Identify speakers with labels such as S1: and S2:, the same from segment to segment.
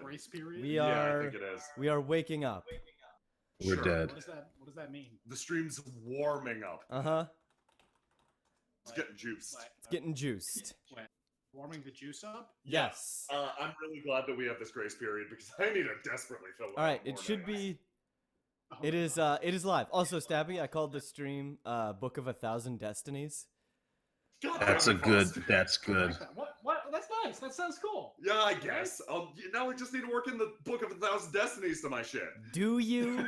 S1: grace period?
S2: We
S3: Yeah, I
S2: are.
S3: think it is.
S2: We are waking up.
S4: We're
S3: Sure.
S4: dead.
S1: What does that mean?
S3: The stream's warming up. It's getting juiced.
S2: It's getting juiced.
S1: Wait, warming the juice up?
S2: Yes.
S3: I'm really glad that we have this grace period because I need to desperately fill it.
S2: All right. It should be.
S1: Oh,
S2: It is. It is live. Also, Stabby, I called the stream "Book of 1,000 Destinies."
S3: God,
S4: That's a
S3: damn it,
S4: good.
S3: Foster.
S4: That's
S1: I
S4: good.
S1: like that. What? That's nice. That sounds cool.
S3: Yeah, I guess. Now we just need to work in the Book of 1,000 Destinies to my shit.
S2: Do you?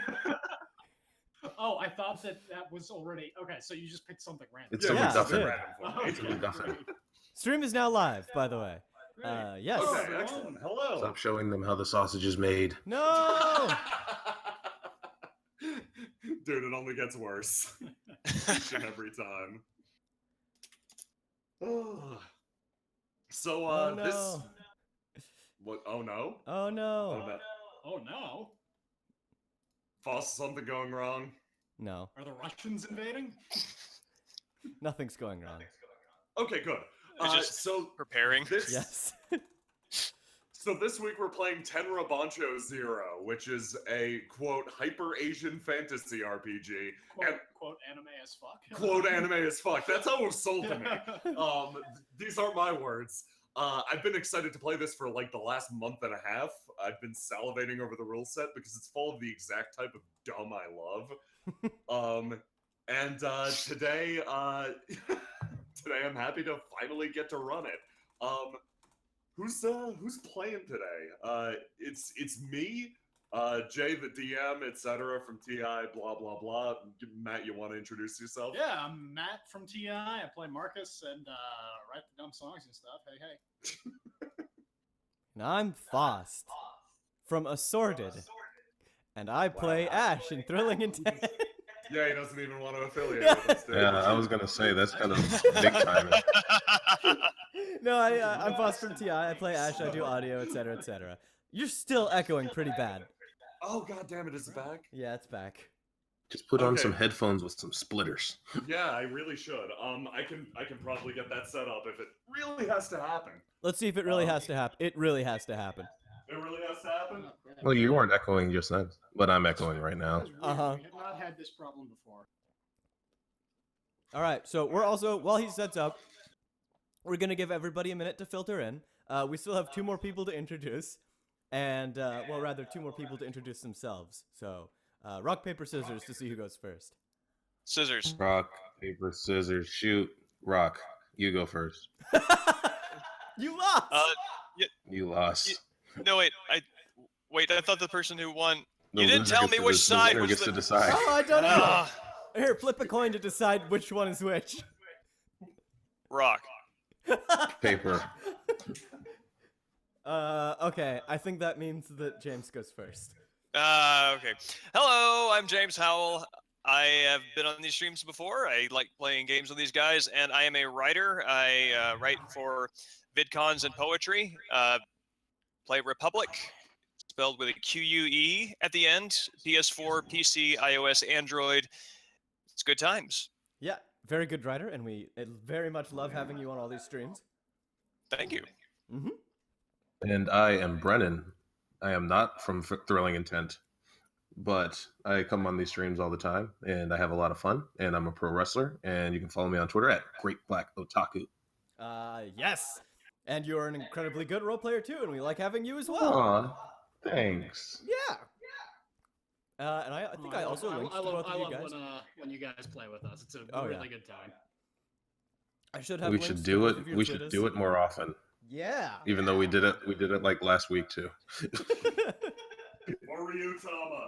S1: Oh, I thought that was already okay. So you just picked something random.
S4: It's
S3: Yeah,
S4: a
S2: yeah,
S4: MacGuffin.
S2: good.
S3: random for me.
S4: It's a MacGuffin.
S2: Stream is now live, by the way.
S1: Great.
S2: Yes.
S1: Oh,
S3: Okay,
S1: everyone.
S3: excellent. Hello.
S4: Stop showing them how the sausage is made.
S2: No.
S3: Dude, it only gets worse. Each and every time. So,
S2: Oh no.
S3: this... What? Oh, no?
S2: Oh
S3: Oh,
S2: no.
S3: that...
S1: Oh no!
S3: Foss, something going wrong?
S2: No.
S1: Are the Russians invading?
S2: Nothing's going wrong.
S3: Okay, good.
S5: They're just
S3: So,
S5: preparing.
S3: this...
S2: Yes.
S3: So this week we're playing Tenra Bansho Zero, which is a, quote, hyper-Asian fantasy RPG.
S1: Quote,
S3: And,
S1: quote anime as fuck.
S3: quote, anime as fuck. That's how it was sold to me. These aren't my words. I've been excited to play this for like the last month and a half. I've been salivating over the rule set because it's full of the exact type of dumb I love. Today, today I'm happy to finally get to run it. Who's playing today? It's me, Jay the DM, etc. from TI, blah blah blah. Matt, you want to introduce yourself?
S1: Yeah, I'm Matt from TI. I play Marcus and write the dumb songs and stuff. Hey, hey.
S2: And I'm Fost from Assorted, and I play Ash in Thrilling Intent.
S3: Yeah, he doesn't even want to affiliate with us. dude.
S4: Yeah, I was gonna say that's kind of big time.
S2: No, I'm Fost from TI. I play Ash. I do audio, etc., etc. You're still echoing pretty bad.
S3: Oh god damn it, is it back?
S2: Yeah, it's back.
S4: Just put on
S3: Okay.
S4: some headphones with some splitters.
S3: Yeah, I really should. I can probably get that set up if it really has to happen.
S2: Let's see if it really has to happen. It really has to happen.
S3: It really has to happen?
S4: Well, you weren't echoing just then, but I'm echoing right now.
S1: That was weird.
S2: Uh-huh.
S1: We have not had this problem before.
S2: All right, so we're also, while he sets up, we're going to give everybody a minute to filter in. We still have 2 more people to introduce, and, well, rather, 2 more people to introduce themselves. So, rock, paper, scissors to see who goes first.
S5: Scissors.
S4: Rock, paper, scissors, shoot. Rock. You go first.
S2: You lost!
S4: You lost.
S5: No, wait. I thought the person who won.
S4: The
S5: You didn't
S4: loser
S5: tell
S4: gets
S5: me
S4: to
S5: which
S4: the
S5: side
S4: winner
S5: was
S4: gets
S5: the.
S4: to decide.
S2: Oh, I don't know.
S5: Ah,
S2: Here, flip a coin to decide which one is which.
S5: rock.
S4: Paper.
S2: Okay, I think that means that James goes first.
S5: Okay. Hello, I'm James Howell. I have been on these streams before. I like playing games with these guys, and I am a writer. I write for VidCons and poetry. Play Republic, spelled with a Q-U-E at the end. PS4, PC, iOS, Android. It's good times.
S2: Yeah, very good writer, and we very much love having you on all these streams.
S5: Thank you.
S2: Mm-hmm.
S4: And I am Brennan. I am not from Thrilling Intent, but I come on these streams all the time, and I have a lot of fun, and I'm a pro wrestler, and you can follow me on Twitter at Great Black Otaku.
S2: Yes, and you're an incredibly good role player too, and we like having you as well.
S4: Aw, thanks.
S2: Yeah. And I think I also linked to both
S1: I
S2: of you
S1: love
S2: guys.
S1: when you guys play with us. It's a
S2: Oh,
S1: really
S2: yeah.
S1: good time.
S2: I should have.
S4: We
S2: links
S4: should
S2: to
S4: do
S2: both
S4: it.
S2: of your
S4: We should
S2: Twitters.
S4: do it more often.
S2: Yeah.
S4: Even though we did it like last week too.
S3: Or Ryutama.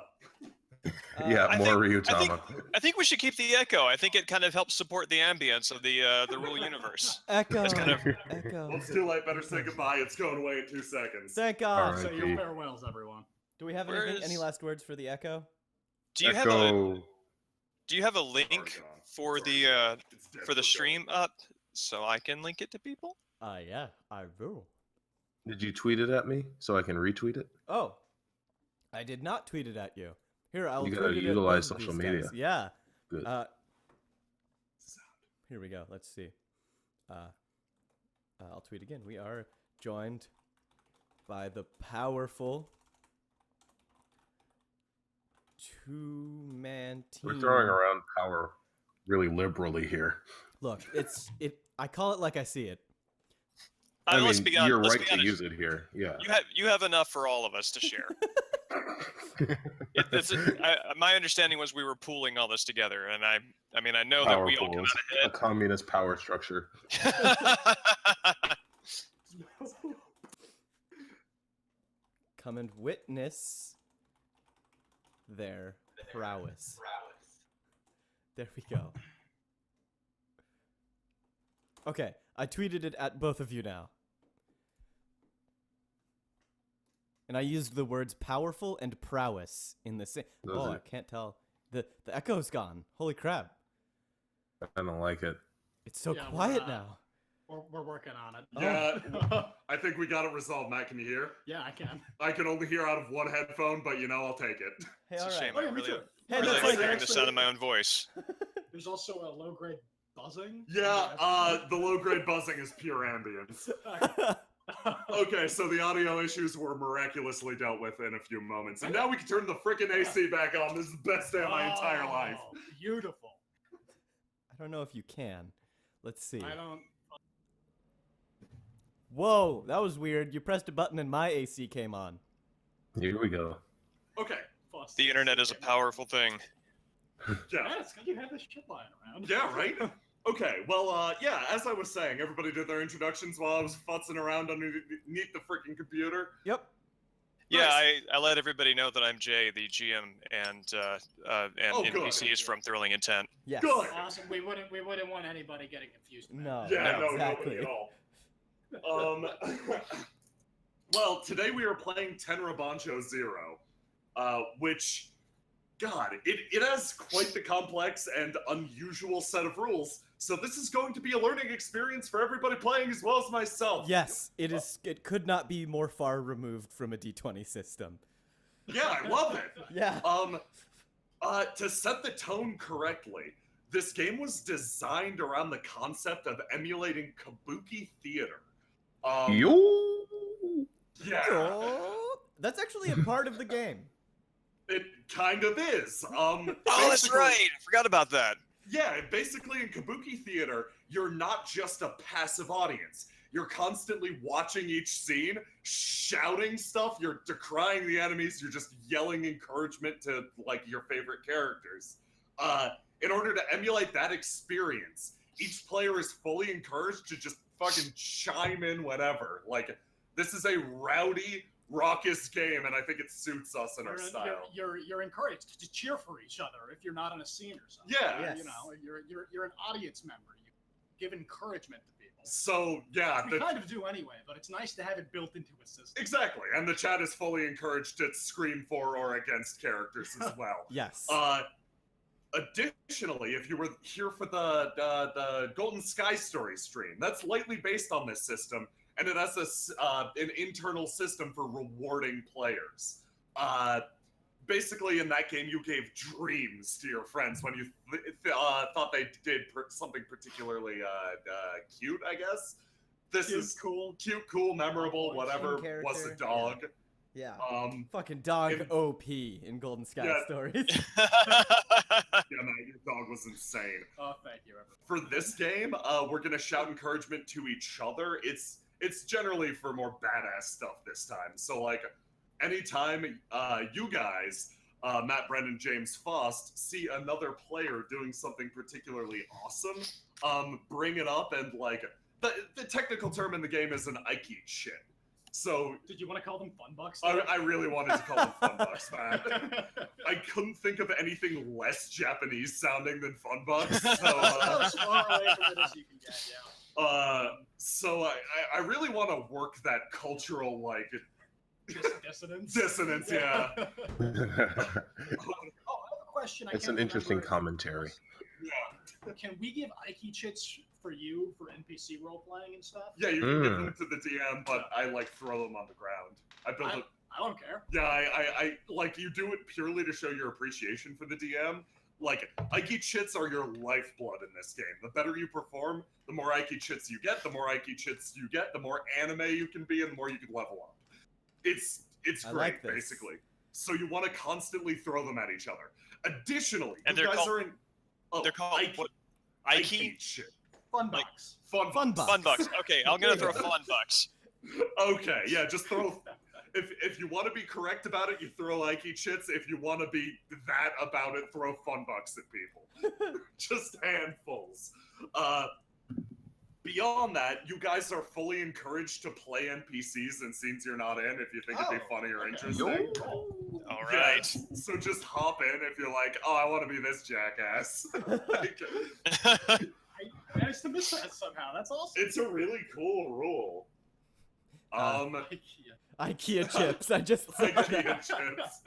S4: Yeah,
S5: I
S4: more
S5: think-
S4: Ryutama.
S5: I think we should keep the echo. I think it kind of helps support the ambience of the rule universe.
S2: Echo.
S5: It's kind of-
S2: Echo.
S3: Well, it's too late. Better say goodbye. It's going away in 2 seconds.
S2: Thank God.
S4: Alright.
S1: So your
S4: R.I.P.
S1: farewells, everyone.
S2: Do we have
S5: Where
S2: anything? Any
S5: is-
S2: last words for the Echo?
S5: Do you have a
S4: Echo.
S5: Do you have a
S3: It's already
S5: link
S3: gone.
S5: for
S3: It's
S5: the
S3: already gone. It's dead
S5: for the
S3: good.
S5: stream up so I can link it to people?
S2: Yeah, I will.
S4: Did you tweet it at me so I can retweet it?
S2: Oh, I did not tweet it at you. Here, I'll
S4: You
S2: tweet
S4: gotta
S2: it at
S4: utilize
S2: both of
S4: social
S2: these guys.
S4: media.
S2: Yeah.
S4: Good.
S2: Here we go. Let's see. I'll tweet again. We are joined by the powerful two-man team.
S4: We're throwing around power really liberally here.
S2: Look, I call it like I see it.
S4: I mean,
S5: let's be honest,
S4: you're
S5: let's
S4: right
S5: be
S4: to
S5: honest.
S4: use it here. Yeah.
S5: You have enough for all of us to share. My understanding was we were pooling all this together, and I mean I know that
S4: Power
S5: we all come
S4: pools, a
S5: out
S4: communist power structure.
S5: ahead.
S2: Come and witness their prowess. There we go. Okay, I tweeted it at both of you now. And I used the words powerful and prowess in the same. Oh, I can't tell. The echo's gone. Holy crap.
S4: I don't like it.
S2: It's so
S1: Yeah,
S2: quiet now.
S1: We're working on it.
S3: Yeah, I think we got it resolved. Matt, can you hear?
S1: Yeah, I can.
S3: I can only hear out of one headphone, but I'll take it.
S2: Hey,
S5: It's a
S2: all right.
S5: shame.
S1: Oh,
S5: I
S1: yeah, me
S5: really,
S1: too.
S2: Hey,
S5: really
S2: that's
S5: like
S2: like
S5: hearing the sound of my own voice.
S1: There's also a low-grade buzzing.
S3: Yeah, the low-grade buzzing is pure ambience. Okay, so the audio issues were miraculously dealt with in a few moments. And now we can turn the frickin' AC back on. This is the best day of my entire life.
S1: Oh, beautiful.
S2: I don't know if you can. Let's see.
S1: I don't.
S2: Whoa, that was weird. You pressed a button and my AC came on.
S4: Here we go.
S3: Okay,
S1: Fuss.
S5: The internet is a powerful thing.
S3: yeah.
S1: Yeah, it's good you have this shit lying around.
S3: Yeah, right? Okay, well, yeah, as I was saying, everybody did their introductions while I was futzing around underneath the freaking computer.
S2: Yep.
S5: Yeah,
S3: Nice.
S5: I let everybody know that I'm Jay, the GM and
S3: Oh, good.
S5: NPCs from Thrilling Intent.
S2: Yes.
S3: Good.
S1: Awesome. We wouldn't want anybody getting confused.
S2: No.
S3: Yeah, no,
S2: exactly.
S3: nobody at all. Well, today we are playing Tenra Bansho Zero, which, God, it has quite the complex and unusual set of rules. So this is going to be a learning experience for everybody playing as well as myself.
S2: Yes, it is. It could not be more far removed from a D20 system.
S3: Yeah, I love it.
S2: Yeah.
S3: To set the tone correctly, this game was designed around the concept of emulating kabuki theater.
S4: Yo!
S3: Yeah,
S2: Oh, that's actually a part of the game.
S3: it kind of is.
S5: Oh, that's
S3: Basically-
S5: right. I forgot about that.
S3: Yeah, basically in kabuki theater, you're not just a passive audience. You're constantly watching each scene, shouting stuff, you're decrying the enemies, you're just yelling encouragement to, like, your favorite characters. In order to emulate that experience, each player is fully encouraged to just fucking chime in whenever. Like, this is a rowdy, raucous game, and I think it suits us in our style.
S1: You're encouraged to cheer for each other if you're not in a scene or something.
S3: Yeah.
S2: Yes.
S1: You know, you're an audience member. You give encouragement to people.
S3: So, yeah,
S1: We kind of do anyway, but it's nice to have it built into a system.
S3: exactly. And the chat is fully encouraged to scream for or against characters as well.
S2: Yes.
S3: Additionally, if you were here for the Golden Sky Story stream, that's lightly based on this system, and it has an internal system for rewarding players. Basically, in that game, you gave dreams to your friends when you thought they did something particularly cute, I guess. This
S1: Cute,
S3: is
S1: cool.
S3: cute, cool, memorable,
S2: Main
S3: whatever, was
S2: character,
S3: a dog.
S2: yeah.
S3: Um,
S2: Fucking dog
S3: in-
S2: OP in Golden Sky
S3: Yeah.
S2: Stories.
S3: yeah, man, your dog was insane.
S1: Oh, thank you, everyone.
S3: For this game, we're gonna shout encouragement to each other. It's generally for more badass stuff this time. So like, anytime you guys, Matt, Brendan, James, Faust, see another player doing something particularly awesome, bring it up and like the technical term in the game is an Ike shit. So
S1: Did you want to call them fun bucks?
S3: I really wanted to call them fun bucks, man. I couldn't think of anything less Japanese sounding than fun bucks. So,
S1: As far away from it as you can get, yeah.
S3: so I really want to work that cultural like
S1: Dissonance.
S3: dissonance. Yeah.
S1: Oh, I have a question. I
S4: It's
S1: can't
S4: an interesting
S1: remember.
S4: commentary.
S3: Yeah.
S1: Can we give Ike chits for you for NPC role playing and stuff?
S3: Yeah, you can give them to the DM, but I like throw them on the ground. I built it.
S1: I don't care.
S3: Yeah, I like you do it purely to show your appreciation for the DM. Like, Ike chits are your lifeblood in this game. The better you perform, the more Ike chits you get. The more Ike chits you get, the more anime you can be, and the more you can level up. It's
S2: I
S3: great,
S2: like this.
S3: basically. So you want to constantly throw them at each other. Additionally,
S5: And
S3: you
S5: they're
S3: guys
S5: called-
S3: are in. Oh,
S5: They're called
S3: Ike.
S5: what?
S3: Ike
S5: Ike?
S3: shit.
S1: Fun
S5: Like-
S1: box.
S3: Fun
S2: Fun
S3: bucks.
S5: Fun bucks. Okay, I'm gonna throw fun bucks.
S3: Okay, yeah, just throw. If you want to be correct about it, you throw Ike chits. If you want to be that about it, throw fun bucks at people. Just handfuls. Beyond that, you guys are fully encouraged to play NPCs in scenes you're not in if you think it'd be
S1: Oh,
S3: funny or
S1: okay.
S3: interesting.
S5: All
S3: Yeah,
S5: right.
S3: so just hop in if you're like, oh, I want to be this jackass. Like,
S1: I managed to miss that somehow. That's awesome.
S3: it's a really cool rule.
S2: IKEA chips. I just saw
S3: IKEA
S2: that.
S3: chips.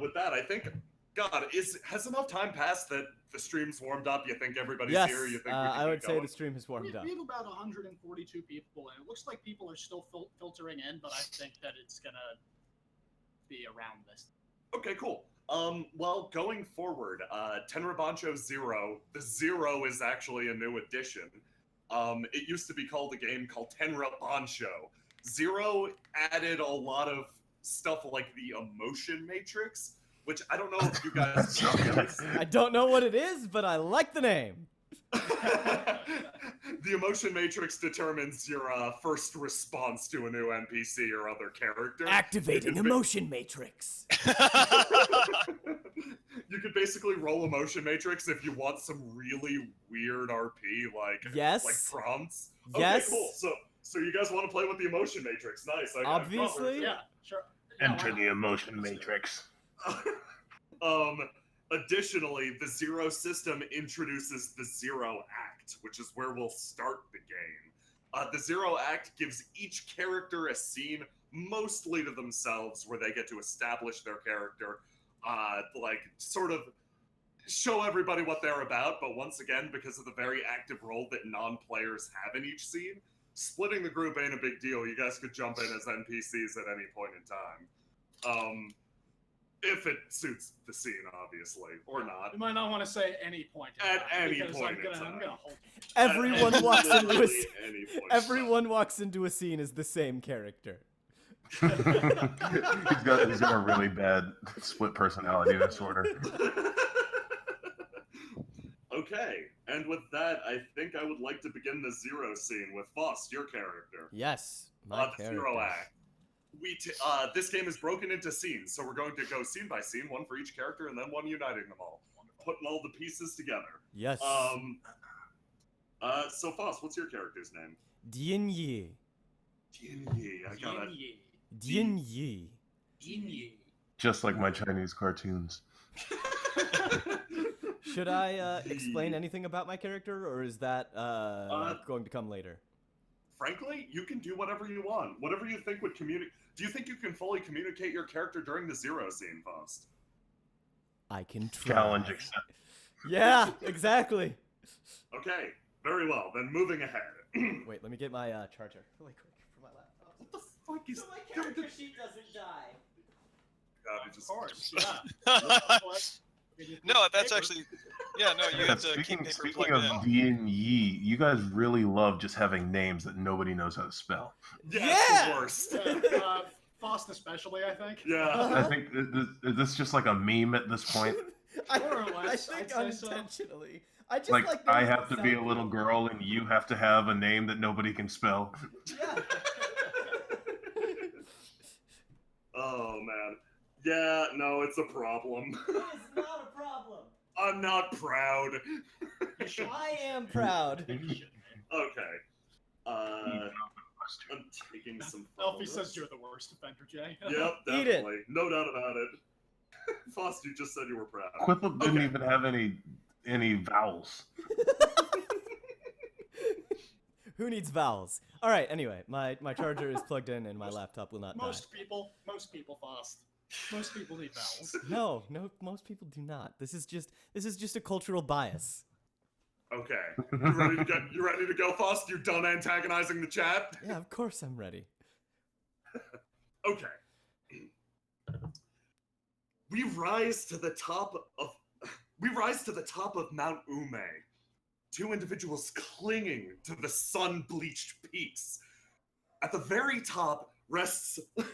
S3: With that, I think, God, has enough time passed that the stream's warmed up? You think everybody's
S2: Yes,
S3: here? You think we can
S2: I would
S3: get
S2: say
S3: going?
S2: the stream has
S1: We
S2: warmed up.
S1: have about 142 people, and it looks like people are still filtering in, but I think that it's gonna be around this.
S3: Okay, cool. Well, going forward, Tenra Bansho Zero. The Zero is actually a new addition. It used to be called a game called Tenra Bansho. Zero added a lot of stuff like the emotion matrix, which I don't know if you guys know.
S2: I don't know what it is, but I like the name.
S3: The emotion matrix determines your first response to a new NPC or other character.
S2: Activating
S3: You can
S2: emotion matrix.
S3: You could basically roll emotion matrix if you want some really weird RP, like
S2: Yes.
S3: prompts.
S2: Yes.
S3: Okay, cool. So you guys want to play with the emotion matrix? Nice.
S2: Obviously.
S1: Yeah, sure. Yeah, why
S4: Enter
S1: not?
S4: the emotion matrix.
S3: Additionally, the Zero system introduces the Zero Act, which is where we'll start the game. The Zero Act gives each character a scene, mostly to themselves, where they get to establish their character, like sort of show everybody what they're about. But once again, because of the very active role that non-players have in each scene, splitting the group ain't a big deal. You guys could jump in as NPCs at any point in time. If it suits the scene, obviously, or not.
S1: You might not want to say any point. In
S3: At
S1: time,
S3: any
S1: because
S3: point
S1: I'm
S3: in
S1: gonna
S3: time.
S1: hold.
S2: Everyone
S3: At
S2: walks into a
S3: literally
S2: scene.
S3: any point in
S2: Everyone walks into a scene as the same character.
S4: He's got a really bad split personality disorder.
S3: time. Okay, and with that, I think I would like to begin the Zero scene with Faust, your character.
S2: Yes, my
S3: The
S2: character.
S3: Zero Act. This game is broken into scenes, so we're going to go scene by scene, one for each character, and then one uniting them all, putting all the pieces together.
S2: Yes.
S3: So Faust, what's your character's name?
S2: Dianyi.
S3: Jinyi. I got it.
S2: Dianyi.
S1: Jinyi.
S4: Just like my Chinese cartoons.
S2: Should I explain anything about my character, or is that going to come later?
S3: Frankly, you can do whatever you want. Whatever you think would communicate. Do you think you can fully communicate your character during the Zero scene, Faust?
S2: I can try.
S4: Challenge accepted.
S2: Yeah, exactly.
S3: Okay, very well. Then moving ahead.
S2: Wait, let me get my charger really quick for my laptop.
S3: What the fuck is?
S2: sheet doesn't die.
S3: God, it
S1: Of
S3: just-
S1: course, yeah.
S5: No, that's actually. Yeah, no, you have to keep
S4: Speaking,
S5: paper
S4: speaking
S5: plugged
S4: of
S5: in.
S4: D and Yi, you guys really love just having names that nobody knows how to spell.
S3: Yeah, it's
S2: Yeah!
S3: the worst.
S1: Faust especially, I think.
S3: Yeah.
S4: I think is this just like a meme at this point?
S1: More or less,
S2: I think
S1: I'd say so.
S2: unintentionally. I just
S4: Like
S2: like
S4: I
S2: names
S4: have
S2: that
S4: to be a
S2: sound
S4: little
S2: good.
S4: girl and you have to have a name that nobody can spell.
S2: Yeah.
S3: Oh man. Yeah, no, it's a problem.
S2: It is not a problem.
S3: I'm not proud.
S2: I am proud.
S3: Okay. I'm taking some.
S1: Elfie
S3: photos.
S1: says you're the worst offender, Jay.
S3: Yep,
S2: Eat it.
S3: definitely. No doubt about it. Faust, you just said you were proud.
S4: Quiplet didn't
S3: Okay.
S4: even have any vowels.
S2: Who needs vowels? All right. Anyway, my charger is plugged in and my laptop will not
S1: Most people, Faust. Most people need vowels.
S2: die. No, most people do not. This is just a cultural bias.
S3: Okay. You ready to go, Faust? You done antagonizing the chat?
S2: Yeah, of course I'm ready.
S3: Okay. We rise to the top of Mount Ume. Two individuals clinging to the sun-bleached peaks. At the very top rests, God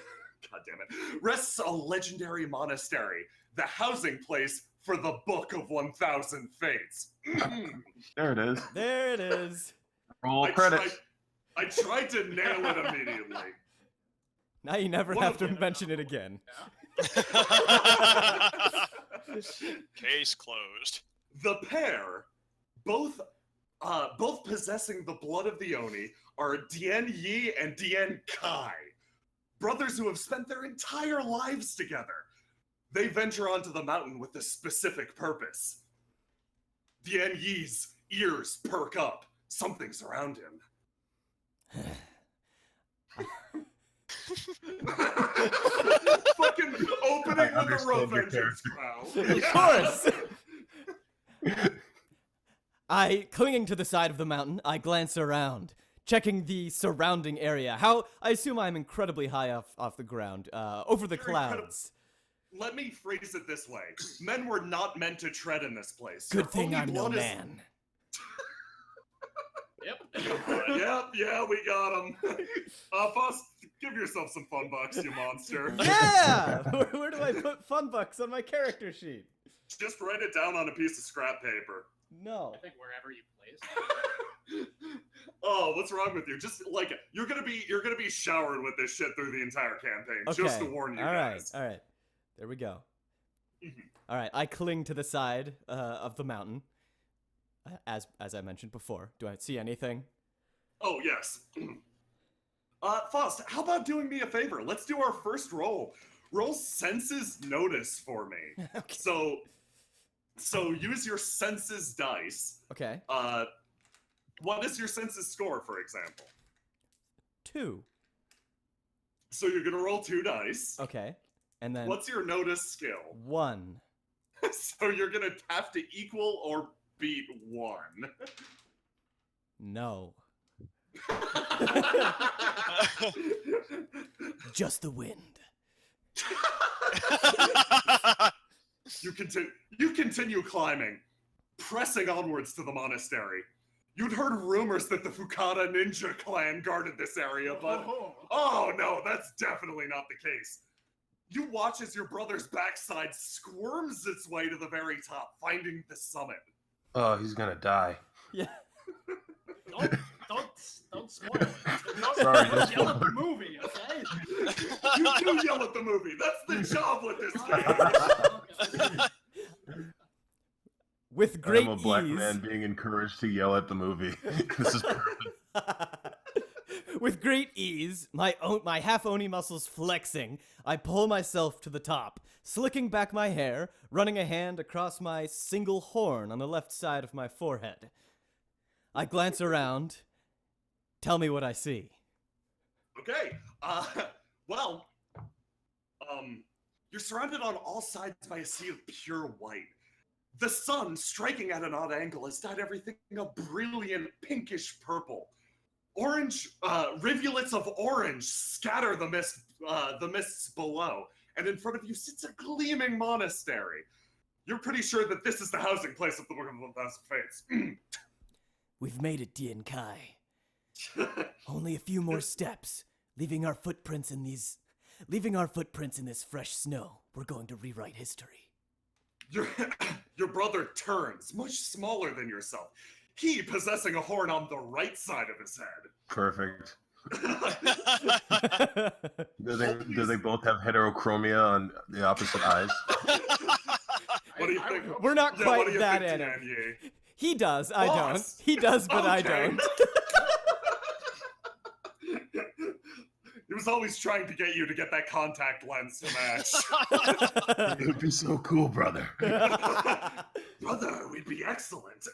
S3: damn it, rests a legendary monastery, the housing place for the Book of 1000 Fates.
S4: There it is.
S2: There it is.
S4: Roll credits.
S3: I tried to nail it immediately.
S2: Now you never
S3: One
S2: have
S3: of
S2: to
S3: them.
S2: mention it again.
S5: Case closed.
S3: The pair, both possessing the blood of the Oni, are Dien Yi and Dien Kai, brothers who have spent their entire lives together. They venture onto the mountain with a specific purpose. Dien Yi's ears perk up. Something's around him. Fucking opening with a rope vengeance crow.
S2: Of course! Clinging to the side of the mountain, I glance around, checking the surrounding area. I assume I'm incredibly high off the ground, over the
S3: You're
S2: clouds.
S3: Let me phrase it this way. Men were not meant to tread in this place.
S2: Good
S3: Your
S2: thing
S3: only
S2: I'm no
S3: blood is-
S2: man.
S1: Yep.
S3: Yeah, we got him. Boss, give yourself some fun bucks, you monster.
S2: Yeah! Where do I put fun bucks on my character sheet?
S3: Just write it down on a piece of scrap paper.
S2: No.
S1: I think wherever you place.
S3: Oh, what's wrong with you? Just like you're gonna be showered with this shit through the entire campaign.
S2: Okay.
S3: Just to warn you guys.
S2: All right. There we go.
S3: Mhm.
S2: All right. I cling to the side of the mountain, as I mentioned before. Do I see anything?
S3: Oh yes. Faust, how about doing me a favor? Let's do our first roll. Roll senses notice for me.
S2: Okay.
S3: So use your senses dice.
S2: Okay.
S3: What is your senses score, for example?
S2: 2.
S3: So you're gonna roll 2 dice.
S2: Okay. And then
S3: What's your notice skill?
S2: 1.
S3: So you're gonna have to equal or beat 1.
S2: No. Just the wind.
S3: You continue climbing, pressing onwards to the monastery. You'd heard rumors that the Fukada ninja clan guarded this area, but oh no, that's definitely not the case. You watch as your brother's backside squirms its way to the very top, finding the summit.
S4: Oh, he's gonna die.
S2: Yeah.
S1: Don't spoil it. Don't,
S4: Sorry,
S1: don't
S4: don't
S1: yell at
S4: spoil
S1: the
S4: it.
S1: movie, okay?
S3: You do yell at the movie. That's the job with this game.
S2: With great
S4: I'm a black
S2: ease.
S4: man being encouraged to yell at the movie. This is perfect.
S2: With great ease, my half Oni muscles flexing, I pull myself to the top, slicking back my hair, running a hand across my single horn on the left side of my forehead. I glance around. Tell me what I see.
S3: Okay. You're surrounded on all sides by a sea of pure white. The sun, striking at an odd angle, has dyed everything a brilliant pinkish purple. Orange, rivulets of orange scatter the mists below, and in front of you sits a gleaming monastery. You're pretty sure that this is the housing place of the Book of 1000 Fates.
S2: We've made it, Dien Kai. Only a few more steps, leaving our footprints in this fresh snow. We're going to rewrite history.
S3: Your brother turns, much smaller than yourself. He possessing a horn on the right side of his head.
S4: Perfect. Do they both have heterochromia on the opposite eyes?
S3: What do you think?
S2: We're not
S3: Yeah,
S2: quite
S3: what do you
S2: that
S3: think,
S2: in it.
S3: Tianye?
S2: He does, I don't.
S3: Boss.
S2: He does, but I
S3: Okay.
S2: don't.
S3: He was always trying to get you to get that contact lens to match.
S4: It would be so cool, brother.
S3: Brother, we'd be excellent.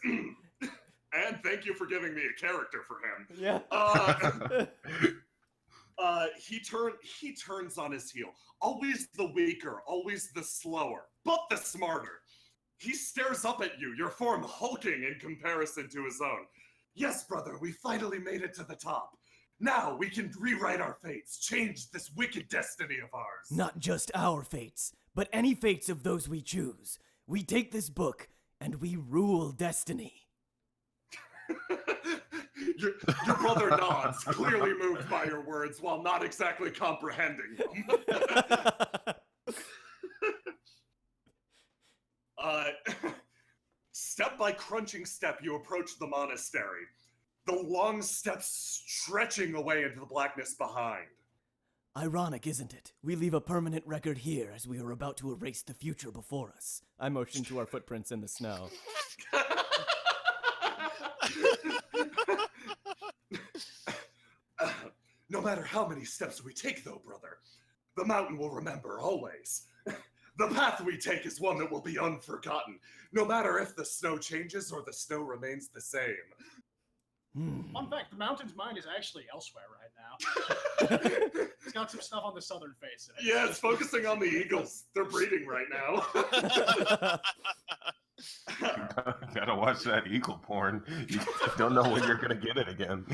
S3: And thank you for giving me a character for him.
S2: Yeah.
S3: He turns on his heel. Always the weaker, always the slower, but the smarter. He stares up at you, your form hulking in comparison to his own. Yes, brother, we finally made it to the top. Now we can rewrite our fates, change this wicked destiny of ours.
S2: Not just our fates, but any fates of those we choose. We take this book and we rule destiny.
S3: Your brother nods, clearly moved by your words, while not exactly comprehending them. Step by crunching step, you approach the monastery, the long steps stretching away into the blackness behind.
S2: Ironic, isn't it? We leave a permanent record here as we are about to erase the future before us. I motion to our footprints in the snow.
S3: No matter how many steps we take, though, brother, the mountain will remember always. The path we take is one that will be unforgotten, no matter if the snow changes or the snow remains the same.
S1: Fun fact, the mountain's mind is actually elsewhere right now. It's got some stuff on the southern face.
S3: Yeah, it's focusing on the eagles. They're breeding right now.
S4: You gotta watch that eagle porn. You don't know when you're gonna get it again.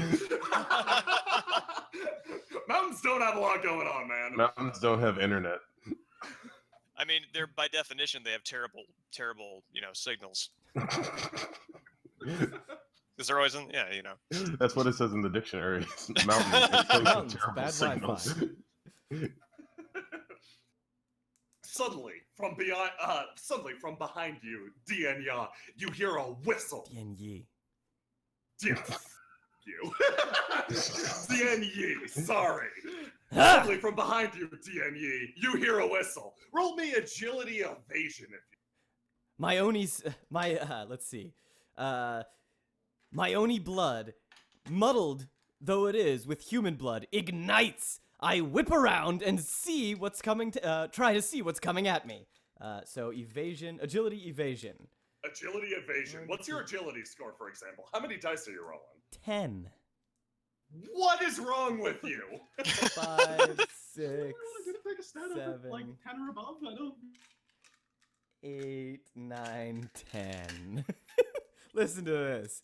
S3: Mountains don't have a lot going on, man.
S4: Mountains don't have internet.
S5: I mean, they're by definition they have terrible, signals. Because they're always in,
S4: That's what it says in the dictionary. Mountains,
S2: Mountains,
S4: terrible
S2: bad
S4: signals.
S2: Wi-Fi.
S3: Suddenly, from behind you, Dian Ya, you hear a whistle.
S2: Dian Yi.
S3: Dian you. Dian Yi, sorry. Suddenly, from behind you, Dian Yi, you hear a whistle. Roll me agility evasion if you.
S2: My Oni's, let's see. My Oni blood, muddled though it is with human blood, ignites. I whip around and see what's coming try to see what's coming at me. So agility evasion.
S3: Agility evasion. What's your agility score, for example? How many dice are you rolling?
S2: 10.
S3: What is wrong with you?
S2: 5, 6,
S1: Did it take a stat of
S2: 7,
S1: like 10 or above? I don't.
S2: 8, 9, 10. Listen to this.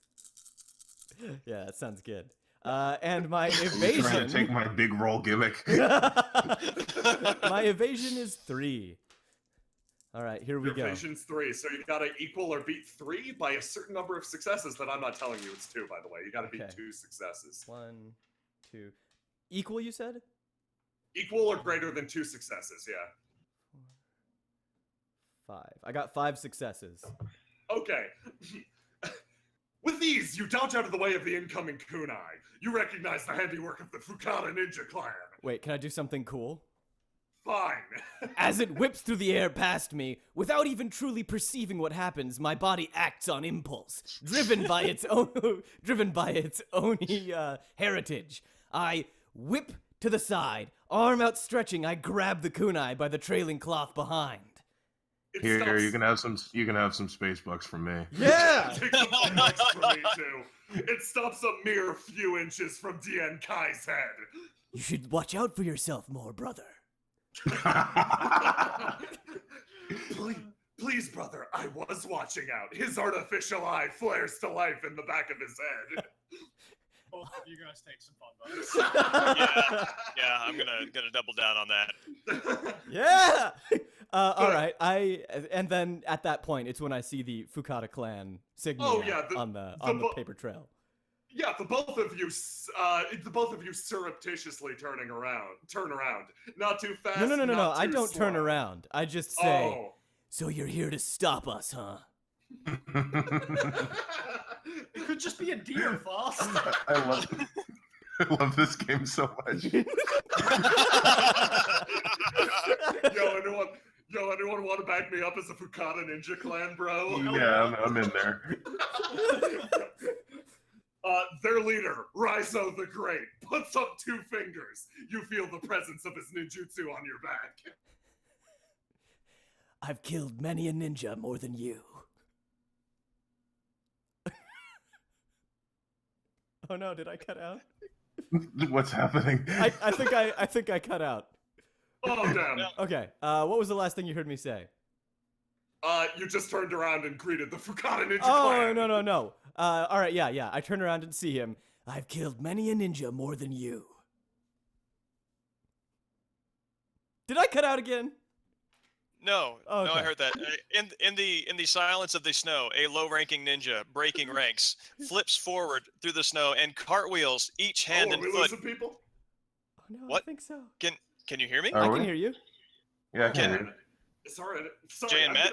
S2: Yeah, that sounds good. And my
S4: Trying
S2: evasion.
S4: to take my big roll gimmick.
S2: My evasion is 3. All right, here we
S3: Your
S2: go.
S3: evasion's 3, so you gotta equal or beat 3 by a certain number of successes that I'm not telling you it's 2, by the way. You gotta beat
S2: Okay.
S3: 2 successes.
S2: 1, 2. Equal, you said?
S3: Equal or greater than 2 successes, yeah.
S2: 5. I got 5 successes.
S3: Okay. With these, you dodge out of the way of the incoming kunai. You recognize the handiwork of the Fukata ninja clan.
S2: Wait, can I do something cool?
S3: Fine.
S2: As it whips through the air past me, without even truly perceiving what happens, my body acts on impulse, driven by its Oni heritage. I whip to the side, arm outstretching. I grab the kunai by the trailing cloth behind.
S3: It
S4: Here,
S3: stops-
S4: you can have some space bucks from me.
S2: Yeah.
S3: Take some points from me, too. It stops a mere few inches from Dian Kai's head.
S2: You should watch out for yourself more, brother.
S3: Please, brother, I was watching out. His artificial eye flares to life in the back of his head.
S1: Both of you guys take some fun bucks.
S5: Yeah, I'm gonna double down on that.
S2: Yeah. All right. And then at that point, it's when I see the Fukata clan signal on the paper trail.
S3: Yeah, the both of you surreptitiously turn around. Not too fast.
S2: No. I
S3: too
S2: don't
S3: slow.
S2: turn around. I just say,
S3: Oh.
S2: "So you're here to stop us, huh?"
S1: It could just be a deer, Foss.
S4: I love this game so much.
S3: Anyone want to back me up as a Fukata ninja clan, bro?
S4: Yeah, I'm in there.
S3: Their leader, Raizo the Great, puts up 2 fingers. You feel the presence of his ninjutsu on your back.
S2: I've killed many a ninja more than you. Oh no, did I cut out?
S4: What's happening?
S2: I think I cut out.
S3: Oh, damn.
S2: Okay. What was the last thing you heard me say?
S3: You just turned around and greeted the Fukata ninja
S2: Oh,
S3: clan.
S2: no. All right, yeah. I turn around and see him. I've killed many a ninja more than you. Did I cut out again?
S5: No, no, I
S2: Okay.
S5: heard that. In the silence of the snow, a low-ranking ninja breaking ranks flips forward through the snow and cartwheels each hand
S3: Are
S5: and
S3: we
S5: foot.
S3: losing people?
S2: Oh, no, I
S5: What?
S2: think so.
S5: Can you hear me?
S4: Are
S2: I
S4: we?
S2: can hear you.
S4: Yeah, I can
S5: Can-
S4: hear you.
S3: Sorry,
S5: Jay and
S3: I'm
S5: Matt?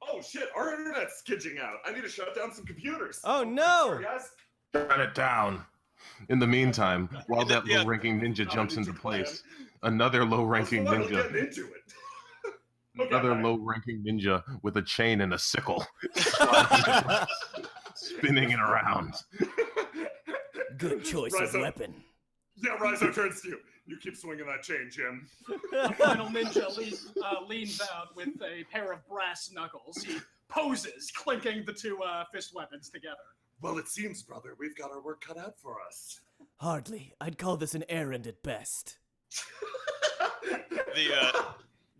S3: Oh shit, our internet's skidging out. I need to shut down some computers.
S2: Oh, no!
S3: Sorry, guys.
S4: Shut it down. In the meantime, while that
S5: Yeah.
S4: low-ranking ninja jumps
S3: I need
S4: into
S3: to plan.
S4: place, another low-ranking
S3: I was finally
S4: ninja,
S3: getting into it. Okay,
S4: another
S3: hi.
S4: low-ranking ninja with a chain and a sickle, spinning it around.
S2: Good choice of
S3: Rizzo.
S2: weapon.
S3: Yeah, Rizzo turns to you. You keep swinging that chain, Jim.
S1: The final ninja leans out with a pair of brass knuckles. He poses, clinking the two fist weapons together.
S3: Well, it seems, brother, we've got our work cut out for us.
S2: Hardly. I'd call this an errand at best.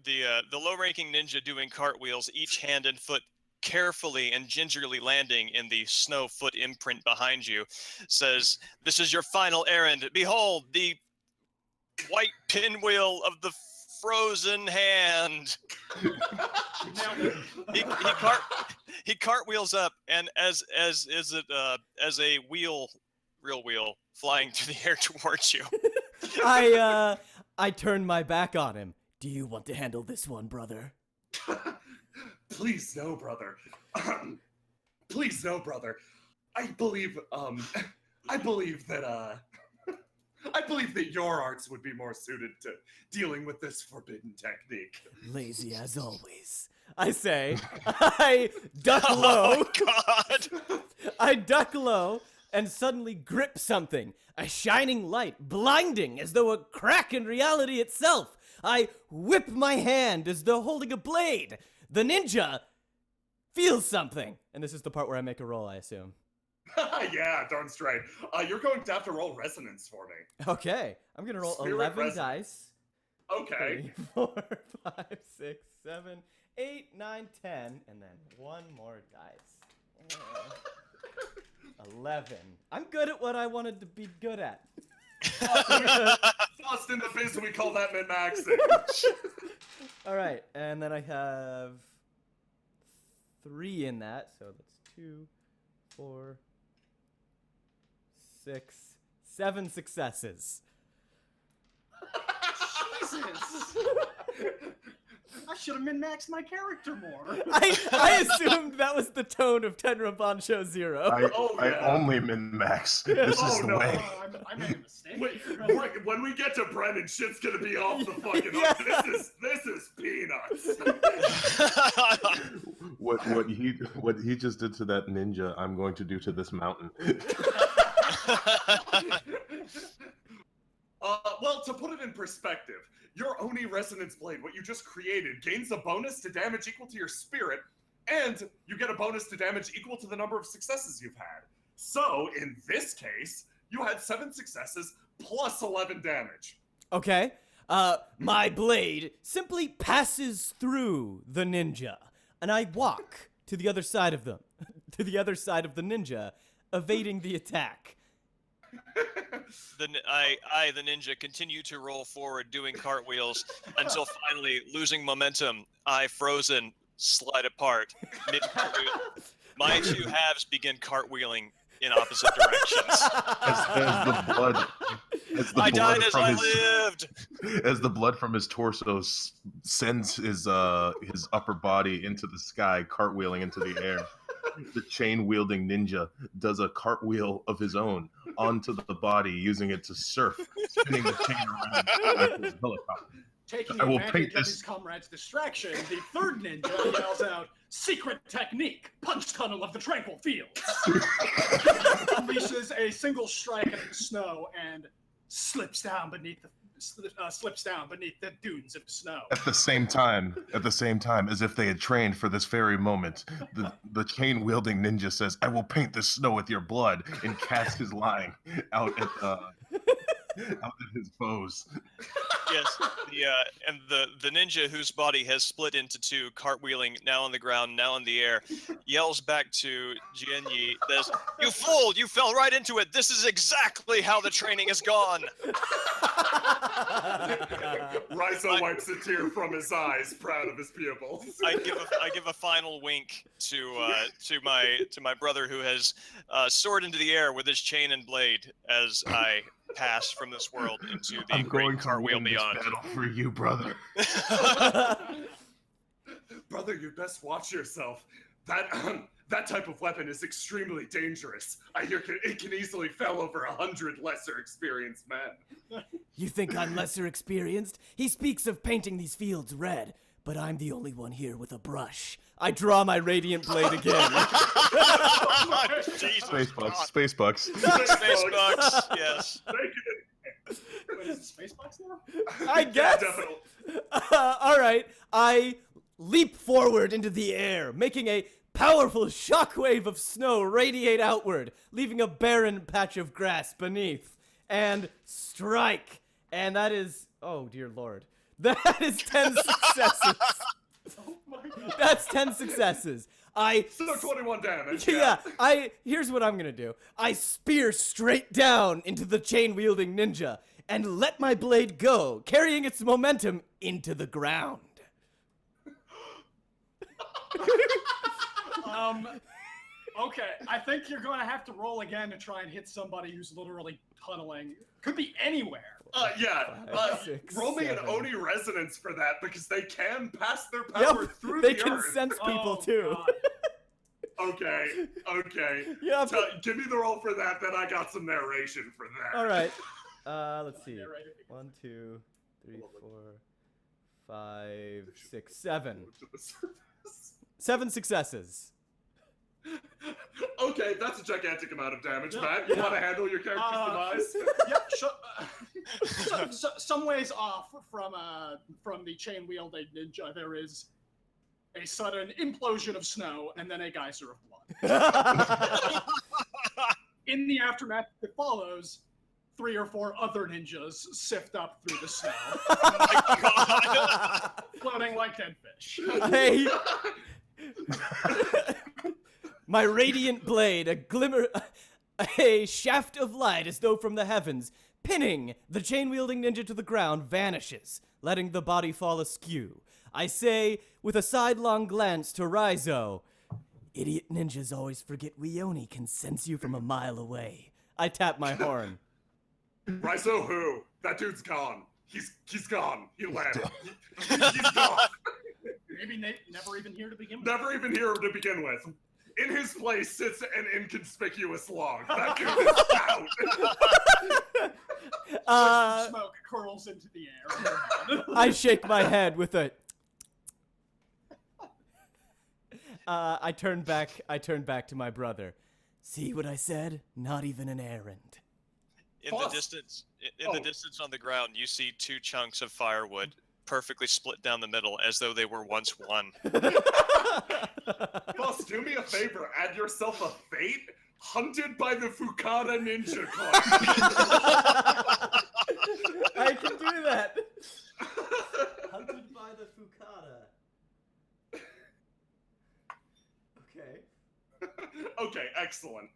S5: The low-ranking ninja doing cartwheels, each hand and foot carefully and gingerly landing in the snow foot imprint behind you, says, "This is your final errand. Behold, the white pinwheel of the frozen hand." He cartwheels up, and as a real wheel flying through the air towards you.
S2: I turn my back on him. Do you want to handle this one, brother?
S3: Please no, brother. Please no, brother. I believe that your arts would be more suited to dealing with this forbidden technique.
S2: Lazy as always. I say, I duck low.
S5: Oh God!
S2: I duck low and suddenly grip something. A shining light, blinding as though a crack in reality itself. I whip my hand as though holding a blade. The ninja feels something. And this is the part where I make a roll, I assume.
S3: Yeah, darn straight. You're going to have to roll resonance for me.
S2: Okay, I'm gonna roll
S3: Spirit
S2: 11
S3: resonance.
S2: dice.
S3: Okay.
S2: 3, 4, 5, 6, 7, 8, 9, 10, and then one more dice. 11. I'm good at what I wanted to be good at.
S3: Lost in the biz, we call that min-maxing.
S2: All right, and then I have 3 in that, so that's 2, 4, 6, 7 successes.
S1: Jesus! I should have min-maxed my character more.
S2: I assumed that was the tone of Tenra Bansho Zero.
S3: Oh, yeah.
S4: I only min-max. This
S3: Oh,
S4: is the
S3: no.
S4: way.
S1: I made a mistake.
S3: Wait, when we get to Brennan, shit's gonna be off the fucking.
S2: Yeah.
S3: This is peanuts.
S4: What he just did to that ninja, I'm going to do to this mountain.
S3: Well, to put it in perspective, your Oni Resonance Blade, what you just created, gains a bonus to damage equal to your spirit, and you get a bonus to damage equal to the number of successes you've had. So, in this case, you had 7 successes plus 11 damage.
S2: Okay. My blade simply passes through the ninja, and I walk to the other side of them, to the other side of the ninja, evading the attack.
S5: The ninja, continue to roll forward, doing cartwheels until finally, losing momentum, I frozen, slide apart. My two halves begin cartwheeling in opposite directions.
S4: As the blood,
S5: I died as
S4: from
S5: I
S4: his,
S5: lived.
S4: as the blood from his torso sends his upper body into the sky, cartwheeling into the air. The chain-wielding ninja does a cartwheel of his own onto the body, using it to surf, spinning the chain around like his helicopter.
S1: Taking
S4: I will
S1: advantage
S4: paint
S1: of
S4: this-
S1: his comrade's distraction, the third ninja yells out, "Secret technique! Punch tunnel of the tranquil fields!" Unleashes a single strike at the snow and slips down beneath the dunes of snow.
S4: At the same time, as if they had trained for this very moment, the chain-wielding ninja says, "I will paint this snow with your blood," and casts his line out Outdid his foes.
S5: Yes, and the ninja whose body has split into two, cartwheeling now on the ground, now in the air, yells back to Jianyi, says, "You fool! You fell right into it. This is exactly how the training has gone."
S3: Raizo wipes a tear from his eyes, proud of his pupils.
S5: I give a final wink to my brother who has soared into the air with his chain and blade as I pass from this world into the
S4: I'm going
S5: great
S4: to
S5: cartwheel
S4: win this
S5: beyond.
S4: battle for you, brother.
S3: Brother, you'd best watch yourself. That type of weapon is extremely dangerous. I hear it can easily fell over 100 lesser experienced men.
S2: You think I'm lesser experienced? He speaks of painting these fields red, but I'm the only one here with a brush. I draw my radiant blade again.
S5: Jesus
S4: Space bucks.
S5: God.
S4: Space bucks.
S5: Space bucks. Yes.
S1: Wait, is it space box now?
S2: I guess.
S3: Yeah, definitely.
S2: All right. I leap forward into the air, making a powerful shockwave of snow radiate outward, leaving a barren patch of grass beneath, and strike. And that is, oh dear lord, that is 10 successes.
S1: Oh my god.
S2: That's 10 successes.
S3: So 21 damage.
S2: Yeah, here's what I'm gonna do. I spear straight down into the chain-wielding ninja and let my blade go, carrying its momentum into the ground.
S1: Okay, I think you're going to have to roll again to try and hit somebody who's literally tunneling. Could be anywhere.
S2: Five, six,
S3: Roll me an
S2: seven.
S3: Oni resonance for that because they can pass their power
S2: Yep,
S3: through
S2: they
S3: the
S2: can
S3: earth.
S2: sense people
S1: Oh,
S2: too.
S1: God.
S3: Okay.
S2: Yeah.
S3: Give me the roll for that, then I got some narration for that.
S2: All right. Let's see.
S1: Yeah, right.
S2: 1, 2, 3, 4, 5, 6, 7.
S3: To the surface.
S2: 7 successes.
S3: Okay, that's a gigantic amount of damage,
S1: Yeah,
S3: Matt. You
S1: yeah.
S3: want to handle your character's demise?
S1: Yep. Some ways off from the chain wielding ninja, there is a sudden implosion of snow and then a geyser of blood. In the aftermath that follows, 3 or 4 other ninjas sift up through the snow, floating like dead fish.
S2: My radiant blade, a shaft of light as though from the heavens, pinning the chain-wielding ninja to the ground, vanishes, letting the body fall askew. I say, with a sidelong glance to Raizo, idiot ninjas always forget Weoni can sense you from a mile away. I tap my horn.
S3: Raizo who? That dude's gone. He's gone. He left. He's gone.
S1: Maybe never even here to begin with.
S3: Never even here to begin with. In his place sits an inconspicuous log. That dude is out.
S1: Smoke curls into the air.
S2: I shake my head with a. I turn back to my brother. See what I said? Not even an errand.
S5: In the distance, the distance on the ground, you see 2 chunks of firewood perfectly split down the middle as though they were once one.
S3: Boss, do me a favor. Add yourself a fate. Hunted by the Fukada Ninja Clan.
S2: I can do that. Hunted by the Fukada. Okay.
S3: Okay, excellent.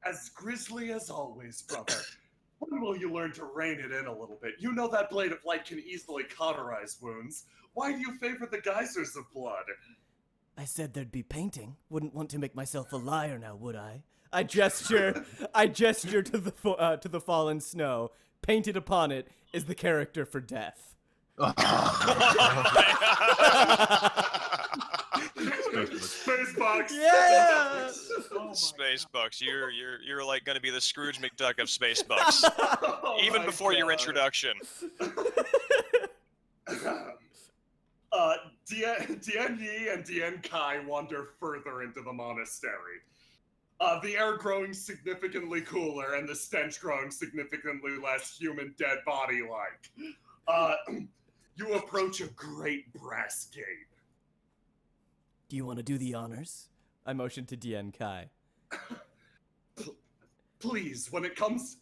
S3: As grisly as always, brother. When will you learn to rein it in a little bit? You know that blade of light can easily cauterize wounds. Why do you favor the geysers of blood?
S2: I said there'd be painting. Wouldn't want to make myself a liar now, would I? I gesture to the fallen snow. Painted upon it is the character for death.
S3: Spacebox.
S2: Yeah.
S1: Oh my
S5: Space
S1: God.
S5: Bucks, you're like gonna be the Scrooge McDuck of Space Bucks,
S3: Oh
S5: even
S3: my
S5: before your
S3: God.
S5: introduction.
S3: Dien Yi and Dien Kai wander further into the monastery. The air growing significantly cooler and the stench growing significantly less human dead body-like. You approach a great brass gate.
S2: Do you want to do the honors? I motion to Dien Kai.
S3: Please, when it comes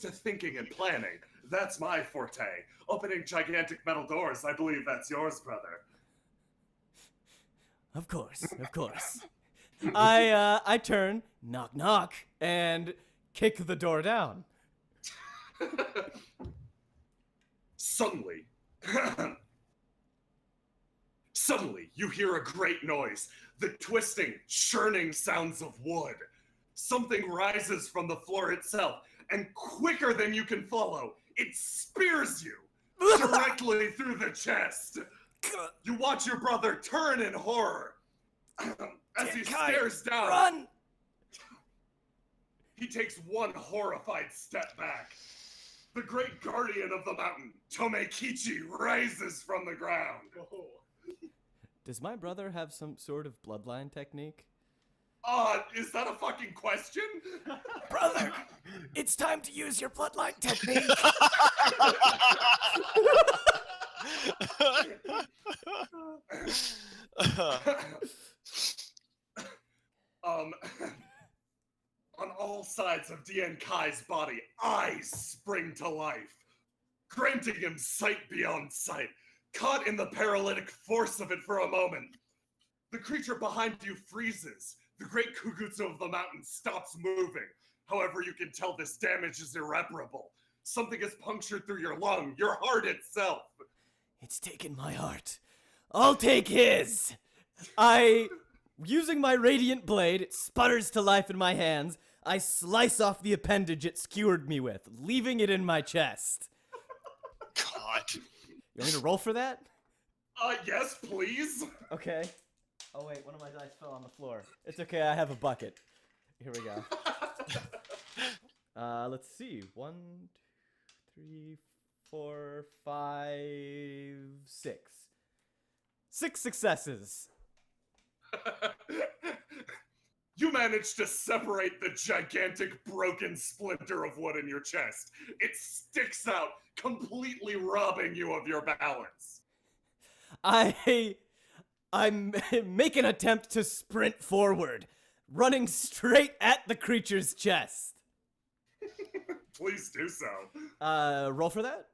S3: to thinking and planning, that's my forte. Opening gigantic metal doors, I believe that's yours, brother.
S2: Of course, of course. I turn, knock knock, and kick the door down.
S3: Suddenly, you hear a great noise. The twisting, churning sounds of wood. Something rises from the floor itself, and quicker than you can follow, it spears you directly through the chest. You watch your brother turn in horror as he stares down.
S2: Run!
S3: He takes one horrified step back. The great guardian of the mountain, Tomekichi, rises from the ground.
S2: Does my brother have some sort of bloodline technique?
S3: Is that a fucking question?
S2: Brother, it's time to use your bloodline technique.
S3: On all sides of DN Kai's body, eyes spring to life, granting him sight beyond sight. Caught in the paralytic force of it for a moment, the creature behind you freezes. The great Kugutsu of the mountain stops moving. However, you can tell this damage is irreparable. Something has punctured through your lung, your heart itself.
S2: It's taken my heart. I'll take his. Using my radiant blade, it sputters to life in my hands. I slice off the appendage it skewered me with, leaving it in my chest.
S5: God.
S2: You want me to roll for that?
S3: Yes, please.
S2: Okay. Oh wait, one of my dice fell on the floor. It's okay, I have a bucket. Here we go. Let's see. 1, 2, 3, 4, 5, 6. 6 successes.
S3: You managed to separate the gigantic broken splinter of wood in your chest. It sticks out, completely robbing you of your balance.
S2: I make an attempt to sprint forward, running straight at the creature's chest.
S3: Please do so.
S2: Roll for that?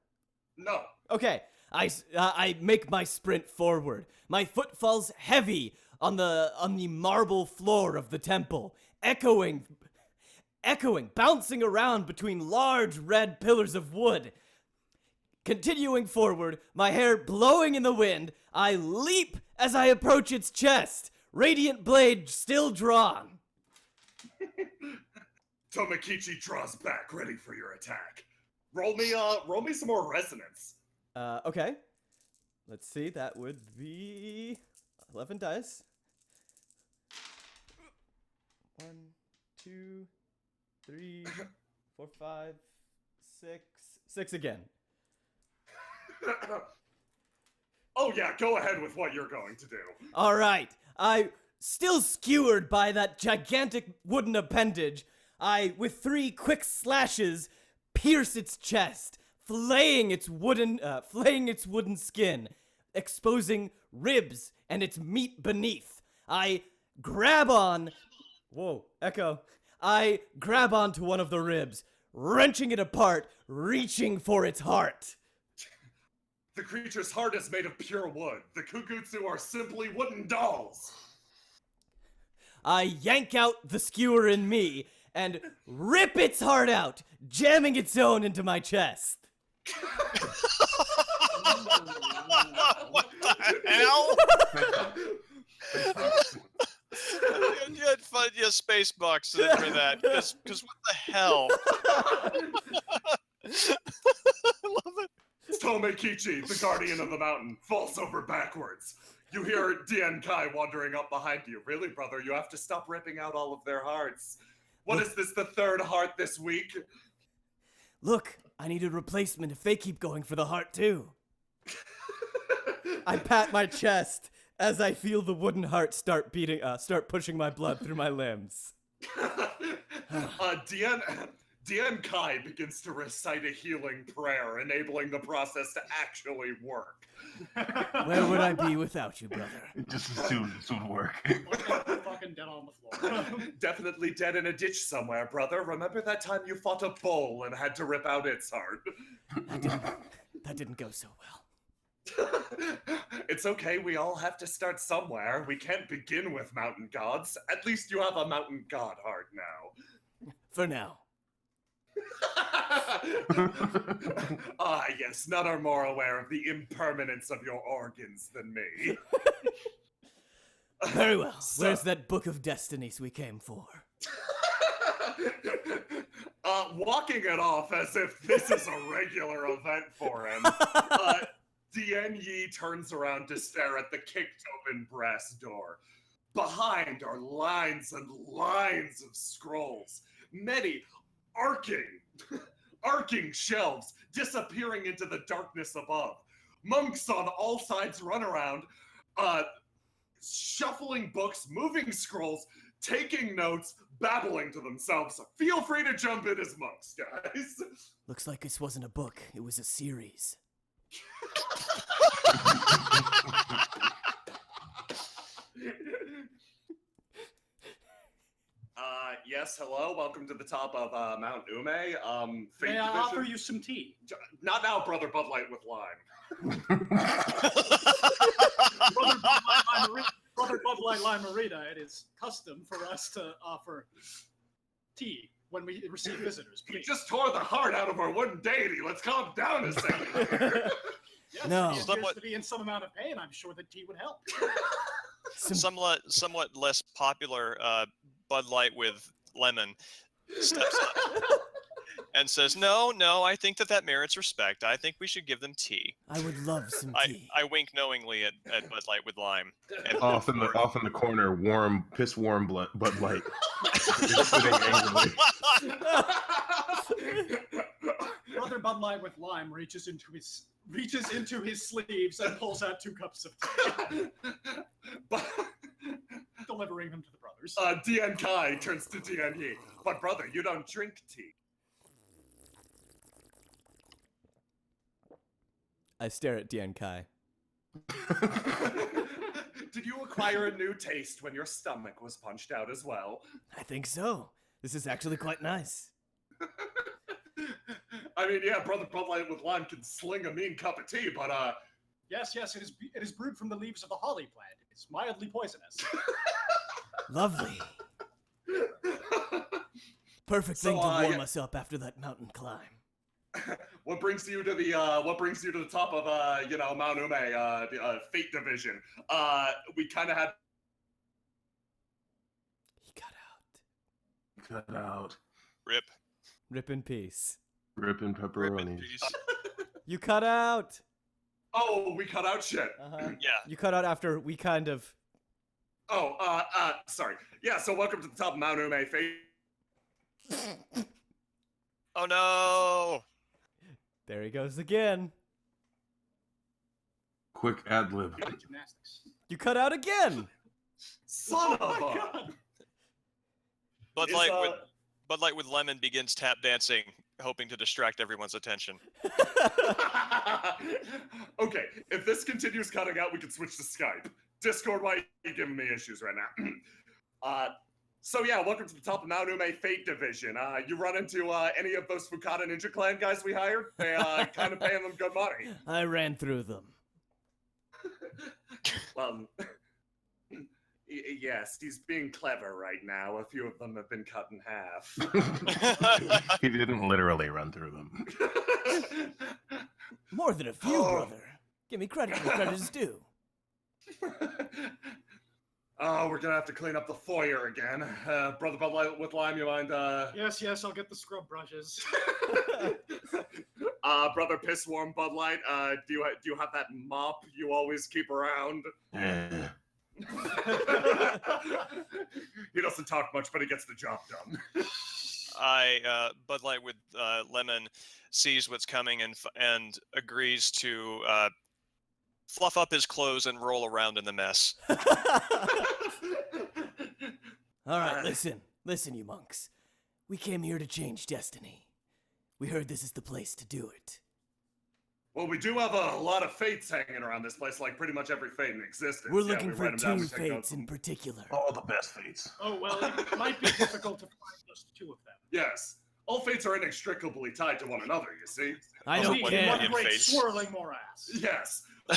S3: No.
S2: Okay, I make my sprint forward. My foot falls heavy on the marble floor of the temple, echoing, bouncing around between large red pillars of wood. Continuing forward, my hair blowing in the wind, I leap as I approach its chest, radiant blade still drawn.
S3: Tomekichi draws back, ready for your attack. Roll me some more resonance.
S2: Okay. Let's see, that would be 11 dice. 1, 2, 3, 4, 5, 6. 6 again.
S3: Oh yeah, go ahead with what you're going to do.
S2: All right. I, still skewered by that gigantic wooden appendage, with 3 quick slashes, pierce its chest, flaying its wooden skin, exposing ribs and its meat beneath. I grab on to one of the ribs, wrenching it apart, reaching for its heart.
S3: The creature's heart is made of pure wood. The Kugutsu are simply wooden dolls.
S2: I yank out the skewer in me and rip its heart out, jamming its own into my chest.
S5: What the hell? You had fun, you space box for that, because what the hell? I love it.
S3: Tomekichi, the guardian of the mountain, falls over backwards. You hear DN Kai wandering up behind you. Really, brother, you have to stop ripping out all of their hearts. What is this, the 3rd heart this week?
S2: Look, I need a replacement if they keep going for the heart too. I pat my chest as I feel the wooden heart start pushing my blood through my limbs.
S3: Dian Kai begins to recite a healing prayer, enabling the process to actually work.
S2: Where would I be without you, brother?
S4: Just as soon would work.
S1: Fucking dead on the floor.
S3: Definitely dead in a ditch somewhere, brother. Remember that time you fought a bull and had to rip out its heart?
S2: That didn't go so well.
S3: It's okay, we all have to start somewhere. We can't begin with mountain gods. At least you have a mountain god heart now.
S2: For now.
S3: Ah, yes, none are more aware of the impermanence of your organs than me.
S2: Very well.
S3: So-
S2: Where's that book of destinies we came for?
S3: Walking it off as if this is a regular event for him, Dian Yi turns around to stare at the kicked open brass door. Behind are lines and lines of scrolls, many arcing shelves disappearing into the darkness above. Monks on all sides run around, shuffling books, moving scrolls, taking notes, babbling to themselves. Feel free to jump in as monks, guys.
S2: Looks like this wasn't a book, it was a series.
S3: Yes, hello, welcome to the top of Mount Ume. Fate
S1: May I
S3: Division.
S1: offer you some tea?
S3: Not now, brother Bud Light with lime.
S1: Brother Bud Light Limerita, it is custom for us to offer tea when we receive visitors.
S3: You
S1: Please.
S3: just tore the heart out of our wooden deity. Let's calm down a second here.
S1: Yes,
S2: No.
S1: he appears
S5: Somewhat-
S1: to be in some amount of pain. I'm sure that tea would help.
S5: Somewhat less popular Bud Light with lemon steps up and says, "No, I think that merits respect. I think we should give them tea."
S2: I would love some tea.
S5: I wink knowingly at Bud Light with lime. And
S4: off in the corner, piss warm Bud Light. Just sitting angrily.
S1: Brother Bud Light with lime reaches into his sleeves and pulls out 2 cups of tea, delivering them to the brothers.
S3: Dian Kai turns to Dian Yi. But brother, you don't drink tea.
S2: I stare at Dian Kai.
S3: Did you acquire a new taste when your stomach was punched out as well?
S2: I think so. This is actually quite nice.
S3: I mean, yeah, brother Bud Light with lime can sling a mean cup of tea, but
S1: Yes, it is brewed from the leaves of the holly plant. It's mildly poisonous.
S2: Lovely. Perfect
S3: So,
S2: thing to warm
S3: yeah.
S2: us up after that mountain climb.
S3: what brings you to the top of Mount Ume, the Fate Division? We kind of had
S2: He got out.
S4: Cut out.
S5: Rip.
S2: Rip in peace.
S4: Ripping
S5: Rip in
S4: pepperoni.
S5: peace.
S2: You cut out.
S3: we cut out shit.
S2: Uh-huh.
S5: Yeah.
S2: You cut out after we kind of.
S3: Sorry. Yeah, so welcome to the top of Mount Ume Fate.
S5: Oh no.
S2: There he goes again.
S4: Quick ad lib.
S1: Gymnastics.
S2: You cut out again.
S3: Son
S1: Oh
S3: of
S1: my
S3: a...
S1: god!
S5: Bud
S3: Is,
S5: Light with lemon begins tap dancing, hoping to distract everyone's attention.
S3: Okay, if this continues cutting out, we can switch to Skype. Discord, why are you giving me issues right now? So yeah, welcome to the top of Mount Ume Fate Division. You run into any of those Fukata Ninja Clan guys we hired? They kind of paying them good money.
S2: I ran through them.
S3: Yes, he's being clever right now. A few of them have been cut in half.
S4: He didn't literally run through them.
S2: More than a few,
S3: Oh.
S2: brother. Give me credit where credit is due.
S3: Oh, we're gonna have to clean up the foyer again. Brother Bud Light with lime, you mind?
S1: Yes, I'll get the scrub brushes.
S3: Brother Piss Warm Bud Light, do you have that mop you always keep around?
S4: Eh.
S3: He doesn't talk much, but he gets the job done.
S5: Bud Light with lemon sees what's coming and agrees to fluff up his clothes and roll around in the mess.
S2: All right, listen, you monks. We came here to change destiny. We heard this is the place to do it.
S3: Well, we do have a lot of fates hanging around this place, like pretty much every fate in existence.
S2: We're
S3: Yeah,
S2: looking
S3: we
S2: for
S3: write 'em down,
S2: two
S3: we take notes
S2: fates in
S3: and-
S2: particular.
S4: All the best fates.
S1: Oh, well, it might be difficult to find just 2 of them.
S3: Yes. All fates are inextricably tied to one another, you see?
S2: I
S5: Oh,
S2: don't
S5: what-
S2: care.
S1: One great
S5: face.
S1: swirling morass.
S3: Yes. Do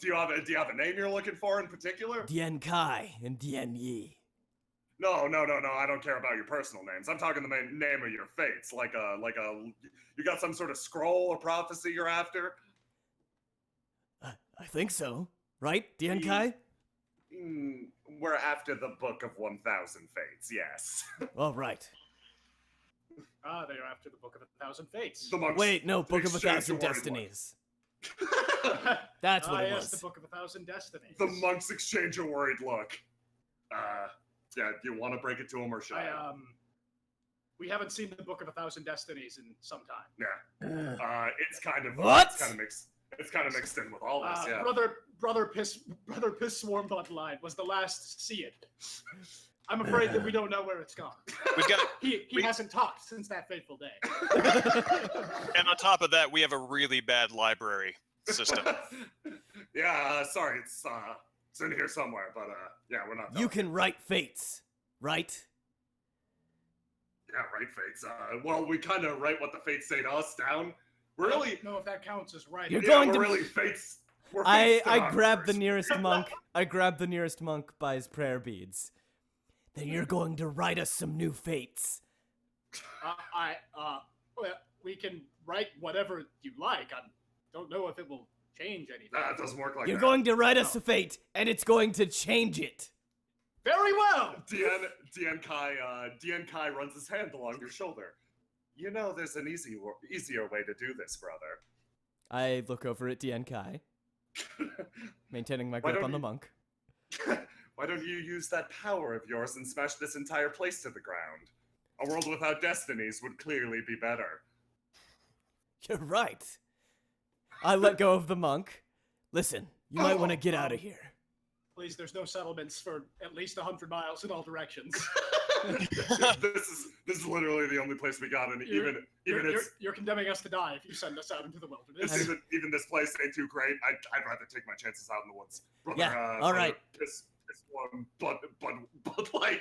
S3: you have a name you're looking for in particular?
S2: Dien Kai and Dien Yi.
S3: No. I don't care about your personal names. I'm talking the main name of your fates, like a. You got some sort of scroll or prophecy you're after?
S2: I think so. Right, Dien Kai?
S3: We're after the Book of 1,000 Fates. Yes.
S2: All right.
S1: Ah, they are after the Book of 1,000 Fates.
S3: The monks
S2: Wait, no, Book of
S3: exchanged
S2: 1,000
S3: a word
S2: Destinies.
S3: look.
S2: That's what
S1: Ah,
S2: it
S1: yes, the
S2: was.
S1: Book of 1,000 Destinies.
S3: The monks exchange a worried look. Yeah. Do you want to break it to him or should I?
S1: We haven't seen the Book of 1,000 Destinies in some time.
S3: Yeah. It's kind of
S2: What?
S3: It's kind of mixed. It's kind of mixed in with all this. Yeah.
S1: Brother Piss Swarm Bloodline was the last to see it. I'm afraid that we don't know where it's gone.
S5: We've got,
S1: He hasn't talked since that fateful day.
S5: and on top of that, we have a really bad library system.
S3: Yeah. Sorry. It's in here somewhere, but yeah, we're not.
S2: You can write fates, right?
S3: Yeah, right, fates. Well, we kind of write what the fates say to us down. We're
S1: I don't
S3: really.
S1: know if that counts as right.
S2: You're
S3: Yeah,
S2: going
S3: we're
S2: to-
S3: really fates. We're
S2: I
S3: fates
S2: grabbed the
S3: stenographers.
S2: nearest monk. I grabbed the nearest monk by his prayer beads. Then you're going to write us some new fates.
S1: Well, we can write whatever you like. I don't know if it will change anything.
S3: Nah, it doesn't work like
S2: You're
S3: that.
S2: going to write us a fate, and it's going to change it.
S1: Very well.
S3: Dien Kai runs his hand along your shoulder. You know, there's an easier way to do this, brother.
S2: I look over at Dien Kai, maintaining my
S3: Why
S2: grip
S3: don't
S2: on the
S3: you-
S2: monk.
S3: Why don't you use that power of yours and smash this entire place to the ground? A world without destinies would clearly be better.
S2: You're right. I let go of the monk. Listen, you might want to get out of here.
S1: Please, there's no settlements for at least 100 miles in all directions.
S3: this is literally the only place we got, and even
S1: You're condemning us to die if you send us out into the wilderness.
S3: even this place ain't too great. I'd rather take my chances out in the woods. Brother,
S2: Yeah, all right.
S3: Piss one, Bud Light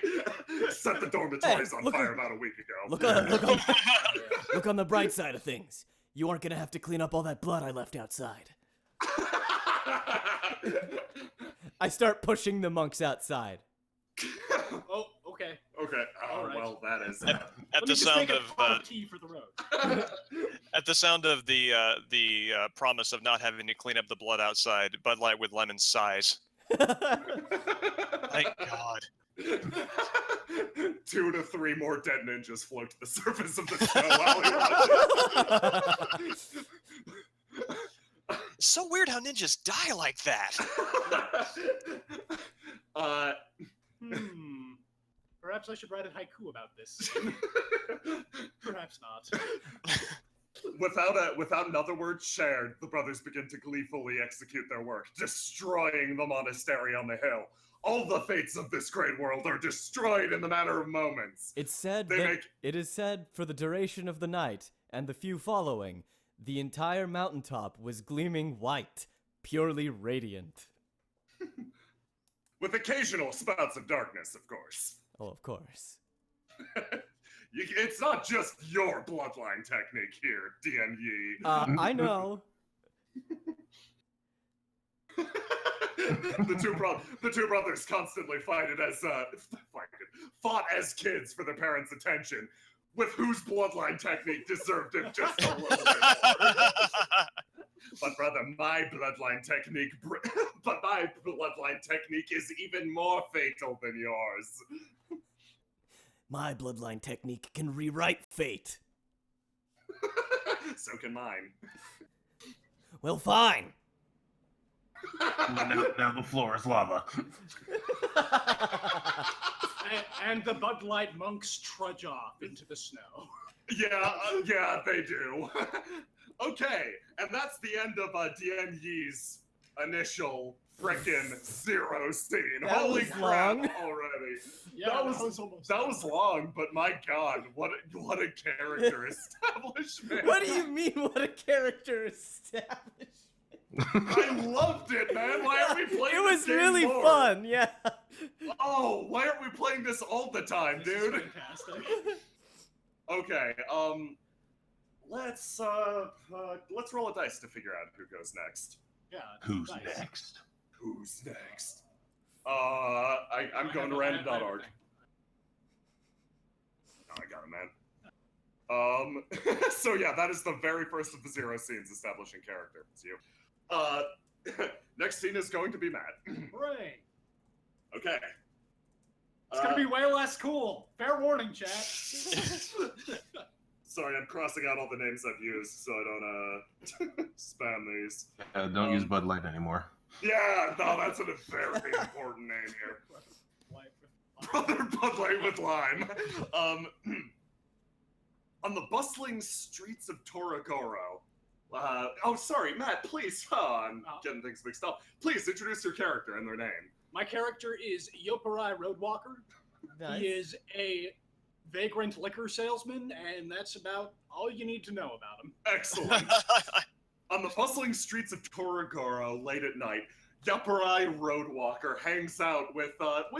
S3: set the dormitories on
S2: look
S3: fire
S2: on-
S3: about a week ago.
S2: Look on the bright side of things. You aren't gonna have to clean up all that blood I left outside. I start pushing the monks outside.
S1: Oh, okay.
S3: Okay.
S1: All right.
S3: Well, that is.
S5: At
S1: Let
S5: the
S1: me just
S5: sound
S1: make a
S5: of
S1: pot of tea for the road.
S5: at the sound of the promise of not having to clean up the blood outside, Bud Light with lemon sighs. Thank God.
S3: 2 to 3 more dead ninjas float to the surface of the snow while we watch.
S5: It's so weird how ninjas die like that.
S1: Perhaps I should write a haiku about this. Perhaps not.
S3: Without another word shared, the brothers begin to gleefully execute their work, destroying the monastery on the hill. All the fates of this great world are destroyed in the matter of moments.
S2: It's said
S3: They
S2: that
S3: make-
S2: it is said for the duration of the night and the few following, the entire mountaintop was gleaming white, purely radiant.
S3: With occasional spouts of darkness, of course.
S2: Oh, of course.
S3: It's not just your bloodline technique here, Dien Yi.
S2: I know.
S3: The two brothers constantly fought as kids for their parents' attention, with whose bloodline technique deserved it just a little bit more. But brother, my bloodline technique is even more fatal than yours.
S2: My bloodline technique can rewrite fate.
S3: So can mine.
S2: Well, fine.
S4: Now the floor is lava.
S1: And the Bud Light monks trudge off into the snow.
S3: Yeah, they do. Okay, and that's the end of Dien Yi's initial frickin' zero scene.
S2: That
S3: Holy
S2: was
S3: crap
S2: long.
S3: already.
S1: Yeah,
S3: that was
S1: almost.
S3: That was long, but my god, what a character establishment.
S2: What do you mean? What a character establishment!
S3: I loved it, man. Why aren't we playing
S2: It was
S3: this game
S2: really
S3: more?
S2: fun. Yeah.
S3: Oh, why aren't we playing this all the time,
S1: This is
S3: dude?
S1: fantastic.
S3: Okay, let's roll a dice to figure out who goes next.
S1: Yeah.
S4: Who's
S1: nice.
S4: next?
S3: Who's next? I'm going to random.org. Oh, I got it, man. So yeah, that is the very first of the zero scenes establishing character. It's you. Next scene is going to be Matt.
S1: Hooray.
S3: Okay.
S1: It's gonna be way less cool. Fair warning, chat.
S3: Sorry, I'm crossing out all the names I've used so I don't spam these.
S4: Don't use Bud Light anymore.
S3: Yeah, no, that's a very important name here. Brother Bud Light with lime. On the bustling streets of Toragoro. Oh, sorry, Matt, please. I'm getting things mixed up. Please introduce your character and their name.
S1: My character is Yoparai Roadwalker.
S2: Nice.
S1: He is a vagrant liquor salesman, and that's about all you need to know about him.
S3: Excellent. On the bustling streets of Toragoro late at night, Yoparai Roadwalker hangs out with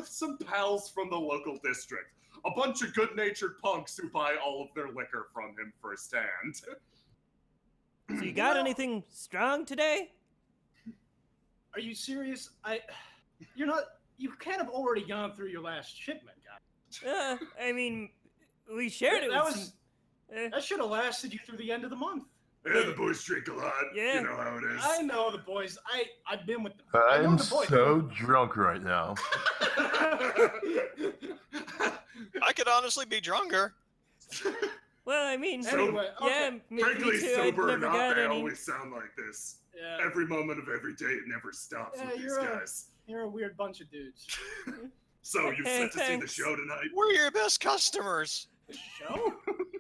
S3: some pals from the local district. A bunch of good-natured punks who buy all of their liquor from him firsthand.
S6: So you got anything strong today?
S1: Are you serious? You're not. You kind of already gone through your last shipment, guy.
S6: I mean, we shared it
S1: That
S6: with
S1: was.
S6: some,
S1: That should have lasted you through the end of the month.
S3: Yeah, the boys drink a lot.
S6: Yeah.
S3: You know how it is.
S1: I know the boys. I've been with them. I know
S4: I'm
S1: the boys.
S4: so drunk right now.
S5: I could honestly be drunker.
S6: well, I mean,
S1: Anyway,
S6: yeah,
S1: okay.
S6: me
S3: Frankly,
S6: too. I
S3: sober or
S6: never
S3: not,
S6: got
S3: they
S6: any.
S3: always sound like this.
S1: Yeah,
S3: Every moment of every day, it never stops
S1: Yeah,
S3: with these
S1: you're a-
S3: guys.
S1: you're a weird bunch of dudes.
S3: So, you
S6: Hey,
S3: set to see the
S6: thanks.
S3: show tonight?
S5: We're your best customers.
S1: Show?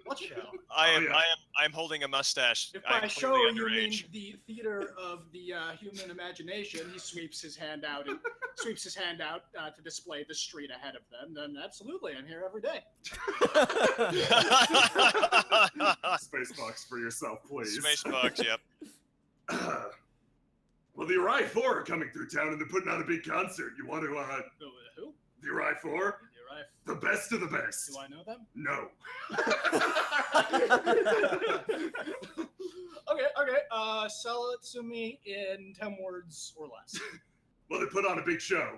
S1: What show?
S3: yeah.
S5: I'm holding a mustache.
S1: If
S5: I'm
S1: by show
S5: clearly
S1: you mean
S5: underage.
S1: the theater of the human imagination, he sweeps his hand out to display the street ahead of them. Then absolutely, I'm here every day.
S3: Spacebox for yourself, please.
S5: Space bugs, yep.
S3: Well, the Arai 4 are coming through town and they're putting on a big concert. You want to,
S1: Who?
S3: the Arai 4?
S1: You're right.
S3: The best of the best.
S1: Do I know them?
S3: No.
S1: Okay. Sell it to me in 10 words or less.
S3: Well, they put on a big show.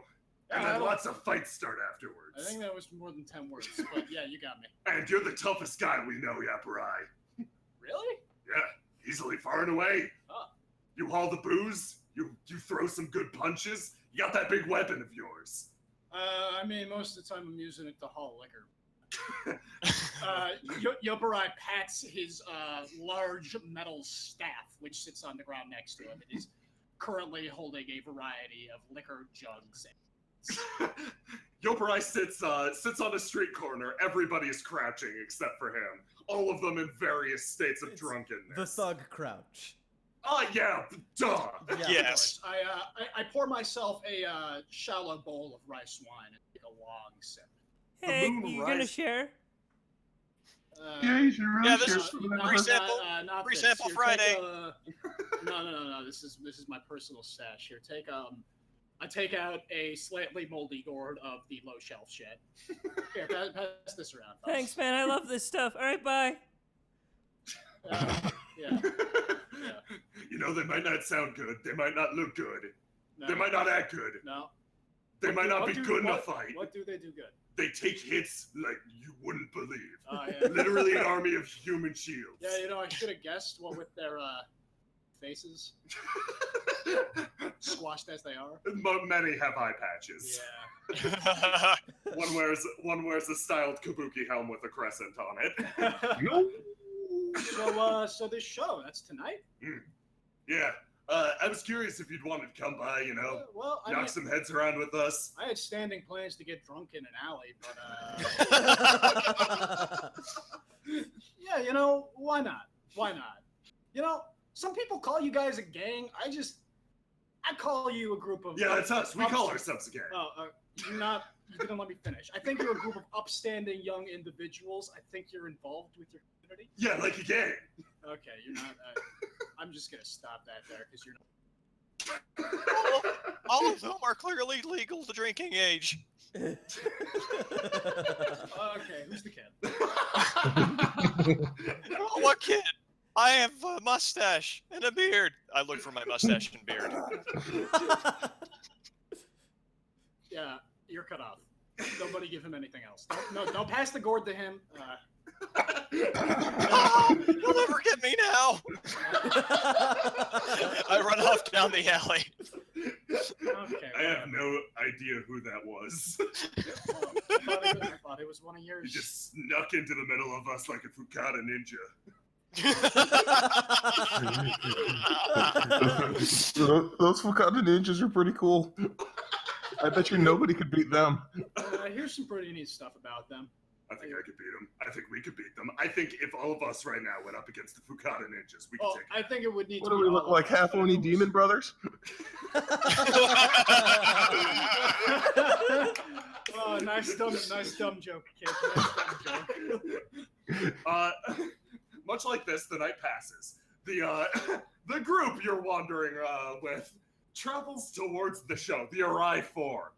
S3: And
S1: I
S3: then
S1: don't-
S3: lots of fights start afterwards.
S1: I think that was more than 10 words, but yeah, you got me.
S3: And you're the toughest guy we know, Yaparai.
S1: Really?
S3: Yeah, easily far and away.
S1: Oh.
S3: You haul the booze, you throw some good punches, you got that big weapon of yours.
S1: I mean, most of the time I'm using it to haul liquor. Yoparai pats his large metal staff, which sits on the ground next to him. It is currently holding a variety of liquor jugs.
S3: Yoparai sits on a street corner. Everybody is crouching except for him. All of them in various states of
S2: It's
S3: drunkenness.
S2: The thug crouch.
S3: Oh yeah, duh.
S2: Yeah.
S5: Yes.
S1: I pour myself a shallow bowl of rice wine and take a long sip.
S6: Hey,
S3: moon
S6: you gonna
S3: rise-
S6: share?
S3: you should really
S5: Yeah, this
S3: share
S5: is
S3: some of that.
S5: free sample.
S1: Not
S5: Free
S1: this.
S5: sample
S1: Here,
S5: Friday.
S1: No. This is my personal stash. Here, I take out a slightly moldy gourd of the low shelf shit. Here, pass this around. fellas.
S6: Thanks, man. I love this stuff. All right, bye.
S1: Yeah.
S3: You know, they might not sound good. They might not look good.
S1: No,
S3: They might not act good.
S1: No.
S3: They might not
S1: What
S3: be
S1: do-
S3: good in a
S1: what-
S3: fight.
S1: What do they do good?
S3: They take hits like you wouldn't believe.
S1: Yeah.
S3: Literally an army of human shields.
S1: Yeah, you know, I should have guessed what with their faces squashed as they are.
S3: Many have eye patches.
S1: Yeah.
S3: One wears a styled kabuki helm with a crescent on it.
S1: So this show, that's tonight?
S3: Yeah. I was curious if you'd wanted to come by,
S1: Well, I
S3: knock
S1: mean,
S3: some heads around with us.
S1: I had standing plans to get drunk in an alley, but yeah, you know, why not? Why not? You know, some people call you guys a gang. I call you a group of.
S3: Yeah, it's us. We call ourselves again.
S1: Oh, you didn't let me finish. I think you're a group of upstanding young individuals. I think you're involved with your community.
S3: Yeah, like a gang.
S1: Okay, you're not. I'm just gonna stop that there because you're not.
S5: All of them are clearly legal to drinking age.
S1: Okay, who's the kid?
S5: Oh, what kid? I have a mustache and a beard. I look for my mustache and beard.
S1: Yeah, you're cut off. Nobody give him anything else. Don't pass the gourd to him.
S5: Oh, you'll never get me now. I run off down the alley.
S1: Okay.
S3: I have no idea who that was.
S1: I thought it was one of
S3: He
S1: yours.
S3: just snuck into the middle of us like a Fukata ninja.
S4: Those Fukata ninjas are pretty cool. I bet you nobody could beat them.
S1: Here's some pretty neat stuff about them.
S3: I think I could beat them. I think we could beat them. I think if all of us right now went up against the Fukata ninjas, we could take
S1: I think it would need
S4: What
S1: to
S4: do
S1: be
S4: we look
S1: all
S4: like,
S1: of us.
S4: half Oni demon brothers?
S1: Oh, nice dumb joke, kid. Nice dumb joke.
S3: Much like this, the night passes. The group you're wandering with travels towards the show, the Arai 4.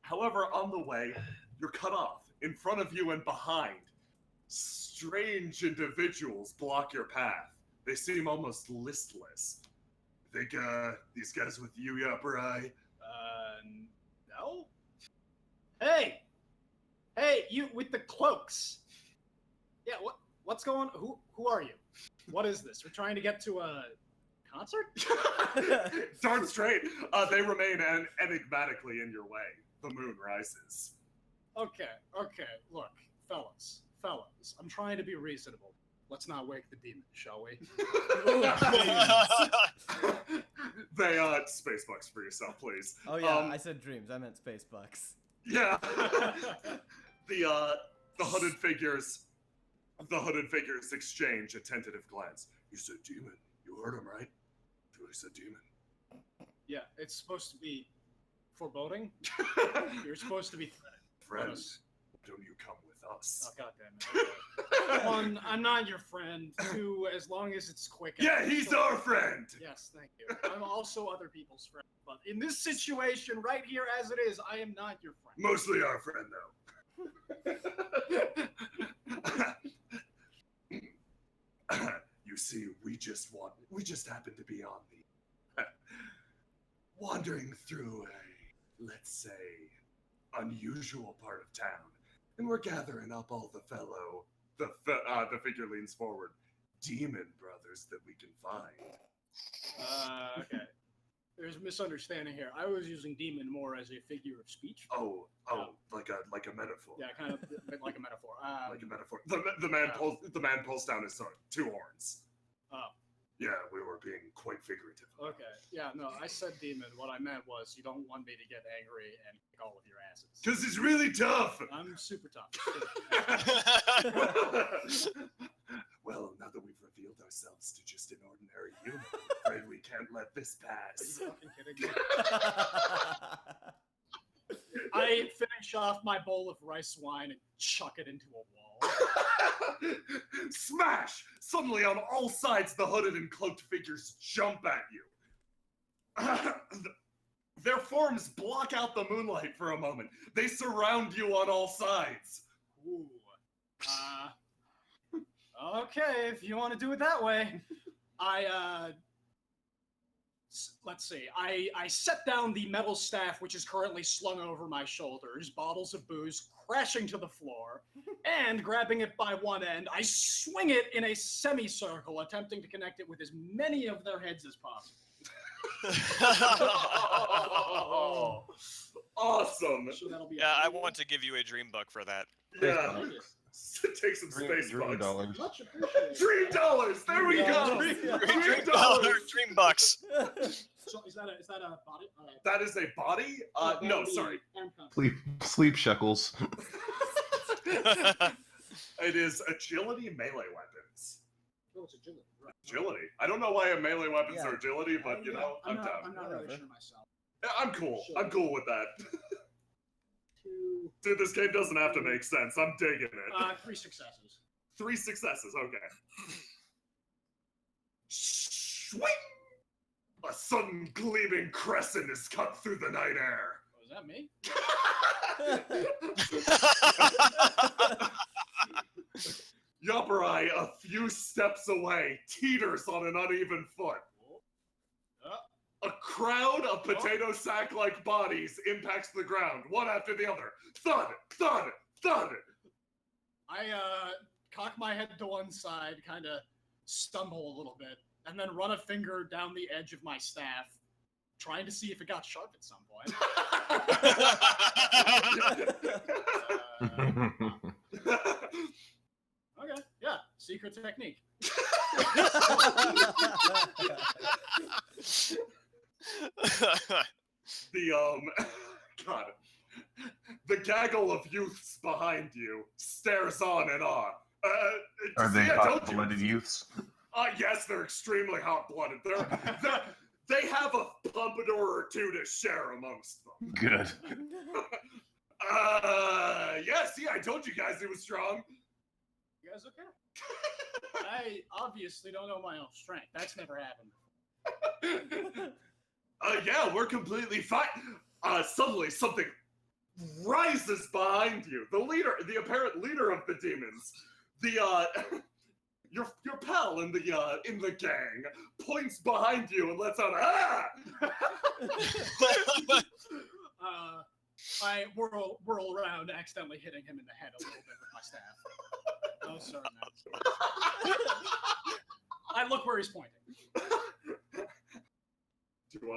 S3: However, on the way, you're cut off. In front of you and behind, strange individuals block your path. They seem almost listless. Think these guys with Yuya Arai?
S1: No. Hey, you with the cloaks. Yeah, what's going on? Who are you? What is this? We're trying to get to a concert?
S3: Darn straight. They remain enigmatically in your way. The moon rises.
S1: Okay, look, fellas, I'm trying to be reasonable. Let's not wake the demon, shall we?
S3: They, space bucks for yourself, please.
S2: Oh yeah, I said dreams. I meant space bucks.
S3: Yeah. The hooded figures exchange a tentative glance. You said demon. You heard him, right? Truly said demon.
S1: Yeah, it's supposed to be foreboding. You're supposed to be
S3: Friends, don't you come with us?
S1: Oh, goddammit. One, I'm not your friend. Two, as long as it's quick.
S3: Yeah, he's our friend!
S1: Yes, thank you. I'm also other people's friend. But in this situation, right here as it is, I am not your friend.
S3: Mostly our friend, though. You see, we just happen to be on the wandering through a, let's say, unusual part of town, and we're gathering up all the figure leans forward, demon brothers that we can find.
S1: Okay. There's a misunderstanding here. I was using demon more as a figure of speech.
S3: Oh, like a metaphor.
S1: Yeah, kind of like a metaphor.
S3: Like a metaphor. The man pulls down his two horns.
S1: Oh.
S3: Yeah, we were being quite figurative.
S1: Okay. Yeah, no, I said demon. What I meant was you don't want me to get angry and kick all of your asses.
S3: Because he's really tough!
S1: I'm super tough.
S3: Well, now that we've revealed ourselves to just an ordinary human, I'm afraid we can't let this
S1: Are
S3: pass.
S1: you fucking kidding me? I finish off my bowl of rice wine and chuck it into a wall.
S3: Smash! Suddenly, on all sides, the hooded and cloaked figures jump at you. Their forms block out the moonlight for a moment. They surround you on all sides.
S1: Ooh. Okay, if you want to do it that way. Let's see. I set down the metal staff, which is currently slung over my shoulders, bottles of booze crashing to the floor, and grabbing it by one end, I swing it in a semicircle, attempting to connect it with as many of their heads as possible.
S3: Oh, awesome.
S1: So that'll be
S5: Yeah, I want to give you a dream buck for that.
S3: Yeah. Take some space
S4: Dream
S3: bucks.
S4: dollars.
S1: Much appreciated.
S3: Dream dollars! There we go! Dream dollars!
S5: Dream bucks.
S1: So is that a body?
S3: That is a body? No, sorry.
S4: Sleep shekels.
S3: It is agility melee weapons.
S1: Oh, it's agility, right.
S3: Agility. I don't know why melee weapons
S2: Yeah.
S3: are agility, but you know, I'm down.
S1: I'm not really
S2: Whatever.
S1: sure myself.
S3: Yeah, I'm cool.
S1: Sure.
S3: I'm cool with that.
S1: 2,
S3: Dude, this game doesn't have to make sense. I'm digging it.
S1: 3 successes.
S3: 3 successes. Okay. Swing! A sudden gleaming crescent is cut through the night air.
S1: Was that me?
S3: Yaparai, a few steps away, teeters on an uneven foot. A crowd of potato sack-like bodies impacts the ground, one after the other. Thud! Thud! Thud!
S1: I cock my head to one side, kind of stumble a little bit, and then run a finger down the edge of my staff, trying to see if it got sharp at some point. Okay, yeah, secret technique.
S3: God. The gaggle of youths behind you stares on in awe.
S4: Are they
S3: see, I told you.
S4: hot-blooded youths?
S3: Yes, they're extremely hot-blooded. They have a pompadour or two to share amongst them.
S4: Good.
S3: Yeah, see, I told you guys it was strong.
S1: You guys okay? I obviously don't know my own strength. That's never happened.
S3: Yeah, we're completely fine. Suddenly something rises behind you. The apparent leader of the demons, your pal in the gang, points behind you and lets out a ah!
S1: I whirl around, accidentally hitting him in the head a little bit with my staff. Oh, sorry, no. I look where he's pointing.
S3: Do you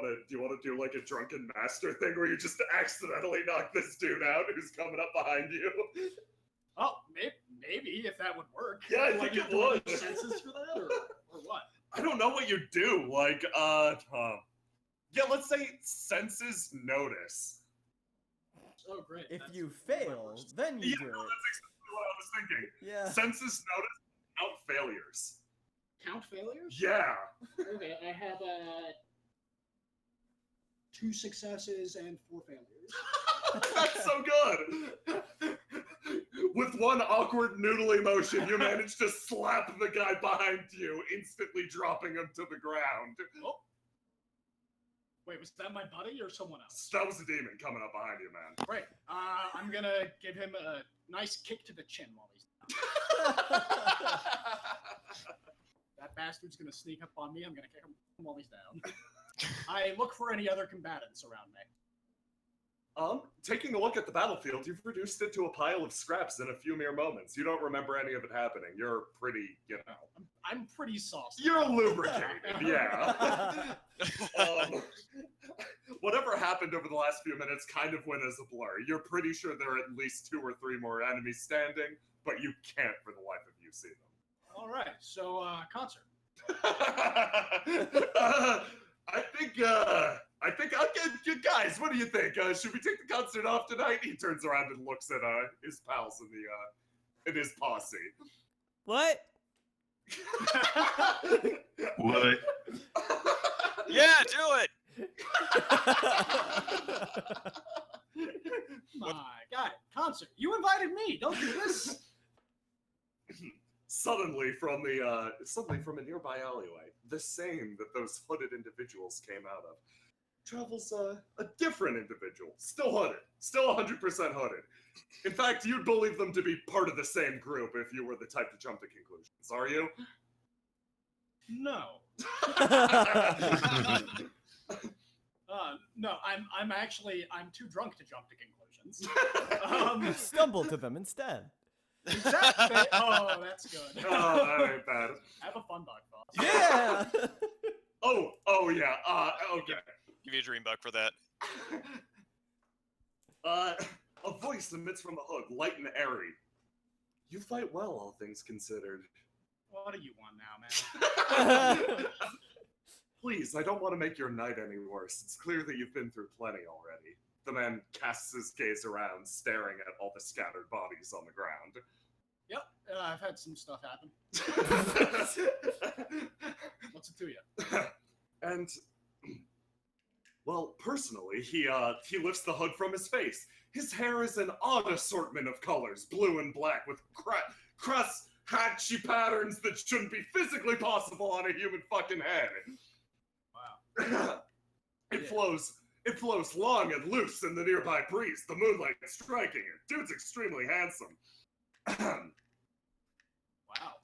S3: want to do like a drunken master thing where you just accidentally knock this dude out who's coming up behind you?
S1: Oh, maybe if that would work.
S3: Yeah, I
S1: Like,
S3: think it
S1: do I
S3: would.
S1: need senses for that, or what?
S3: I don't know what you do. Like, yeah, let's say senses notice.
S1: Oh, great.
S2: If
S1: that's
S2: you
S1: my
S2: fail,
S1: first.
S2: then you
S3: Yeah,
S2: do
S3: no,
S2: it.
S3: that's exactly what I was thinking.
S2: Yeah.
S3: Senses notice, count failures.
S1: Count failures?
S3: Yeah.
S1: Okay, I have 2 successes and 4 failures.
S3: That's so good. With one awkward noodly motion, you manage to slap the guy behind you, instantly dropping him to the ground.
S1: Oh. Wait, was that my buddy or someone else?
S3: That was a demon coming up behind you, man.
S1: Great. I'm gonna give him a nice kick to the chin while he's down. That bastard's gonna sneak up on me. I'm gonna kick him while he's down. I look for any other combatants around me.
S3: Taking a look at the battlefield, you've reduced it to a pile of scraps in a few mere moments. You don't remember any of it happening. You're pretty, you know.
S1: I'm pretty saucy.
S3: You're lubricated, yeah. Whatever happened over the last few minutes kind of went as a blur. You're pretty sure there are at least 2 or 3 more enemies standing, but you can't for the life of you see them.
S1: All right, so concert.
S3: I think I'll get you guys. What do you think? Should we take the concert off tonight? He turns around and looks at his pals in his posse.
S6: What?
S4: What?
S5: Yeah, do it.
S1: My God, concert. You invited me. Don't do this.
S3: Suddenly from a nearby alleyway, the same that those hooded individuals came out of, travels a different individual, still hooded, still 100% hooded. In fact, you'd believe them to be part of the same group if you were the type to jump to conclusions, are you?
S1: No. No, I'm too drunk to jump to conclusions.
S2: Stumble to them instead.
S1: Exactly. Oh, that's good.
S3: Oh, that ain't bad.
S1: Have a fun dog, boss.
S2: Yeah.
S3: Oh yeah. Okay.
S5: Give you a dream buck for that.
S3: A voice emits from the hood, light and airy. You fight well, all things considered.
S1: What do you want now, man?
S3: Please, I don't want to make your night any worse. It's clear that you've been through plenty already. The man casts his gaze around, staring at all the scattered bodies on the ground.
S1: Yep, I've had some stuff happen. What's it to you?
S3: And, well, personally, he lifts the hood from his face. His hair is an odd assortment of colors, blue and black, with hatchy patterns that shouldn't be physically possible on a human fucking head.
S1: Wow.
S3: It flows long and loose in the nearby breeze, the moonlight striking it. Dude's extremely handsome.
S1: Wow.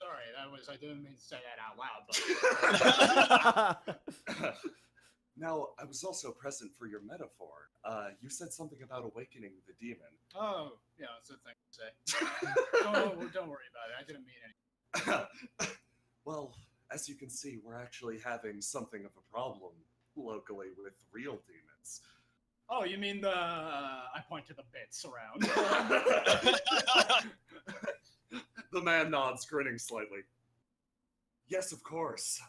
S1: Sorry, I didn't mean to say that out loud, but
S3: Now, I was also present for your metaphor. You said something about awakening the demon.
S1: oh, yeah, that's a thing to say. Don't worry about it. I didn't mean anything.
S3: Well, as you can see, we're actually having something of a problem locally with real demons.
S1: Oh, you mean the I point to the bits around.
S3: The man nods, grinning slightly. Yes, of course.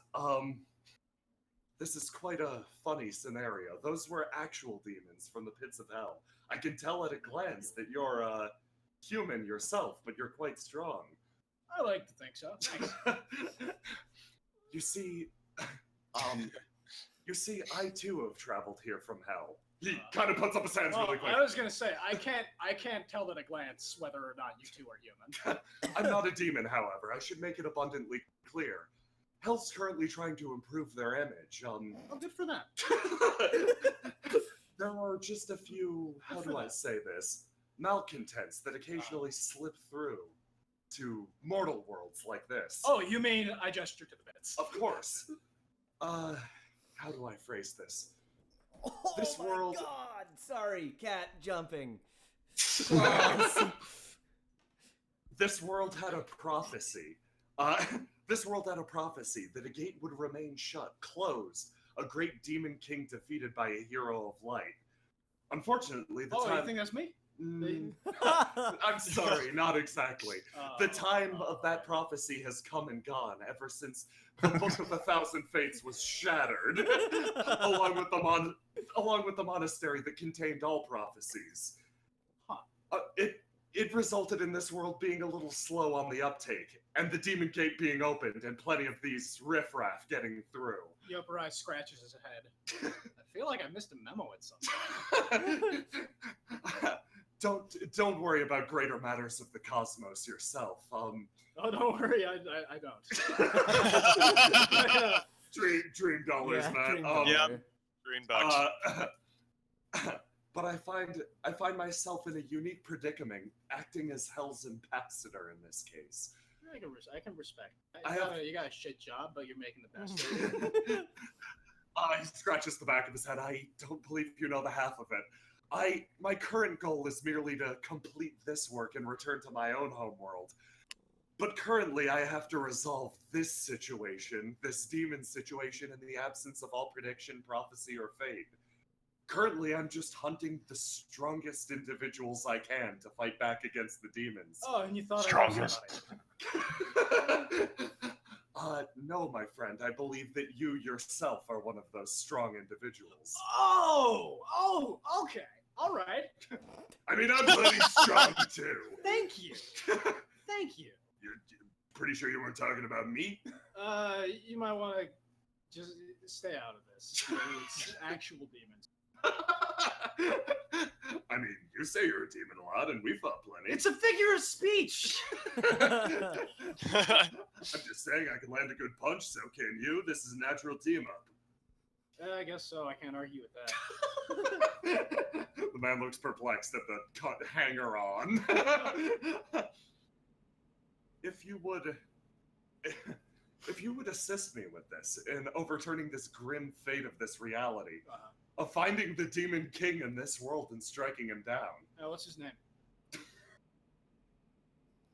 S3: This is quite a funny scenario. Those were actual demons from the pits of hell. I can tell at a glance that you're human yourself, but you're quite strong.
S1: I like to think so. Thanks.
S3: You see, I too have traveled here from hell. He kind of puts up his hands
S1: Well,
S3: really quick.
S1: I was gonna say I can't tell at a glance whether or not you two are human.
S3: I'm not a demon, however. I should make it abundantly clear. Hell's currently trying to improve their image.
S1: Oh, good for them.
S3: There are just a few, how do I say this, malcontents that occasionally slip through to mortal worlds like this.
S1: Oh, you mean I gestured to the bits?
S3: Of course. How do I phrase this?
S2: Oh
S3: This
S2: my
S3: world-
S2: God! Sorry, cat jumping.
S3: This world had a prophecy. This world had a prophecy that a gate would remain shut, closed, a great demon king defeated by a hero of light. Unfortunately, the
S1: Oh,
S3: time...
S1: you think that's me?
S3: I'm sorry, not exactly. The time of that prophecy has come and gone ever since the Book of 1,000 Fates was shattered, along with the monastery that contained all prophecies.
S1: Huh.
S3: It resulted in this world being a little slow on the uptake, and the demon gate being opened, and plenty of these riffraff getting through.
S1: Yoperai scratches his head. I feel like I missed a memo at some point.
S3: Don't worry about greater matters of the cosmos yourself.
S1: Oh, don't worry, I don't.
S3: Dream dollars,
S2: Yeah,
S3: man.
S2: dream
S5: Yeah.
S2: dollar.
S5: Green bucks.
S3: But I find myself in a unique predicament, acting as Hell's ambassador in this case.
S1: I can respect. You got a shit job, but you're making the best of it.
S3: He scratches the back of his head. I don't believe you know the half of it. My current goal is merely to complete this work and return to my own homeworld. But currently, I have to resolve this situation, this demon situation, in the absence of all prediction, prophecy, or fate. Currently, I'm just hunting the strongest individuals I can to fight back against the demons.
S1: Oh, and you thought
S4: Strongest.
S1: I was
S3: No, my friend. I believe that you yourself are one of those strong individuals.
S1: Oh, okay. All right.
S3: I mean, I'm pretty strong too.
S1: Thank you. Thank you.
S3: You're pretty sure you weren't talking about me?
S1: You might want to just stay out of this. It's actual demons.
S3: I mean, you say you're a demon a lot, and we fought plenty.
S1: It's a figure of speech.
S3: I'm just saying I can land a good punch, so can you. This is a natural team-up.
S1: I guess so. I can't argue with that.
S3: The man looks perplexed at the cut hanger-on. If you would assist me with this, in overturning this grim fate of this reality, of finding the Demon King in this world and striking him down.
S1: What's his name?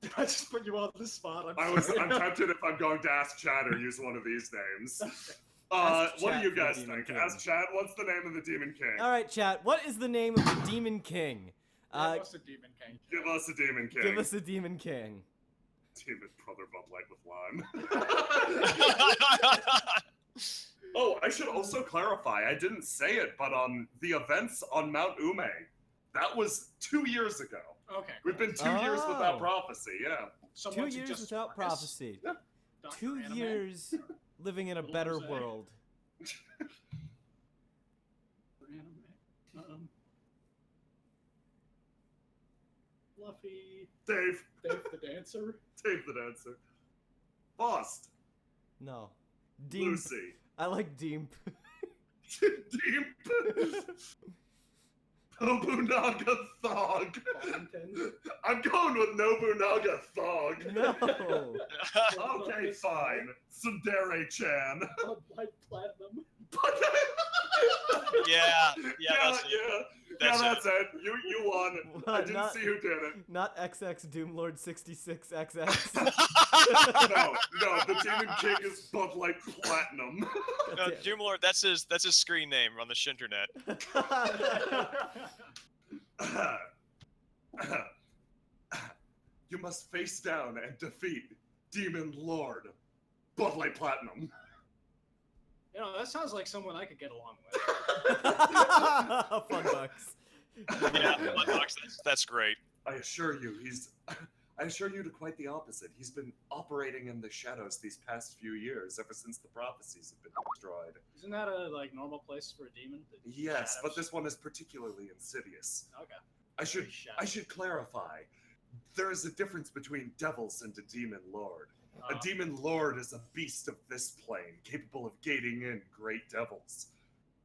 S1: Did I just put you on the spot?
S3: I'm tempted if I'm going to ask Chad or use one of these names.
S2: Ask
S3: What do
S2: Chad
S3: you
S2: for the
S3: guys
S2: Demon
S3: think?
S2: King.
S3: Ask Chad, what's the name of the Demon King?
S2: All right, chat. What is the name of the Demon King?
S1: Give us a demon king.
S3: Give us a Demon King.
S2: Give us the Demon King.
S3: Demon brother Bud Light with lime. Oh, I should also clarify, I didn't say it, but the events on Mount Ume, that was 2 years ago.
S1: Okay.
S3: We've been 2 years
S2: Oh.
S3: without prophecy. Yeah.
S2: 2
S1: Someone
S2: years
S1: suggest
S2: without
S1: Marcus,
S2: prophecy.
S1: Dr.
S2: 2
S1: Anime.
S2: years living in a
S1: Little
S2: better
S1: Jose.
S2: world.
S1: Anime. Fluffy.
S3: Dave.
S1: Dave the dancer.
S3: Dave the dancer. Faust.
S2: No. Deemp.
S3: Lucy.
S2: I like Deemp.
S3: Deep. Nobunaga Thog.
S1: Wellington.
S3: I'm going with Nobunaga Thog.
S2: No.
S3: Okay, fine. Sundere-chan.
S1: Bud Light Platinum.
S5: Yeah,
S3: yeah, that's it. You won. I
S2: What,
S3: didn't
S2: not-
S3: see who did it.
S2: Not XX Doomlord 66XX.
S3: No, the Demon King is Bud Light Platinum.
S5: No, Doomlord, that's his screen name on the Shinternet.
S3: You must face down and defeat Demon Lord Bud Light Platinum.
S1: You know, that sounds like someone I could get along with.
S2: Fun bucks.
S5: Yeah, that's great.
S3: I assure you to quite the opposite. He's been operating in the shadows these past few years, ever since the prophecies have been destroyed.
S1: Isn't that a normal place for a demon? The
S3: Yes, but
S1: shadows?
S3: this one is particularly insidious.
S1: Okay.
S3: I should
S1: Shadows.
S3: clarify. There is a difference between devils and a demon lord. A
S1: Uh,
S3: demon lord is a beast of this plane, capable of gating in great devils.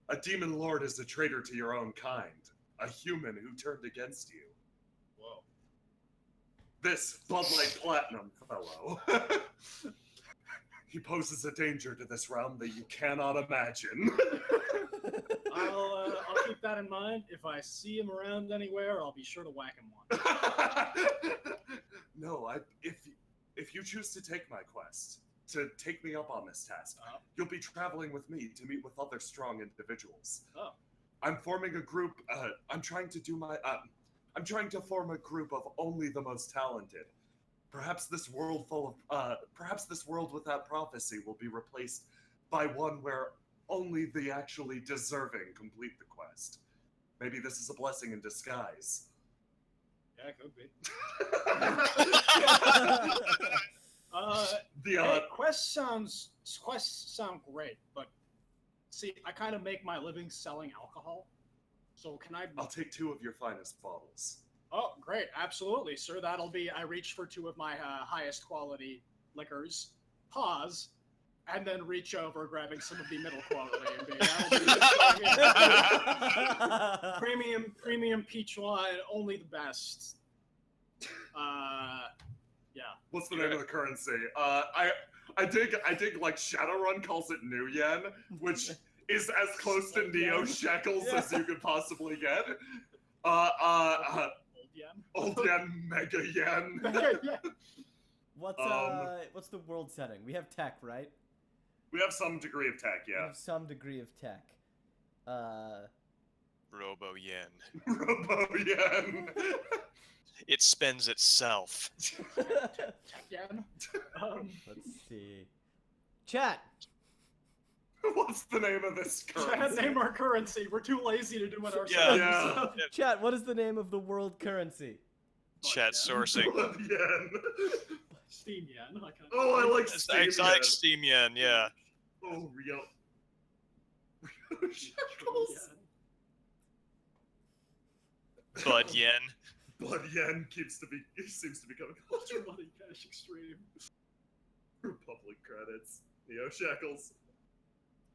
S3: A demon lord is a traitor to your own kind, a human who turned against you.
S1: Whoa.
S3: This Bud Light Platinum fellow. He poses a danger to this realm that you cannot imagine.
S1: I'll keep that in mind. If I see him around anywhere, I'll be sure to whack him one.
S3: No, if you choose to take my quest, to take me up on this task,
S1: Uh-huh.
S3: you'll be traveling with me to meet with other strong individuals.
S1: Oh.
S3: I'm forming a group. I'm trying to form a group of only the most talented. Perhaps this world without prophecy will be replaced by one where only the actually deserving complete the quest. Maybe this is a blessing in disguise.
S1: Yeah, it could be.
S3: The
S1: Hey, quests sound great, but see, I kind of make my living selling alcohol. So can I?
S3: I'll take 2 of your finest bottles.
S1: Oh, great! Absolutely, sir. That'll be. I reach for 2 of my highest quality liquors. Pause, and then reach over, grabbing some of the middle quality. And premium peach wine, only the best. Yeah.
S3: What's the name of the currency? I dig like Shadowrun calls it New Yen, which is as close to Neo Shekels as you could possibly get.
S1: Old yen.
S3: Old Yen, Mega Yen.
S1: Yeah.
S2: What's the world setting? We have tech, right?
S3: We have some degree of tech,
S2: We
S3: yeah.
S2: have some degree of tech.
S5: Robo Yen.
S3: Robo Yen.
S5: It spends itself.
S1: Tech yen.
S2: Let's see. Chat.
S3: What's the name of this currency?
S1: Name our currency. We're too lazy to do it ourselves.
S3: Yeah.
S2: Chat, what is the name of the world currency?
S5: Chat sourcing.
S3: Blood Yen.
S1: Steam yen.
S3: Oh, I like Steam
S5: I like
S3: Yen.
S5: Steam Yen, yeah.
S3: Oh, real.
S1: Yen.
S3: Shekels.
S5: Bud Yen.
S3: Blood Yen seems to be coming.
S1: Ultra money cash extreme.
S3: Republic credits. Neo Shekels.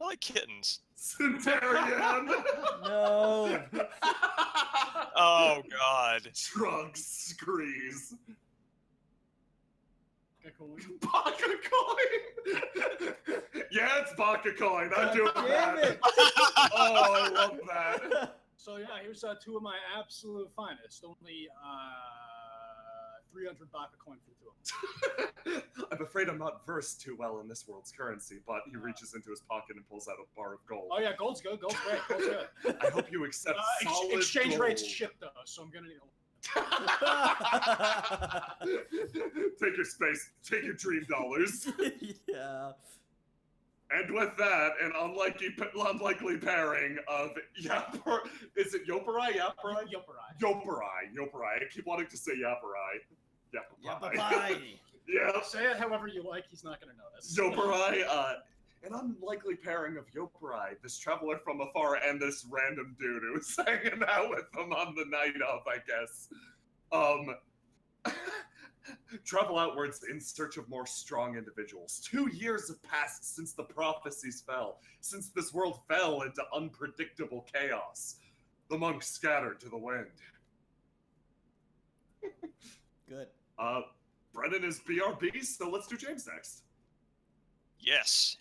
S5: I like kittens.
S3: Centurion.
S2: No.
S5: Oh God.
S3: Trunk Screes.
S1: Coin.
S3: Baka coin. Yeah, it's Baka coin. I'm doing
S2: Damn
S3: that.
S2: it.
S3: Oh, I love that.
S1: So yeah, here's 2 of my absolute finest. Only 300 baka coin for the 2 of them.
S3: I'm afraid I'm not versed too well in this world's currency, but he reaches into his pocket and pulls out a bar of gold.
S1: Oh yeah, gold's good. Gold's great. Gold's good.
S3: I hope you accept solid
S1: Exchange
S3: gold.
S1: rate's shit though, so I'm gonna need
S3: Take your space. Take your dream dollars.
S2: Yeah.
S3: And with that, an unlikely pairing of is it Yoparai?
S1: Yoparai.
S3: Yoparai. I keep wanting to say Yaparai.
S6: Yapapai.
S3: Yeah.
S1: Say it however you like. He's not going to notice.
S3: Yoparai. An unlikely pairing of Yoparai, this traveler from afar, and this random dude who's hanging out with them on the night of, I guess. Travel outwards in search of more strong individuals. 2 years have passed since the prophecies fell, since this world fell into unpredictable chaos. The monks scattered to the wind.
S2: Good.
S3: Brennan is BRB, so let's do James next.
S5: Yes.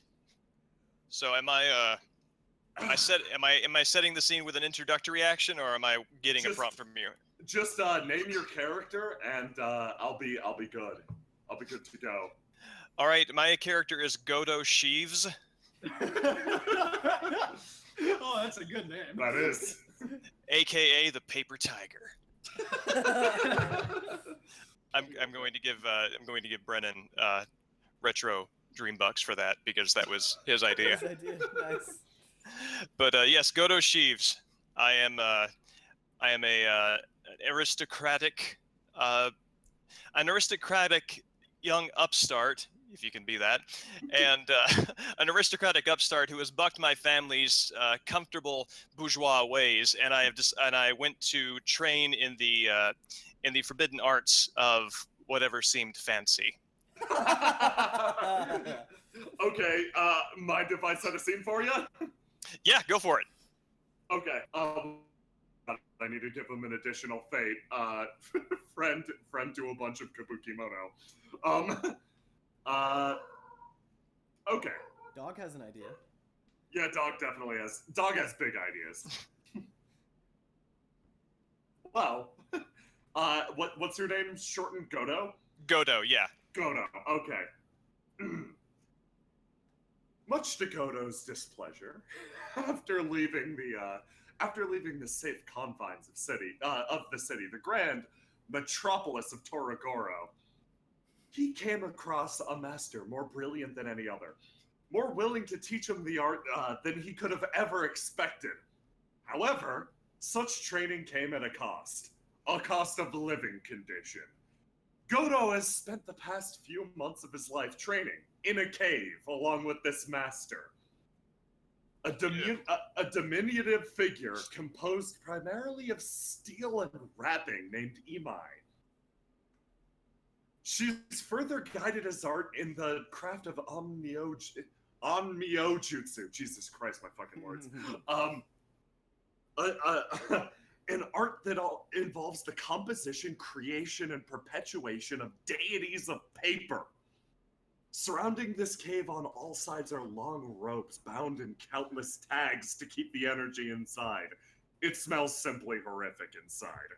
S5: So am I setting the scene with an introductory action, or am I getting a prompt from you?
S3: Just name your character, and I'll be good. I'll be good to go.
S5: All right, my character is Godo Sheaves.
S1: Oh, that's a good name.
S3: That is.
S5: AKA the Paper Tiger. I'm going to give Brennan retro dream bucks for that, because that was his idea.
S2: His idea. Nice.
S5: But yes, Godo Sheaves. I am an aristocratic young upstart, if you can be that, and an aristocratic upstart who has bucked my family's comfortable bourgeois ways, and I went to train in the forbidden arts of whatever seemed fancy.
S3: Okay, mind if I set a scene for you?
S5: Yeah, go for it.
S3: Okay, I need to give him an additional fate. Friend to a bunch of Kabukimono. Okay.
S2: Dog has an idea.
S3: Yeah, Dog definitely has. Dog has big ideas. Well, what's your name? Shortened Godo?
S5: Godo, yeah.
S3: Godo, okay. Much to Godo's displeasure, after leaving the safe confines of the city, the grand metropolis of Toragoro, he came across a master more brilliant than any other, more willing to teach him the art than he could have ever expected. However, such training came at a cost of living condition. Godo has spent the past few months of his life training in a cave along with this master. A diminutive figure composed primarily of steel and wrapping named Imai. She's further guided his art in the craft of Onmyo Jutsu. Jesus Christ, my fucking words. An art that involves the composition, creation, and perpetuation of deities of paper. Surrounding this cave on all sides are long ropes bound in countless tags to keep the energy inside. It smells simply horrific inside.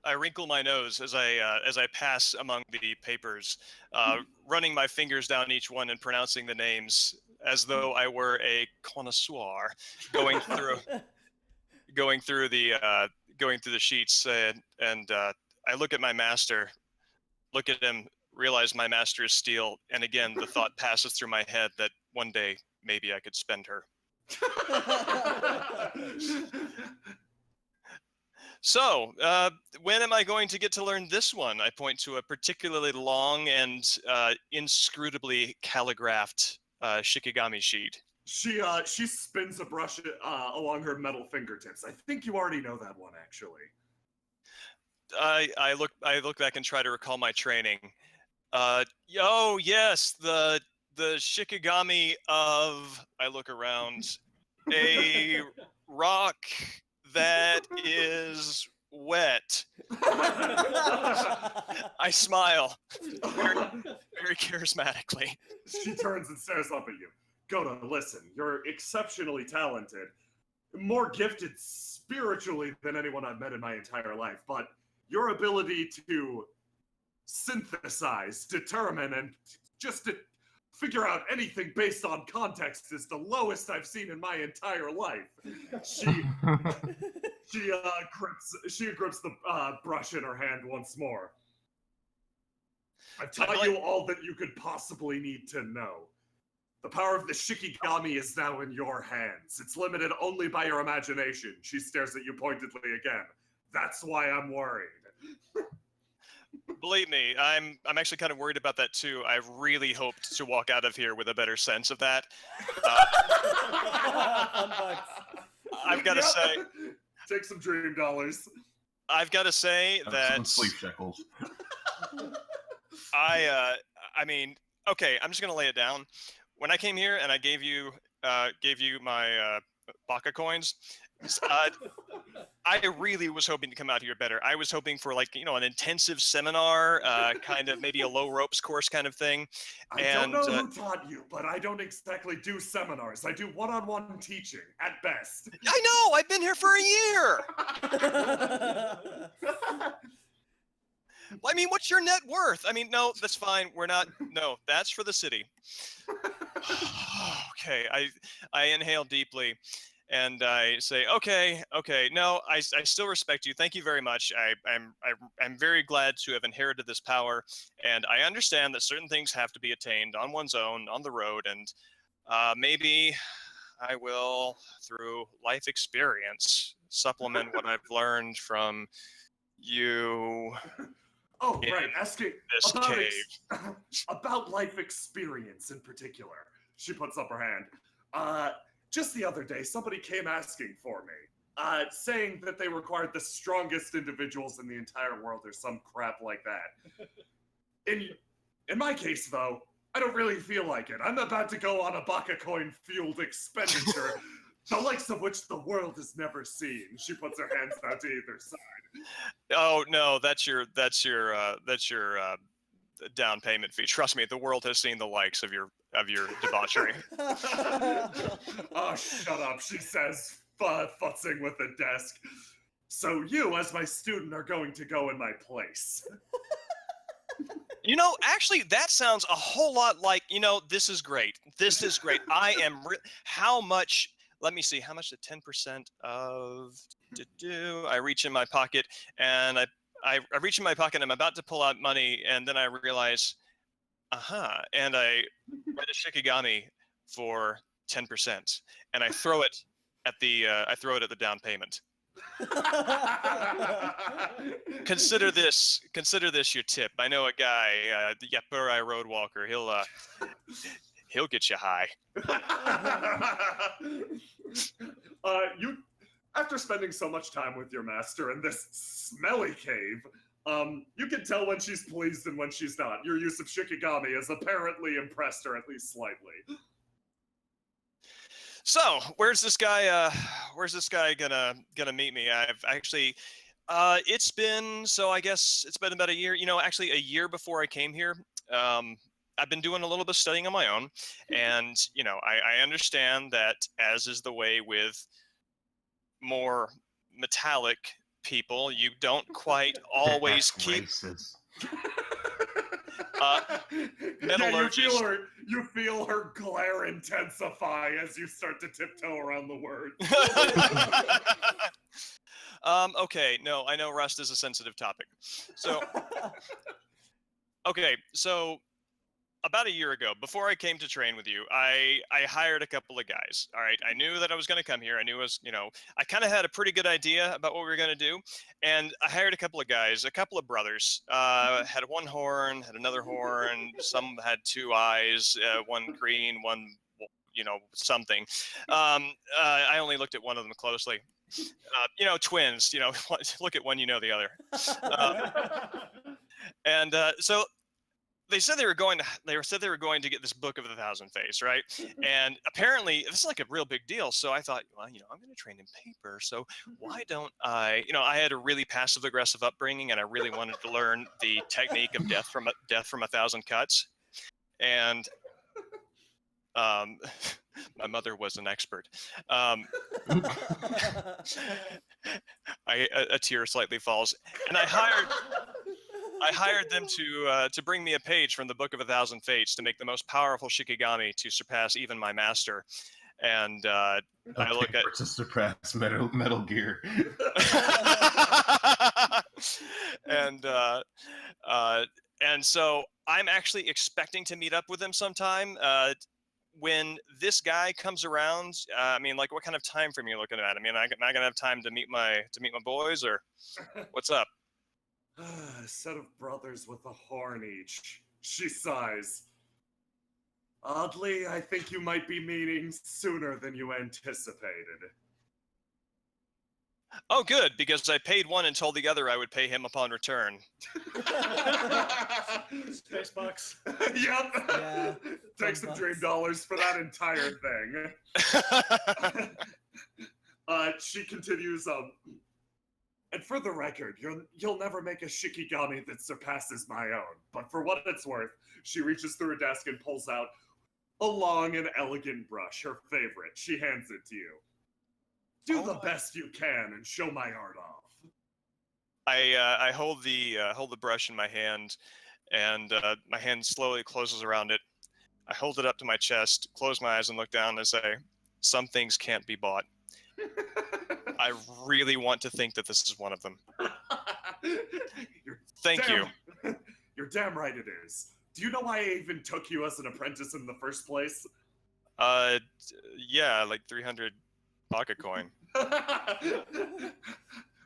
S5: I wrinkle my nose as I pass among the papers, running my fingers down each one and pronouncing the names as though I were a connoisseur, going through the sheets, and I look at my master, look at him, realize my master is steel, and again the thought passes through my head that one day maybe I could spend her. So, when am I going to get to learn this one? I point to a particularly long and inscrutably calligraphed Shikigami sheet.
S3: She spins a brush along her metal fingertips. I think you already know that one, actually.
S5: I look back and try to recall my training. Oh yes, the Shikigami of, I look around, a rock that is wet. I smile very, very charismatically.
S3: She turns and stares up at you. Godo, listen, you're exceptionally talented, more gifted spiritually than anyone I've met in my entire life, but your ability to synthesize, determine, and just to figure out anything based on context is the lowest I've seen in my entire life. She grips the brush in her hand once more. I've taught you all that you could possibly need to know. The power of the Shikigami is now in your hands. It's limited only by your imagination. She stares at you pointedly again. That's why I'm worried.
S5: Believe me, I'm actually kind of worried about that too. I really hoped to walk out of here with a better sense of that. I've got to say,
S3: take some dream dollars.
S5: I've got to say that
S4: Some sleep shekels.
S5: I mean, okay, I'm just gonna lay it down. When I came here and I gave you my baka coins, I really was hoping to come out here better. I was hoping for like, you know, an intensive seminar, kind of maybe a low ropes course kind of thing.
S3: I don't know who taught you, but I don't exactly do seminars. I do one-on-one teaching at best.
S5: I know. I've been here for a year. I mean, what's your net worth? I mean, no, that's fine. We're not. No, that's for the city. Okay, I inhale deeply, and I say, okay, no, I still respect you. Thank you very much. I'm very glad to have inherited this power, and I understand that certain things have to be attained on one's own, on the road, and maybe I will, through life experience, supplement what I've learned from you.
S3: Oh, right, asking
S5: this
S3: about,
S5: cave.
S3: About life experience in particular. She puts up her hand. Just the other day, somebody came asking for me, saying that they required the strongest individuals in the entire world or some crap like that. In my case, though, I don't really feel like it. I'm about to go on a baka coin-fueled expenditure, the likes of which the world has never seen. She puts her hands out to either side.
S5: Oh no, that's your down payment fee. Trust me, the world has seen the likes of your debauchery.
S3: Oh, shut up, she says, futzing with the desk. So you, as my student, are going to go in my place.
S5: You know, actually, that sounds a whole lot like, you know, this is great. This is great. I am, how much, let me see, how much the 10% of, I reach in my pocket, and I reach in my pocket, I'm about to pull out money, and then I realize, and I write a shikigami for 10%, and I throw it at the down payment. Consider this your tip. I know a guy, the Yapurai Roadwalker. He'll get you high.
S3: You, after spending so much time with your master in this smelly cave, you can tell when she's pleased and when she's not. Your use of shikigami has apparently impressed her, at least slightly.
S5: So, where's this guy gonna meet me? I've actually, it's been, so I guess it's been about a year. You know, actually a year before I came here. I've been doing a little bit of studying on my own, and you know, I understand that, as is the way with more metallic people, you don't quite always keep. Metallurgist.
S3: Yeah, you feel her glare intensify as you start to tiptoe around the word.
S5: Okay, no, I know rust is a sensitive topic. So, okay, so about a year ago, before I came to train with you, I hired a couple of guys. All right, I knew that I was going to come here. I knew I kind of had a pretty good idea about what we were going to do, and I hired a couple of guys, a couple of brothers. Had one horn, had another horn. Some had two eyes, one green, one, you know, something. I only looked at one of them closely. You know, twins. You know, look at one, you know the other. And so. They said they were going to get this book of the 1,000 Faces, right? And apparently this is like a real big deal. So I thought, well, you know, I'm going to train in paper. So why don't I, you know, I had a really passive aggressive upbringing, and I really wanted to learn the technique of death from 1,000 cuts. And my mother was an expert. A tear slightly falls, and I hired them to bring me a page from the Book of 1,000 Fates to make the most powerful shikigami to surpass even my master. And I look at
S4: to surpass Metal Gear.
S5: And so I'm actually expecting to meet up with them sometime. when this guy comes around, I mean, like, what kind of time frame are you looking at? I mean, am I gonna have time to meet my boys, or what's up?
S3: A set of brothers with a horn each. She sighs. Oddly, I think you might be meeting sooner than you anticipated.
S5: Oh, good, because I paid one and told the other I would pay him upon return.
S1: Space bucks.
S3: Yep.
S2: Yeah,
S3: Take some
S2: bucks.
S3: dream dollars for that entire thing. She continues, and for the record, you'll never make a shikigami that surpasses my own. But for what it's worth, she reaches through her desk and pulls out a long and elegant brush, her favorite. She hands it to you. Do the best you can and show my art off.
S5: I hold the brush in my hand, and my hand slowly closes around it. I hold it up to my chest, close my eyes, and look down and say, "Some things can't be bought." I really want to think that this is one of them. Thank you.
S3: You're damn right it is. Do you know why I even took you as an apprentice in the first place?
S5: Yeah, like 300 pocket coin.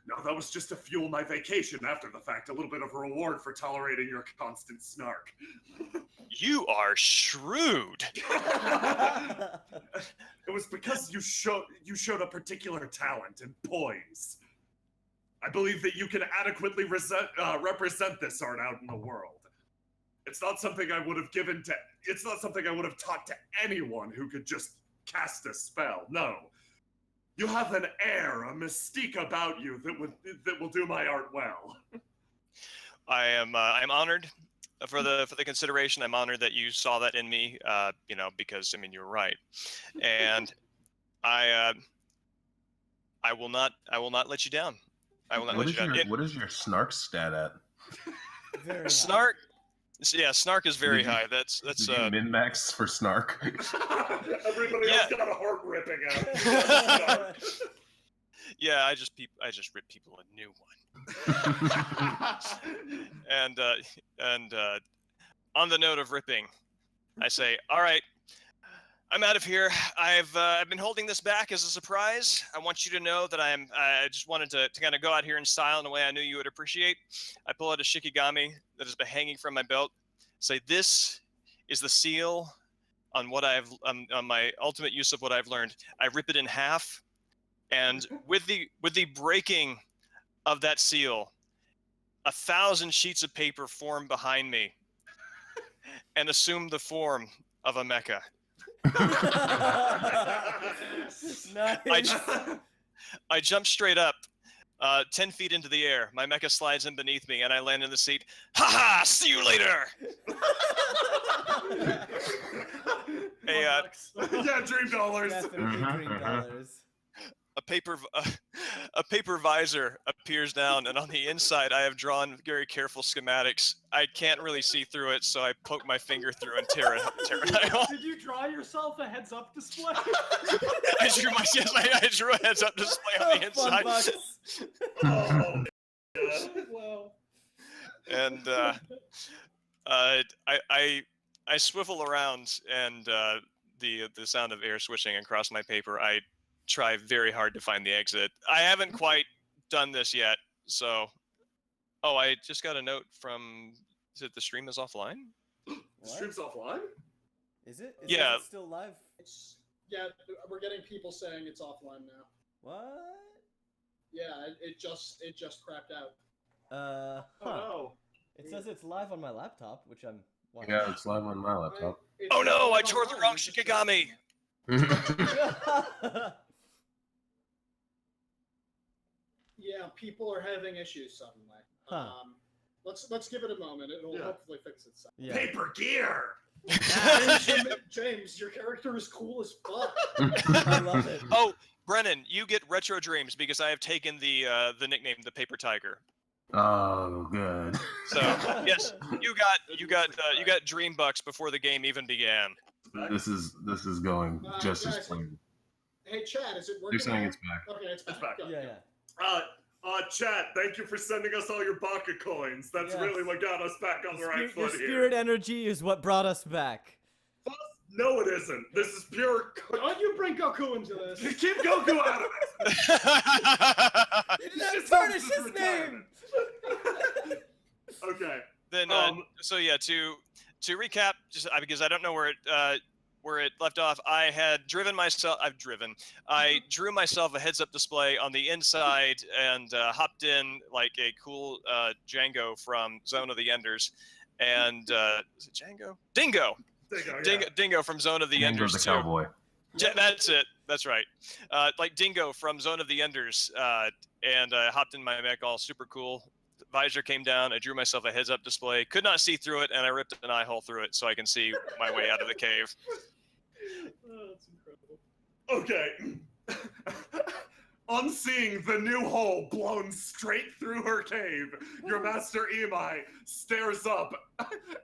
S3: No, that was just to fuel my vacation after the fact. A little bit of a reward for tolerating your constant snark.
S5: You are shrewd.
S3: It was because you showed a particular talent and poise. I believe that you can adequately represent this art out in the world. It's not something I would have it's not something I would have taught to anyone who could just cast a spell. No. You have an air, a mystique about you that will do my art well.
S5: I'm honored for the consideration. I'm honored that you saw that in me. Because I mean, you're right, and I will not let you down. I will not let you down.
S4: What is your snark stat at?
S2: Very high.
S5: Snark. Yeah, snark is very high. That's
S4: Did you min-max for snark?
S3: Everybody else got a heart ripping out.
S5: Yeah, I just rip people a new one. and on the note of ripping, I say, all right, I'm out of here. I've been holding this back as a surprise. I want you to know that I just wanted to kind of go out here in style in a way I knew you would appreciate. I pull out a shikigami that has been hanging from my belt. Say, this is the seal on what on my ultimate use of what I've learned. I rip it in half, and with the breaking of that seal, 1,000 sheets of paper form behind me and assume the form of a mecha.
S2: Nice.
S5: I jump straight up, 10 feet into the air. My mecha slides in beneath me, and I land in the seat. Ha ha! See you later.
S3: Yeah, dream dollars.
S2: Definitely dream dollars.
S5: A paper visor appears down, and on the inside, I have drawn very careful schematics. I can't really see through it, so I poke my finger through and tear it off.
S1: Did you draw yourself a heads-up display?
S5: I drew a heads-up display on the
S2: Fun
S5: inside.
S2: bucks.
S3: Oh,
S1: Wow.
S5: And I swivel around, and the sound of air swishing across my paper. I try very hard to find the exit. I haven't quite done this yet, so. Oh, I just got a note from. Is it the stream is offline?
S3: The stream's offline?
S2: Is it?
S5: Yeah.
S2: Is it still live?
S1: Yeah, we're getting people saying it's offline now.
S2: What?
S1: Yeah, it just crapped out.
S2: Huh.
S3: Oh no.
S2: It says it's live on my laptop, which I'm watching.
S4: Yeah, it's live on my laptop.
S5: Oh no! I tore the wrong shikigami.
S1: Yeah, people are having issues suddenly.
S2: Huh.
S1: Let's give it a moment. It'll hopefully fix itself.
S2: Yeah.
S3: Paper gear!
S1: James, your character is cool as fuck.
S2: I love it.
S5: Oh, Brennan, you get retro dreams because I have taken the nickname the Paper Tiger.
S4: Oh, good.
S5: So yes, you got dream bucks before the game even began.
S4: This is going just as
S1: guys,
S4: planned.
S1: Hey, Chad, is it working?
S4: You're saying
S1: now?
S4: it's back.
S1: Okay, it's back.
S3: back.
S1: Go.
S2: Yeah.
S3: Chat, thank you for sending us all your baka coins. That's
S2: Yes.
S3: really what got us back on the right
S2: Your
S3: foot here.
S2: spirit energy is what brought us back.
S3: No, it isn't. This is pure.
S1: Don't you bring Goku into this?
S3: Keep Goku out of it.
S2: They did not tarnish his name.
S3: Okay.
S5: Then, so yeah, to recap, just because I don't know where it left off, I drew myself a heads-up display on the inside and hopped in like a cool Django from Zone of the Enders, and is it Django? Dingo. Dingo from Zone of the Enders.
S4: Dingo's the cowboy.
S5: That's it. That's right. Like Dingo from Zone of the Enders, and I hopped in my mech, all super cool. The visor came down. I drew myself a heads-up display. Could not see through it, and I ripped an eye hole through it so I can see my way out of the cave.
S1: Oh, that's incredible.
S3: Okay. On seeing the new hole blown straight through her cave, your master Imai stares up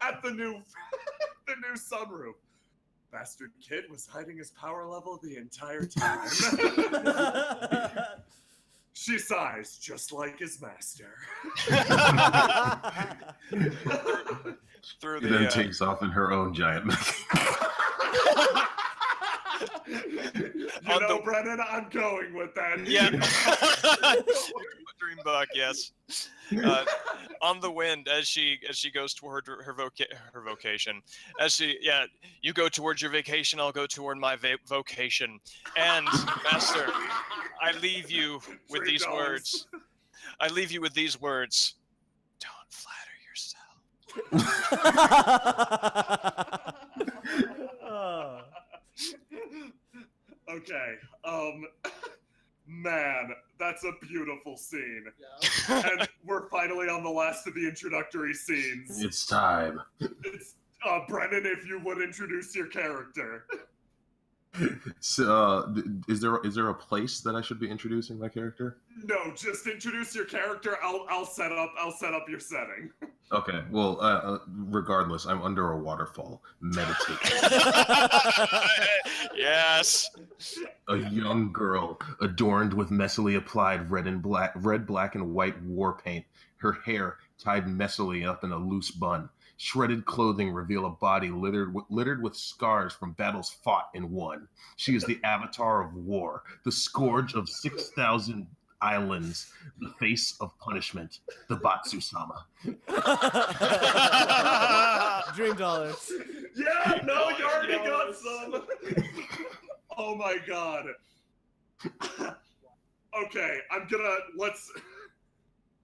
S3: at the new sunroof. Bastard kid was hiding his power level the entire time. She sighs, just like his master.
S5: Through
S4: She
S5: the
S4: then takes off in her own giant mech.
S3: You know, Brennan, I'm going with that.
S5: Yeah. Dreambuck, yes. On the wind as she goes toward her vocation. You go towards your vacation, I'll go toward my vocation. And master, I leave you with these words. I leave you with these words. Don't flatter yourself.
S3: Okay. Man, that's a beautiful scene.
S1: Yeah.
S3: And we're finally on the last of the introductory scenes.
S4: It's time.
S3: It's Brennan, if you would introduce your character.
S4: So, is there a place that I should be introducing my character?
S3: No, just introduce your character. I'll set up your setting.
S4: Okay. Well, regardless, I'm under a waterfall, meditating.
S5: Yes.
S4: A young girl adorned with messily applied red, black, and white war paint. Her hair tied messily up in a loose bun. Shredded clothing reveal a body littered with scars from battles fought and won. She is the avatar of war, the scourge of 6,000 islands, the face of punishment, the Batsu-sama.
S2: Dream dollars.
S3: Yeah, no, you already got some. Oh my god. Okay,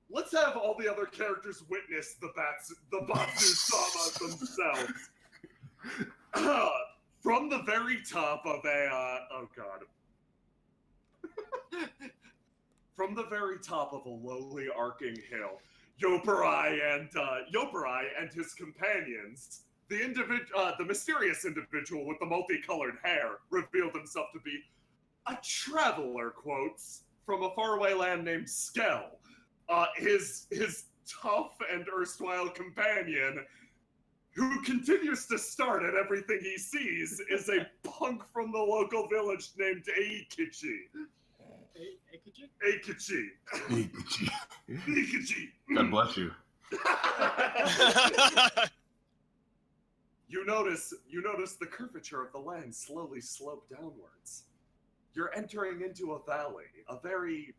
S3: let's have all the other characters witness the Batsu-sama themselves. From the very top of from the very top of a lowly arcing hill, Yoperai and his companions, the mysterious individual with the multicolored hair, revealed himself to be a traveler, quotes, from a faraway land named Skell. His tough and erstwhile companion, who continues to start at everything he sees, is a punk from the local village named Eikichi. Eikichi.
S4: God bless you.
S3: You notice the curvature of the land slowly slope downwards. You're entering into a valley, a very,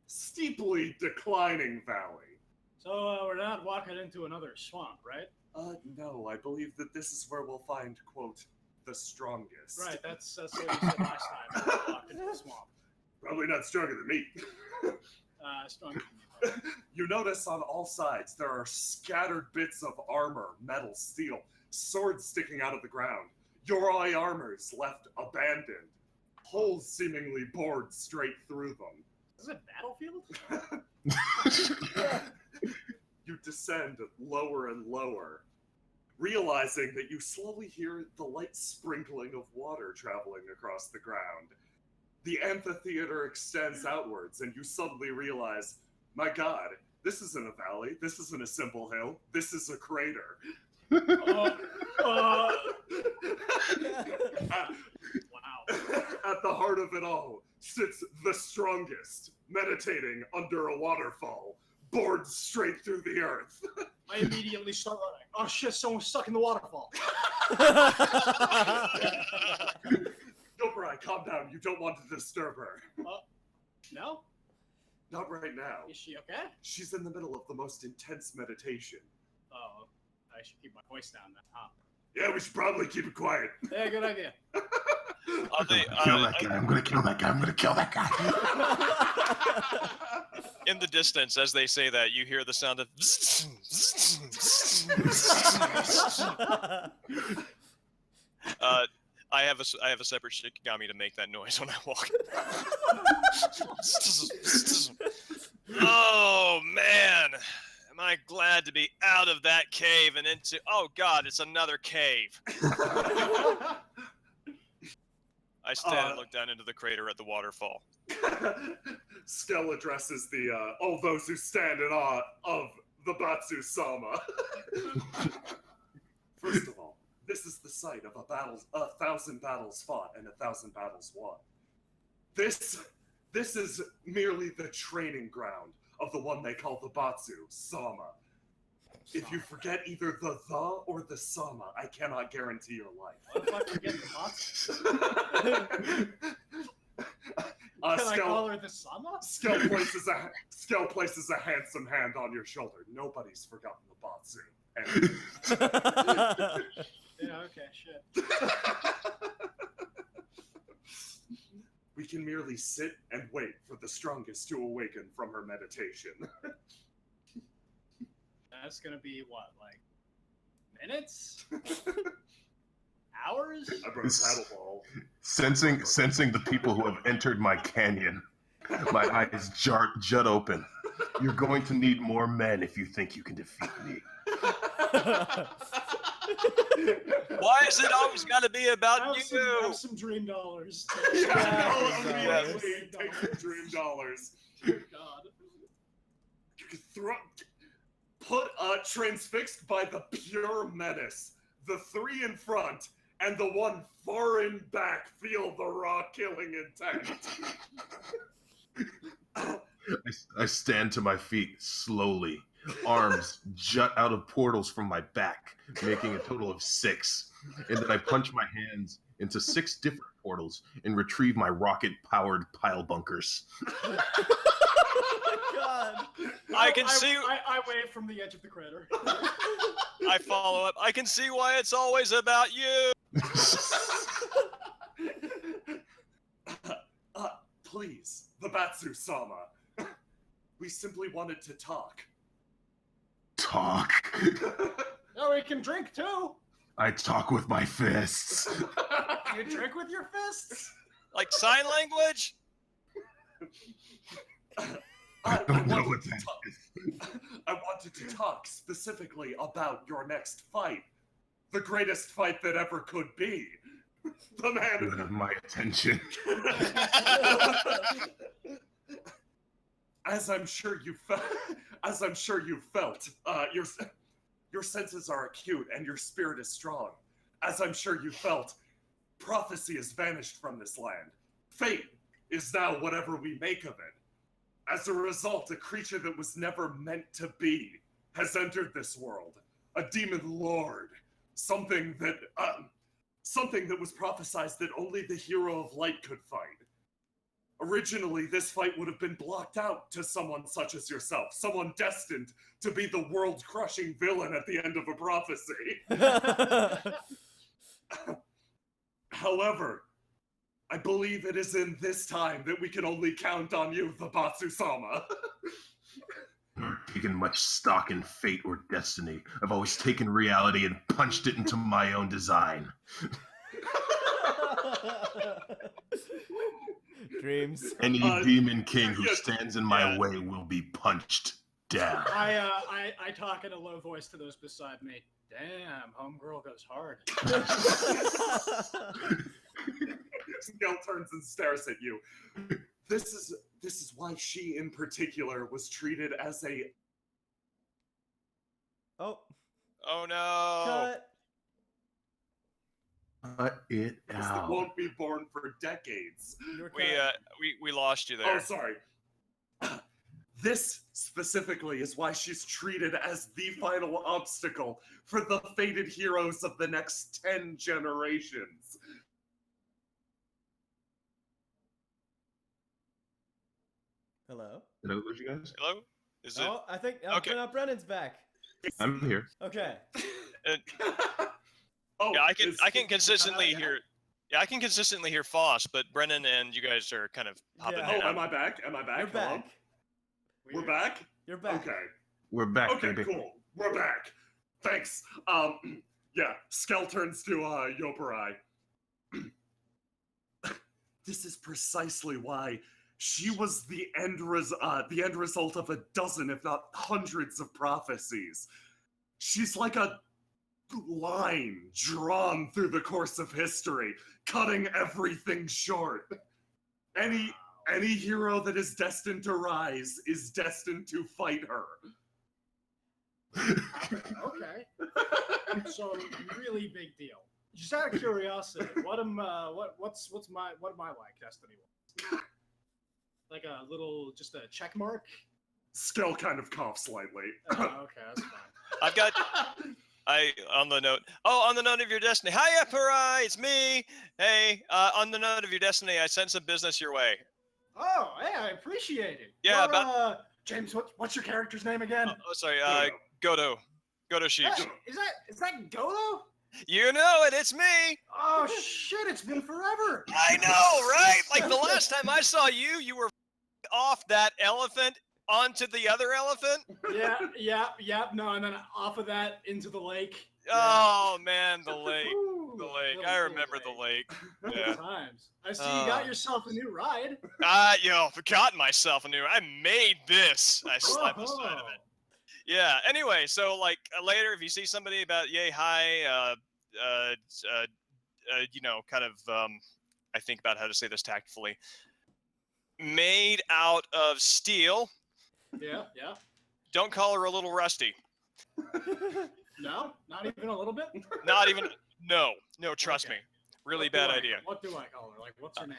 S3: steeply declining valley.
S1: So we're not walking into another swamp, right?
S3: No, I believe that this is where we'll find, quote, the strongest.
S1: Right, that's what you said last time. We walked into the swamp.
S3: Probably not stronger than me.
S1: Stronger than you.
S3: You notice on all sides there are scattered bits of armor, metal, steel, swords sticking out of the ground. Yoroi armors left abandoned, holes seemingly bored straight through them.
S1: Is this a battlefield?
S3: You descend lower and lower, realizing that you slowly hear the light sprinkling of water traveling across the ground. The amphitheater extends outwards, and you suddenly realize, my god, this isn't a valley, this isn't a simple hill, this is a crater.
S1: Wow.
S3: At the heart of it all sits the strongest, meditating under a waterfall, bored straight through the earth.
S1: I immediately start running. Oh shit, someone's stuck in the waterfall.
S3: Dobrai, calm down. You don't want to disturb her.
S1: No?
S3: Not right now.
S1: Is she okay?
S3: She's in the middle of the most intense meditation.
S1: Oh, I should keep my voice down then, huh?
S3: Yeah, we should probably keep it quiet.
S1: Yeah, good idea.
S4: Kill that guy. I'm gonna kill that guy. I'm gonna kill that guy.
S5: In the distance, as they say that, you hear the sound of. I have a separate Shikigami to make that noise when I walk. Oh man, am I glad to be out of that cave and into. Oh god, it's another cave. I stand and look down into the crater at the waterfall.
S3: Skell addresses all those who stand in awe of the Batsu Sama. First of all, this is the site of 1,000 battles fought and 1,000 battles won. This is merely the training ground of the one they call the Batsu Sama. If you forget either the or the Sama, I cannot guarantee your life.
S1: What if I forget the Batsu? Can I call her the Sama?
S3: Skell places a handsome hand on your shoulder. Nobody's forgotten the Batsu.
S1: Yeah, okay, shit.
S3: We can merely sit and wait for the strongest to awaken from her meditation.
S1: That's gonna be what, like minutes? Hours?
S3: I brought a paddle ball.
S4: Sensing the people who have entered my canyon, my eyes jut open. You're going to need more men if you think you can defeat me.
S5: Why is it always got to be about you?
S1: Have some dream dollars.
S3: Immediately take some dream dollars.
S1: Dear God.
S3: You can transfixed by the pure menace. The three in front and the one far in back feel the raw killing intent.
S4: I stand to my feet slowly. Arms jut out of portals from my back, making a total of 6. And then I punch my hands into 6 different portals and retrieve my rocket-powered pile bunkers.
S2: Oh my god.
S5: I can see.
S1: I wave from the edge of the crater.
S5: I follow up. I can see why it's always about you.
S3: Please, the Batsu Sama. We simply wanted to talk.
S4: Talk?
S1: Oh, we can drink too.
S4: I talk with my fists.
S1: You drink with your fists?
S5: Like sign language?
S4: I don't know what that is.
S3: I wanted to talk specifically about your next fight. The greatest fight that ever could be. The man.
S4: You have my attention.
S3: As I'm sure you felt, your senses are acute and your spirit is strong. As I'm sure you felt, prophecy has vanished from this land. Fate is now whatever we make of it. As a result, a creature that was never meant to be has entered this world. A demon lord. Something that was prophesied that only the hero of light could fight. Originally, this fight would have been blocked out to someone such as yourself, someone destined to be the world-crushing villain at the end of a prophecy. However, I believe it is in this time that we can only count on you, the Batsu-sama.
S4: I've never taken much stock in fate or destiny. I've always taken reality and punched it into my own design.
S2: Dreams.
S4: Any demon king who stands in my way will be punched down.
S1: I talk in a low voice to those beside me. Damn, homegirl goes hard.
S3: Skell turns and stares at you. This is why she in particular was treated as a.
S2: Oh.
S5: Oh no.
S2: Cut.
S4: Cut it out.
S3: Won't be born for decades.
S2: You're
S5: We lost you
S3: Oh,
S5: there.
S3: sorry. This specifically is why she's treated as the final obstacle for the fated heroes of the next 10 generations.
S2: Hello?
S4: Did I lose you guys?
S5: Hello? Is it?
S2: Oh, I think
S5: Okay.
S2: Brennan's back.
S4: I'm here.
S2: Okay.
S3: Oh,
S5: Yeah, I
S3: it's-
S5: can consistently hear. Yeah, I can consistently hear Foss, but Brennan and you guys are kind of hopping
S2: Yeah.
S5: in
S3: Oh,
S5: and out.
S3: am I back? Am I back?
S2: You're
S3: Hello?
S2: back.
S3: We're back?
S2: You're back.
S3: Okay.
S4: We're back,
S3: Okay,
S4: baby.
S3: cool. We're back. Thanks. Yeah, Skell turns to Yoparai. This is precisely why she was the end result of a dozen, if not hundreds, of prophecies. She's like a line drawn through the course of history, cutting everything short. Any hero that is destined to rise is destined to fight her.
S1: Okay. So really big deal. Just out of curiosity, what am I like, Destiny? Like a little, just a check mark?
S3: Skell kind of coughs slightly.
S1: Oh, okay, that's fine.
S5: I've got. On the note of your destiny. Hiya, Parai, it's me. Hey, on the note of your destiny, I sent some business your way.
S1: Oh, hey, I appreciate it.
S5: Yeah,
S1: You're, James, what's your character's name again?
S5: Oh, sorry, Godo Sheeps.
S1: Hey, is that Godo?
S5: You know it, it's me.
S1: Oh shit, it's been forever.
S5: I know, right? Like the last time I saw you, you were off that elephant onto the other elephant.
S1: Yeah. No, and then off of that into the lake.
S5: Oh man, the lake.
S1: Ooh,
S5: The lake.
S1: little
S5: I remember the lake.
S1: Good
S5: Yeah.
S1: times. I see you got yourself a new ride.
S5: Got myself a new. I made this. I slapped the side of it. Yeah. Anyway, so like later, if you see somebody about yay hi, kind of, I think about how to say this tactfully. Made out of steel.
S1: Yeah.
S5: Don't call her a little rusty.
S1: No, not even a little bit.
S5: Not even. No. Trust
S1: Okay.
S5: me. Really
S1: What do
S5: bad
S1: I-
S5: idea.
S1: What do I call her? Like, what's her name?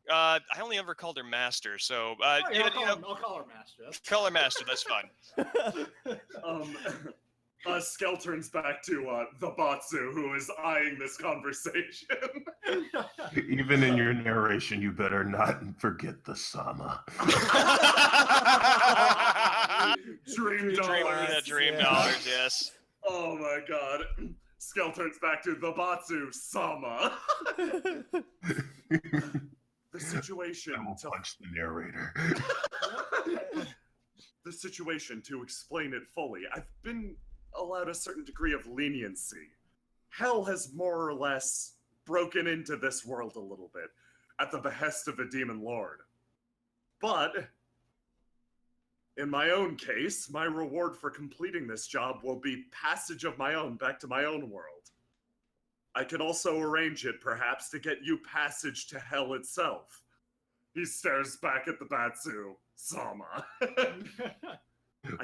S5: I only ever called her Master, so
S1: Oh, yeah, I'll call her Master.
S5: call her Master. That's fine.
S3: Skell turns back to the Batsu, who is eyeing this conversation.
S4: Even in your narration, you better not forget the Sama.
S3: Dream dollars.
S5: Dream dollars. Yes.
S3: Oh my god. Skell turns back to the Batsu Sama. The situation
S4: I will punch the narrator.
S3: The situation, to explain it fully, I've been allowed a certain degree of leniency. Hell has more or less broken into this world a little bit at the behest of a demon lord. But in my own case, my reward for completing this job will be passage of my own back to my own world. I could also arrange it, perhaps, to get you passage to hell itself. He stares back at the Batsu Sama.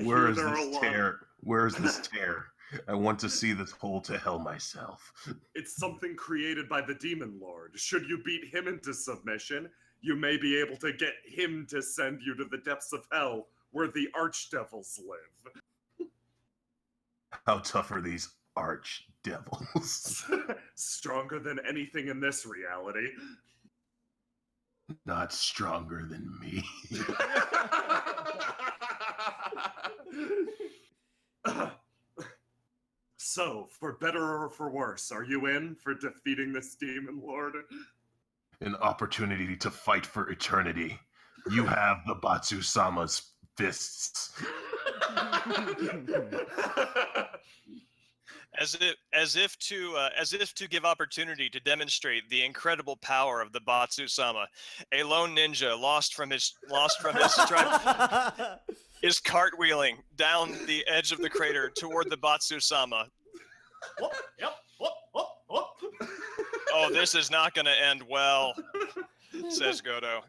S4: Where is
S3: there are a
S4: this
S3: lot-
S4: tear? Where is this tear? I want to see this hole to hell myself.
S3: It's something created by the Demon Lord. Should you beat him into submission, you may be able to get him to send you to the depths of hell where the archdevils live.
S4: How tough are these archdevils?
S3: Stronger than anything in this reality.
S4: Not stronger than me.
S3: So, for better or for worse, are you in for defeating this demon lord?
S4: An opportunity to fight for eternity. You have the Batsu Sama's fists.
S5: As if to give opportunity to demonstrate the incredible power of the Batsu Sama, a lone ninja lost from his tribe is cartwheeling down the edge of the crater toward the Batsu Sama.
S1: Whoop, yep. Whoop.
S5: Oh, this is not going to end well, says Godo.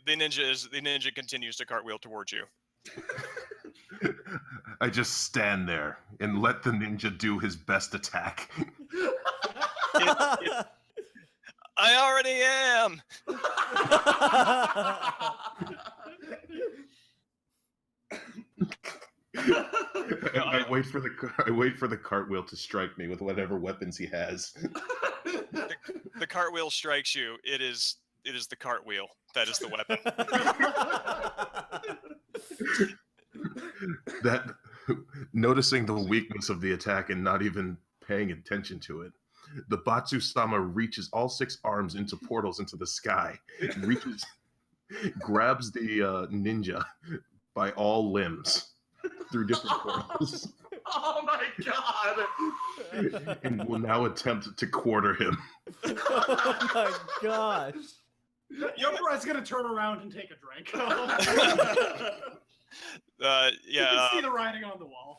S5: The ninja continues to cartwheel towards you.
S4: I just stand there and let the ninja do his best attack.
S5: I already am.
S4: for the cartwheel to strike me with whatever weapons he has.
S5: The cartwheel strikes you. It is the cartwheel. That is the weapon.
S4: That noticing the weakness of the attack and not even paying attention to it, the Batsu-sama reaches all 6 arms into portals into the sky, grabs the ninja by all limbs through different portals.
S3: Oh my god!
S4: And will now attempt to quarter him.
S2: Oh my gosh.
S1: Yomurai is gonna turn around and take a drink.
S5: Yeah.
S1: You can see the writing on the wall.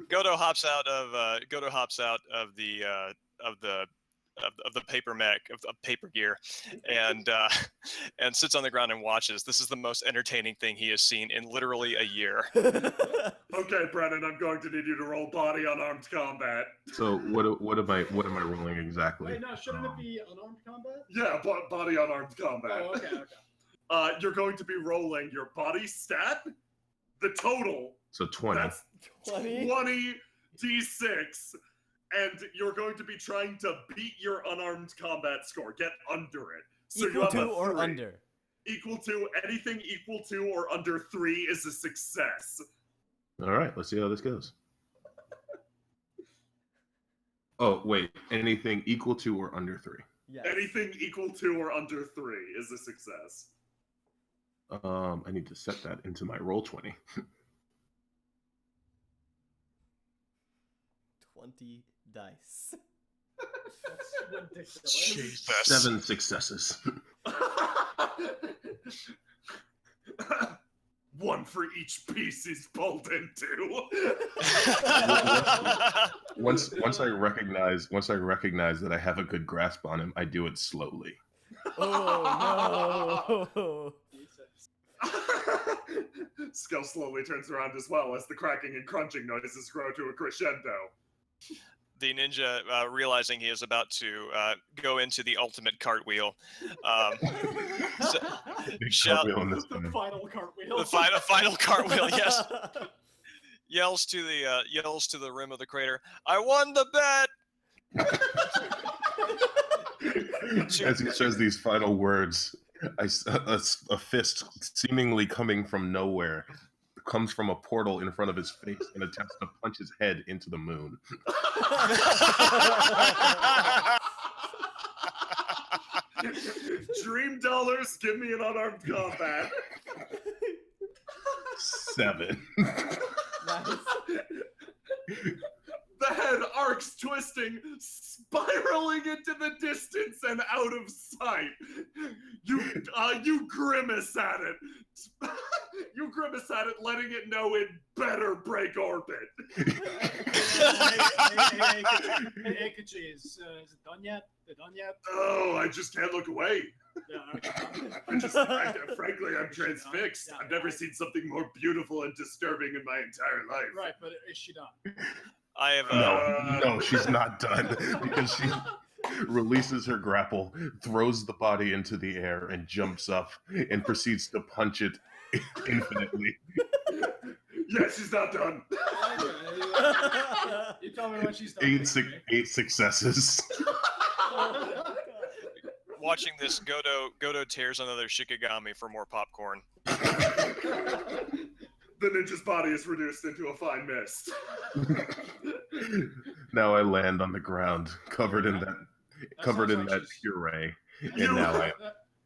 S5: Godo hops out of the paper mech of paper gear, and sits on the ground and watches. This is the most entertaining thing he has seen in literally a year.
S3: Okay, Brennan, I'm going to need you to roll body unarmed combat.
S4: So what am I rolling exactly?
S1: Wait, no, shouldn't it be unarmed combat?
S3: Yeah, body unarmed combat.
S1: Oh, okay.
S3: You're going to be rolling your body stat, the total.
S4: So 20.
S3: That's
S2: 20?
S3: 20 d6, and you're going to be trying to beat your unarmed combat score. Get under it. So you
S2: Equal
S3: have
S2: to
S3: a
S2: or
S3: 3.
S2: under?
S3: Equal to, anything equal to or under 3 is a success.
S4: All right, let's see how this goes. Oh, wait. Anything equal to or under 3?
S2: Yes.
S3: Anything equal to or under 3 is a success.
S4: I need to set that into my roll 20.
S2: 20 dice.
S1: That's ridiculous.
S5: Jesus.
S4: 7 successes.
S3: 1 for each piece he's pulled into.
S4: Once I recognize that I have a good grasp on him, I do it slowly.
S2: Oh no!
S3: Skull slowly turns around as well as the cracking and crunching noises grow to a crescendo.
S5: The ninja, realizing he is about to go into the ultimate cartwheel,
S4: Big
S5: Shall-
S4: cartwheel in this
S1: The
S4: thing.
S1: final cartwheel.
S5: the final cartwheel, yes, yells to the rim of the crater, "I won the bet!"
S4: As he says these final words, a fist seemingly coming from nowhere comes from a portal in front of his face and attempts to punch his head into the moon.
S3: Dream dollars, give me an unarmed combat.
S4: 7.
S2: Nice.
S3: The head arcs, twisting, spiraling into the distance and out of sight. You grimace at it. You grimace at it, letting it know it better break orbit.
S1: Hey, Kachi, is it done yet? Is it done yet?
S3: Oh, I just can't look away.
S1: Yeah,
S3: Frankly, I'm transfixed.
S1: Yeah,
S3: I've never seen something more beautiful and disturbing in my entire life.
S1: right, but is she done?
S5: I have
S4: No, she's not done because she releases her grapple, throws the body into the air, and jumps up and proceeds to punch it infinitely.
S3: Yeah, she's not done.
S1: You tell me when she's done.
S4: 8 successes.
S5: watching this. Godo tears another shikigami for more popcorn.
S3: The ninja's body is reduced into a fine mist.
S4: Now I land on the ground, covered in that puree, and now I.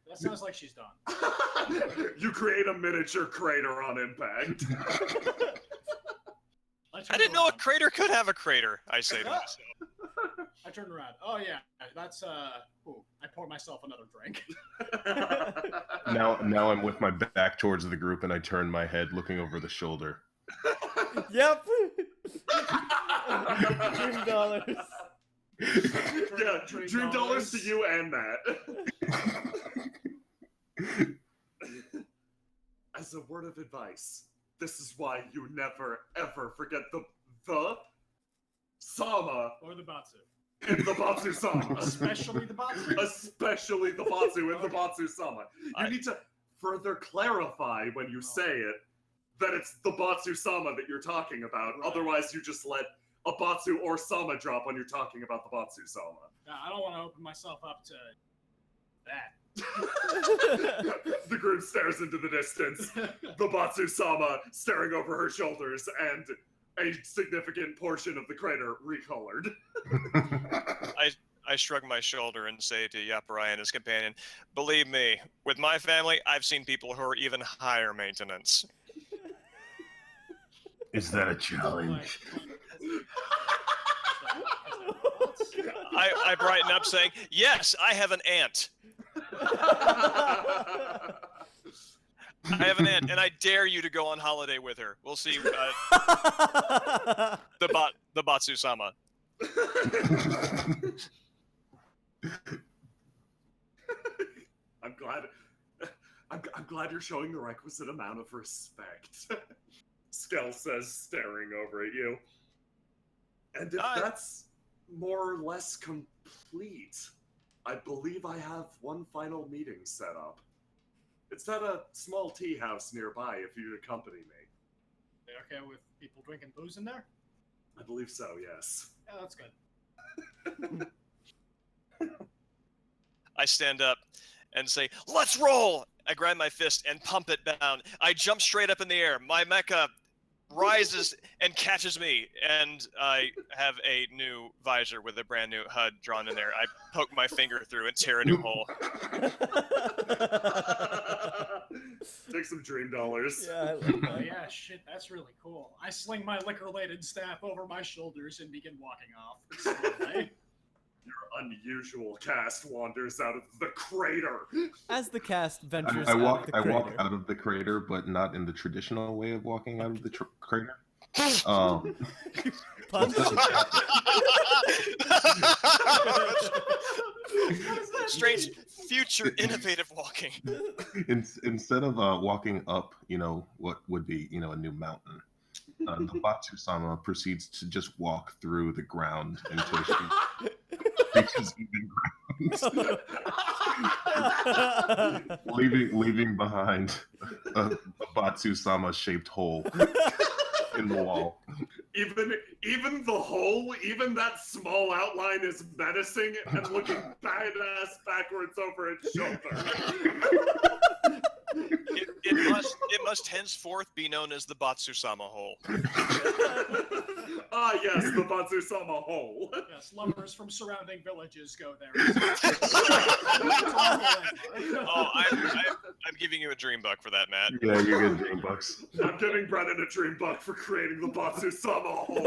S1: That sounds like she's done.
S3: You create a miniature crater on impact.
S5: I didn't know a crater could have a crater, I say to myself.
S1: I turned around. Oh yeah, that's ooh, I poured myself another drink.
S4: Now I'm with my back towards the group, and I turn my head, looking over the shoulder.
S2: Yep. $2.
S3: Yeah, dream dollars to you and Matt. As a word of advice, this is why you never ever forget the Sama
S1: Or the Batsu.
S3: in the Batsu Sama.
S1: Especially the Batsu.
S3: Especially the Batsu in the Batsu Sama. You need to further clarify when you say it. that it's the Batsu-sama that you're talking about.
S1: Right.
S3: Otherwise, you just let a Batsu or Sama drop when you're talking about the Batsu-sama.
S1: I don't want to open myself up to that.
S3: The group stares into the distance. The Batsu-sama staring over her shoulders, and a significant portion of the crater recolored.
S5: I shrug my shoulder and say to Yaparai and his companion, "Believe me, with my family, I've seen people who are even higher maintenance."
S4: Is that a challenge?
S5: I brighten up saying, "Yes, I have an aunt. I have an aunt, and I dare you to go on holiday with her. We'll see the Batsu-sama."
S3: I'm glad you're showing the requisite amount of respect. Skell says, staring over at you. And if that's more or less complete, I believe I have one final meeting set up. It's at a small tea house nearby if you'd accompany me.
S1: They okay with people drinking booze in there?
S3: I believe so, yes.
S1: Yeah, that's good.
S5: I stand up and say, "Let's roll!" I grab my fist and pump it down. I jump straight up in the air. My mecha rises and catches me, and I have a new visor with a brand new HUD drawn in there. I poke my finger through and tear a new hole.
S3: Take some dream dollars.
S2: Yeah, I like
S1: Oh
S2: that.
S1: yeah, shit, that's really cool. I sling my liquor-laden staff over my shoulders and begin walking off. Slowly.
S3: Your unusual cast wanders out of the crater.
S2: As the cast ventures
S4: I
S2: out
S4: walk.
S2: of the
S4: I
S2: crater.
S4: walk out of the crater, but not in the traditional way of walking out of the crater.
S2: Punch.
S5: Strange, future, innovative walking.
S4: Instead of walking up, what would be, a new mountain, the Batsu-sama proceeds to just walk through the ground until she reaches even ground, leaving behind a Batsu-sama shaped hole in the wall.
S3: Even the hole, even that small outline is menacing and looking badass backwards over its shoulder.
S5: It must henceforth be known as the Batsu-sama hole.
S3: Ah, yes, the Batsu-sama hole.
S1: Yes, lovers from surrounding villages go there.
S5: Oh, I'm giving you a dream buck for that, Matt.
S4: Yeah, you're good, Dream Bucks.
S3: I'm giving Brennan a dream buck for creating the Batsu-sama hole.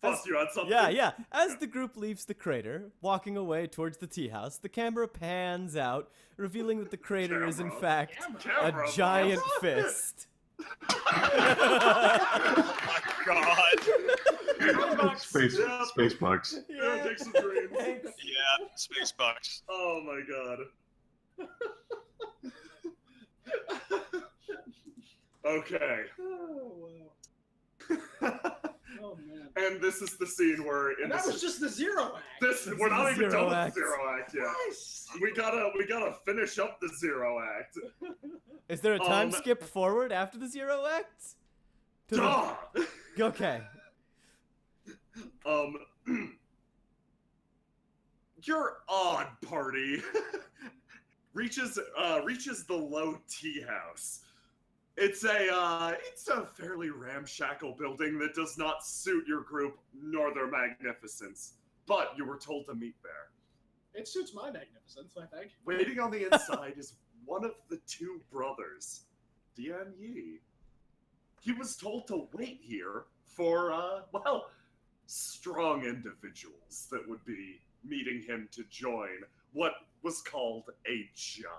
S3: Plus, you had something?
S2: Yeah. As the group leaves the crater, walking away towards the tea house, the camera pans out, revealing that the crater is in fact
S3: Camera,
S2: a giant
S3: boss.
S2: fist.
S5: God.
S4: Space Bucks.
S3: Yeah, take some dreams.
S5: Yeah, space bucks.
S3: Oh my god. Okay.
S1: Oh, wow. Oh, man.
S3: And this is the scene where
S1: And that was just the zero act.
S3: we're not even
S2: Zero
S3: done
S2: act.
S3: with Zero Act yet.
S1: Nice.
S3: We gotta finish up the Zero Act.
S2: Is there a time skip forward after the zero act? To the-
S3: Duh!
S2: Okay.
S3: Your odd party reaches the low tea house. It's a fairly ramshackle building that does not suit your group nor their magnificence. But you were told to meet there.
S1: It suits my magnificence, I think.
S3: Waiting on the inside is one of the two brothers, Dian Yi. He was told to wait here for, strong individuals that would be meeting him to join what was called a job.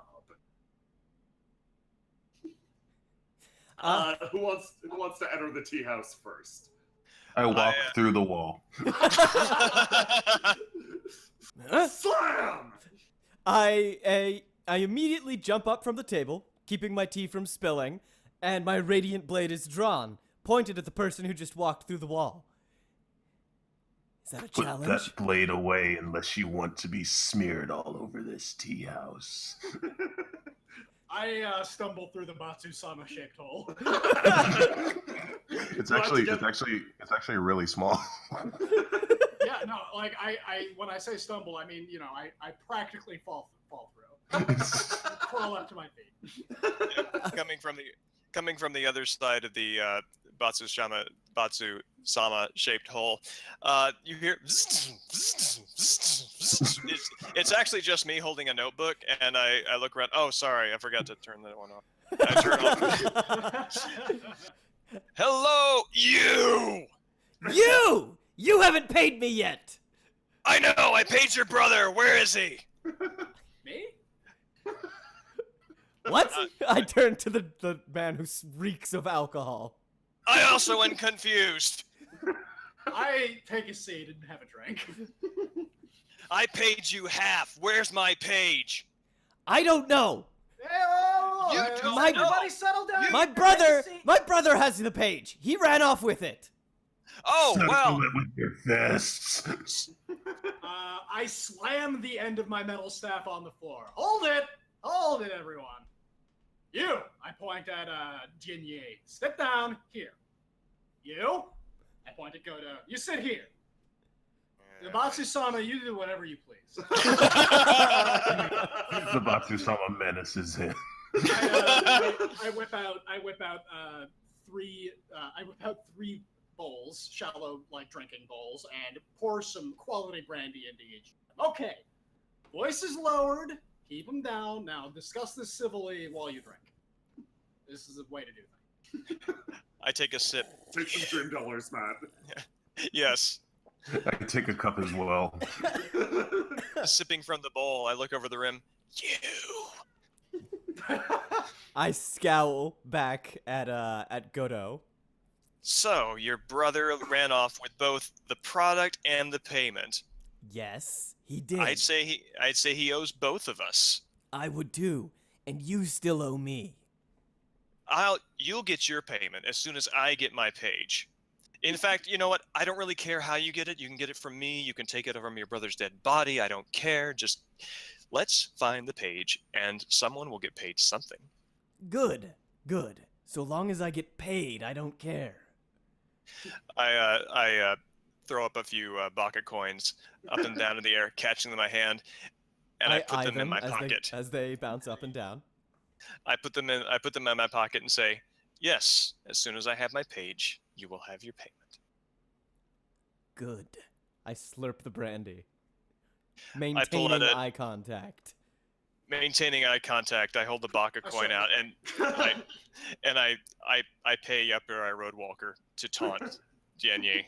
S3: Who wants to enter the tea house first?
S4: I walk through the wall.
S3: Slam!
S2: I immediately jump up from the table, keeping my tea from spilling, and my radiant blade is drawn, pointed at the person who just walked through the wall. Is that a
S4: Put
S2: challenge?
S4: that blade away unless you want to be smeared all over this tea house.
S1: I stumble through the Batsu-sama shaped hole.
S4: It's actually really small.
S1: Yeah, no, like I when I say stumble, I mean, I practically fall through. Crawl up to my feet.
S5: Coming from the other side of the Batsu-sama shaped hole, you hear it's actually just me holding a notebook, and I look around. Oh, sorry, I forgot to turn that one off. I turn off. Hello, you!
S6: You haven't paid me yet!
S5: I know, I paid your brother. Where is he?
S1: Me?
S2: What? I turn to the man who reeks of alcohol.
S5: I also am confused.
S1: I take a seat and have a drink.
S5: I paid you half. Where's my page?
S2: I don't know.
S1: Oh,
S5: You don't
S2: My-
S5: know.
S1: everybody settle down.
S2: My brother has the page. He ran off with it.
S5: Oh, well.
S4: Settle it with your fists.
S1: I slam the end of my metal staff on the floor. Hold it, everyone. You, I point at Jinye. Sit down here. You, I point at Godo. You sit here. The Batsu-sama, you do whatever you please.
S4: The Batsu-sama menaces him.
S1: I whip out three bowls, shallow like drinking bowls, and pour some quality brandy into each. Okay, voice is lowered. Keep them down. Now discuss this civilly while you drink. This is a way to do things.
S5: I take a sip.
S3: Take some Dream Dollars, Matt.
S5: Yes.
S4: I can take a cup as well.
S5: Sipping from the bowl, I look over the rim. You.
S2: I scowl back at Godo.
S5: So, your brother ran off with both the product and the payment.
S2: Yes, he did.
S5: I'd say he owes both of us.
S2: I would too, and you still owe me.
S5: You'll get your payment as soon as I get my page. In fact, you know what? I don't really care how you get it. You can get it from me. You can take it from your brother's dead body. I don't care. Just let's find the page, and someone will get paid something.
S2: Good. So long as I get paid, I don't care.
S5: I throw up a few baka coins up and down in the air, catching them in my hand, and I put
S2: eye
S5: them in my
S2: as
S5: pocket.
S2: as they bounce up and down.
S5: I put them in my pocket and say, "Yes, as soon as I have my page, you will have your payment."
S2: Good. I slurp the brandy.
S5: pull out
S2: Maintaining
S5: a-
S2: eye contact.
S5: Maintaining eye contact, I hold the baka coin out, and I pay Upper Road Walker to taunt Jianye.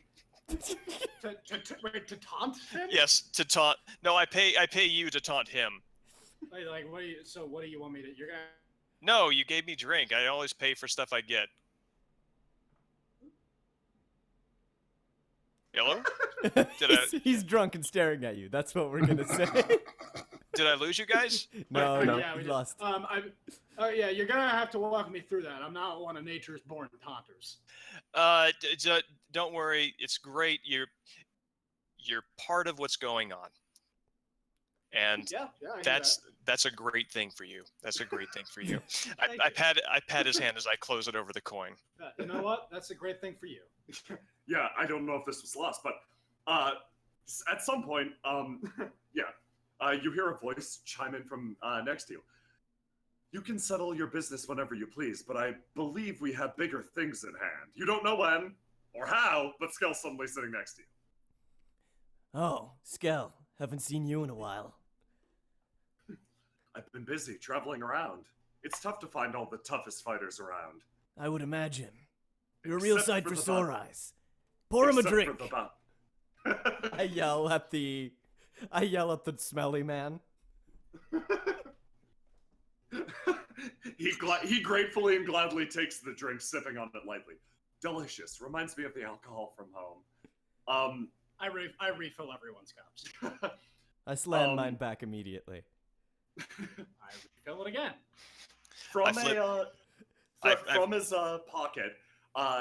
S1: Wait, to taunt him?
S5: Yes, to taunt. No, I pay you to taunt him.
S1: Like, what do you want me to? You're gonna.
S5: No, you gave me drink. I always pay for stuff I get. Hello?
S2: He's drunk and staring at you. That's what we're gonna say.
S5: Did I lose you guys?
S2: No,
S1: Yeah, we
S2: we
S1: did.
S2: lost.
S1: Yeah, you're gonna have to walk me through that. I'm not one of nature's born taunters.
S5: Don't worry. It's great. You're part of what's going on. And
S1: Yeah, I hear
S5: that's a great thing for you. That's a great thing for you.
S1: Thank
S5: I
S1: you.
S5: pat his hand as I close it over the coin.
S1: You know what? That's a great thing for you.
S3: Yeah, I don't know if this was lost, but at some point, you hear a voice chime in from next to you. You can settle your business whenever you please, but I believe we have bigger things at hand. You don't know when or how, but Skell's suddenly sitting next to you.
S2: Oh, Skell, haven't seen you in a while.
S3: I've been busy traveling around. It's tough to find all the toughest fighters around.
S2: I would imagine. You're a real
S3: Except
S2: sight
S3: for
S2: for
S3: the
S2: sore
S3: bot.
S2: eyes. Pour him a
S3: Except
S2: drink.
S3: for the bot.
S2: I yell at the smelly man.
S3: He gratefully and gladly takes the drink, sipping on it lightly. Delicious. Reminds me of the alcohol from home.
S1: I refill everyone's cups.
S2: I slam mine back immediately.
S1: I refill it again.
S3: From
S5: flip-
S3: his pocket,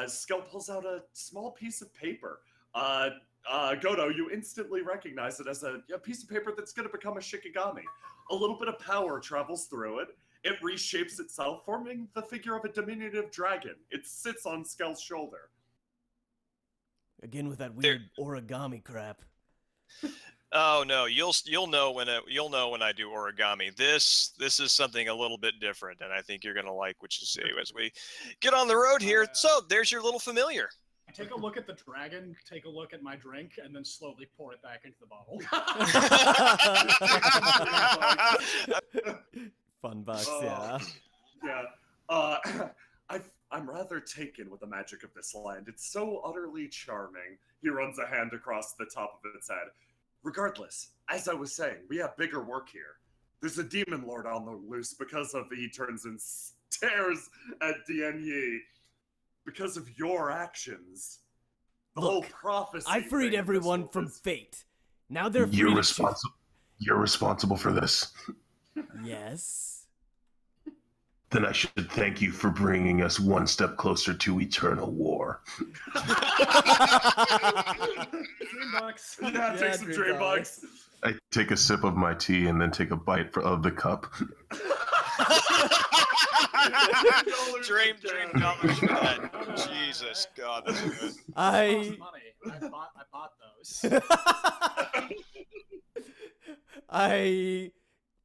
S3: Skell pulls out a small piece of paper. Godo, you instantly recognize it as a piece of paper that's going to become a shikigami. A little bit of power travels through it, It reshapes itself, forming the figure of a diminutive dragon. It sits on Skell's shoulder.
S2: Again with that weird origami crap.
S5: Oh no, you'll know when I do origami. This is something a little bit different, and I think you're gonna like what you see as we get on the road here. So there's your little familiar.
S1: Take a look at the dragon, take a look at my drink, and then slowly pour it back into the bottle.
S2: Fun bucks, yeah.
S3: Yeah. I'm rather taken with the magic of this land. It's so utterly charming. He runs a hand across the top of its head. Regardless, as I was saying, we have bigger work here. There's a demon lord on the loose because of he turns and stares at Dian. Because of your actions. The whole prophecy.
S2: I freed everyone from fate. Now they're free.
S4: You're responsible for this.
S2: Yes.
S4: Then I should thank you for bringing us one step closer to eternal war.
S1: $3.
S3: Yeah, take some $3.
S4: I take a sip of my tea and then take a bite of the cup.
S5: Dream dollars for that. Jesus God, that's good.
S1: I bought those.
S2: I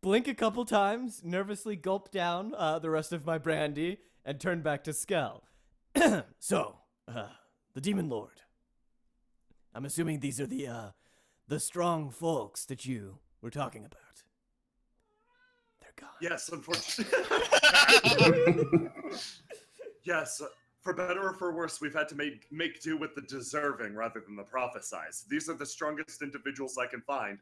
S2: blink a couple times, nervously gulp down the rest of my brandy, and turn back to Skell. So, the Demon Lord. I'm assuming these are the strong folks that you were talking about. They're gone.
S3: Yes, unfortunately. Yes, for better or for worse, we've had to make do with the deserving rather than the prophesized. These are the strongest individuals I can find.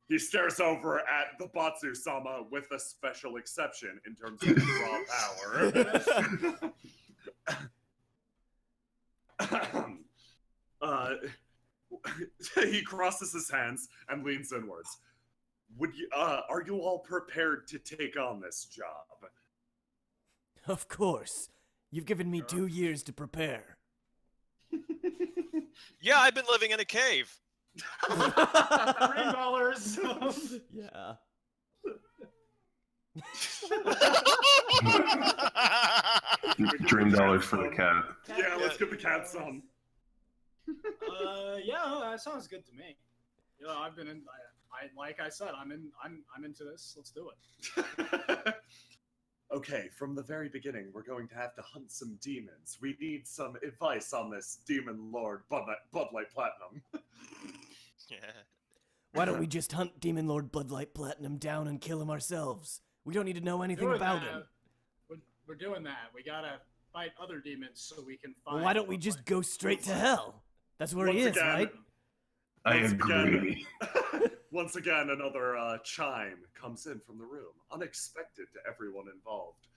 S3: He stares over at the Batsu-sama with a special exception in terms of raw power. He crosses his hands and leans inwards. Are you all prepared to take on this job?
S2: Of course. You've given me 2 years to prepare.
S5: Yeah, I've been living in a cave.
S1: $3.
S2: Yeah.
S4: Dream dollars for the cat.
S3: Yeah, let's give the cat some.
S1: Yeah, that sounds good to me. You know, I've been in. Like I said, I'm into this. Let's do it.
S3: Okay, from the very beginning, we're going to have to hunt some demons. We need some advice on this demon lord, Bud Light Platinum.
S5: Yeah.
S2: Why don't we just hunt Demon Lord Bloodlight Platinum down and kill him ourselves? We don't need to know anything about him.
S1: We're doing that. We gotta fight other demons so we can find.
S2: Well, why don't we just go straight to hell? That's where he is, right?
S4: I agree.
S3: Once again, another chime comes in from the room, unexpected to everyone involved.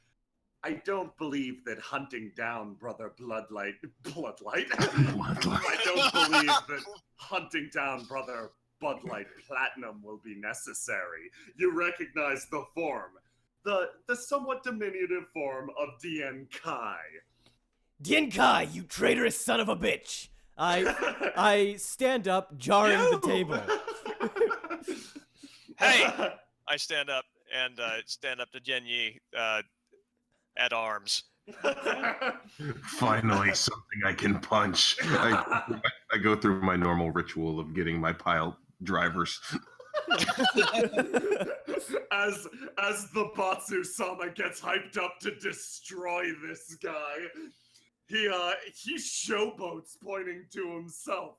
S3: I don't believe that hunting down Brother Bloodlight. I don't believe that hunting down Brother Budlight Platinum will be necessary. You recognize the form, the somewhat diminutive form of Dien Kai.
S2: Dien Kai, you traitorous son of a bitch! I stand up, jarring the table.
S5: Hey! I stand up and stand up to Jen Yi at arms.
S4: Finally, something I can punch. I go through my normal ritual of getting my pile drivers.
S3: As the Batsu-sama gets hyped up to destroy this guy, he showboats, pointing to himself.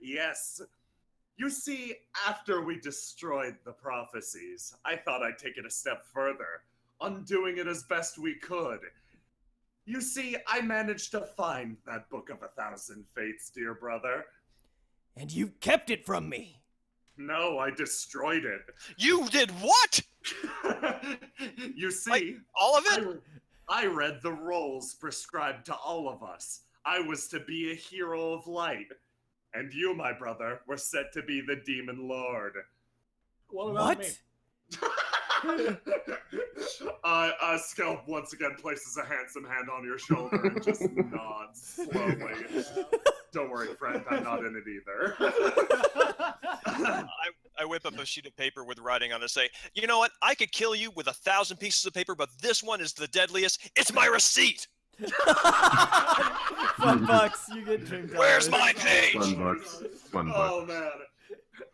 S3: Yes. You see, after we destroyed the prophecies, I thought I'd take it a step further, undoing it as best we could. You see, I managed to find that Book of 1,000 Fates, dear brother.
S2: And you kept it from me.
S3: No, I destroyed it.
S5: You did what?
S3: You see,
S5: like, all of it?
S3: I read the roles prescribed to all of us. I was to be a hero of light. And you, my brother, were set to be the Demon Lord.
S1: What about me?
S3: Scalp once again places a handsome hand on your shoulder and just nods slowly. Don't worry, friend, I'm not in it either.
S5: I whip up a sheet of paper with writing on it. Say, you know what? I could kill you with 1,000 pieces of paper, but this one is the deadliest. It's my receipt.
S2: $1, you get dream
S5: Where's
S2: dollars.
S5: my page?
S4: $1.
S3: Oh man.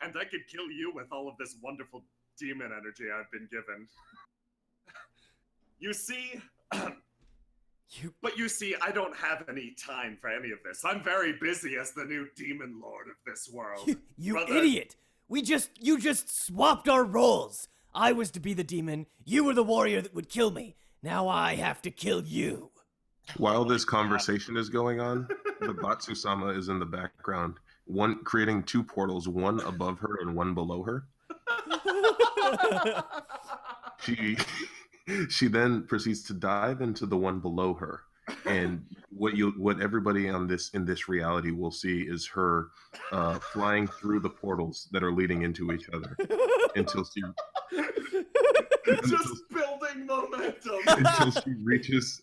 S3: And I could kill you with all of this wonderful demon energy I've been given. You see, but you see, I don't have any time for any of this. I'm very busy as the new demon lord of this world.
S6: You
S3: Brother-
S6: idiot! You just swapped our roles. I was to be the demon. You were the warrior that would kill me. Now I have to kill you.
S4: While this conversation is going on, the Batsu-sama is in the background, creating 2 portals, one above her and one below her. She then proceeds to dive into the one below her, and what everybody in this reality will see is her flying through the portals that are leading into each other until she
S3: Just building momentum.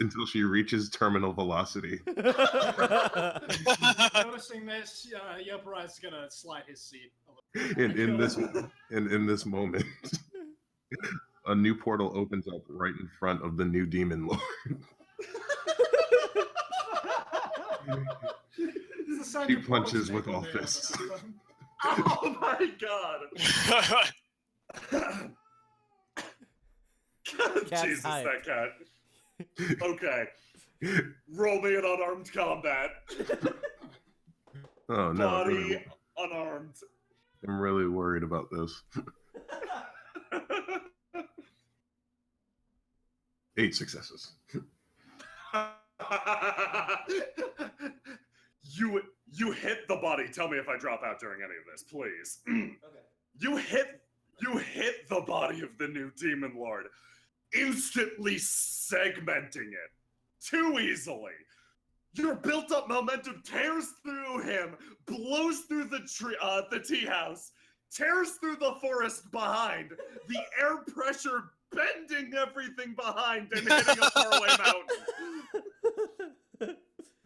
S4: until she reaches terminal velocity.
S1: Noticing this, Yobarai's gonna slide his seat a little.
S4: And in this moment, a new portal opens up right in front of the new demon lord. He punches with all fists.
S3: Oh my god.
S2: Cat's
S3: Jesus,
S2: hype.
S3: that cat. Okay. Roll me an unarmed combat.
S4: Oh no,
S3: Body unarmed.
S4: I'm really worried about this. 8 successes.
S3: You hit the body. Tell me if I drop out during any of this, please.
S1: Okay.
S3: You hit the body of the new demon lord, instantly segmenting it too easily. Your built-up momentum tears through him, blows through the tea house, tears through the forest behind, the air pressure bending everything behind and hitting a faraway mountain.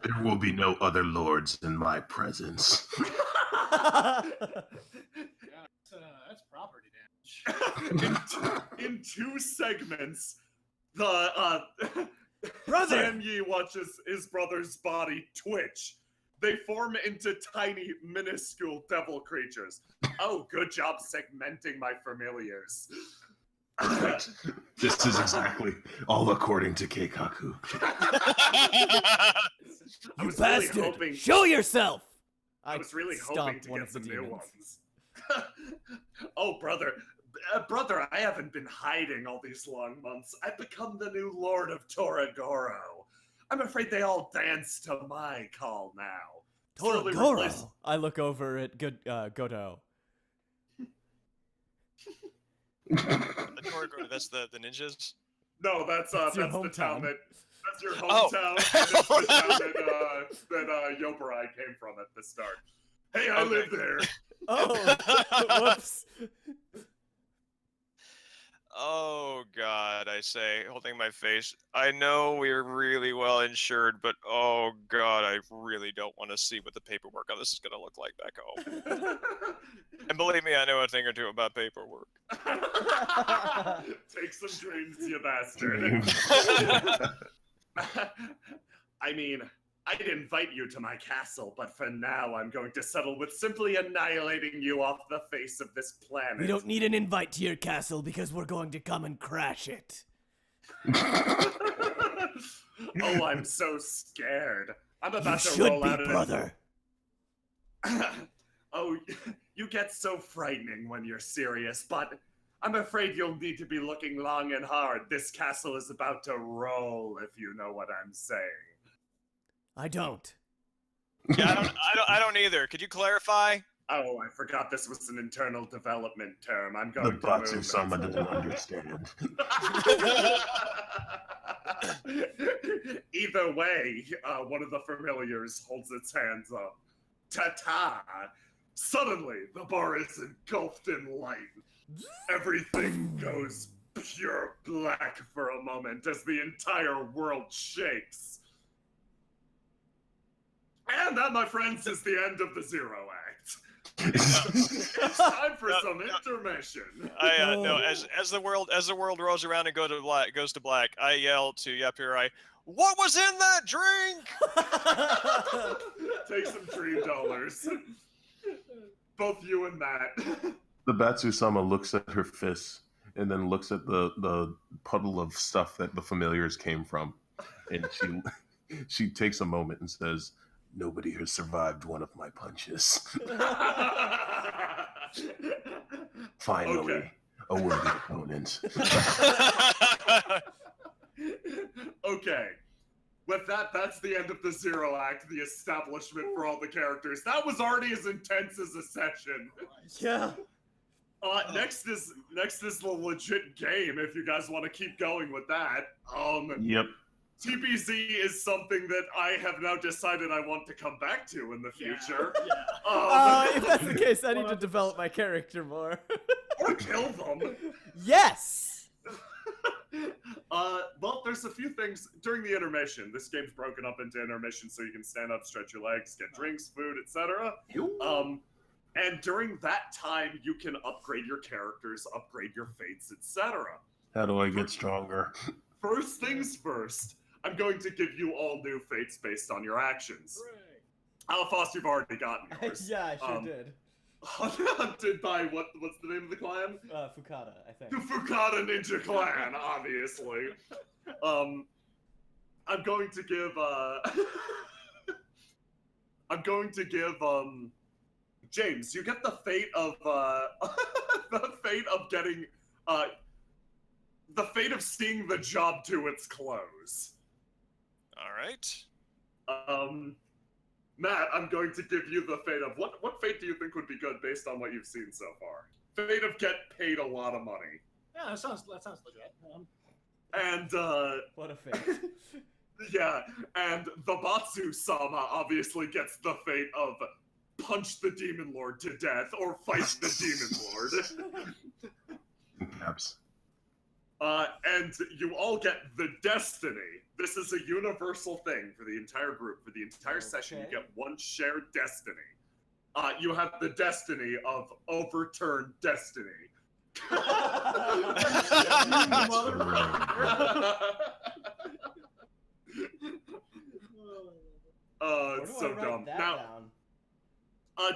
S4: There will be no other lords in my presence.
S1: Yeah, that's property damage.
S3: in 2 segments, the
S6: Brother!
S3: Sanyi watches his brother's body twitch. They form into tiny, minuscule devil creatures. Oh, good job segmenting my familiars.
S4: Perfect. This is exactly all according to Keikaku.
S3: I
S6: You
S3: was really
S6: bastard!
S3: hoping.
S6: Show yourself!
S3: I was really hoping
S2: stomped
S3: to
S2: one
S3: get
S2: of the
S3: some new
S2: demons.
S3: ones. Oh, brother. Brother, I haven't been hiding all these long months. I've become the new Lord of Toragoro. I'm afraid they all dance to my call now. Slowly replace-
S6: Toragoro!
S2: I look over at Godot.
S5: The Toragoro, that's the ninjas.
S3: No, that's
S2: your
S3: the town
S2: hometown.
S3: that's your
S5: Oh.
S3: hometown. And it's the town that Yobarai came from at the start. Hey, I
S5: Okay.
S3: live there.
S2: Oh, whoops.
S5: Oh God, I say, holding my face. I know we're really well insured, but oh God, I really don't want to see what the paperwork on this is going to look like back home. And believe me, I know a thing or two about paperwork.
S3: Take some dreams, you bastard. I mean, I'd invite you to my castle, but for now I'm going to settle with simply annihilating you off the face of this planet.
S6: We don't need an invite to your castle because we're going to come and crash it.
S3: Oh, I'm so scared. I'm
S6: You
S3: about to
S6: should
S3: roll
S6: be,
S3: out
S6: brother.
S3: Oh, you get so frightening when you're serious, but I'm afraid you'll need to be looking long and hard. This castle is about to roll, if you know what I'm saying.
S6: I don't.
S5: Yeah, I don't either. Could you clarify?
S3: Oh, I forgot this was an internal development term. I'm
S4: The
S3: going to move
S4: Batsu-sama
S3: it.
S4: doesn't understand.
S3: Either way, one of the familiars holds its hands up. Ta-ta! Suddenly, the bar is engulfed in light. Everything goes pure black for a moment as the entire world shakes. And that, my friends, is the end of the Zero Act. It's time for some intermission.
S5: No, as the world rolls around and goes to black, I yell to Yapirai, "What was in that drink?"
S3: Take some dream dollars. Both you and Matt.
S4: The Batsu-sama looks at her fists and then looks at the puddle of stuff that the familiars came from, and she takes a moment and says, "Nobody has survived one of my punches." Finally,
S3: Okay.
S4: a worthy opponent.
S3: Okay. With that, that's the end of the Zero Act, the establishment for all the characters. That was already as intense as a session.
S2: Yeah.
S3: Next is the legit game. If you guys want to keep going with that,
S4: Yep.
S3: TBZ is something that I have now decided I want to come back to in the future.
S2: If that's the case, I need to develop my character more.
S3: Or kill them.
S2: Yes.
S3: Well, there's a few things during the intermission. This game's broken up into intermission, so you can stand up, stretch your legs, get drinks, food, etc. And during that time, you can upgrade your characters, upgrade your fates, etc.
S4: How do I get stronger?
S3: First things first, I'm going to give you all new fates based on your actions. Alphonse, you've already gotten yours.
S2: Yeah, I sure did.
S3: Hunted by what's the name of the clan?
S2: Fukada, I think.
S3: The Fukada Ninja Clan, obviously. I'm going to give James, you get the fate of getting the fate of seeing the job to its close.
S5: All right.
S3: Matt, I'm going to give you the fate of what fate do you think would be good based on what you've seen so far? Fate of get paid a lot of money.
S1: Yeah, that sounds legit.
S3: And
S2: What a fate.
S3: yeah, and the Batsu-sama obviously gets the fate of punch the demon lord to death or fight the demon lord.
S4: Perhaps.
S3: And you all get the destiny. This is a universal thing for the entire group. For the entire session, you
S2: Okay.
S3: get one shared destiny. You have the destiny of overturned destiny.
S2: Where
S3: It's
S2: do
S3: so
S2: I write
S3: dumb.
S2: that
S3: Now,
S2: down?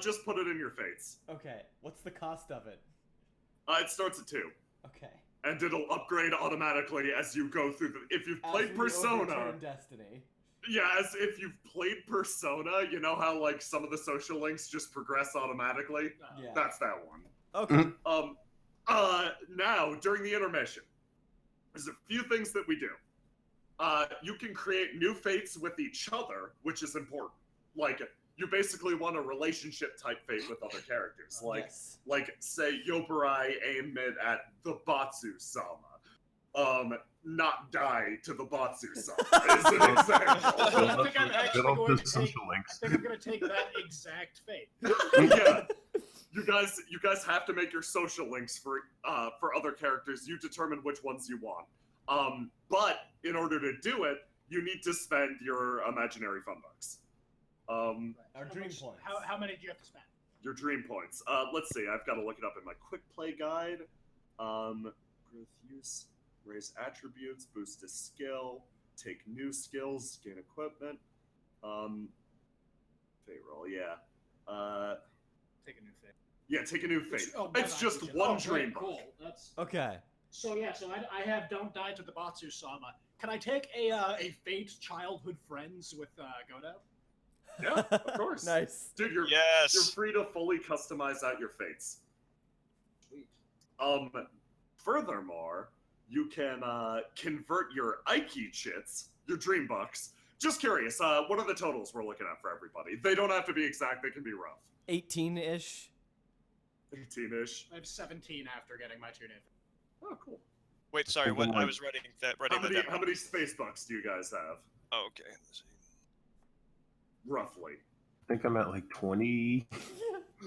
S3: just put it in your fates.
S2: Okay, what's the cost of it?
S3: It starts at 2.
S2: Okay.
S3: And it'll upgrade automatically as you go through the. If you've played
S2: As we
S3: Persona,
S2: overturn Destiny.
S3: yeah, as if you've played Persona, you know how like some of the social links just progress automatically.
S2: Yeah.
S3: That's that one.
S2: Okay.
S3: Now during the intermission, there's a few things that we do. You can create new fates with each other, which is important. Like you basically want a relationship type fate with other characters. Like
S2: Yes.
S3: like say Yoburai aim it at the Batsu-sama. Not die to the Batsu-sama is an example.
S1: I think I'm actually
S4: Build
S1: going
S4: up
S1: to
S4: the
S1: take.
S4: social links.
S1: I think I'm going to take that exact fate.
S3: Yeah. You guys have to make your social links for other characters. You determine which ones you want. But in order to do it, you need to spend your imaginary fun bucks.
S2: Our
S1: How
S2: dream
S1: much-
S2: points.
S1: How many do you have to spend?
S3: Your dream points. Let's see. I've got to look it up in my quick play guide. Growth use, raise attributes, boost a skill, take new skills, gain equipment. Fate roll, yeah.
S1: Take a new fate.
S3: Yeah, take a new fate.
S1: Oh,
S3: It's
S1: that's
S3: just
S1: legit.
S3: one
S1: Oh, great,
S3: dream.
S1: Cool. That's
S2: Okay.
S1: so. Yeah. So I have don't die to the Batsu-sama. Can I take a fate childhood friends with Godo?
S3: Yeah, of course.
S2: Nice.
S3: Dude, you're
S5: Yes.
S3: free to fully customize out your fates.
S1: Sweet.
S3: Furthermore, you can convert your Aiki chits, your dream bucks. Just curious, what are the totals we're looking at for everybody? They don't have to be exact, they can be rough.
S2: 18-ish.
S3: 18-ish.
S1: I have 17 after getting my 2 new.
S3: Oh, cool.
S5: Wait, sorry.
S4: Think
S5: What?
S4: I'm
S5: I
S4: like-
S5: was writing
S3: How
S5: that
S3: many,
S5: down.
S3: how many space bucks do you guys have?
S5: Oh, okay. Let's see.
S3: Roughly.
S4: I think I'm at like 20.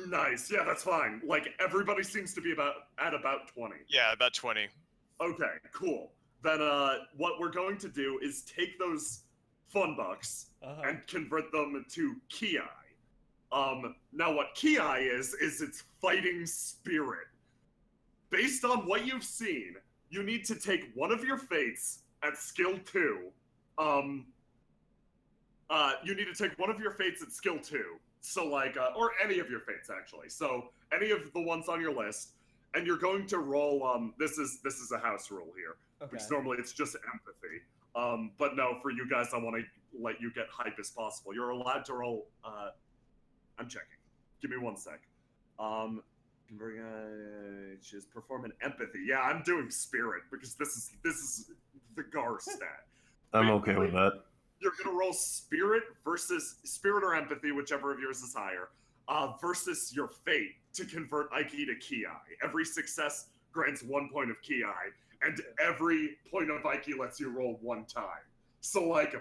S3: Nice, yeah, that's fine. Like, everybody seems to be at about 20.
S5: Yeah, about 20.
S3: Okay, cool. Then what we're going to do is take those fun bucks
S2: Uh-huh.
S3: and convert them to Ki. Now what Ki is its fighting spirit. Based on what you've seen, you need to take one of your fates at skill 2. You need to take one of your fates at skill 2. So like, or any of your fates actually. So any of the ones on your list, and you're going to roll. This is a house rule here, because normally it's just empathy. But no, for you guys, I want to let you get hype as possible. You're allowed to roll. I'm checking. Give me 1 sec. Just perform an empathy. Yeah, I'm doing spirit because this is the Gar stat.
S4: I'm okay with that.
S3: You're gonna roll spirit versus spirit or empathy, whichever of yours is higher, versus your fate to convert Aiki to Ki. Every success grants 1 point of Ki, and every point of Aiki lets you roll 1 time. So like,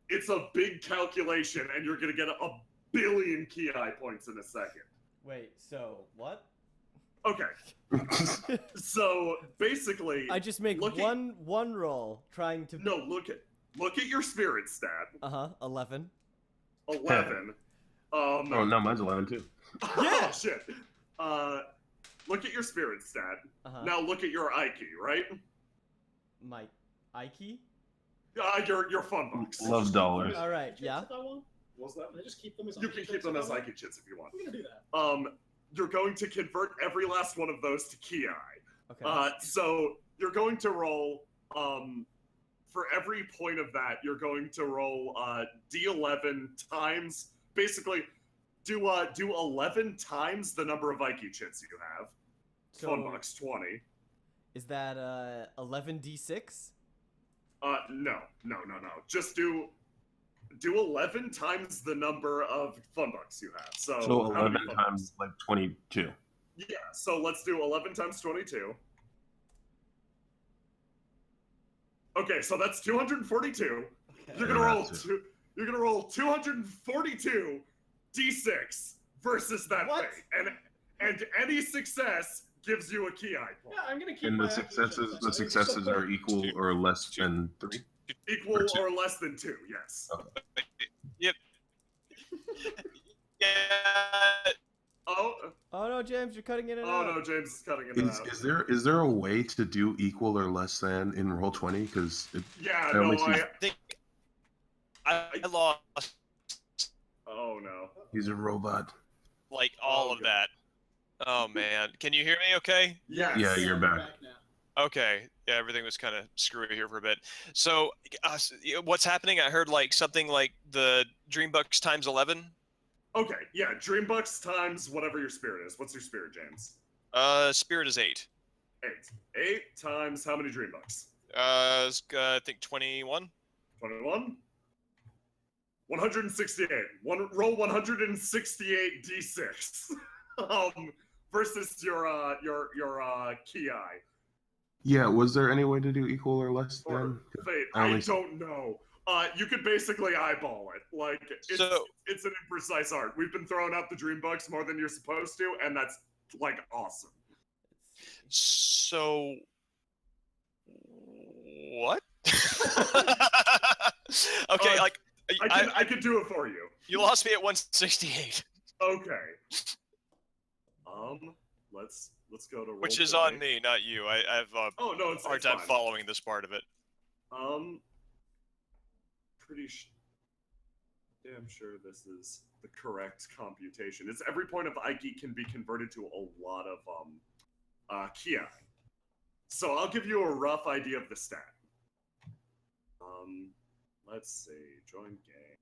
S3: it's a big calculation, and you're gonna get a billion Ki points in a second.
S2: Wait, so what?
S3: Okay. So basically,
S2: I just make one roll trying to.
S3: No, look at your spirit stat.
S2: 11.
S3: 11.
S4: Oh no, mine's 11 too.
S3: Yeah, shit. Look at your spirit stat. Now look at your Aiki, right?
S2: My Aiki?
S3: Your fun box.
S4: Love dollars.
S2: All right, yeah.
S1: What
S3: What's that?
S1: Can I just keep them as
S3: You can keep them as Aiki chits if you want.
S1: I'm gonna do that.
S3: You're going to convert every last one of those to Ki.
S2: Okay.
S3: So you're going to roll, for every point of that, you're going to roll D11 times, basically, do 11 times the number of Aiki chits you have.
S2: So
S3: Fun box 20.
S2: Is that 11d6?
S3: No. Just do 11 times the number of fun bucks you have. So how
S4: 11
S3: many fun
S4: times
S3: bucks?
S4: like 22.
S3: Yeah, so let's do 11 times 22. Okay, so that's 242. You're gonna roll You're gonna roll 242 d6 versus that thing, and any success gives you a Ki point.
S1: Yeah, I'm gonna keep.
S4: And
S1: my
S4: the successes are equal or less than 3.
S3: Equal or less than 2, yes.
S4: Okay.
S5: Yep. Yeah.
S3: Oh
S2: no, James, you're cutting it out.
S3: Oh no, James is cutting it out.
S4: Is there a way to do equal or less than in Roll20? Because
S3: yeah, no,
S5: I think I lost.
S3: Oh no.
S4: He's a robot.
S5: Like all of that. Oh man, can you hear me? Okay.
S3: Yes.
S4: Yeah, you're back.
S5: Okay. Yeah, everything was kind of screwy here for a bit. So, what's happening? I heard like something like the Dreambucks times 11.
S3: Okay, yeah, Dreambucks times whatever your spirit is. What's your spirit, James?
S5: Spirit is 8.
S3: 8. 8 times how many Dreambucks?
S5: I think 21.
S3: 21. 168. Roll 168 d6. Versus your Ki.
S4: Yeah, was there any way to do equal or less
S3: Or
S4: than?
S3: fate. I don't know. You could basically eyeball it. Like, it's an imprecise art. We've been throwing out the Dreambucks more than you're supposed to, and that's, like, awesome.
S5: So... What? Okay, like...
S3: I could do it for you.
S5: You lost me at 168.
S3: Okay. Let's go to roll.
S5: Which is on me, not you. I have a hard time following this part of it.
S3: Pretty damn sure this is the correct computation. It's every point of Aiki can be converted to a lot of Ki. So I'll give you a rough idea of the stat. Let's see. Join gang.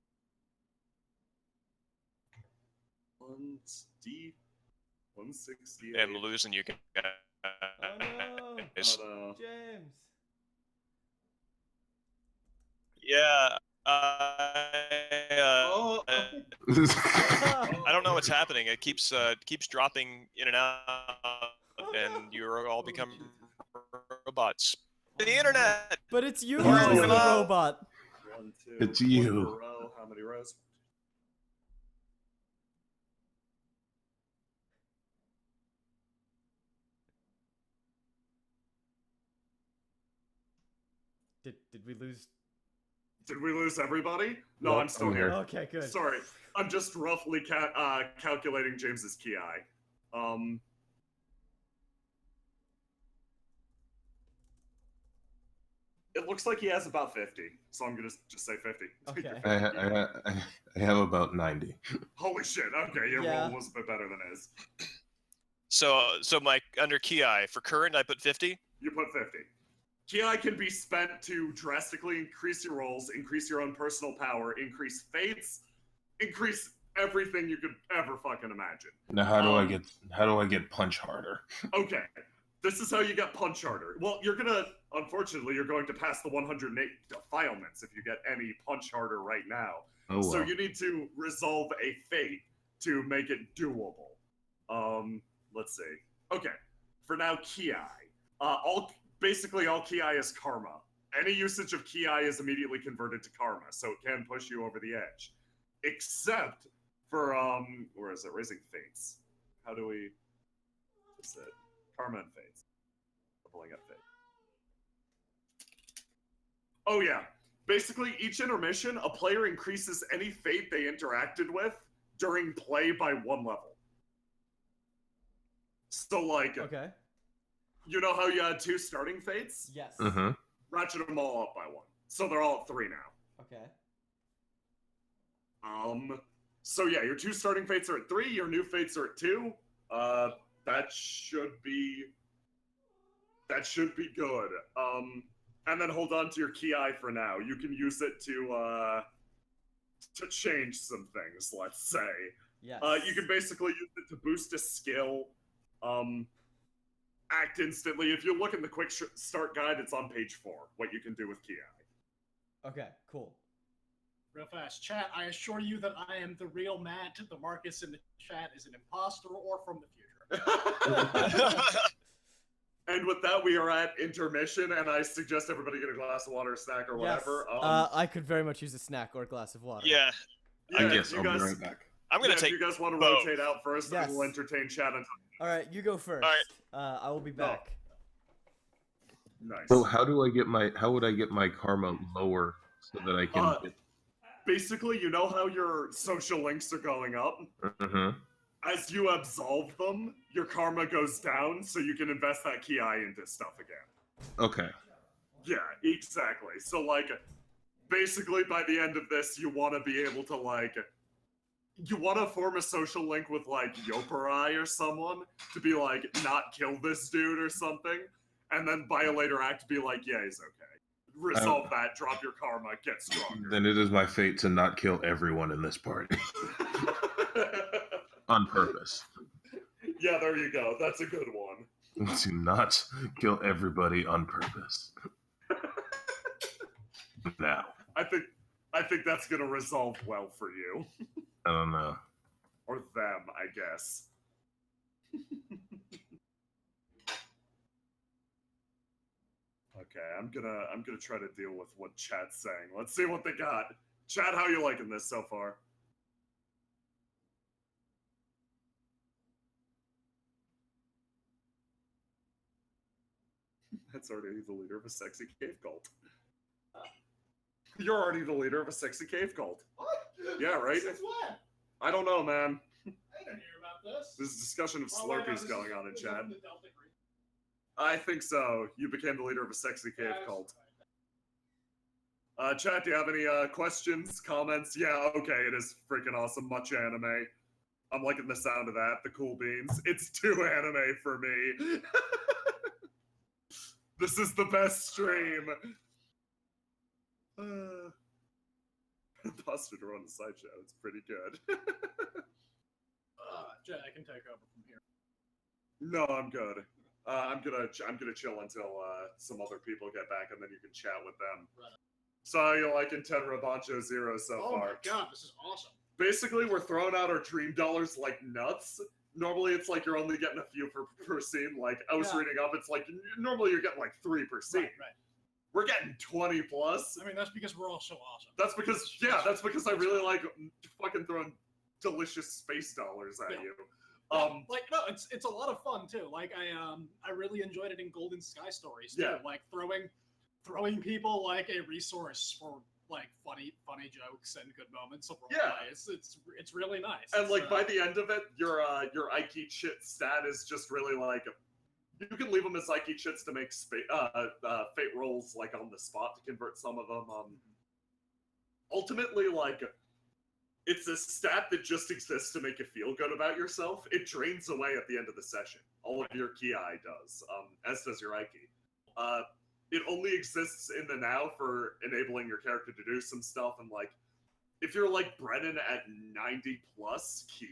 S3: 168.
S5: I'm losing you guys.
S2: Oh no, James.
S5: Yeah. I don't know what's happening. It keeps dropping in and out, and you're all become robots. The internet.
S2: But it's you who's the robot.
S3: 1, 2.
S4: It's you.
S3: 1 row. How many rows?
S2: Did we lose
S3: Did we lose everybody? No,
S4: Nope,
S3: I'm still
S4: I'm
S3: here.
S4: here.
S2: Okay, good.
S3: Sorry, I'm just roughly calculating James's ki. It looks like he has about 50, so I'm gonna just say 50.
S2: Okay.
S4: I have about 90.
S3: Holy shit! Okay, your
S2: Yeah.
S3: roll was a bit better than his.
S5: So my under ki for current, I put 50.
S3: You put 50. Ki can be spent to drastically increase your rolls, increase your own personal power, increase fates, increase everything you could ever fucking imagine.
S4: Now how do I get punch harder?
S3: Okay, this is how you get punch harder. Well, unfortunately, you're going to pass the 108 defilements if you get any punch harder right now.
S4: Oh well.
S3: So you need to resolve a fate to make it doable. Let's see. Okay, for now, ki. Basically all ki is karma. Any usage of ki is immediately converted to karma, so it can push you over the edge. Except for where is it? Raising fates. How do we? What's it? Karma and fates. Leveling up fate. Oh yeah. Basically, each intermission, a player increases any fate they interacted with during play by 1 level. So like,
S2: Okay.
S3: you know how you had 2 starting fates?
S2: Yes.
S4: Mm-hmm.
S3: Ratchet them all up by 1. So they're all at 3 now.
S2: Okay.
S3: So yeah, your 2 starting fates are at 3, your new fates are at 2. That should be good. And then hold on to your ki for now. You can use it to change some things, let's say.
S2: Yes.
S3: You can basically use it to boost a skill, act instantly. If you look in the quick start guide, it's on page 4, what you can do with ki.
S2: Okay, cool.
S1: Real fast, chat. I assure you that I am the real Matt. The Marcus in the chat is an imposter or from the future.
S3: And with that, we are at intermission, and I suggest everybody get a glass of water, a snack, or whatever.
S2: Yes. I could very much use a snack or a glass of water.
S5: Yeah,
S3: yeah,
S4: Yes,
S3: if
S4: I'll
S3: you
S4: be
S3: guys,
S4: right back.
S5: I'm gonna
S3: if
S5: take.
S3: you guys want to
S5: both.
S3: rotate out first,
S2: Yes.
S3: then we'll entertain chat until.
S2: All right, you go first.
S5: All right.
S2: I will be back.
S3: Nice.
S4: So how would I get my karma lower so that I can
S3: Basically, you know how your social links are going up?
S4: Mm-hmm.
S3: As you absolve them, your karma goes down, so you can invest that ki into stuff again.
S4: Okay.
S3: Yeah, exactly. So, like, basically, by the end of this, you want to be able to, like, you want to form a social link with, like, Yoparai or someone to be like, not kill this dude or something, and then by a later act be like, yeah, he's okay. Resolve that, drop your karma, get stronger.
S4: Then it is my fate to not kill everyone in this party. On purpose.
S3: Yeah, there you go. That's a good one.
S4: To not kill everybody on purpose. Now.
S3: I think that's gonna resolve well for you.
S4: I don't know.
S3: Or them, I guess. Okay, I'm gonna try to deal with what chat's saying. Let's see what they got. Chat, how you liking this so far? That's already the leader of a sexy cave cult. You're already the leader of a sexy cave cult.
S1: What?
S3: Yeah, right?
S1: Since when?
S3: I don't know, man.
S1: I didn't hear about this.
S3: There's a discussion of
S1: Oh, wait, no,
S3: Slurpees
S1: this
S3: going
S1: is-
S3: on in
S1: this is
S3: chat.
S1: from the Delta Green.
S3: I think so. You became the leader of a sexy cave
S1: Yes.
S3: cult. Chat, do you have any questions, comments? Yeah, okay, it is freaking awesome. Much anime. I'm liking the sound of that. The cool beans. It's too anime for me. This is the best stream. Buster to run the sideshow. It's pretty good.
S1: Jet, I can take over from here.
S3: No, I'm good. I'm gonna chill until some other people get back, and then you can chat with them.
S1: Right.
S3: So how you liking Tenra Bansho Zero so
S1: Oh
S3: far?
S1: my god, this is awesome.
S3: Basically, we're throwing out our dream dollars like nuts. Normally, it's like you're only getting a few per scene. Like I was
S1: Yeah.
S3: reading up, it's like normally you're getting like 3 per scene.
S1: Right.
S3: We're getting 20 plus.
S1: I mean, that's because we're all so awesome.
S3: That's because I really like fucking throwing delicious space dollars at
S1: Yeah.
S3: you.
S1: Like no, it's a lot of fun too. Like I really enjoyed it in Golden Sky Stories too.
S3: Yeah.
S1: Like throwing people like a resource for like funny jokes and good moments of
S3: Yeah.
S1: roleplay. It's really nice.
S3: And
S1: It's,
S3: like by the end of it, your Ike shit stat is just really like you can leave them as Ike shits to make fate rolls like on the spot to convert some of them. Ultimately, like it's a stat that just exists to make you feel good about yourself. It drains away at the end of the session. All of your ki does, as does your Ike. It only exists in the now for enabling your character to do some stuff, and like if you're like Brennan at 90 plus ki,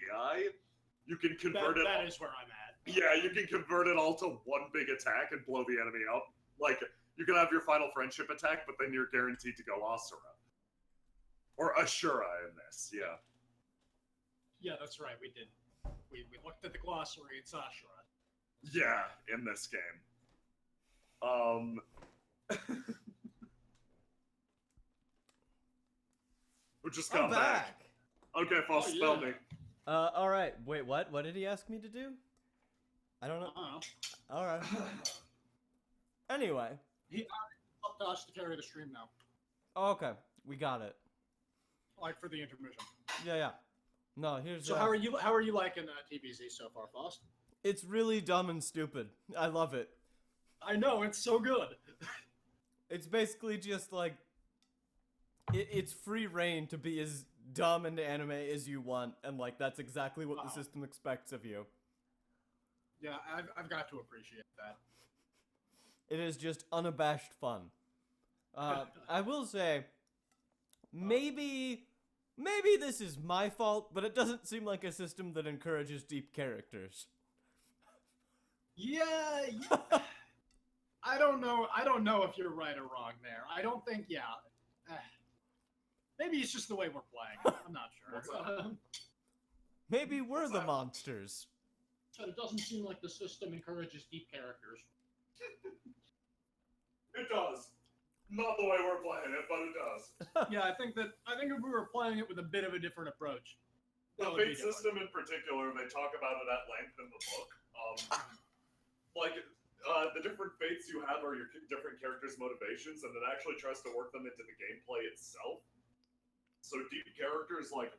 S3: you can convert it.
S1: That is where I'm at.
S3: Yeah, you can convert it all to one big attack and blow the enemy up. Like, you can have your final friendship attack, but then you're guaranteed to go Asura. Or Ashura in this, yeah.
S1: Yeah, that's right, we did. We looked at the glossary, it's Ashura.
S3: Yeah, in this game. We just got
S2: I'm back.
S3: Okay, Foss,
S1: Oh,
S3: spell
S1: yeah.
S3: me.
S2: All right. Wait, what? What did he ask me to do? I don't know. All right. Anyway.
S1: He helped us to carry the stream now,
S2: Okay, we got it.
S1: like for the intermission.
S2: Yeah. No, here's.
S1: So how are you liking TBZ so far, Foss?
S2: It's really dumb and stupid. I love it.
S1: I know, it's so good.
S2: It's basically just like. It's free reign to be as dumb and anime as you want, and like that's exactly what the system expects of you.
S1: Yeah, I've got to appreciate that.
S2: It is just unabashed fun. I will say, maybe this is my fault, but it doesn't seem like a system that encourages deep characters.
S1: Yeah. I don't know if you're right or wrong there. I don't think, maybe it's just the way we're playing. I'm not sure.
S2: Maybe we're the monsters.
S1: But it doesn't seem like the system encourages deep characters.
S3: It does. Not the way we're playing it, but it does.
S1: Yeah, I think if we were playing it with a bit of a different approach.
S3: The
S1: that would be
S3: fate
S1: different.
S3: system in particular, they talk about it at length in the book. The different fates you have are your different characters' motivations, and it actually tries to work them into the gameplay itself. So deep characters, like,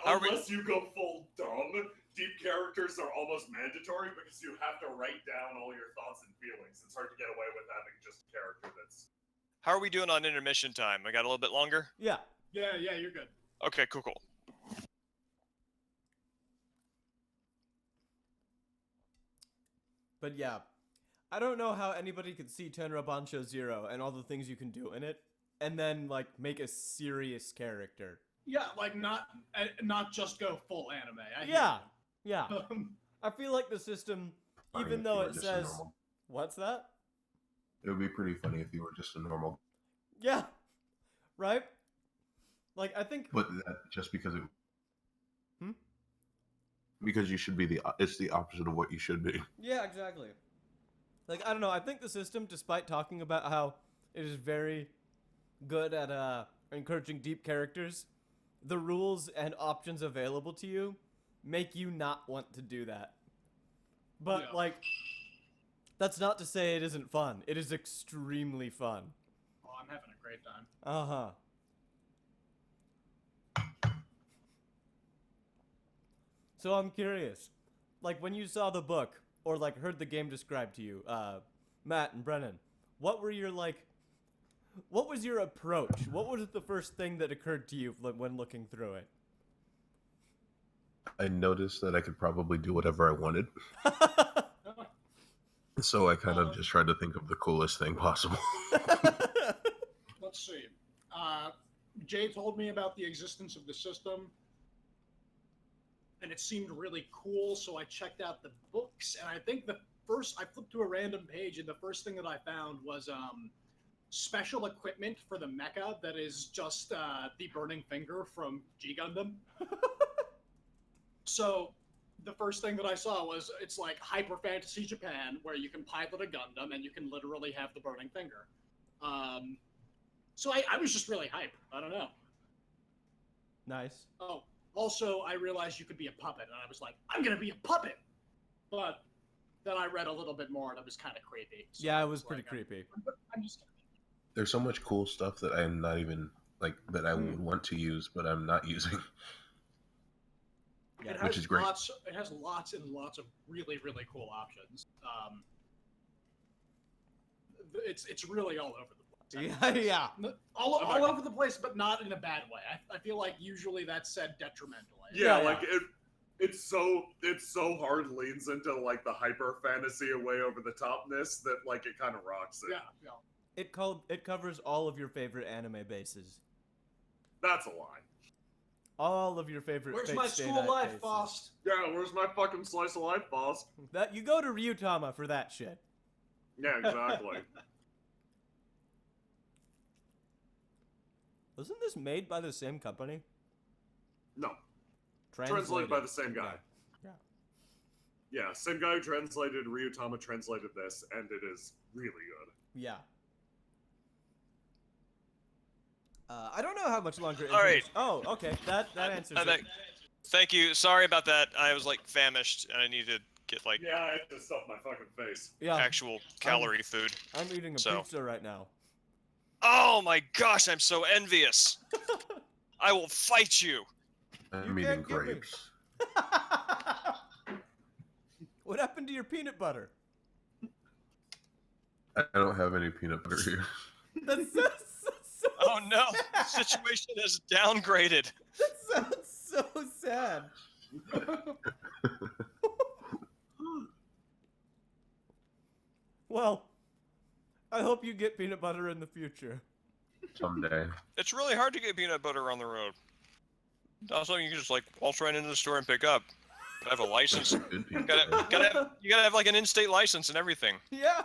S3: unless you go full dumb, deep characters are almost mandatory because you have to write down all your thoughts and feelings. It's hard to get away with having just a character that's...
S5: How are we doing on intermission time? I got a little bit longer?
S2: Yeah.
S1: Yeah, you're good.
S5: Okay, cool.
S2: But yeah, I don't know how anybody could see Tenra Bansho Zero and all the things you can do in it, and then like make a serious character.
S1: Yeah, like not just go full anime. I hear
S2: Yeah,
S1: you.
S2: yeah. I feel like the system,
S4: Funny
S2: even
S4: if
S2: though
S4: you were
S2: it
S4: just a
S2: says,
S4: normal-
S2: what's that?
S4: It would be pretty funny if you were just a normal.
S2: Yeah, right. Like I think.
S4: But that just because it.
S2: Hmm?
S4: Because you should be it's the opposite of what you should be.
S2: Yeah, exactly. Like I don't know. I think the system, despite talking about how it is very good at encouraging deep characters, the rules and options available to you make you not want to do that. But
S1: Yeah.
S2: like, that's not to say it isn't fun. It is extremely fun.
S1: Oh, I'm having a great time.
S2: Uh-huh. So I'm curious, like when you saw the book or like heard the game described to you, Matt and Brennan, what was your approach? What was the first thing that occurred to you when looking through it?
S4: I noticed that I could probably do whatever I wanted, so I kind of just tried to think of the coolest thing possible.
S1: Let's see. Jay told me about the existence of the system, and it seemed really cool, so I checked out the books, and I think I flipped to a random page, and the first thing that I found was special equipment for the mecha that is just the burning finger from G Gundam. So the first thing that I saw was it's like Hyper Fantasy Japan, where you can pilot a Gundam and you can literally have the burning finger. So I was just really hyped. I don't know.
S2: Nice.
S1: Oh, also I realized you could be a puppet, and I was like, I'm gonna be a puppet. But then I read a little bit more, and it was kind of creepy. So
S2: Yeah,
S1: I
S2: it was pretty
S1: like,
S2: creepy.
S1: I'm just gonna be.
S4: There's so much cool stuff that I'm not even like that I would want to use, but I'm not using.
S1: It
S4: Which
S1: has
S4: is great.
S1: It has lots and lots of really, really cool options. It's really all over the place.
S2: Yeah.
S1: All over the place, but not in a bad way. I feel like usually that's said detrimentally.
S3: Yeah, like it's so hard leans into like the hyper fantasy and way over the topness that like it kind of rocks it.
S1: Yeah.
S2: It covers all of your favorite anime bases.
S3: That's a lie.
S2: All of your favorite.
S1: Where's
S2: Fate
S1: my
S2: Stay
S1: school
S2: Night
S1: life,
S2: bases.
S1: Faust?
S3: Yeah, where's my fucking slice of life, boss?
S2: That you go to Ryutama for that shit.
S3: Yeah, exactly.
S2: Wasn't this made by the same company?
S3: No. Translated by the same guy.
S2: Yeah.
S3: Yeah, same guy who translated Ryutama translated this, and it is really good.
S2: Yeah. I don't know how much longer.
S5: All right.
S2: Oh, okay. That answers it.
S5: Thank you. Sorry about that. I was like famished and I need to get like
S3: Yeah, I just stuffed my fucking face.
S2: Yeah.
S5: actual calorie food.
S2: I'm eating a
S5: So.
S2: pizza right now.
S5: Oh my gosh, I'm so envious. I will fight you.
S4: I'm
S2: You
S4: eating
S2: can't get me.
S4: grapes.
S2: What happened to your peanut butter?
S4: I don't have any peanut butter here.
S2: That's so
S5: Oh no, the situation has downgraded.
S2: That sounds so sad. Well, I hope you get peanut butter in the future.
S4: Someday.
S5: It's really hard to get peanut butter on the road. Not something you can just like waltz right into the store and pick up. Gotta have a license.
S4: Good peanut butter.
S5: You gotta have like an in-state license and everything.
S2: Yeah.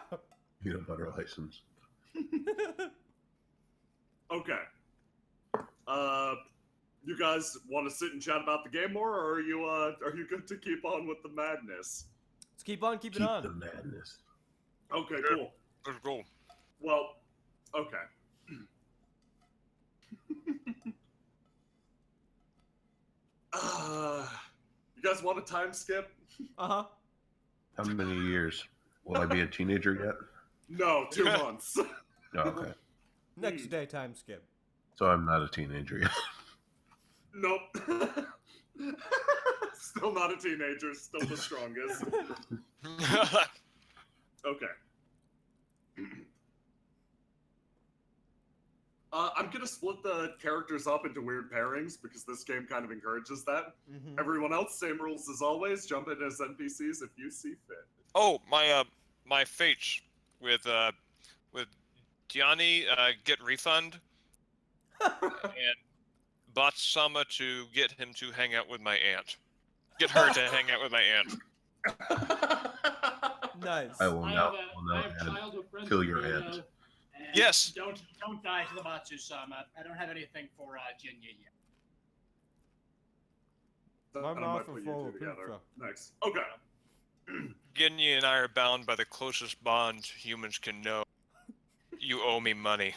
S4: Peanut butter license.
S3: Okay. You guys want to sit and chat about the game more, or are you good to keep on with the madness?
S2: Let's keep on keeping
S4: Keep
S2: on.
S4: the madness.
S3: Okay, cool.
S5: Let's go.
S3: Well, okay. You guys want a time skip?
S2: Uh-huh.
S4: How many years? Will I be a teenager yet?
S3: No, 2 months.
S4: Oh, okay.
S2: Next day time skip.
S4: So I'm not a teenager yet.
S3: Nope. Still not a teenager, still the strongest. Okay. I'm gonna split the characters up into weird pairings because this game kind of encourages that.
S2: Mm-hmm.
S3: Everyone else, same rules as always. Jump in as NPCs if you see fit.
S5: Oh, my fates with Gianni get refund and Batsama to get him to hang out with my aunt. Get her to hang out with my aunt.
S2: Nice.
S4: I will
S1: I
S4: not,
S1: have
S4: will not
S1: I have childhood friends
S4: kill
S1: with
S4: your
S1: Reno,
S4: aunt.
S1: and
S5: Yes.
S1: Don't die to the Batsu-sama. I don't have anything for Jinya yet.
S2: My
S3: I
S2: mouth
S3: might
S2: is
S3: put you
S2: full
S3: two
S2: of
S3: together.
S2: pizza.
S3: Next. Okay.
S5: Ginny and I are bound by the closest bond humans can know. You owe me money.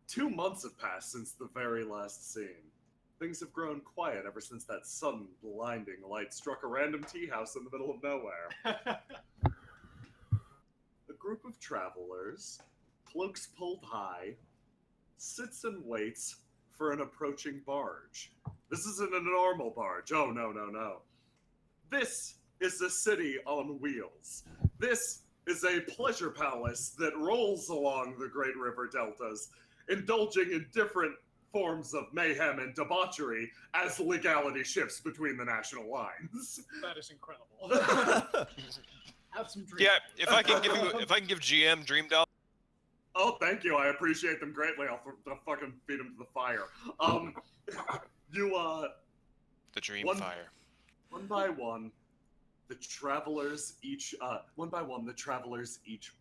S3: 2 months have passed since the very last scene. Things have grown quiet ever since that sudden, blinding light struck a random tea house in the middle of nowhere. A group of travelers, cloaks pulled high, sits and waits for an approaching barge. This isn't a normal barge. Oh, no, no, no. This is a city on wheels. This is a pleasure palace that rolls along the Great River Deltas, indulging in different forms of mayhem and debauchery as legality shifts between the national lines.
S1: That is incredible. Have some dreams.
S5: Yeah, if I can give GM Dream Doll.
S3: Oh, thank you. I appreciate them greatly. I'll fucking feed them to the fire.
S5: The Dream
S3: One-
S5: Fire.
S3: One by one, the travelers each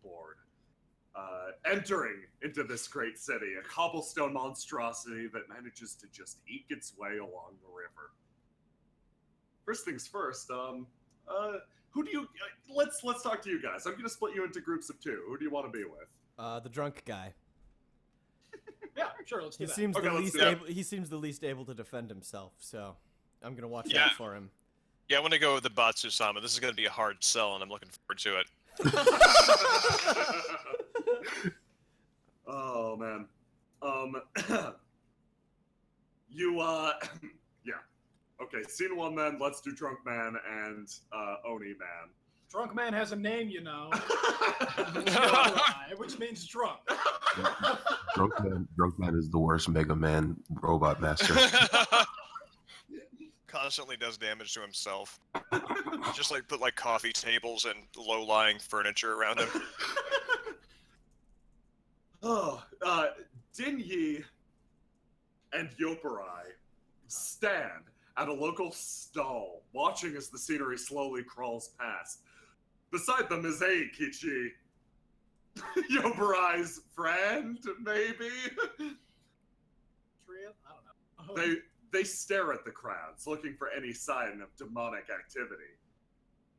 S3: board, entering into this great city, a cobblestone monstrosity that manages to just eke its way along the river. First things first, who do you? Let's talk to you guys. I'm gonna split you into groups of 2. Who do you want to be with?
S2: The drunk guy.
S1: Yeah, sure. Let's do
S2: He
S1: that.
S2: seems
S3: Okay,
S2: the
S3: let's
S2: least
S3: do that.
S2: able. He seems the least able to defend himself. So I'm gonna watch
S5: Yeah.
S2: out for him.
S5: Yeah, I want to go with the Batsu-sama. This is going to be a hard sell, and I'm looking forward to it.
S3: Oh man. Yeah. Okay, scene 1 then. Let's do Drunk Man and Oni Man.
S1: Drunk man has a name, you know. Yorai, which means drunk.
S4: Drunk Man is the worst Mega Man robot master.
S5: Constantly does damage to himself. Just like put like coffee tables and low-lying furniture around him.
S3: Oh, Dinyi and Yoparai stand at a local stall, watching as the scenery slowly crawls past. Beside them is Eikichi, Yoparai's friend, maybe?
S1: I don't know.
S3: They stare at the crowds, looking for any sign of demonic activity.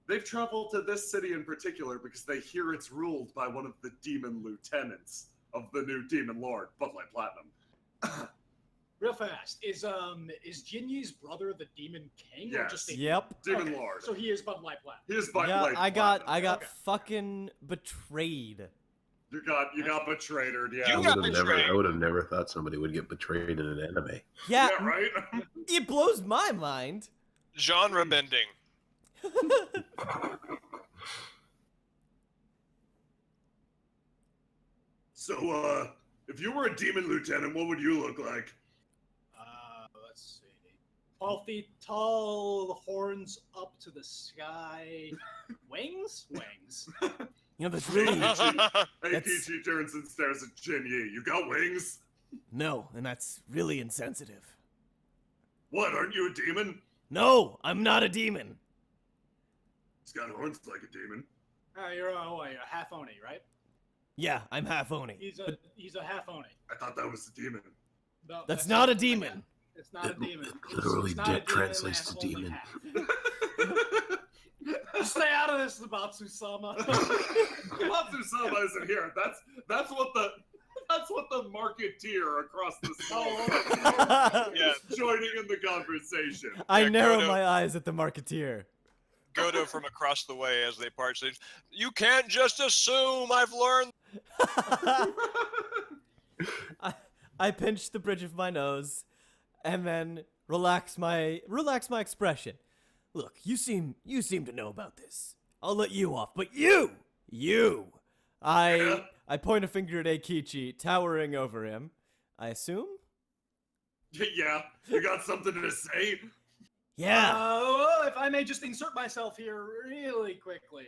S3: They've traveled to this city in particular because they hear it's ruled by one of the demon lieutenants of the new demon lord, Bud Light Platinum.
S1: Real fast, is Jinyi's brother the Demon King?
S3: Yes.
S1: Or just a
S2: Yep.
S3: Demon
S1: Okay,
S3: Lord.
S1: So he is Bud Light Platinum.
S3: He is Bud
S2: Yeah,
S3: Light
S2: I got
S3: Platinum.
S1: Okay.
S2: fucking betrayed.
S3: You got betrayed, yeah.
S5: You
S4: I
S5: got
S4: I would have never thought somebody would get betrayed in an anime.
S2: Yeah,
S3: Yeah, right?
S2: it blows my mind.
S5: Genre bending.
S3: So, if you were a demon lieutenant, what would you look like?
S1: Let's see. 12 feet tall, horns up to the sky. Wings? Wings.
S2: You know, that's really
S3: Eikichi turns and stares at Jinyi. You got wings?
S6: No, and that's really insensitive.
S3: What, aren't you a demon?
S6: No, I'm not a demon.
S3: He's got horns like a demon.
S1: You're a half Oni, right?
S6: Yeah, I'm half Oni.
S1: He's a half Oni.
S3: I thought that was a demon.
S1: No,
S6: That's not a demon.
S1: It's not a demon.
S4: Literally
S1: It's not a demon,
S4: translates
S1: that's
S4: to
S1: only
S4: demon.
S1: half. Stay out of this, Batsu-sama.
S3: Batsu-sama isn't here. That's what the marketeer across the stall
S5: Yeah.
S3: joining in the conversation.
S2: I
S5: Yeah,
S2: narrow
S5: Godo.
S2: my eyes at the marketeer.
S5: Godo from across the way as they part says, "You can't just assume I've learned."
S2: I pinch the bridge of my nose, and then relax my expression. Look, you seem to know about this. I'll let you off, but you. I point a finger at Eikichi, towering over him. I assume.
S3: Yeah, you got something to say?
S6: Yeah.
S1: Well, if I may just insert myself here really quickly.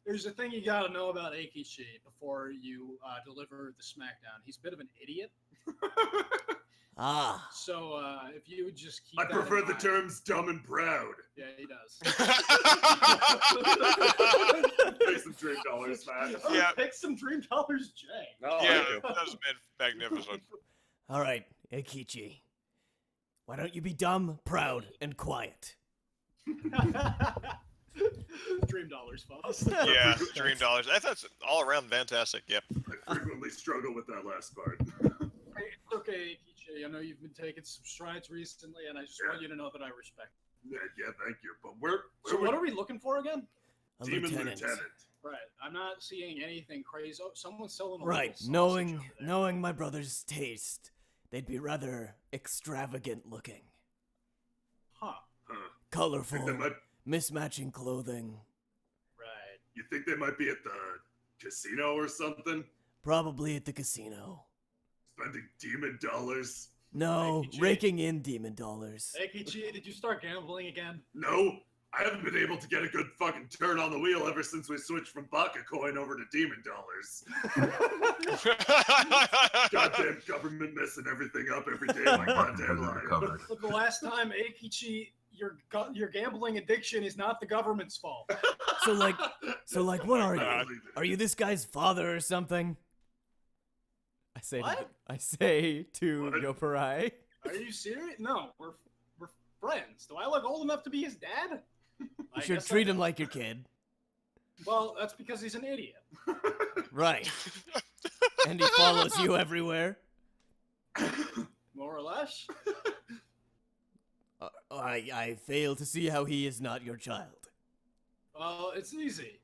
S1: There's a thing you gotta know about Eikichi before you deliver the smackdown. He's a bit of an idiot.
S6: Ah.
S1: So if you would just keep
S3: I
S1: that
S3: prefer
S1: in
S3: the
S1: mind.
S3: terms dumb and proud.
S1: Yeah, he does.
S3: Pay some dream dollars, Matt.
S5: Yeah.
S1: Pick some dream dollars, Jay.
S3: Oh,
S5: Yeah,
S3: thank you.
S5: that was magnificent.
S6: All right, Eikichi. Why don't you be dumb, proud, and quiet?
S1: Dream dollars, folks.
S5: Yeah, dream dollars. That's all around fantastic. Yep.
S3: I frequently struggle with that last part.
S1: Hey, it's okay, Eikichi. I know you've been taking some strides recently, and I just want you to know that I respect
S3: Yeah, thank you. But
S1: So what are we looking for again?
S6: A
S3: Demon
S6: lieutenant.
S1: Right. I'm not seeing anything crazy. Oh, someone's selling a
S6: Right.
S1: little sausage
S6: Knowing
S1: over there.
S6: knowing my brother's taste, they'd be rather extravagant looking.
S1: Huh.
S3: Huh.
S6: Colorful,
S3: Think they might,
S6: mismatching clothing.
S1: Right.
S3: you think they might be at the casino or something?
S6: Probably at the casino.
S3: Spending demon dollars?
S6: No,
S1: Eikichi.
S6: raking in demon dollars.
S1: Eikichi, did you start gambling again?
S3: No, I haven't been able to get a good fucking turn on the wheel ever since we switched from Baka coin over to demon dollars. Goddamn government messing everything up every day of my goddamn life.
S4: Covered.
S1: Look, the last time, Eikichi, your gambling addiction is not the government's fault.
S6: So like, what are
S3: I
S6: you?
S3: believe it.
S6: Are you this guy's father or something?
S2: I say
S1: What?
S2: to
S3: What?
S2: Yoparai.
S1: Are you serious? No, we're friends. Do I look old enough to be his dad?
S6: You should treat him like your kid.
S1: Well, that's because he's an idiot.
S6: Right. And he follows you everywhere.
S1: More or less.
S6: I fail to see how he is not your child.
S1: Well, it's easy.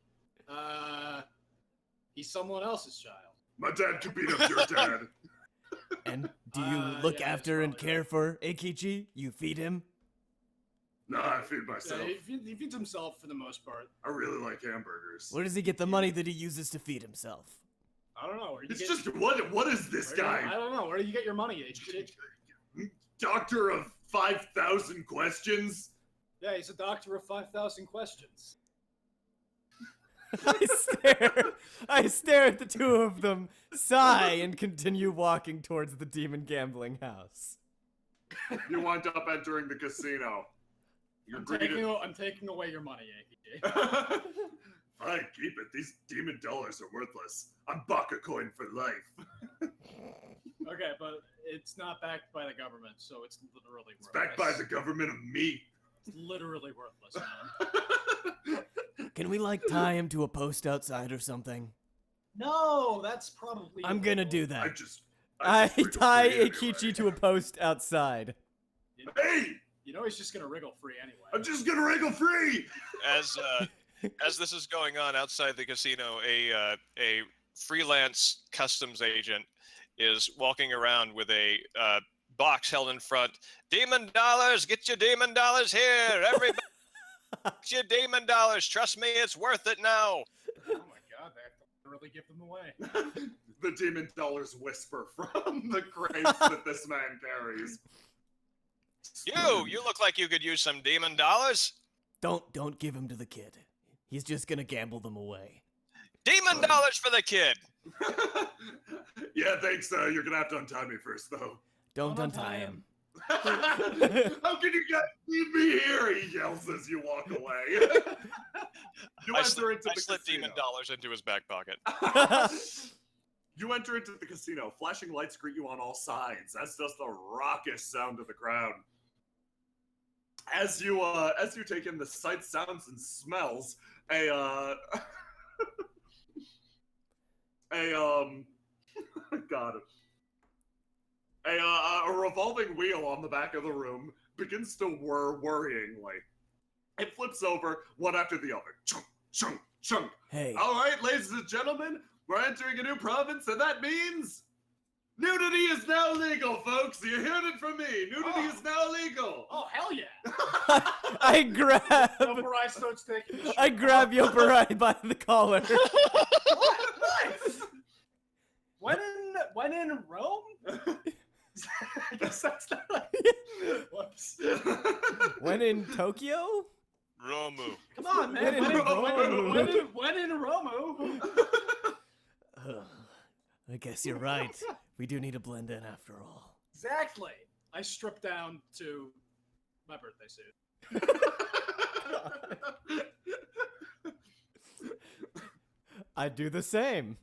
S1: He's someone else's child.
S3: My dad could beat up your dad.
S6: And do you look
S1: yeah,
S6: after
S1: that's
S6: and care for Eikichi? You feed him?
S3: No, I feed myself.
S1: Yeah, he feeds himself for the most part.
S3: I really like hamburgers.
S6: Where does he get the money that he uses to feed himself?
S1: I don't know. Where you
S3: It's
S1: get,
S3: just what is this
S1: where do you-
S3: guy?
S1: I don't know. Where do you get your money, H?
S3: Doctor of 5,000 questions?
S1: Yeah, he's a doctor of 5,000 questions.
S2: I stare at the two of them, sigh, and continue walking towards the demon gambling house.
S3: You wind up entering the casino. You're greeted.
S1: I'm taking away your money, Yankee.
S3: Fine, keep it. These demon dollars are worthless. I'm Baka coin for life.
S1: Okay, but it's not backed by the government, so it's literally
S3: It's
S1: worthless.
S3: backed by the government of me.
S1: It's literally worthless, man.
S6: Can we, like, tie him to a post outside or something?
S1: No, that's probably.
S6: I'm gonna
S1: illegal.
S6: do that.
S2: I
S3: just wriggle
S2: tie
S3: free
S2: Eikichi
S3: anyway.
S2: to a post outside.
S3: Hey!
S1: You know he's just gonna wriggle free anyway.
S3: I'm just gonna wriggle free!
S5: As this is going on outside the casino, a freelance customs agent is walking around with a box held in front. Demon dollars, get your demon dollars here, everybody. Get your demon dollars. Trust me, it's worth it now.
S1: Oh my god, they have to really give them away.
S3: The demon dollars whisper from the crates that this man carries.
S5: You look like you could use some demon dollars.
S6: Don't give him to the kid. He's just gonna gamble them away.
S5: Demon dollars for the kid.
S3: Yeah, thanks. You're gonna have to untie me first, though.
S6: Don't
S1: Don't
S6: untie
S1: untie
S6: him.
S3: How can you guys leave me here? He yells as you walk away. You
S5: I
S3: enter into the
S5: slip
S3: casino.
S5: demon dollars into his back pocket.
S3: You enter into the casino. Flashing lights greet you on all sides, as does the raucous sound of the crowd. As you take in the sights, sounds, and smells, a revolving wheel on the back of the room begins to whir worryingly. It flips over one after the other. Chunk, chunk, chunk.
S6: Hey,
S3: All right, ladies and gentlemen, we're entering a new province, and that means nudity is now legal, folks. You heard it from me. Nudity is now legal.
S1: Oh hell yeah!
S2: I grab
S1: Yoparai starts taking the
S2: I grab Yoparai by the collar.
S1: What? When in Rome? I guess that's not like. Whoops.
S2: When in Tokyo?
S5: Romu.
S1: Come on, man.
S2: When in Rome.
S1: When in Romu?
S6: I guess you're right. We do need to blend in after all.
S1: Exactly. I strip down to my birthday suit.
S2: I do the same.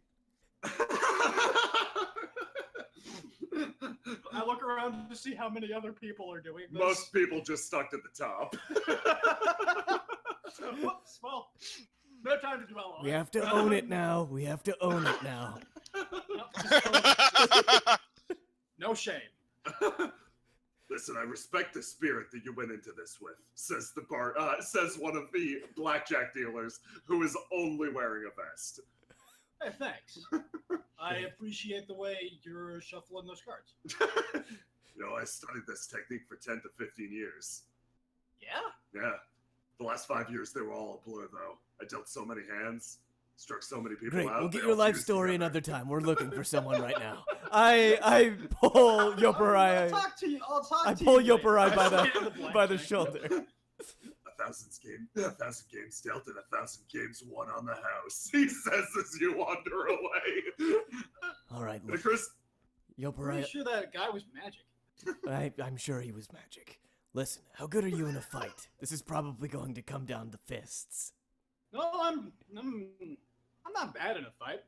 S1: I look around to see how many other people are doing this.
S3: Most people just stuck to the top.
S1: Whoops, well, no time to dwell on
S6: We
S1: it.
S6: have to own it now. We have to own it now.
S1: No shame.
S3: Listen, I respect the spirit that you went into this with, says says one of the blackjack dealers who is only wearing a vest.
S1: Hey, thanks. I appreciate the way you're shuffling those cards.
S3: You know, I studied this technique for 10 to 15 years.
S1: Yeah?
S3: Yeah. The last 5 years, they were all a blur, though. I dealt so many hands, struck so many people
S6: Great.
S3: out.
S6: We'll
S3: they
S6: get your
S3: all
S6: life
S3: fused
S6: story
S3: together.
S6: another time. We're looking for someone right now.
S2: I pull
S1: I'll
S2: Yoparai.
S1: talk to you. I'll talk
S2: I
S1: to
S2: pull
S1: you later.
S2: Yoparai by
S1: I see
S2: the
S1: blackjack.
S2: by the shoulder.
S3: 1,000 games dealt and 1,000 games won on the house. He says as you wander away.
S6: All right,
S3: And
S6: look,
S3: Chris,
S1: I'm
S6: Yoparai.
S1: pretty sure that guy was magic.
S6: I'm sure he was magic. Listen, how good are you in a fight? This is probably going to come down to fists.
S1: No, I'm not bad in a fight.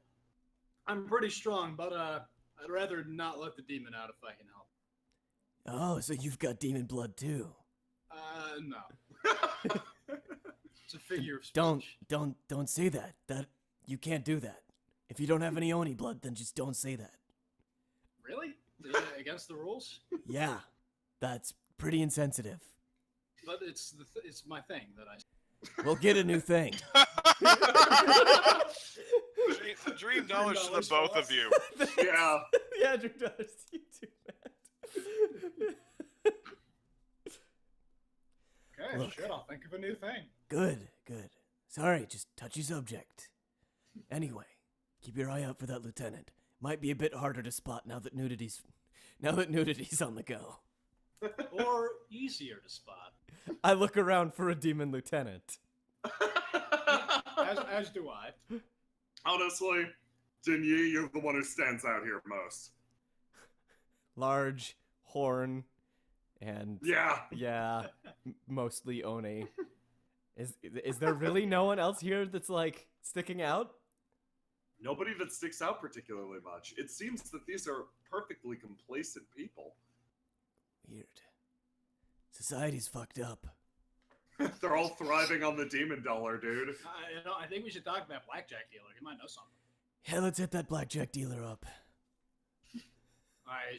S1: I'm pretty strong, but I'd rather not let the demon out if I can help.
S6: Oh, so you've got demon blood too.
S1: No. It's a figure of speech.
S6: Don't say that. That you can't do that. If you don't have any Oni blood, then just don't say that.
S1: Really? Is it against the rules?
S6: Yeah, that's pretty insensitive.
S1: But it's it's my thing that I.
S6: We'll get a new thing.
S5: Dream knowledge to the
S1: dollars
S5: both
S1: for
S5: of
S1: us.
S5: you.
S3: Yeah.
S2: Yeah, Dream dollars. You too, Matt.
S1: Okay,
S6: Look.
S1: shit. I'll think of a new thing.
S6: Good, good. Sorry, just touchy subject. Anyway, keep your eye out for that lieutenant. Might be a bit harder to spot now that nudity's on the go.
S1: Or easier to spot.
S2: I look around for a demon lieutenant.
S1: As do I.
S3: Honestly, Jinyi, you're the one who stands out here most.
S2: Large, horn, and
S3: Yeah.
S2: mostly Oni. Is there really no one else here that's like sticking out?
S3: Nobody that sticks out particularly much. It seems that these are perfectly complacent people.
S6: Weird. Society's fucked up.
S3: They're all thriving on the demon dollar, dude.
S1: I think we should talk about blackjack dealer. He might know something.
S6: Yeah, let's hit that blackjack dealer up.
S1: I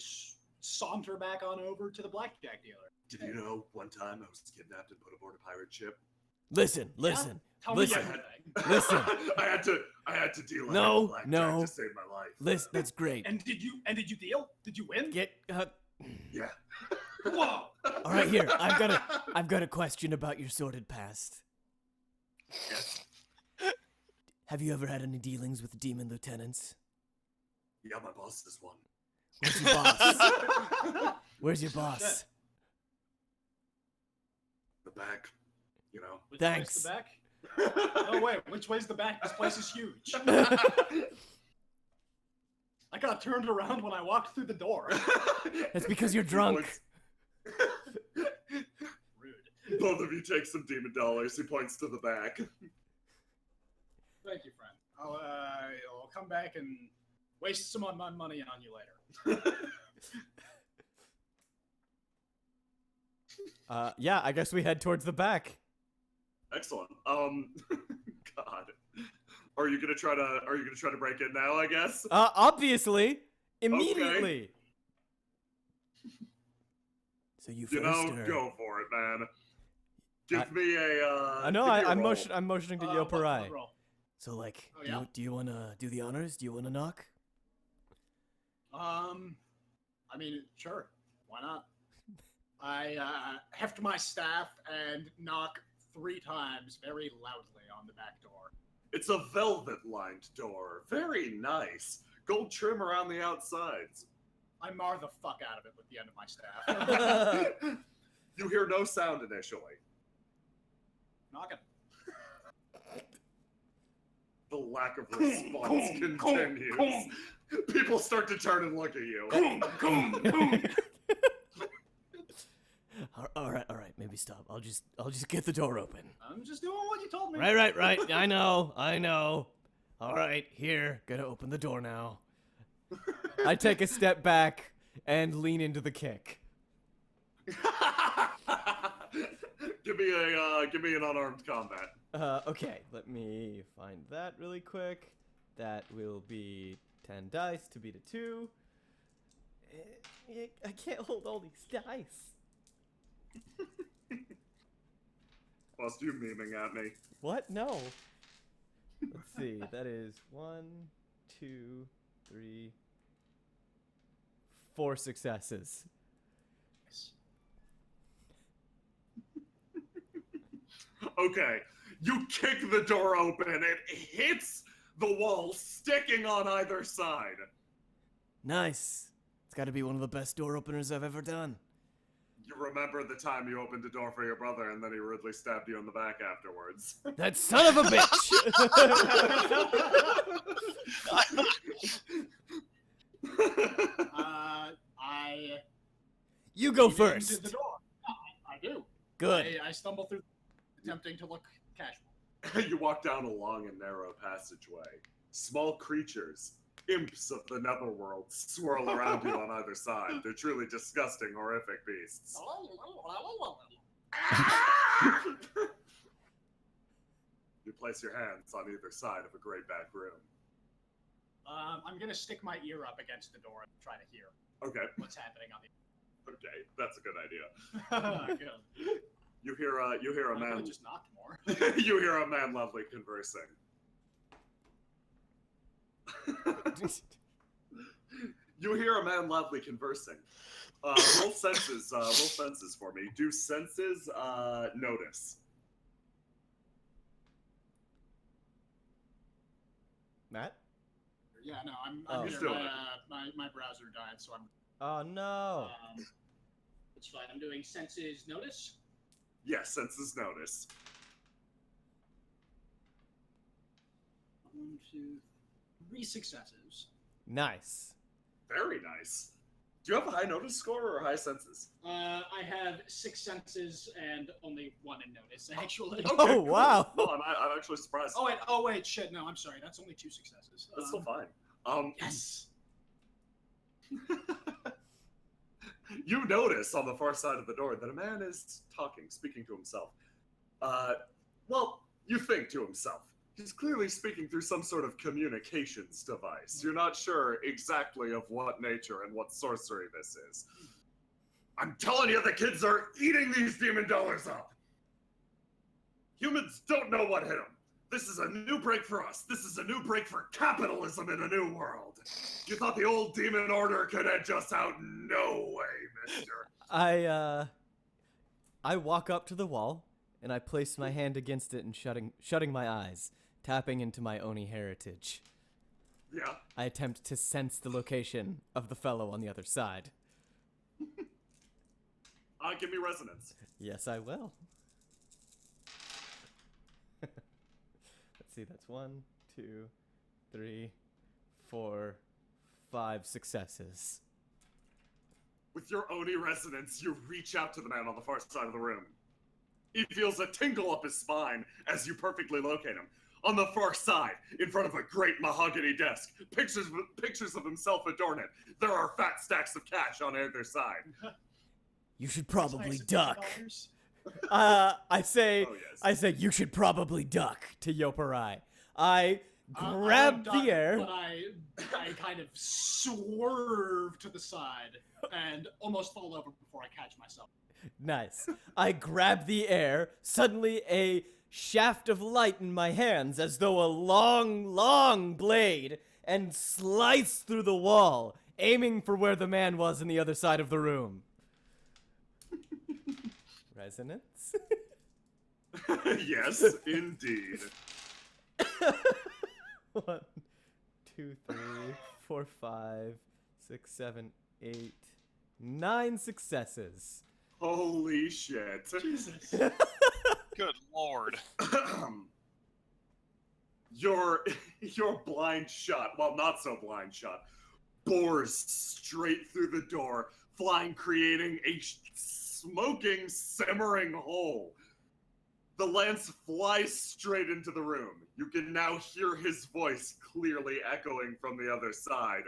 S1: saunter back on over to the blackjack dealer.
S3: Did you know one time I was kidnapped and put aboard a pirate ship?
S6: Listen.
S1: Tell
S6: Listen.
S1: me everything.
S6: Listen.
S3: I had to deal
S6: No,
S3: with blackjack
S6: no.
S3: to save my life.
S6: Listen, that's great.
S1: And did you deal? Did you win?
S6: Get
S3: Yeah.
S1: Whoa!
S6: all right here. I've got a question about your sordid past.
S3: Yes.
S6: Have you ever had any dealings with demon lieutenants?
S3: Yeah, my boss is one.
S6: Where's your boss? Where's your boss?
S3: The back, you know.
S1: Which
S6: Thanks.
S1: Way's the back? No, wait. Which way's the back? This place is huge. I got turned around when I walked through the door.
S6: That's because you're drunk.
S1: Rude.
S3: Both of you take some demon dollars. He points to the back.
S1: Thank you, friend. I'll come back and waste some of my money on you later.
S2: Yeah, I guess we head towards the back.
S3: Excellent. God. Are you gonna try to break in now, I guess?
S2: Obviously, immediately.
S6: So you
S3: You
S6: first,
S3: know,
S6: or-
S3: go for it, man. Give me a
S2: I know.
S3: give me a
S2: I'm
S3: roll.
S2: I'm motioning to
S1: What
S2: Yoparai.
S1: roll?
S6: So like,
S1: Oh, yeah?
S6: do you wanna do the honors? Do you wanna knock?
S1: I mean, sure. Why not? I heft my staff and knock 3 times very loudly on the back door.
S3: It's a velvet-lined door. Very nice. Gold trim around the outsides.
S1: I mar the fuck out of it with the end of my staff.
S3: You hear no sound initially.
S1: Knocking.
S3: The lack of response continues. People start to turn and look at you.
S6: All right. Maybe stop. I'll just get the door open.
S1: I'm just doing what you told me.
S6: Right. I know. All right, here. Gonna open the door now.
S2: I take a step back and lean into the kick.
S3: Give me an unarmed combat.
S2: Okay, let me find that really quick. That will be 10 dice to beat a 2. I can't hold all these dice.
S3: Plus, you memeing at me.
S2: What? No. Let's see. That is 1, 2, 3, 4 successes.
S3: Okay, you kick the door open. It hits the wall, sticking on either side.
S6: Nice. It's got to be one of the best door openers I've ever done.
S3: You remember the time you opened a door for your brother and then he rudely stabbed you in the back afterwards.
S6: That son of a bitch. You go
S1: lean into
S6: first.
S1: the door. I do.
S6: Good.
S1: I stumble through, attempting to look casual.
S3: You walk down a long and narrow passageway. Small creatures, imps of the netherworld, swirl around you on either side. They're truly disgusting, horrific beasts. You place your hands on either side of a great back room.
S1: I'm gonna stick my ear up against the door and try to hear
S3: Okay,
S1: what's happening on the.
S3: okay, that's a good idea.
S1: Good.
S3: You hear a
S1: I could've
S3: man.
S1: just knocked more.
S3: You hear a man loudly conversing. You hear a man loudly conversing. Roll senses for me. Do senses notice?
S2: Matt?
S1: Yeah, no, I'm
S2: Oh.
S1: here.
S3: He's doing it.
S1: My browser died, so I'm.
S2: Oh no.
S1: It's fine. I'm doing senses notice.
S3: Yes, senses notice.
S1: 1, 2, 3 successes.
S2: Nice.
S3: Very nice. Do you have a high notice score or high senses?
S1: I have 6 senses and only 1 in notice, actually.
S3: Okay,
S2: Oh,
S3: cool.
S2: wow.
S3: No, I'm actually surprised.
S1: Oh wait, shit. No, I'm sorry. That's only 2 successes.
S3: That's still fine.
S1: Yes.
S3: You notice on the far side of the door that a man is speaking to himself. Well, you think to himself. He's clearly speaking through some sort of communications device. You're not sure exactly of what nature and what sorcery this is. I'm telling you, the kids are eating these demon dollars up. Humans don't know what hit them. This is a new break for us. This is a new break for capitalism in a new world. You thought the old demon order could edge us out? No way, mister.
S2: I walk up to the wall and I place my hand against it and shutting my eyes, tapping into my Oni heritage.
S3: Yeah.
S2: I attempt to sense the location of the fellow on the other side.
S3: Give me resonance.
S2: Yes, I will. Let's see, that's 1, 2, 3, 4, 5 successes.
S3: With your Oni resonance, you reach out to the man on the far side of the room. He feels a tingle up his spine as you perfectly locate him. On the far side, in front of a great mahogany desk, pictures of himself adorn it. There are fat stacks of cash on either side.
S6: You should probably duck.
S2: I say,
S3: Oh, yes.
S2: I say, you should probably duck to Yoparai. I grab the air.
S1: But I kind of swerve to the side and almost fall over before I catch myself.
S2: Nice. I grab the air, suddenly a shaft of light in my hands as though a long, long blade, and slice through the wall, aiming for where the man was in the other side of the room. Resonance?
S3: Yes, indeed.
S2: 1, 2, 3, 4, 5, 6, 7, 8, 9 successes.
S3: Holy shit.
S1: Jesus.
S5: Good lord.
S3: Your blind shot, well, not so blind shot, bores straight through the door, creating a smoking, simmering hole. The lance flies straight into the room. You can now hear his voice clearly echoing from the other side.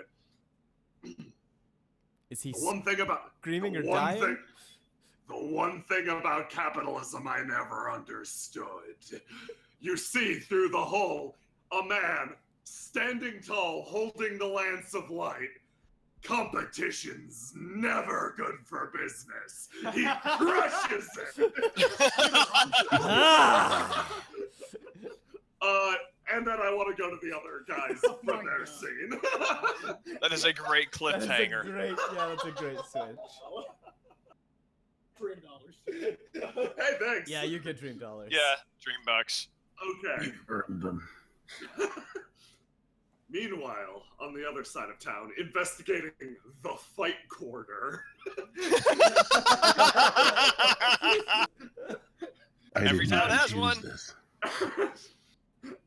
S2: Is he
S3: The one thing about
S2: screaming
S3: the
S2: or
S3: one
S2: dying?
S3: thing- the one thing about capitalism I never understood. You see through the hole a man standing tall, holding the lance of light. Competition's never good for business. He crushes it.
S2: Ah!
S3: And then I want to go to the other guys
S1: Oh
S3: from
S1: my
S3: their
S1: God.
S3: scene.
S5: That is a great
S2: That is a
S5: cliffhanger.
S2: great, yeah, that's a great switch.
S1: $3.
S3: Hey, thanks.
S2: Yeah, you get dream dollars.
S5: Yeah, Dreambucks.
S3: Okay.
S4: Earned them.
S3: Meanwhile, on the other side of town, investigating the fight corner.
S5: Every town has
S4: choose
S5: one.
S4: this.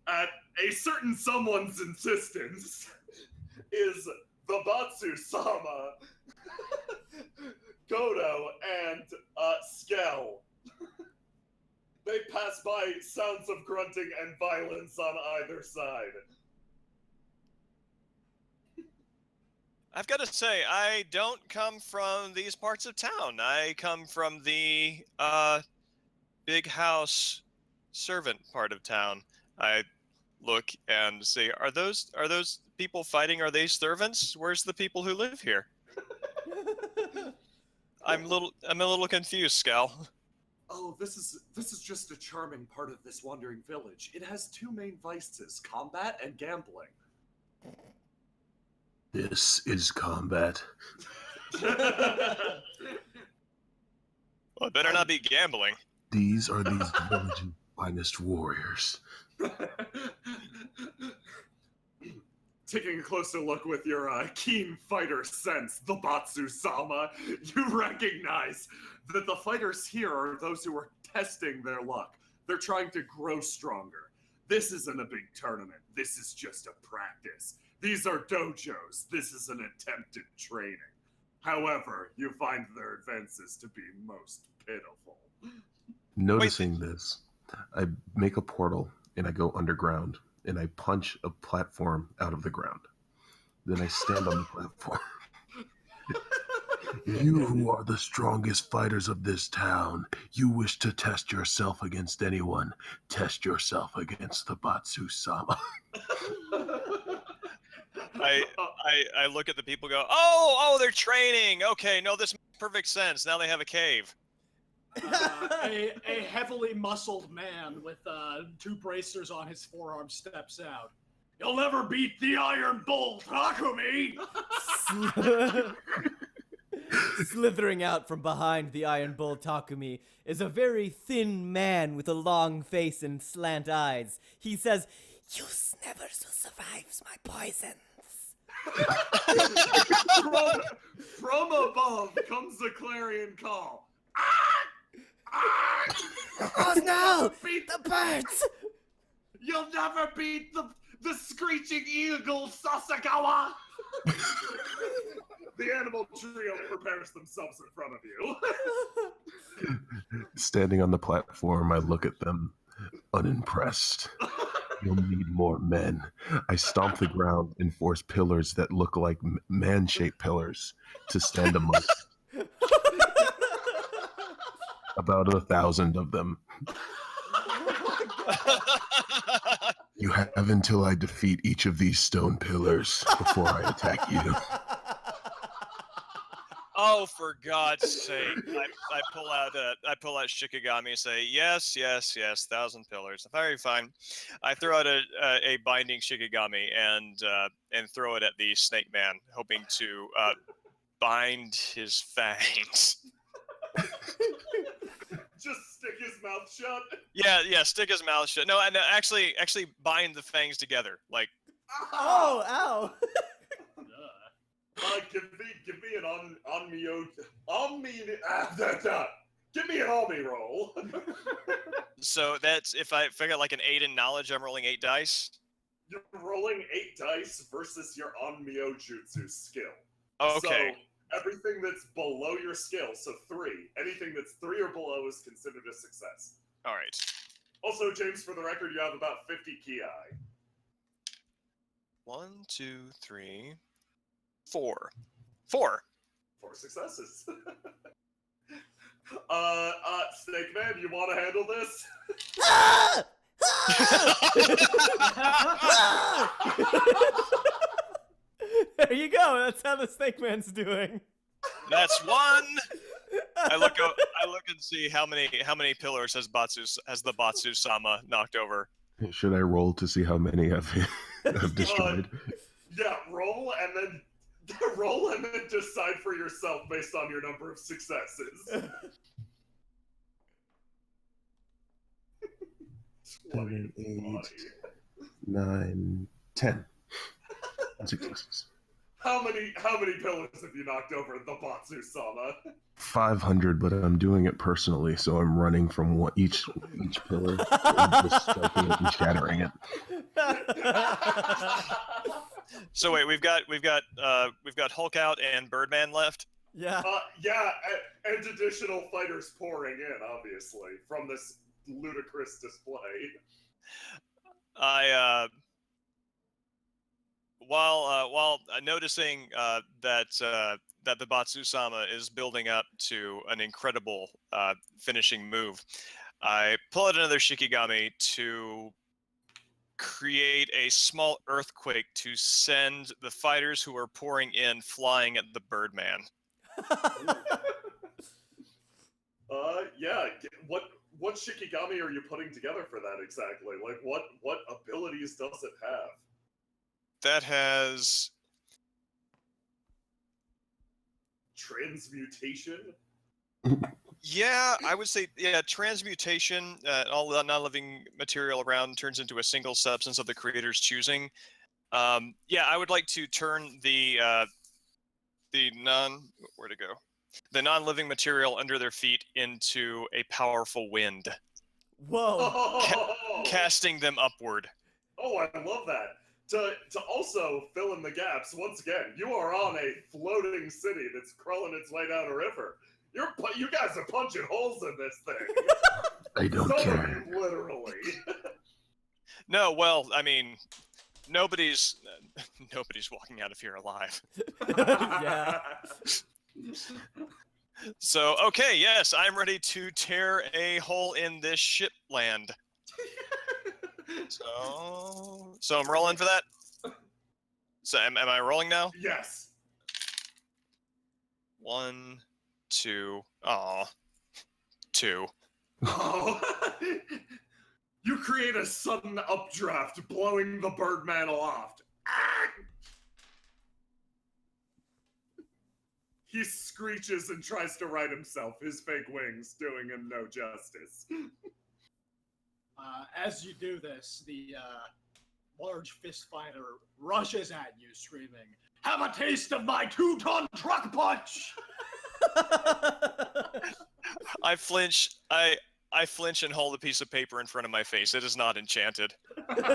S3: At a certain someone's insistence, is the Batsu Sama, Godo, and Skell. They pass by sounds of grunting and violence on either side.
S5: I've got to say, I don't come from these parts of town. I come from the big house servant part of town. I look and say, are those people fighting? Are they servants? Where's the people who live here? I'm a little confused, Scal.
S3: Oh, this is just a charming part of this wandering village. It has two main vices, combat and gambling.
S4: This is combat.
S5: Well, it better not be gambling.
S4: These are these village's finest warriors.
S3: Taking a closer look with your keen fighter sense, the Batsu-sama, you recognize that the fighters here are those who are testing their luck. They're trying to grow stronger. This isn't a big tournament. This is just a practice. These are dojos. This is an attempt at training. However, you find their advances to be most pitiful.
S4: Noticing this, I make a portal and I go underground and I punch a platform out of the ground. Then I stand on the platform. You who are the strongest fighters of this town, you wish to test yourself against anyone, test yourself against the Batsu-sama.
S5: I look at the people, go, oh, they're training. Okay, no, this makes perfect sense. Now they have a cave.
S1: A heavily muscled man with two bracers on his forearm steps out. You'll never beat the Iron Bull, Takumi!
S2: Slithering out from behind the Iron Bull Takumi is a very thin man with a long face and slant eyes. He says, "You never survives my poisons."
S3: From above comes a clarion call.
S2: Oh no! The birds!
S3: You'll never beat the screeching eagle, Sasagawa! The animal trio prepares themselves in front of you.
S4: Standing on the platform, I look at them, unimpressed. You'll need more men. I stomp the ground and force pillars that look like man-shaped pillars to stand amongst. About 1,000 of them. You have until I defeat each of these stone pillars before I attack you.
S5: Oh, for God's sake! I pull out Shikigami and say, yes, 1,000 pillars. Very fine. I throw out a binding Shikigami and throw it at the snake man, hoping to bind his fangs.
S3: Just stick his mouth shut.
S5: Yeah, stick his mouth shut. No, and actually bind the fangs together, like.
S2: Oh, ow!
S3: Give me an give me an Omni roll.
S5: So that's if I got like an 8 in knowledge, I'm rolling 8 dice.
S3: You're rolling 8 dice versus your Onmyo Jutsu skill.
S5: Okay.
S3: So everything that's below your skill, so 3. Anything that's 3 or below is considered a success.
S5: All right.
S3: Also, James, for the record, you have about 50 ki.
S5: 1, 2, 3, 4. 4.
S3: 4 successes. Snake Man, you want to handle this?
S2: There you go. That's how the snake man's doing.
S5: That's 1. I look and see how many pillars has the Batsu-sama knocked over.
S4: Should I roll to see how many I've destroyed?
S3: Yeah, roll and then decide for yourself based on your number of successes.
S4: 7, 8, 9, 10 successes.
S3: How many pillars have you knocked over the Batsu-sama?
S4: 500, but I'm doing it personally, so I'm running from each pillar, and just striking it and shattering it.
S5: So wait, we've got Hulk out and Birdman left.
S2: Yeah.
S3: Yeah, and additional fighters pouring in, obviously, from this ludicrous display.
S5: While noticing that the Batsu-sama is building up to an incredible finishing move, I pull out another Shikigami to create a small earthquake to send the fighters who are pouring in flying at the Birdman.
S3: Yeah. What Shikigami are you putting together for that exactly? Like, what abilities does it have?
S5: That has
S3: Transmutation.
S5: Yeah, I would say transmutation. All the non-living material around turns into a single substance of the creator's choosing. Yeah, I would like to turn the non-living material under their feet into a powerful wind,
S2: Whoa.
S5: casting them upward.
S3: Oh, I love that. To also fill in the gaps, once again, you are on a floating city that's crawling its way down a river. You guys are punching holes in this thing.
S4: I don't care.
S3: Literally.
S5: No, well, I mean, nobody's walking out of here alive.
S2: Yeah.
S5: So, okay, yes, I'm ready to tear a hole in this ship land. So I'm rolling for that. So am I rolling now?
S3: Yes.
S5: 1, 2. 2.
S3: Oh. You create a sudden updraft, blowing the Birdman aloft. Ah! He screeches and tries to right himself, his fake wings doing him no justice.
S1: As you do this, the large fist fighter rushes at you, screaming, "Have a taste of my 2-ton truck punch!"
S5: I flinch. I flinch and hold a piece of paper in front of my face. It is not enchanted.
S4: Can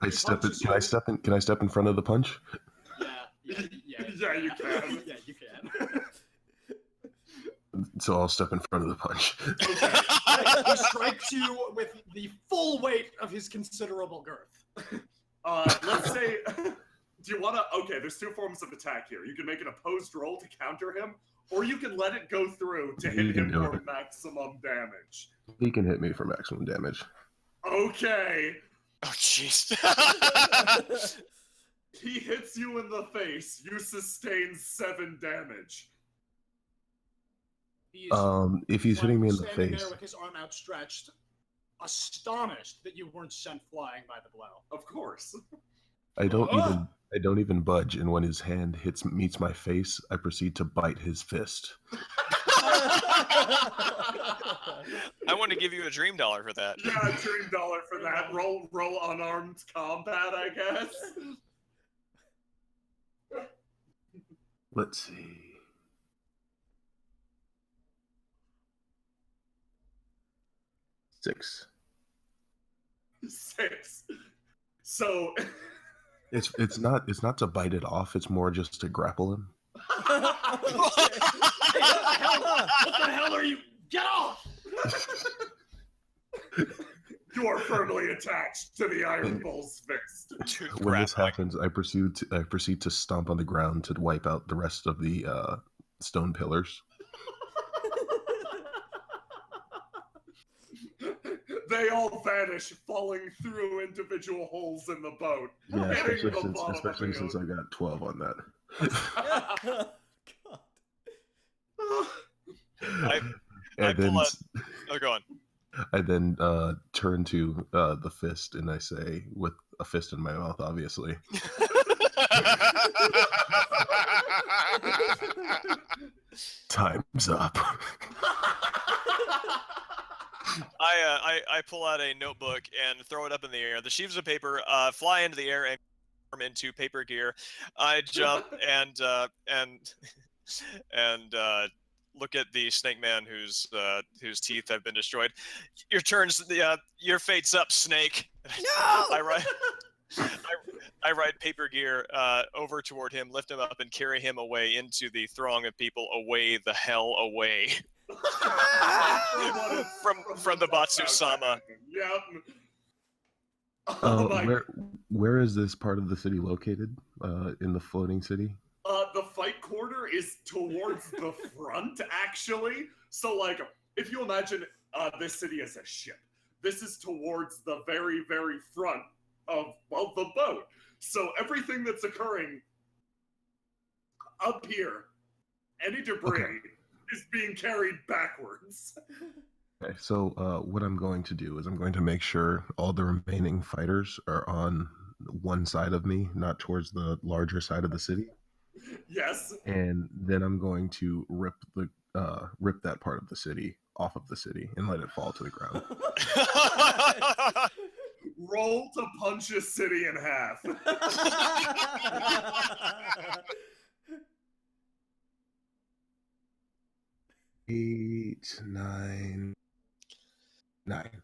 S4: I step in front of the punch?
S1: Yeah,
S3: Yeah, you can.
S1: Yeah, you can.
S4: So I'll step in front of the punch.
S1: Okay. He strikes you with the full weight of his considerable girth.
S3: Let's say, do you want to? Okay, there's 2 forms of attack here. You can make an opposed roll to counter him, or you can let it go through to hit him for maximum damage.
S4: He can hit me for maximum damage.
S3: Okay.
S5: Oh, jeez.
S3: He hits you in the face. You sustain 7 damage.
S4: If he's hitting me in the
S1: standing
S4: face,
S1: there with his arm outstretched, astonished that you weren't sent flying by the blow.
S3: Of course.
S4: I don't even budge, and when his hand meets my face, I proceed to bite his fist.
S5: I want to give you a dream dollar for that.
S3: Yeah, a dream dollar for that. Roll unarmed combat, I guess.
S4: Let's see. 6.
S3: 6. So
S4: It's not to bite it off. It's more just to grapple him.
S1: What the hell are you? Get off!
S3: you are firmly attached to the Iron Bull's fist.
S4: When this happens, I proceed to stomp on the ground to wipe out the rest of the stone pillars.
S3: They all vanish, falling through individual holes in the boat.
S4: Yeah,
S3: hitting the bottom
S4: especially
S3: of the
S4: since I got 12 on that.
S5: I pull out. Oh, go on.
S4: I then turn to the fist and I say, with a fist in my mouth, obviously. Time's up.
S5: I pull out a notebook and throw it up in the air. The sheaves of paper fly into the air and form into paper gear. I jump and look at the snake man whose teeth have been destroyed. Your turns. Your fate's up, snake.
S2: No!
S5: I ride paper gear over toward him, lift him up, and carry him away into the throng of people. Away the hell away. from the Batsu-sama.
S3: Yep.
S4: Where is this part of the city located? In the floating city?
S3: The fight corner is towards the front, actually. So, like, if you imagine this city as a ship, this is towards the very, very front of, well, the boat. So everything that's occurring up here, any debris, is being carried backwards.
S4: Okay, so what I'm going to do is I'm going to make sure all the remaining fighters are on one side of me, not towards the larger side of the city.
S3: Yes.
S4: And then I'm going to rip that part of the city off of the city and let it fall to the ground.
S3: Roll to punch a city in half. 8, 9, 9.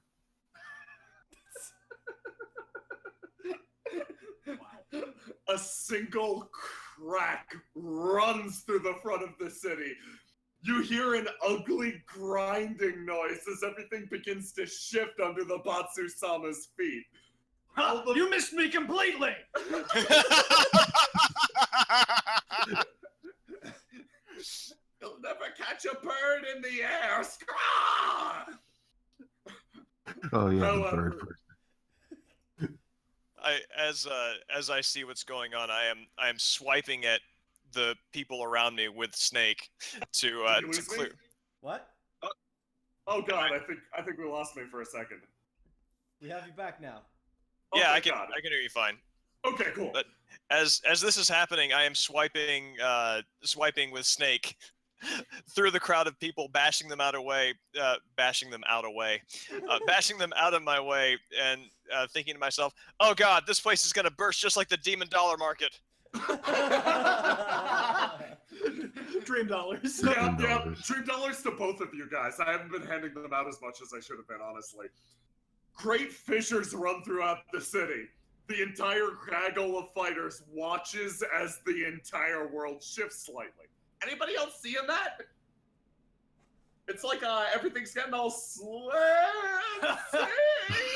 S3: A single crack runs through the front of the city. You hear an ugly grinding noise as everything begins to shift under the Batsu-sama's feet.
S1: You missed me completely!
S3: You'll never catch a bird in the air! Scraw!
S4: Oh yeah, the
S3: However,
S4: bird first.
S5: As I see what's going on, I am swiping at the people around me with Snake to
S3: you lose me?
S5: clear.
S2: What?
S3: Oh god, I think we lost me for a second.
S2: We have you back now.
S3: Oh,
S5: Yeah, I
S3: thank
S5: can
S3: God.
S5: hear you fine.
S3: Okay, cool.
S5: But as this is happening, I am swiping with Snake through the crowd of people, bashing them out of my way, and thinking to myself, "Oh God, this place is gonna burst just like the Demon Dollar Market."
S1: Dream dollars.
S3: Yeah,
S4: $10.
S3: Dream dollars to both of you guys. I haven't been handing them out as much as I should have been, honestly. Great fissures run throughout the city. The entire gaggle of fighters watches as the entire world shifts slightly. Anybody else seeing that? It's like everything's getting all slanty.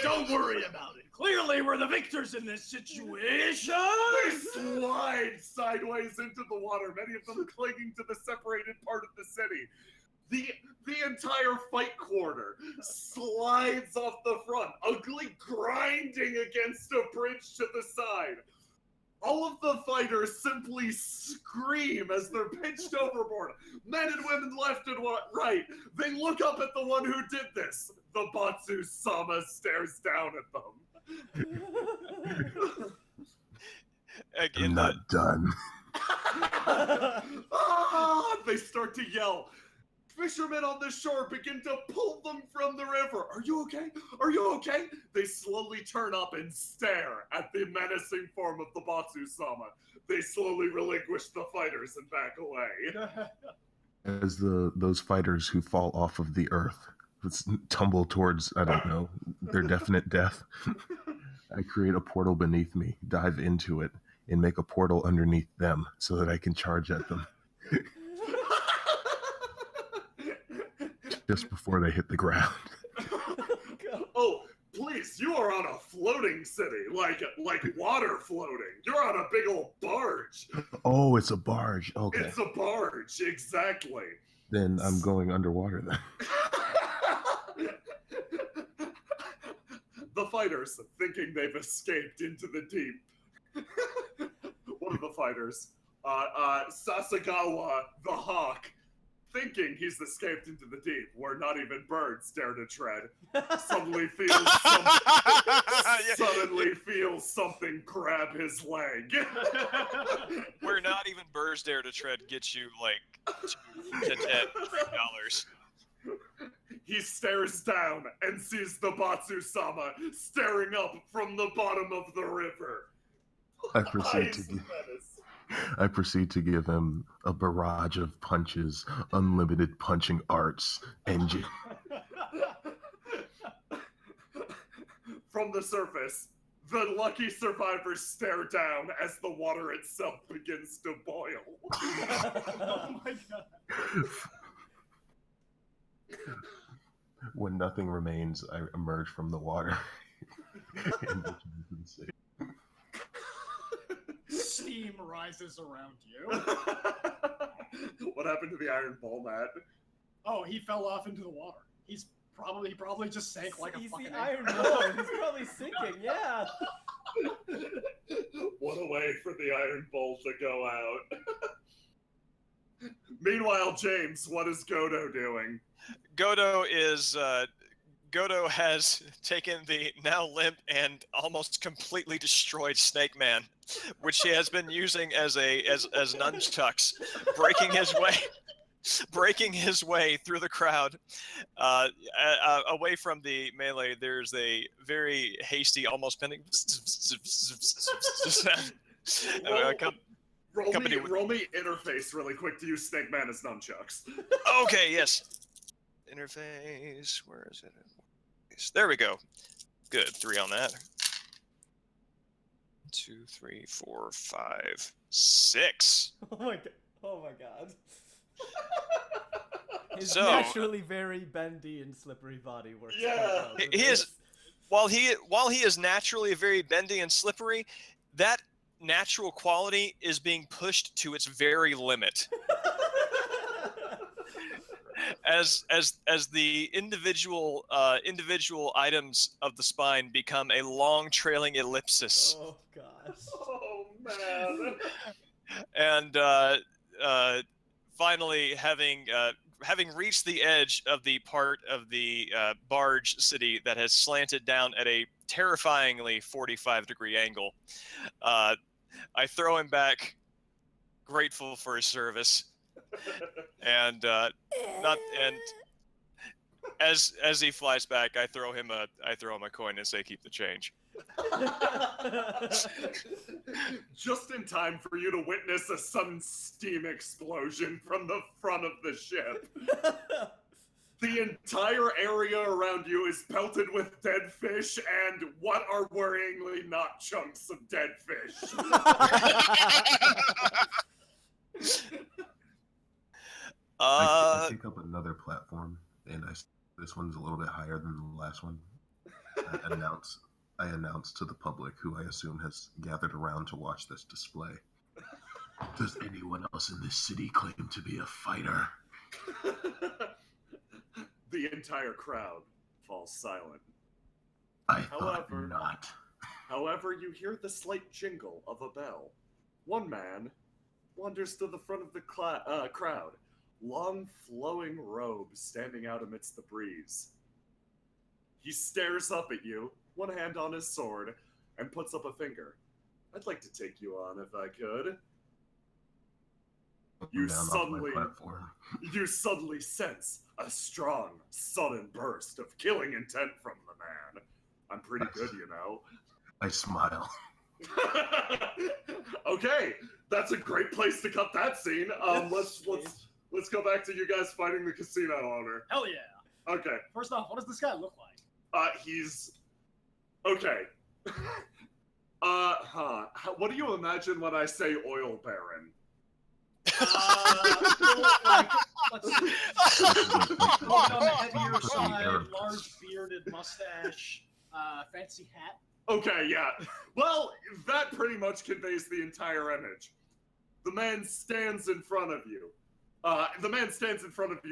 S1: Don't worry about it. Clearly, we're the victors in this situation.
S3: They slide sideways into the water, many of them clinging to the separated part of the city. The entire fight quarter slides off the front, ugly grinding against a bridge to the side. All of the fighters simply scream as they're pitched overboard. Men and women left and right. They look up at the one who did this. The Batsu-sama stares down at them.
S4: I'm not done.
S3: They start to yell. Fishermen on the shore begin to pull them from the river. Are you okay? Are you okay? They slowly turn up and stare at the menacing form of the Batsu-sama. They slowly relinquish the fighters and back away.
S4: As those fighters who fall off of the earth tumble towards, I don't know, their definite death, I create a portal beneath me, dive into it, and make a portal underneath them so that I can charge at them. Just before they hit the ground.
S3: Oh, please, you are on a floating city, like water floating. You're on a big old barge.
S4: Oh, it's a barge. Okay.
S3: It's a barge, exactly.
S4: Then I'm going underwater then.
S3: The fighters, thinking they've escaped into the deep. One of the fighters, Sasagawa the Hawk, thinking he's escaped into the deep, where not even birds dare to tread, suddenly feels something grab his leg.
S5: Where not even birds dare to tread gets you like $2 to $10.
S3: He stares down and sees the Batsu-sama staring up from the bottom of the river.
S4: I proceed to give him a barrage of punches, unlimited punching arts, engine.
S3: From the surface, the lucky survivors stare down as the water itself begins to boil.
S1: Oh my God.
S4: When nothing remains, I emerge from the water. And return to the city.
S1: Steam rises around you.
S3: What happened to the iron ball, Matt?
S1: Oh, he fell off into the water. He probably just sank like a
S2: He's
S1: fucking
S2: the Iron Ball. He's probably sinking, yeah.
S3: What a way for the iron bowl to go out. Meanwhile, James, what is Godo doing?
S5: Godo has taken the now limp and almost completely destroyed Snake Man, which he has been using as nunchucks, breaking his way through the crowd. Away from the melee, there's a very hasty, almost pending
S3: Roll me interface really quick to use Snake Man as nunchucks.
S5: Okay, yes. Interface, where is it? There we go. Good, 3 on that. 2, 3, 4, 5, 6.
S2: Oh my god. His
S5: So-
S2: naturally very bendy and slippery body works. quite
S3: Yeah.
S2: well for
S5: He is-
S2: this.
S5: While he is naturally very bendy and slippery, that natural quality is being pushed to its very limit. As the individual items of the spine become a long trailing ellipsis,
S2: Oh gosh.
S3: Oh man.
S5: and finally having reached the edge of the part of the barge city that has slanted down at a terrifyingly 45-degree angle, I throw him back, grateful for his service, and as he flies back, I throw him a coin and say, "Keep the change."
S3: Just in time for you to witness a sudden steam explosion from the front of the ship. The entire area around you is pelted with dead fish and what are worryingly not chunks of dead fish.
S4: I pick up another platform, and this one's a little bit higher than the last one. I announce to the public, who I assume has gathered around to watch this display. Does anyone else in this city claim to be a fighter?
S3: The entire crowd falls silent.
S4: I thought
S3: However-
S4: not.
S3: However, you hear the slight jingle of a bell. One man wanders to the front of the crowd, long flowing robe standing out amidst the breeze. He stares up at you, one hand on his sword, and puts up a finger. I'd like to take you on if I could. You
S4: Down off my
S3: suddenly-
S4: platform.
S3: You suddenly sense a strong, sudden burst of killing intent from the man. I'm pretty good, you know.
S4: I smile.
S3: Okay, that's a great place to cut that scene. Let's go back to you guys fighting the casino owner.
S1: Hell yeah.
S3: Okay.
S1: First off, what does this guy look like?
S3: He's okay. What do you imagine when I say oil baron?
S1: Like, let's see. On the heavier
S4: Could be
S1: side,
S4: Arab.
S1: large bearded mustache, fancy hat.
S3: Okay, yeah. Well, that pretty much conveys the entire image. The man stands in front of you.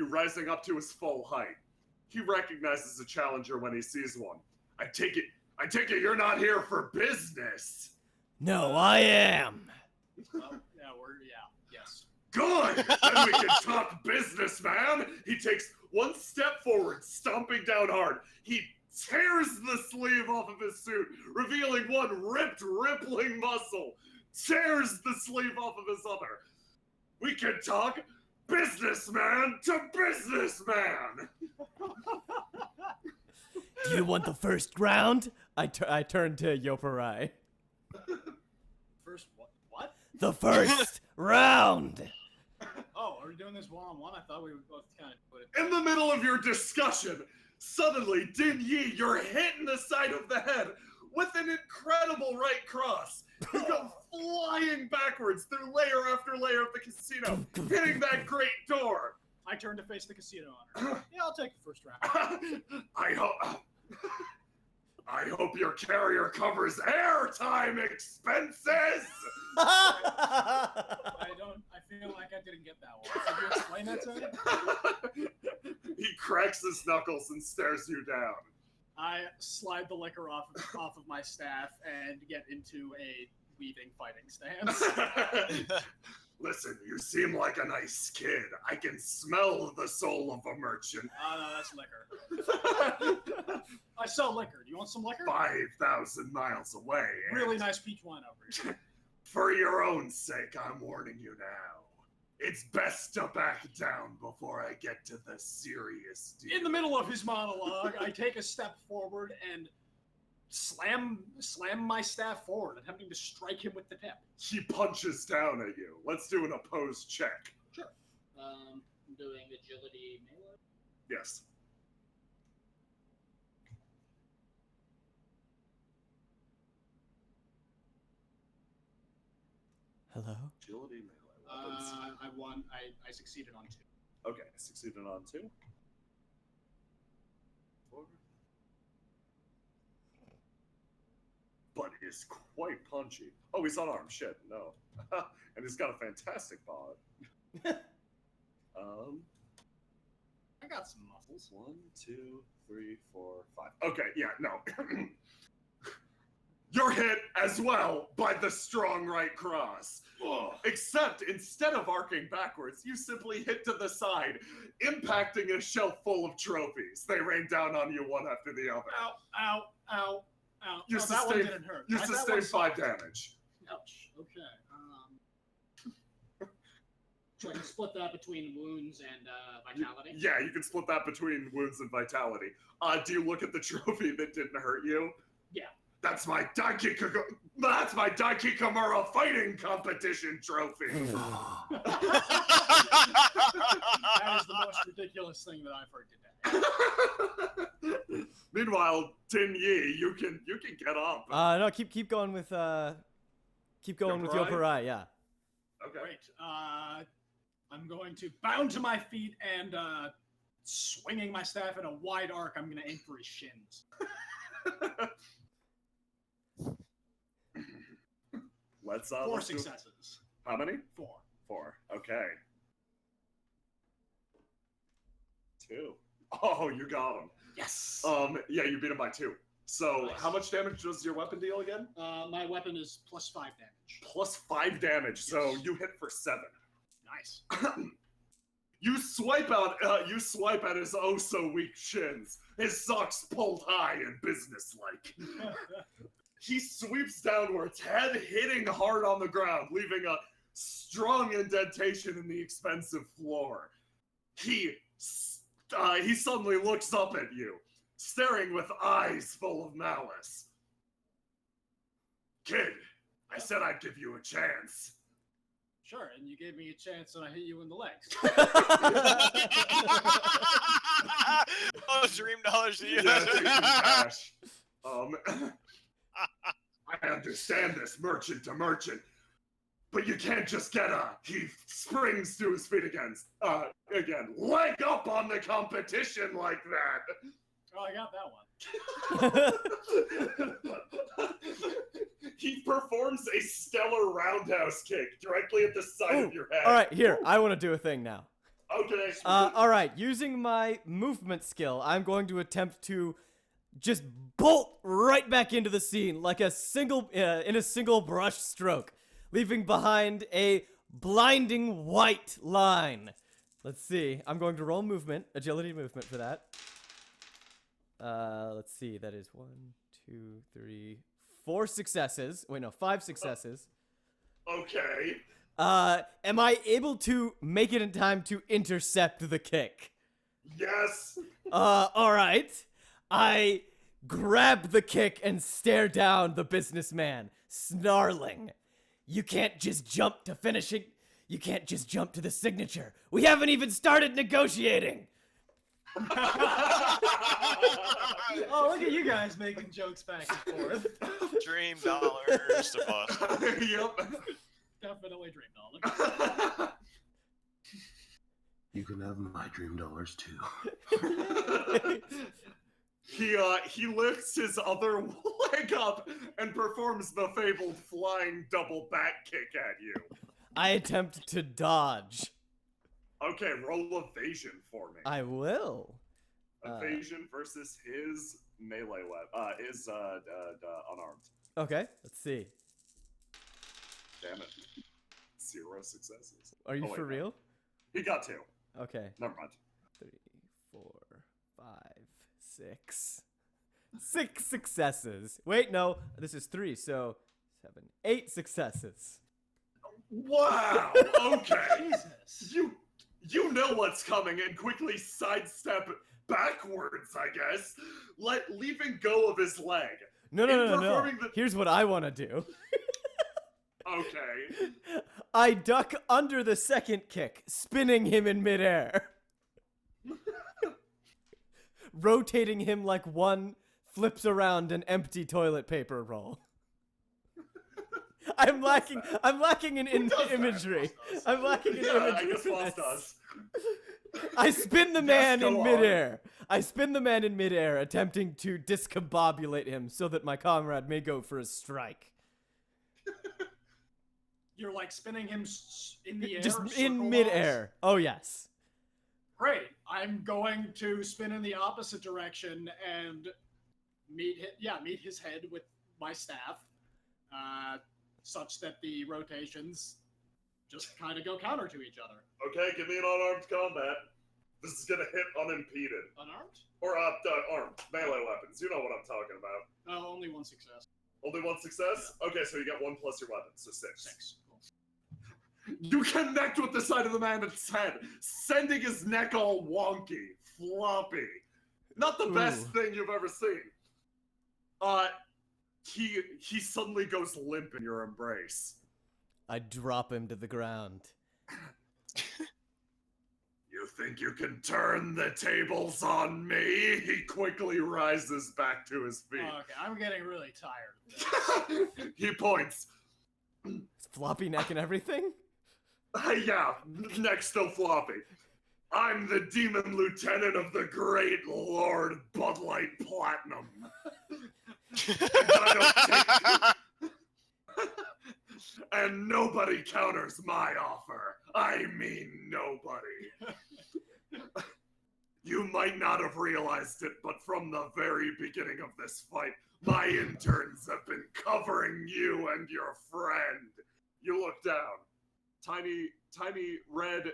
S3: Rising up to his full height. He recognizes a challenger when he sees one. I take it you're not here for business.
S6: No, I am.
S1: Well, yes.
S3: Good! Then we can talk business, man! He takes one step forward, stomping down hard. He tears the sleeve off of his suit, revealing one ripped, rippling muscle. Tears the sleeve off of his other. We can talk businessman to businessman!
S6: Do you want the first round?
S2: I turn to Yoparai.
S1: First, what?
S6: The first round.
S1: Oh, are we doing this one-on-one? I thought we would both kind of put it.
S3: In the middle of your discussion, suddenly, Din Yi, you're hit in the side of the head with an incredible right cross. You go flying backwards through layer after layer of the casino, hitting that great door.
S1: I turn to face the casino owner. Yeah, I'll take the first round.
S3: I hope your carrier covers airtime expenses.
S1: I feel like I didn't get that one. Could you explain that to me?
S3: He cracks his knuckles and stares you down.
S1: I slide the liquor off of my staff and get into a weaving fighting stance.
S3: Listen, you seem like a nice kid. I can smell the soul of a merchant.
S1: No, that's liquor. I sell liquor. Do you want some liquor?
S3: 5,000 miles away. and
S1: Really nice peach wine over here.
S3: For your own sake, I'm warning you now. It's best to back down before I get to the serious deal.
S1: In the middle of his monologue, I take a step forward and slam my staff forward, attempting to strike him with the tip.
S3: He punches down at you. Let's do an opposed check.
S1: Sure.
S7: I'm doing agility melee.
S3: Yes.
S2: Hello?
S3: Agility melee weapons.
S1: I won. I succeeded on 2.
S3: Okay, succeeded on 2. 4. But he's quite punchy. Oh, he's unarmed. Shit, no. And he's got a fantastic bod.
S1: I got some muscles.
S3: 1, 2, 3, 4, 5. Okay, yeah, no. You're hit as well by the strong right cross. Except instead of arcing backwards, you simply hit to the side, impacting a shelf full of trophies. They rain down on you one after the other.
S1: Ow, ow, ow, ow.
S3: You
S1: that one
S3: sustained-
S1: didn't hurt.
S3: You
S1: That one
S3: sustained 5
S1: sucked.
S3: damage.
S1: Ouch. Okay.
S7: So I can split that between wounds and vitality.
S3: Yeah, you can split that between wounds and vitality. Do you look at the trophy that didn't hurt you?
S7: Yeah.
S3: That's my Daiki Kimura fighting competition trophy.
S1: That is the most ridiculous thing that I've heard today.
S3: Meanwhile, Din Yi, you can get up.
S2: No, keep going with with Yoparai, yeah.
S3: Okay.
S1: Great. I'm going to bound to my feet and swinging my staff in a wide arc. I'm going to aim for his shins.
S3: Let's
S1: 4
S3: let's do-
S1: successes.
S3: How many?
S1: 4.
S3: 4. Okay. 2. Oh, you got him.
S1: Yes.
S3: Yeah, you beat him by 2. So,
S7: Nice.
S3: how much damage does your weapon deal again?
S1: My weapon is +5 damage.
S3: Plus 5 damage. So
S1: Yes.
S3: you hit for 7.
S1: Nice.
S3: You swipe at his oh so weak shins, his socks pulled high and businesslike. He sweeps downwards, head hitting hard on the ground, leaving a strong indentation in the expensive floor. He suddenly looks up at you, staring with eyes full of malice. Kid, I said I'd give you a chance.
S1: Sure, and you gave me a chance and I hit you in the legs.
S5: Oh, dream dollars to you.
S3: Yeah, take some cash. I understand this, merchant to merchant, but you can't just get he springs to his feet again, leg up on the competition like that.
S1: Oh, I got that one.
S3: He performs a stellar roundhouse kick directly at the side of your head.
S2: All right, here. I want to do a thing now.
S3: Okay.
S2: All right, using my movement skill, I'm going to attempt to just bolt right back into the scene like a single in a single brush stroke, leaving behind a blinding white line. Let's see. I'm going to roll agility movement for that. Let's see. That is 1, 2, 3, 4 successes. Wait, no, 5 successes.
S3: Okay.
S2: Am I able to make it in time to intercept the kick?
S3: Yes.
S2: All right. I grab the kick and stare down the businessman, snarling. You can't just jump to finishing. You can't just jump to the signature. We haven't even started negotiating.
S1: Oh, look at you guys making jokes back and forth.
S5: Dream dollars to bust.
S3: Yep.
S1: Definitely dream doll.
S4: You can have my dream dollars too.
S3: He lifts his other leg up and performs the fabled flying double back kick at you.
S2: I attempt to dodge.
S3: Okay, roll evasion for me.
S2: I will.
S3: Evasion versus his melee weapon. His unarmed.
S2: Okay, let's see.
S3: Damn it. 0 successes.
S2: Are you
S3: Oh, wait,
S2: for
S3: no.
S2: real?
S3: He got 2.
S2: Okay.
S3: Never mind.
S2: 3, 4, 5, 6. 6 successes. Wait, no. This is 3, so 7, 8 successes.
S3: Wow. Okay.
S1: Jesus.
S3: You know what's coming and quickly sidestep backwards, I guess, leaving go of his leg.
S2: No.
S3: performing the-
S2: Here's what I want to do.
S3: Okay.
S2: I duck under the second kick, spinning him in midair. Rotating him like one flips around an empty toilet paper roll. I'm lacking in imagery. I'm lacking in
S3: Yeah,
S2: imagery.
S3: I guess
S2: for
S3: Floss
S2: this.
S3: does.
S2: I spin the man
S3: go
S2: in
S3: on.
S2: midair. I spin the man in midair, attempting to discombobulate him so that my comrade may go for a strike.
S1: You're like spinning him in the air.
S2: Just
S1: circle
S2: in
S1: wise?
S2: midair. Oh, yes.
S1: Great. I'm going to spin in the opposite direction and meet his head with my staff, such that the rotations just kind of go counter to each other.
S3: Okay, give me an unarmed combat. This is gonna hit unimpeded.
S1: Unarmed?
S3: Or armed. Melee weapons. You know what I'm talking about.
S1: Oh, only one success.
S3: Only 1 success? Okay, so you get 1 plus your weapon, so 6.
S1: 6. Cool.
S3: You connect with the side of the man's head, sending his neck all wonky, floppy. Not the best thing you've ever seen. He suddenly goes limp in your embrace.
S2: I drop him to the ground.
S3: You think you can turn the tables on me? He quickly rises back to his feet.
S1: Okay, I'm getting really tired of this.
S3: He points.
S2: Floppy neck and everything?
S3: Yeah, neck still floppy. I'm the demon lieutenant of the great Lord Bud Light Platinum. And nobody counters my offer. I mean nobody. You might not have realized it, but from the very beginning of this fight, my interns have been covering you and your friend. You look down. Tiny red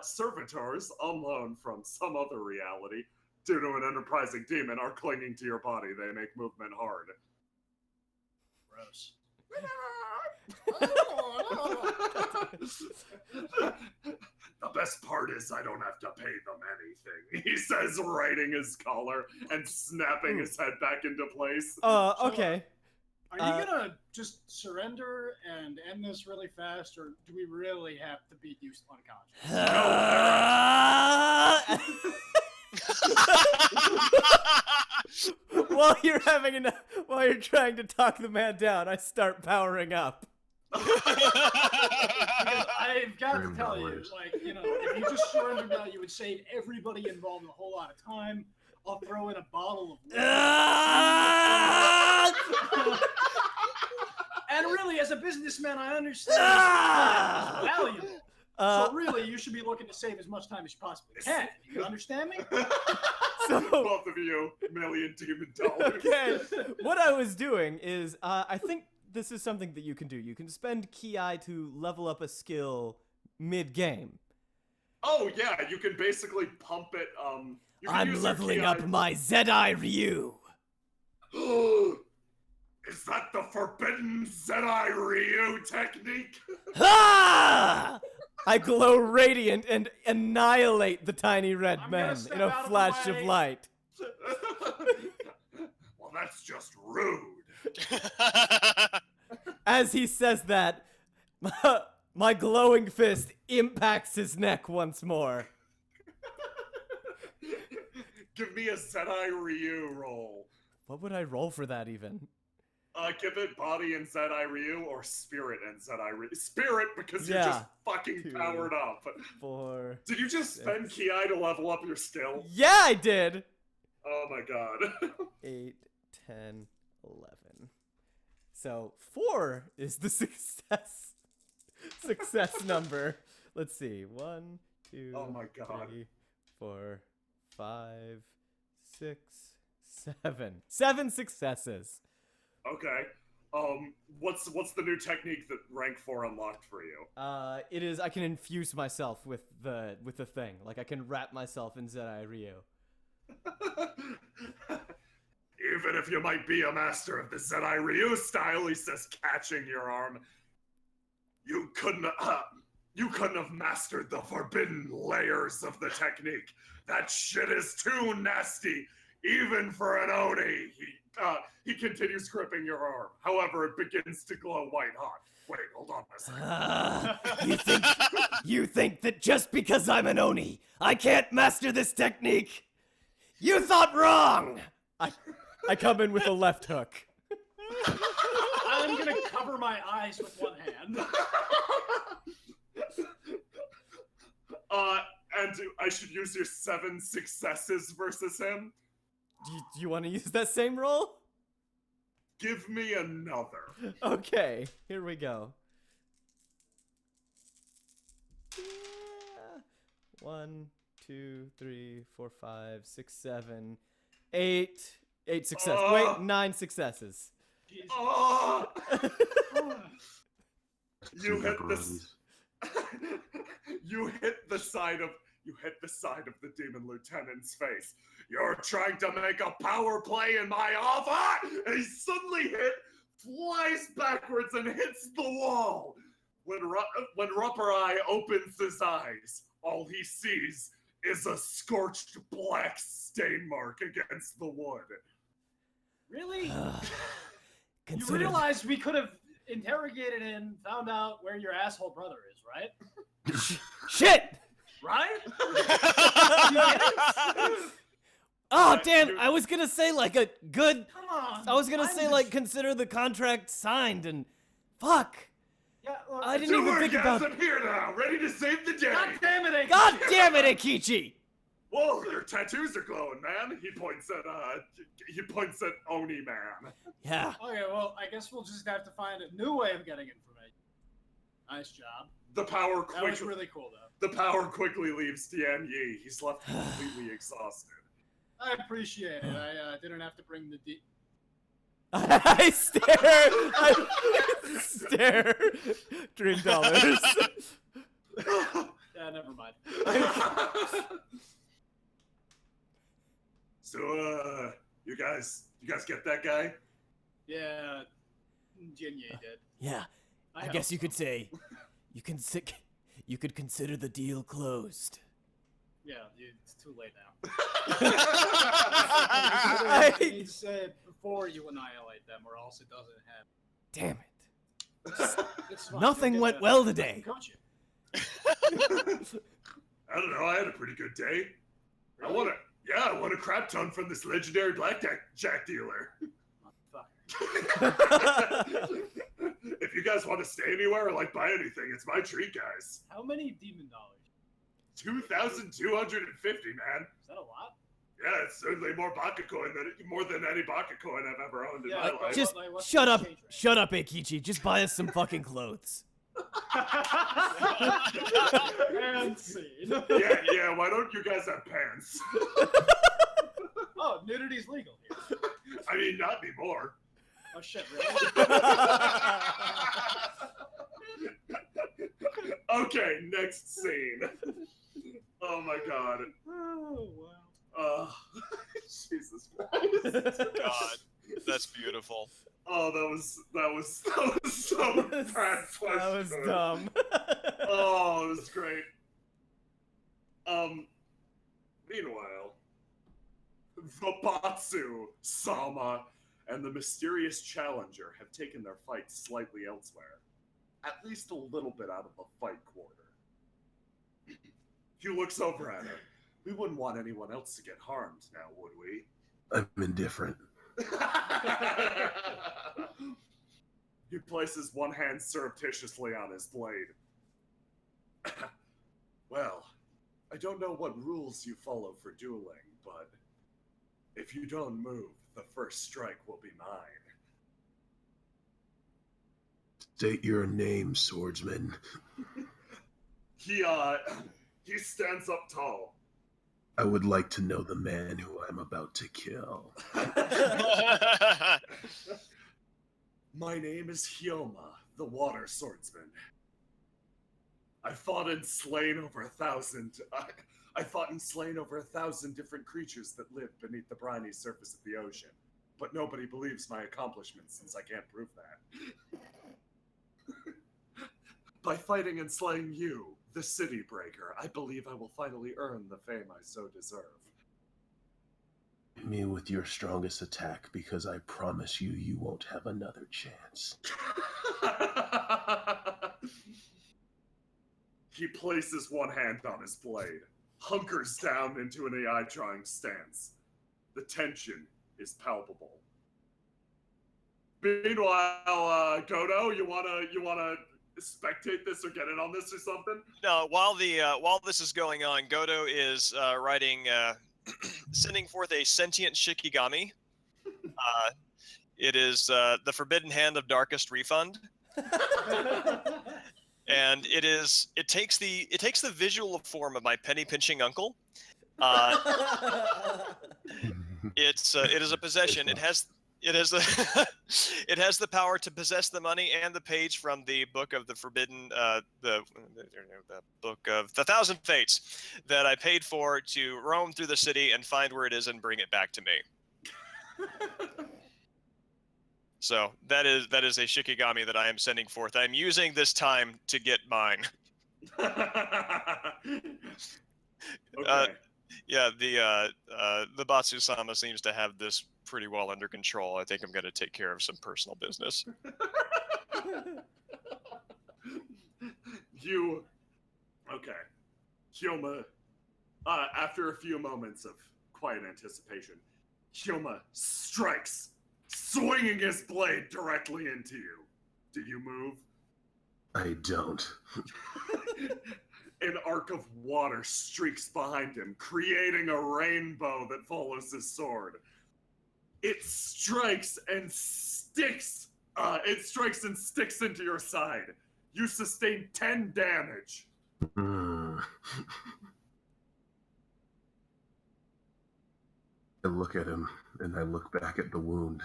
S3: servitors on loan from some other reality, due to an enterprising demon, are clinging to your body. They make movement hard.
S1: Gross.
S3: The best part is I don't have to pay them anything, he says, riding his collar and snapping his head back into place.
S2: Okay.
S1: Are you gonna just surrender and end this really fast, or do we really have to beat you unconscious?
S2: While you're trying to talk the man down, I start powering up.
S1: Because I've got to tell you,
S4: $1
S1: like, if you just surrendered now, you would save everybody involved a whole lot of time. I'll throw in a bottle of And really, as a businessman, I understand time is valuable. So really, you should be looking to save as much time as you possibly can. You understand me?
S2: So,
S3: Both of you, million demon dollars.
S2: okay, what I was doing is, I think this is something that you can do. You can spend Ki to level up a skill mid-game.
S3: Oh yeah, you can basically pump it. You can
S6: I'm
S3: use your
S6: leveling
S3: ki-
S6: up my Zedai Ryu.
S3: Is that the forbidden Zedai Ryu technique?
S6: Ha!
S2: I glow radiant and annihilate the tiny red
S1: I'm gonna
S2: men
S1: step
S2: in a
S1: out of the
S2: flash of
S1: way.
S2: light.
S3: Well, that's just rude.
S2: As he says that, my glowing fist impacts his neck once more.
S3: Give me a Zedai Ryu roll.
S2: What would I roll for that even?
S3: Give it body and Zedai Ryu or spirit and Zedai Ryu. Spirit, because you're
S2: Yeah.
S3: just fucking
S2: 2,
S3: powered up.
S2: 4.
S3: Did you just spend
S2: 6.
S3: Ki to level up your skill?
S2: Yeah, I did.
S3: Oh my god.
S2: 8, 10, 11. So 4 is the success number. Let's see. 1, 2,
S3: Oh my god.
S2: 3, 4, 5, 6, 7. 7 successes.
S3: Okay. What's the new technique that rank 4 unlocked for you?
S2: It is I can infuse myself with the thing. Like I can wrap myself in Zerai Ryu.
S3: Even if you might be a master of the Zerai Ryu style, he says, catching your arm, you couldn't have mastered the forbidden layers of the technique. That shit is too nasty, even for an Oni. He continues gripping your arm. However, it begins to glow white hot. Wait, hold on a second.
S6: You think that just because I'm an Oni, I can't master this technique? You thought wrong!
S2: I come in with a left hook.
S1: I'm gonna cover my eyes with one hand.
S3: And I should use your 7 successes versus him?
S2: Do you want to use that same roll?
S3: Give me another.
S2: Okay, here we go. 1, 2, 3, 4, 5, 6, 7, 8. 8 successes. Wait, 9 successes.
S3: Oh! You hit the side of the demon lieutenant's face. You're trying to make a power play in my office, and he suddenly flies backwards and hits the wall. When Rupper Eye opens his eyes, all he sees is a scorched black stain mark against the wood.
S1: Really? You realize we could have interrogated and found out where your asshole brother is, right?
S6: Shit!
S1: Right?
S6: Oh, damn, I was gonna say like a good...
S1: Come on.
S6: I was gonna say like consider the contract signed and... Fuck!
S1: Yeah, look,
S6: I didn't even think about...
S3: I'm here now, ready to save the day.
S1: God damn it,
S6: God damn it, Akichi!
S3: Whoa, your tattoos are glowing, man. He points at Oni Man.
S6: Yeah.
S1: Okay, well, I guess we'll just have to find a new way of getting information. Nice job.
S3: The power
S1: That was
S3: quickly
S1: really cool, though.
S3: The power quickly leaves Tian Yi. He's left completely exhausted.
S1: I appreciate it. I didn't have to bring the
S2: I stare. Dream dollars.
S1: Yeah, never mind.
S3: So, you guys get that guy?
S1: Yeah, Jinye did.
S6: Yeah, I guess you could say, you could consider the deal closed.
S1: Yeah, it's too late now.
S2: I
S1: need to say it before you annihilate them, or else it doesn't happen.
S6: Damn it.
S1: It's fine.
S6: Nothing
S1: You'll
S6: went
S1: get
S6: well
S1: I
S6: today.
S1: can coach you.
S3: I don't know. I had a pretty good day.
S1: Really?
S3: I won a crap ton from this legendary blackjack dealer.
S1: Motherfucker.
S3: If you guys want to stay anywhere or like buy anything, it's my treat, guys.
S1: How many demon dollars?
S3: 2,250, man.
S1: Is that a lot?
S3: Yeah, it's certainly more than any Baka coin I've ever owned in my life.
S6: Just
S1: what's
S6: shut
S1: the
S6: up,
S1: exchange rate?
S6: shut up, Eikichi. Just buy us some fucking clothes.
S1: And scene.
S3: yeah, why don't you guys have pants?
S1: Oh, nudity's legal here.
S3: I mean, not anymore.
S1: Oh shit, really?
S3: Okay, next scene. Oh my god.
S1: Oh wow.
S3: Jesus Christ.
S5: God, that's beautiful.
S3: Oh, that was so bad.
S2: That was dumb.
S3: Oh, it was great. Meanwhile, the Batsu, Sama, and the mysterious challenger have taken their fight slightly elsewhere. At least a little bit out of the fight quarter. He looks over at her. We wouldn't want anyone else to get harmed now, would we?
S4: I'm indifferent.
S3: He places one hand surreptitiously on his blade. Well, I don't know what rules you follow for dueling, but if you don't move, the first strike will be mine.
S4: State your name, swordsman.
S3: He stands up tall.
S4: I would like to know the man who I'm about to kill.
S3: My name is Hyoma, the water swordsman. I fought and slain over 1,000. I fought and slain over 1,000 different creatures that live beneath the briny surface of the ocean. But nobody believes my accomplishments since I can't prove that. By fighting and slaying you, the city breaker, I believe I will finally earn the fame I so deserve.
S4: Hit me with your strongest attack, because I promise you, you won't have another chance.
S3: He places one hand on his blade, hunkers down into an eye-drawing stance. The tension is palpable. Meanwhile, Godo, you wanna spectate this or get in on this or something?
S5: No, while this is going on, Godo is writing, sending forth a sentient Shikigami. It is the Forbidden Hand of Darkest Refund. And it takes the visual form of my penny pinching uncle. It is a possession. It has the power to possess the money and the page from the book of the forbidden the book of the Thousand Fates that I paid for to roam through the city and find where it is and bring it back to me. So that is a Shikigami that I am sending forth. I'm using this time to get mine.
S3: Okay.
S5: Yeah, the Batsu-sama seems to have this pretty well under control. I think I'm going to take care of some personal business.
S3: Okay. Hyoma, after a few moments of quiet anticipation, Hyoma strikes, swinging his blade directly into you. Do you move?
S4: I don't.
S3: An arc of water streaks behind him, creating a rainbow that follows his sword. It strikes and sticks. It strikes and sticks into your side. You sustain 10 damage.
S4: I look at him, and I look back at the wound.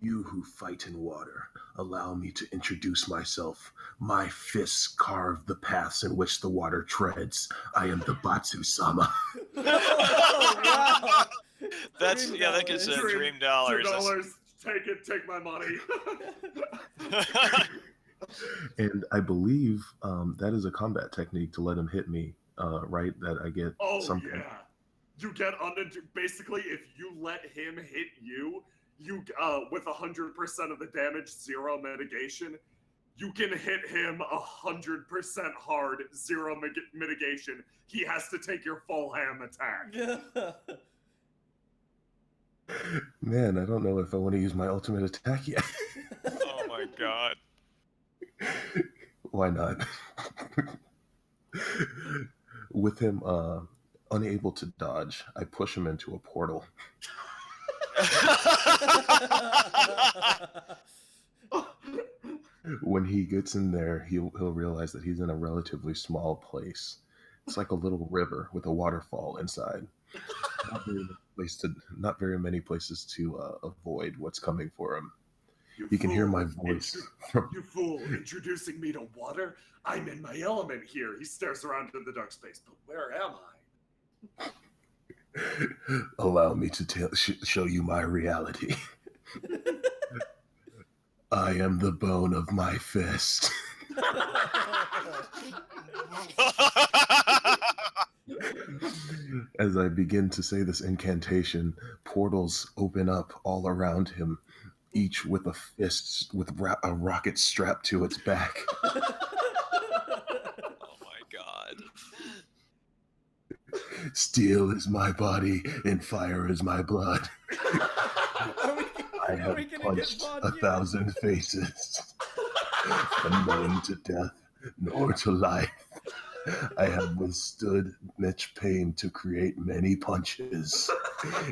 S4: You who fight in water, allow me to introduce myself. My fists carve the paths in which the water treads. I am the Batsu-sama.
S2: Oh, wow.
S5: That gets a dream dollars.
S3: $2. Take it. Take my money.
S4: And I believe that is a combat technique to let him hit me, right? That I get something.
S3: Yeah. You get basically, if you let him hit you, with 100% of the damage, 0 mitigation, you can hit him 100% hard, 0 mitigation. He has to take your full ham attack.
S4: Man, I don't know if I want to use my ultimate attack yet.
S5: Oh my god.
S4: Why not? With him unable to dodge, I push him into a portal. When he gets in there, he'll realize that he's in a relatively small place. It's like a little river with a waterfall inside. Not very many places to avoid what's coming for him. He can hear my voice.
S3: You fool, introducing me to water? I'm in my element here. He stares around into the dark space, but where am I?
S4: Allow me to show you my reality. I am the bone of my fist. As I begin to say this incantation, portals open up all around him, each with a fist with a rocket strapped to its back.
S5: Oh my god.
S4: Steel is my body and fire is my blood. I have punched 1,000 faces, unknown to death nor to life. I have withstood much pain to create many punches,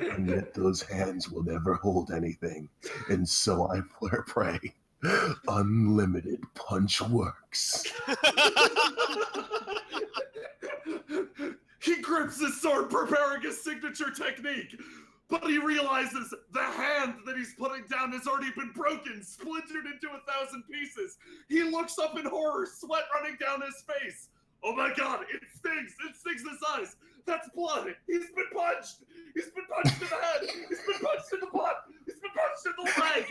S4: and yet those hands will never hold anything. And so I pray, unlimited punch works.
S3: He grips his sword, preparing his signature technique. But he realizes the hand that he's putting down has already been broken, splintered into 1,000 pieces. He looks up in horror, sweat running down his face. Oh my god, it stings! It stings his eyes! That's blood! He's been punched! He's been punched in the head! He's been punched in the butt! He's been punched in the leg!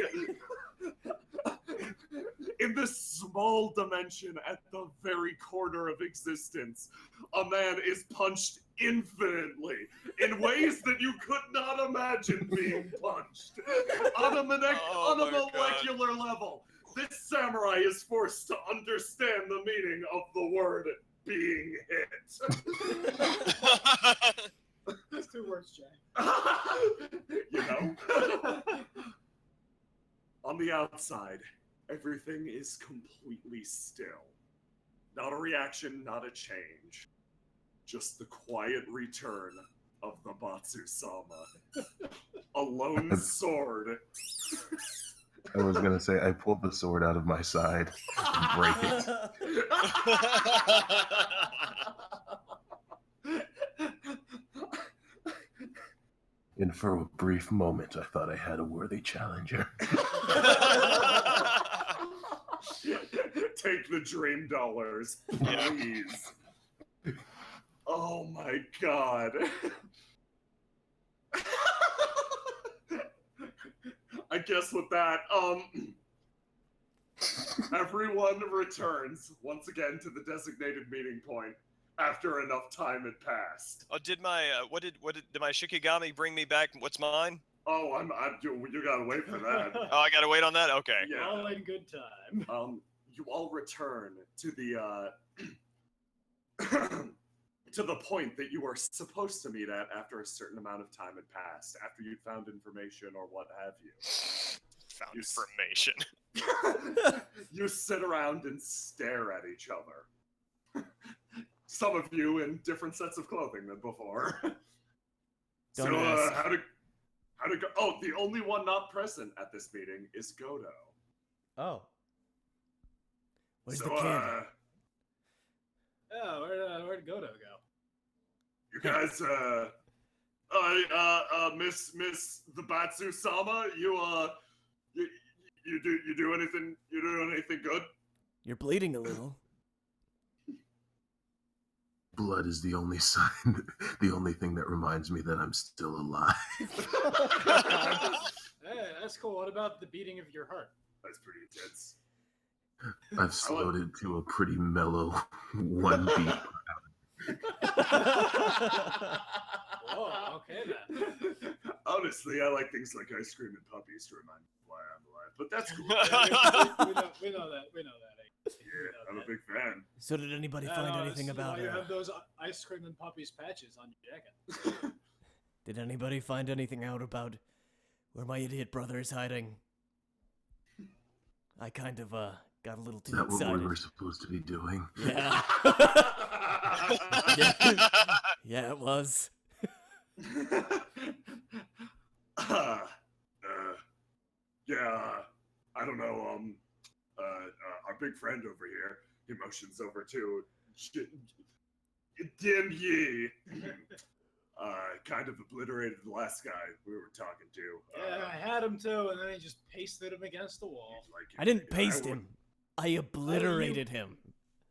S3: In this small dimension at the very corner of existence, a man is punched infinitely in ways that you could not imagine being punched. On a molecular level, this samurai is forced to understand the meaning of the word being hit.
S1: That's 2 words, Jay.
S3: You know? On the outside, everything is completely still. Not a reaction, not a change. Just the quiet return of the Batsu-sama. A lone sword.
S4: I was gonna say, I pulled the sword out of my side and break it. And for a brief moment, I thought I had a worthy challenger.
S3: Take the dream dollars, please. Oh my god. I guess with that, everyone returns once again to the designated meeting point after enough time had passed.
S5: Oh, did my did my Shikigami bring me back? What's mine?
S3: Oh, you gotta wait for that.
S5: Oh, I gotta wait on that. Okay.
S3: Yeah.
S1: All in good time.
S3: You all return to the to the point that you were supposed to meet at after a certain amount of time had passed, after you'd found information or what have you.
S5: Found information.
S3: You sit around and stare at each other. Some of you in different sets of clothing than before.
S2: Don't ask.
S3: how to go? Oh, the only one not present at this meeting is Godo.
S2: Oh.
S6: Where's
S3: So,
S6: the candy?
S1: Oh, where'd Godo go?
S3: You guys, Miss the Batsu-sama, you do anything good?
S6: You're bleeding a little.
S4: Blood is the only sign, the only thing that reminds me that I'm still alive.
S1: Hey, that's cool. What about the beating of your heart?
S3: That's pretty intense.
S4: I've slowed it to a pretty mellow 1 beat.
S1: Whoa, okay then.
S3: Honestly, I like things like ice cream and puppies to remind me why I'm alive, but that's cool.
S1: We know that.
S3: Yeah, I'm a big fan.
S6: So did anybody find anything about
S1: you have those ice cream and puppies patches on your jacket.
S6: Did anybody find anything out about where my idiot brother is hiding? I kind of got a little
S4: Is
S6: too
S4: that what
S6: excited.
S4: we were supposed to be doing?
S6: Yeah. Yeah, it was.
S3: Yeah, I don't know, our big friend over here, he motions over to Dim Yi. Kind of obliterated the last guy we were talking to.
S1: Yeah, I had him too, and then he just pasted him against the wall.
S6: I didn't paste him. I obliterated him.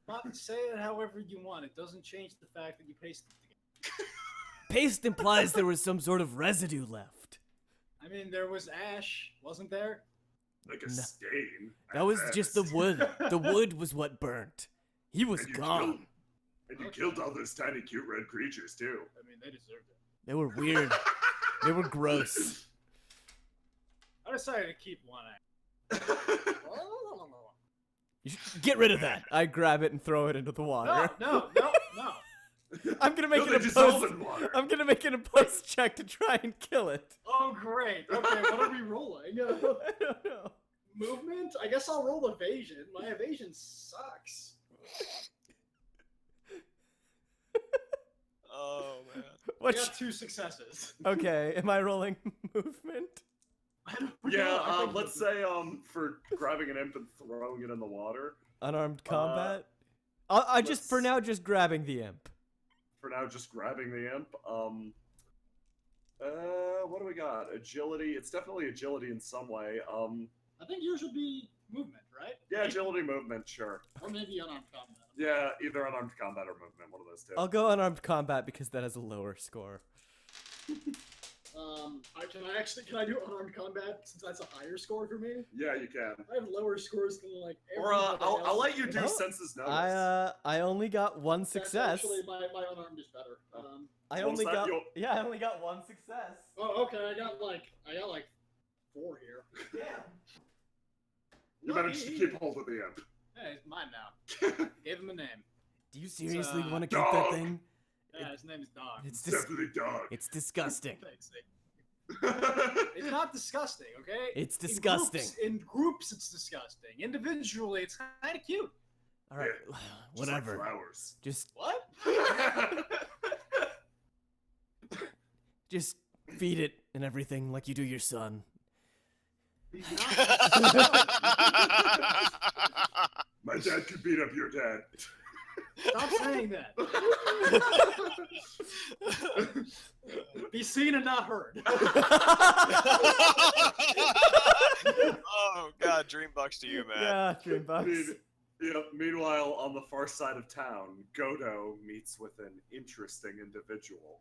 S1: Not say it however you want. It doesn't change the fact that you pasted it.
S6: Paste implies there was some sort of residue left.
S1: I mean, there was ash, wasn't there?
S3: Like a stain.
S6: That was just the wood. The wood was what burnt. He was
S3: And you
S6: gone.
S3: And you killed all those tiny cute red creatures too.
S1: I mean, they deserved it.
S6: They were weird. They were gross.
S1: I decided to keep one eye.
S6: You should get rid of that.
S2: I grab it and throw it into the water.
S1: No.
S2: I'm gonna make
S3: No,
S2: it
S3: they
S2: a
S3: dissolve
S2: post.
S3: in water.
S2: I'm gonna make it a post check to try and kill it.
S1: Oh, great. Okay, what are we rolling?
S2: I don't know.
S1: Movement? I guess I'll roll evasion. My evasion sucks.
S5: Oh man.
S1: I
S2: What?
S1: got 2 successes.
S2: Okay, am I rolling movement?
S1: I don't
S3: Yeah,
S1: know, I think
S3: let's say for grabbing an imp and throwing it in the water.
S2: Unarmed combat. I just for
S3: let's-
S2: now just grabbing the imp.
S3: For now, just grabbing the imp. What what do we got? Agility. It's definitely agility in some way.
S1: I think yours would be movement, right?
S3: Yeah, agility, movement, sure.
S1: Or maybe unarmed combat.
S3: Yeah, either unarmed combat or movement, one of those two.
S2: I'll go unarmed combat because that has a lower score.
S1: Can I do unarmed combat since that's a higher score for me?
S3: Yeah, you can.
S1: I have lower scores than like.
S3: Or
S1: everybody
S3: I'll
S1: else.
S3: let you do
S2: No.
S3: census notice.
S2: I only got one
S1: That's
S2: success.
S1: Actually, my unarmed is better.
S2: I
S3: What's
S2: only
S3: that?
S2: got
S3: You'll-
S2: I only got one success.
S1: Oh, okay. I got like 4 here.
S2: Yeah.
S3: You managed to keep hold of the imp.
S1: Hey, it's mine now. Gave him a name.
S6: Do you seriously
S1: uh,
S6: want to keep that
S3: dog.
S6: thing?
S1: Yeah, his name is Dog.
S6: It's
S3: Definitely dog.
S6: it's disgusting.
S1: Thanks, Nick. It's not disgusting, okay?
S6: It's disgusting.
S1: In groups, it's disgusting. Individually, it's kind of cute.
S6: All right,
S3: Just like
S6: whatever.
S3: flowers.
S6: Just
S1: What?
S6: just feed it and everything like you do your son.
S3: My dad could beat up your dad.
S1: Stop saying that. Be seen and not heard.
S5: Oh God, Dreambucks to you, man.
S2: Yeah, Dreambucks.
S3: Meanwhile, on the far side of town, Godo meets with an interesting individual.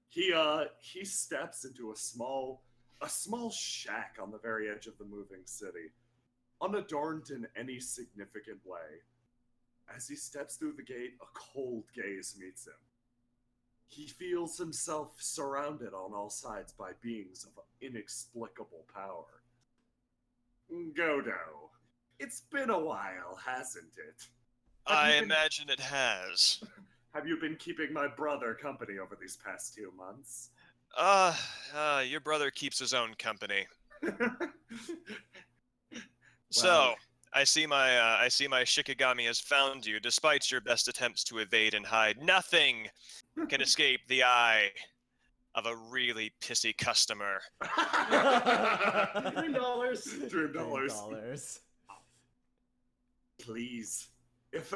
S3: He steps into a small shack on the very edge of the moving city, unadorned in any significant way. As he steps through the gate, a cold gaze meets him. He feels himself surrounded on all sides by beings of inexplicable power. Godo, it's been a while, hasn't it?
S5: I imagine it has.
S3: Have you been keeping my brother company over these past 2 months?
S5: Your brother keeps his own company. So,
S3: Well-
S5: I see my Shikigami has found you, despite your best attempts to evade and hide. Nothing can escape the eye of a really pissy customer.
S1: $3.
S3: Dream dollars.
S2: $3.
S3: Please, if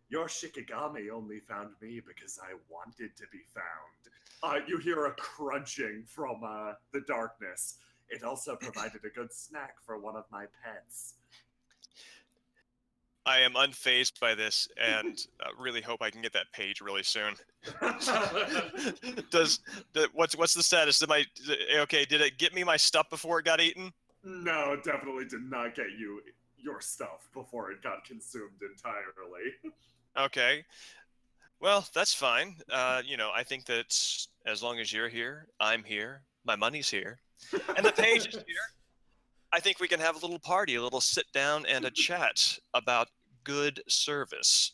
S3: your Shikigami only found me because I wanted to be found. You hear a crunching from the darkness. It also provided a good snack for one of my pets.
S5: I am unfazed by this and really hope I can get that page really soon. What's the status? Did it get me my stuff before it got eaten?
S3: No, it definitely did not get you your stuff before it got consumed entirely.
S5: Okay. Well, that's fine. I think that as long as you're here, I'm here, my money's here, and the page is here, I think we can have a little party, a little sit down and a chat about good service.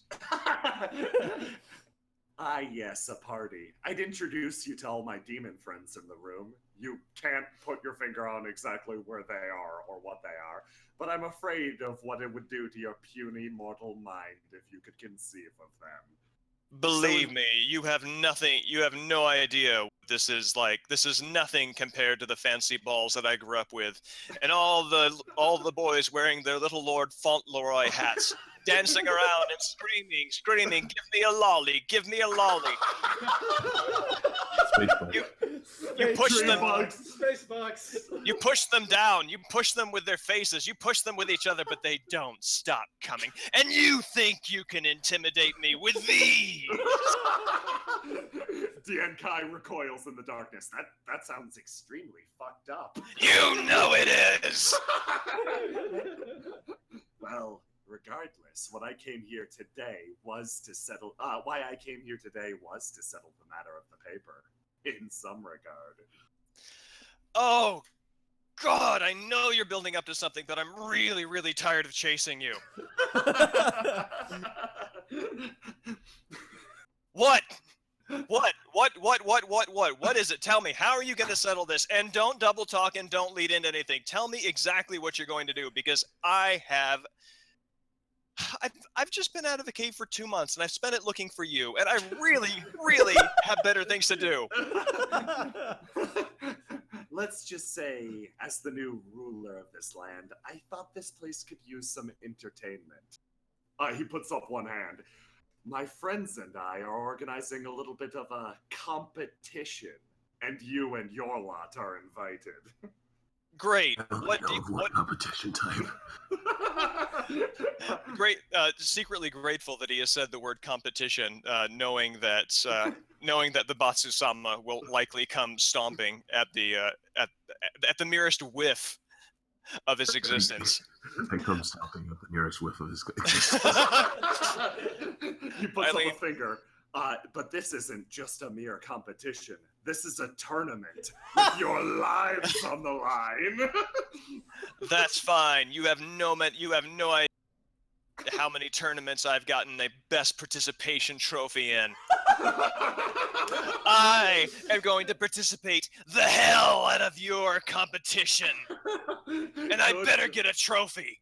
S3: Ah, yes, a party. I'd introduce you to all my demon friends in the room. You can't put your finger on exactly where they are or what they are, but I'm afraid of what it would do to your puny mortal mind if you could conceive of them.
S5: Believe me, you have no idea what this is like. This is nothing compared to the fancy balls that I grew up with. And all the boys wearing their little Lord Fauntleroy hats, dancing around and screaming, give me a lolly, give me a lolly. You push them.
S1: Spacebox.
S5: You push them down. You push them with their faces. You push them with each other, but they don't stop coming. And you think you can intimidate me with these?
S3: Dian Kai recoils in the darkness. That sounds extremely fucked up.
S5: You know it is.
S3: Well, regardless, what I came here today was to settle. Why I came here today was to settle the matter of the paper, in some regard.
S5: Oh, God, I know you're building up to something, but I'm really, really tired of chasing you. What? What is it? Tell me, how are you going to settle this? And don't double talk and don't lead into anything. Tell me exactly what you're going to do, because I've just been out of the cave for 2 months, and I've spent it looking for you, and I really, really have better things to do.
S3: Let's just say, as the new ruler of this land, I thought this place could use some entertainment. He puts up one hand. My friends and I are organizing a little bit of a competition, and you and your lot are invited.
S5: Great.
S4: I only
S5: What
S4: know
S5: do you,
S4: of one
S5: what
S4: competition type.
S5: great secretly grateful that he has said the word competition, knowing that the Batsu-sama will likely come stomping at the merest whiff of his existence.
S4: I come stopping at the nearest whiff of his.
S3: He puts up a
S5: Eileen.
S3: finger. But this isn't just a mere competition. This is a tournament with your lives on the line.
S5: That's fine. You have no idea how many tournaments I've gotten a best participation trophy in. I am going to participate the hell out of your competition, and I better get a trophy.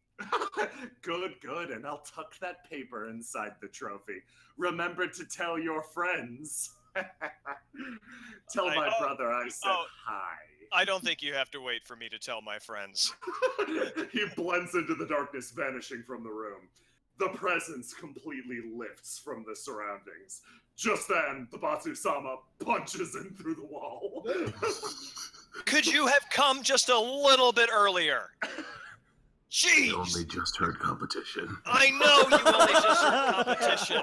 S3: Good, and I'll tuck that paper inside the trophy. Remember to tell your friends. Tell my brother I said hi.
S5: I don't think you have to wait for me to tell my friends.
S3: He blends into the darkness, vanishing from the room. The presence completely lifts from the surroundings. Just then, the Batsu-sama punches in through the wall.
S5: Could you have come just a little bit earlier? Jeez!
S4: I only just heard competition.
S5: I know you only just heard competition.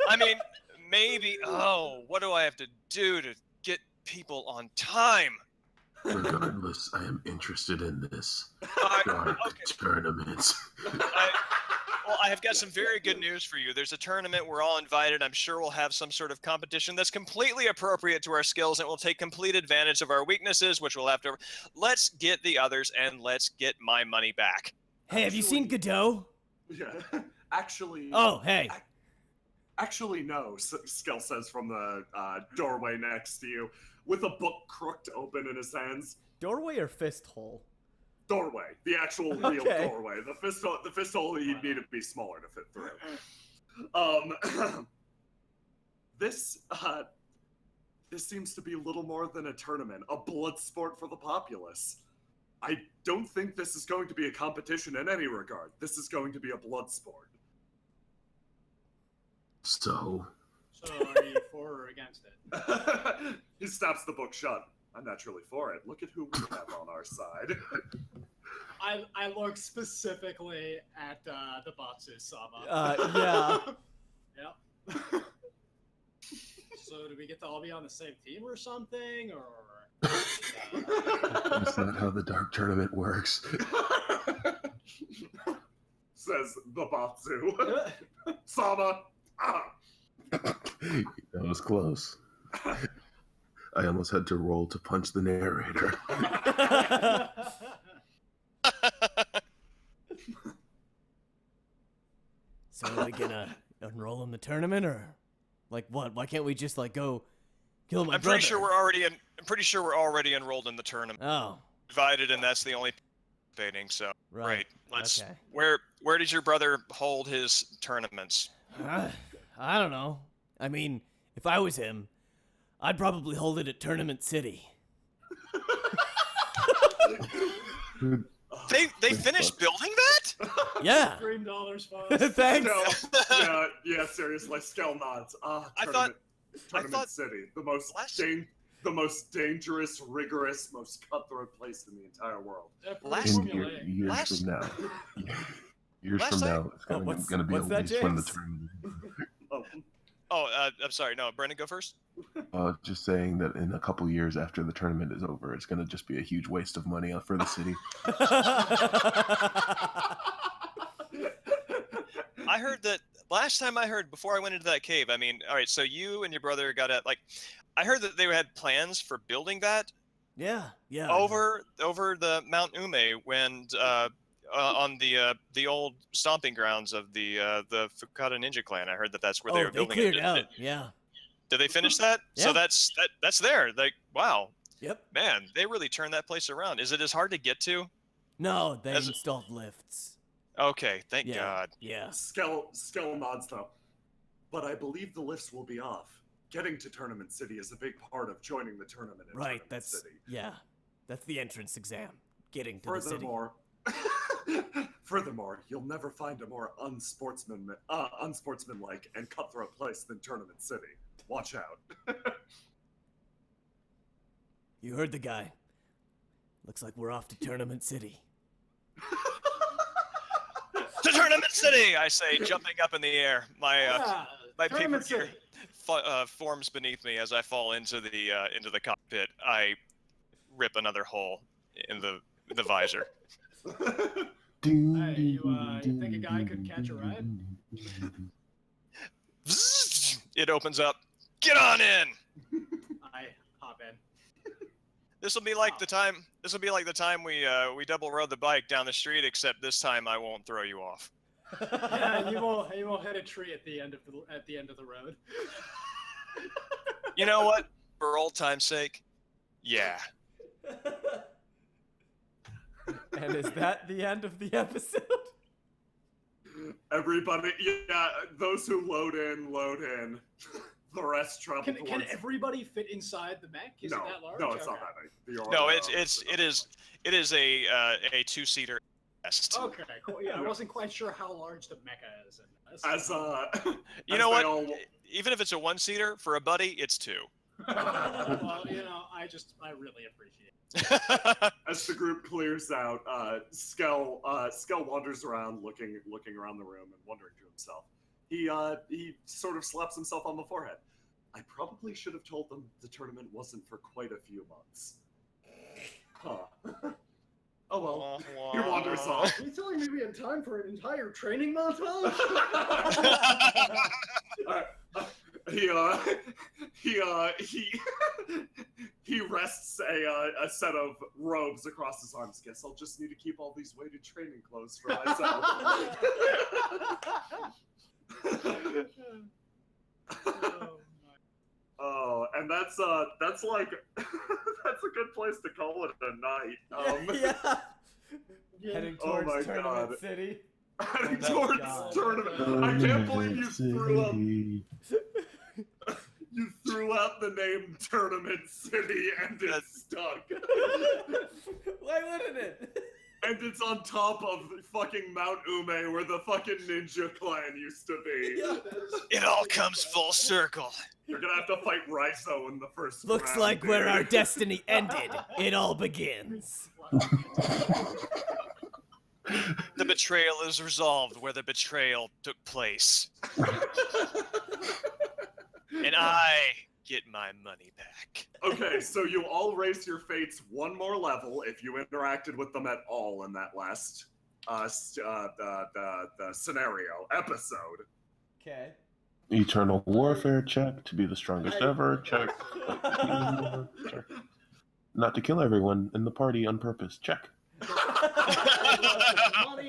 S5: I mean, maybe. Oh, what do I have to do to get people on time?
S4: Regardless, I am interested in this. Dark tournament.
S5: Well, I have got some very good news for you. There's a tournament. We're all invited. I'm sure we'll have some sort of competition that's completely appropriate to our skills and will take complete advantage of our weaknesses, which we'll have to. Let's get the others and let's get my money back.
S6: Hey, have you seen Godot?
S3: Yeah, actually.
S6: Oh, hey.
S3: Actually, no, Skell says from the doorway next to you, with a book crooked open in his hands.
S2: Doorway or fist hole?
S3: Doorway, the actual real
S2: Okay.
S3: doorway. The fist hole you'd need to be smaller to fit through. This seems to be little more than a tournament, a blood sport for the populace. I don't think this is going to be a competition in any regard. This is going to be a blood sport.
S4: So,
S7: are you for or against it?
S3: He snaps the book shut. I'm naturally for it. Look at who we have on our side.
S1: I look specifically at the Batsu-sama.
S2: Yeah.
S1: Yep. So do we get to all be on the same team or something, or?
S4: that's not how the dark tournament works.
S3: Says the Batsu. Sama.
S4: That was close. I almost had to roll to punch the narrator.
S6: So are we gonna enroll in the tournament, or like what? Why can't we just like go kill my
S5: I'm
S6: brother?
S5: pretty sure we're already enrolled in the tournament.
S6: Oh,
S5: Invited, and that's the only participating. So
S6: right.
S5: great. Let's.
S6: Okay.
S5: Where does your brother hold his tournaments?
S6: I don't know. I mean, if I was him, I'd probably hold it at Tournament City.
S5: They finished building that?
S6: Yeah.
S1: $3 fun.
S6: Thanks.
S3: Skell, yeah, seriously, Skell nods. Tournament City, the most dangerous, rigorous, most cutthroat place in the entire world.
S5: Last-
S4: Years from now. Years
S5: Last
S4: from
S5: time-
S4: now, it's gonna be a
S6: what's that,
S4: waste when the
S6: James?
S4: tournament.
S5: I'm sorry. No, Brendan, go first.
S4: Just saying that in a couple years after the tournament is over, it's gonna just be a huge waste of money for the city.
S5: I heard that last time I heard before I went into that cave. I mean, all right. So you and your brother got at I heard that they had plans for building that
S6: Yeah.
S5: over the Mount Ume when on the old stomping grounds of the Fukata Ninja Clan. I heard that's where they were building
S6: cleared
S5: it.
S6: out. Yeah.
S5: Did they finish that?
S6: Yeah.
S5: So that's there. Like, wow,
S6: Yep.
S5: man, they really turned that place around. Is it as hard to get to?
S6: No, they
S5: As-
S6: installed lifts.
S5: Okay, thank
S6: Yeah.
S5: God.
S6: Yeah.
S3: Skell nods though. But I believe the lifts will be off. Getting to Tournament City is a big part of joining the tournament in
S6: Right.
S3: Tournament City.
S6: That's the entrance exam. Getting to the city.
S3: Furthermore, Furthermore, you'll never find a more unsportsmanlike and cutthroat place than Tournament City. Watch out.
S6: You heard the guy. Looks like we're off to Tournament City.
S5: To Tournament City, I say, jumping up in the air. My paper
S1: Tournament
S5: gear
S1: City.
S5: forms beneath me as I fall into the cockpit. I rip another hole in the visor.
S1: Hey, you think a guy could catch a ride?
S5: It opens up. Get on in.
S1: I hop in.
S5: This will be like the time. This will be like the time we double rode the bike down the street. Except this time I won't throw you off.
S1: Yeah, you won't hit a tree at the end of the road.
S5: You know what? For old time's sake, yeah.
S2: And is that the end of the episode?
S3: Everybody, yeah, those who load in. The rest travel
S1: Can
S3: towards...
S1: everybody fit inside the mech? Is it that large?
S3: No, it's not
S1: Okay.
S3: that big.
S5: No, it is a two-seater nest.
S1: Okay, cool. Yeah, I wasn't quite sure how large the mecha is in this.
S5: You know what? Even if it's a one-seater, for a buddy, it's two.
S1: Well, I really appreciate it.
S3: As the group clears out, Skell wanders around, looking around the room and wondering to himself. He sort of slaps himself on the forehead. I probably should have told them the tournament wasn't for quite a few months. Huh. Oh well. He wanders off.
S1: Are you telling me we had time for an entire training montage?
S3: He rests a set of robes across his arms. Guess I'll just need to keep all these weighted training clothes for myself. Oh, and that's like that's a good place to call it a night.
S2: Yeah. Heading
S3: Oh
S2: towards
S3: my
S2: Tournament
S3: God.
S2: City.
S3: Heading
S2: Oh,
S3: towards
S2: God.
S3: tournament. I can't believe you threw up. You threw out the name Tournament City and it stuck.
S2: Why wouldn't it?
S3: And it's on top of fucking Mount Ume where the fucking ninja clan used to be.
S5: It all comes full circle.
S3: You're gonna have to fight Raizo in the first
S6: Looks
S3: round,
S6: like where
S3: dude.
S6: our destiny ended. It all begins.
S5: The betrayal is resolved where the betrayal took place. And I get my money back.
S3: Okay, so you all raise your fates one more level if you interacted with them at all in that last the scenario episode.
S2: Okay.
S4: Eternal warfare check to be the strongest ever check. Not to kill everyone in the party on purpose check.
S1: Money,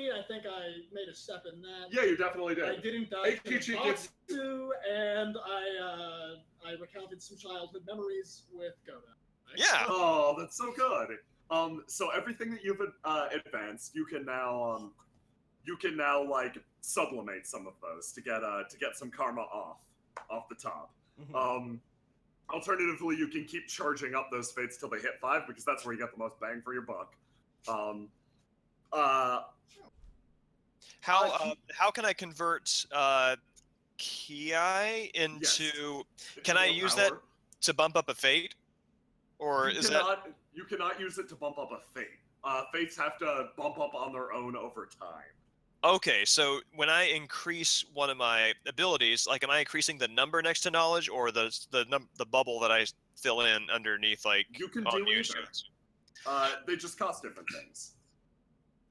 S1: I think I made a step in that.
S3: Yeah, you definitely did.
S1: I didn't die to
S3: Peachy gets-
S1: batsu, and I recounted some childhood memories with Goda.
S5: Yeah.
S3: Oh, that's so good. So everything that you've advanced, you can now like sublimate some of those to get some karma off the top. Alternatively, you can keep charging up those fates till they hit 5 because that's where you get the most bang for your buck.
S5: How can I convert ki into? Can I use that to bump up a fate, or
S3: you cannot use it to bump up a fate. Fates have to bump up on their own over time.
S5: Okay, so when I increase one of my abilities, like, am I increasing the number next to knowledge or the bubble that I fill in underneath, like,
S3: You can
S5: on
S3: do
S5: new
S3: either.
S5: students?
S3: They just cost different things.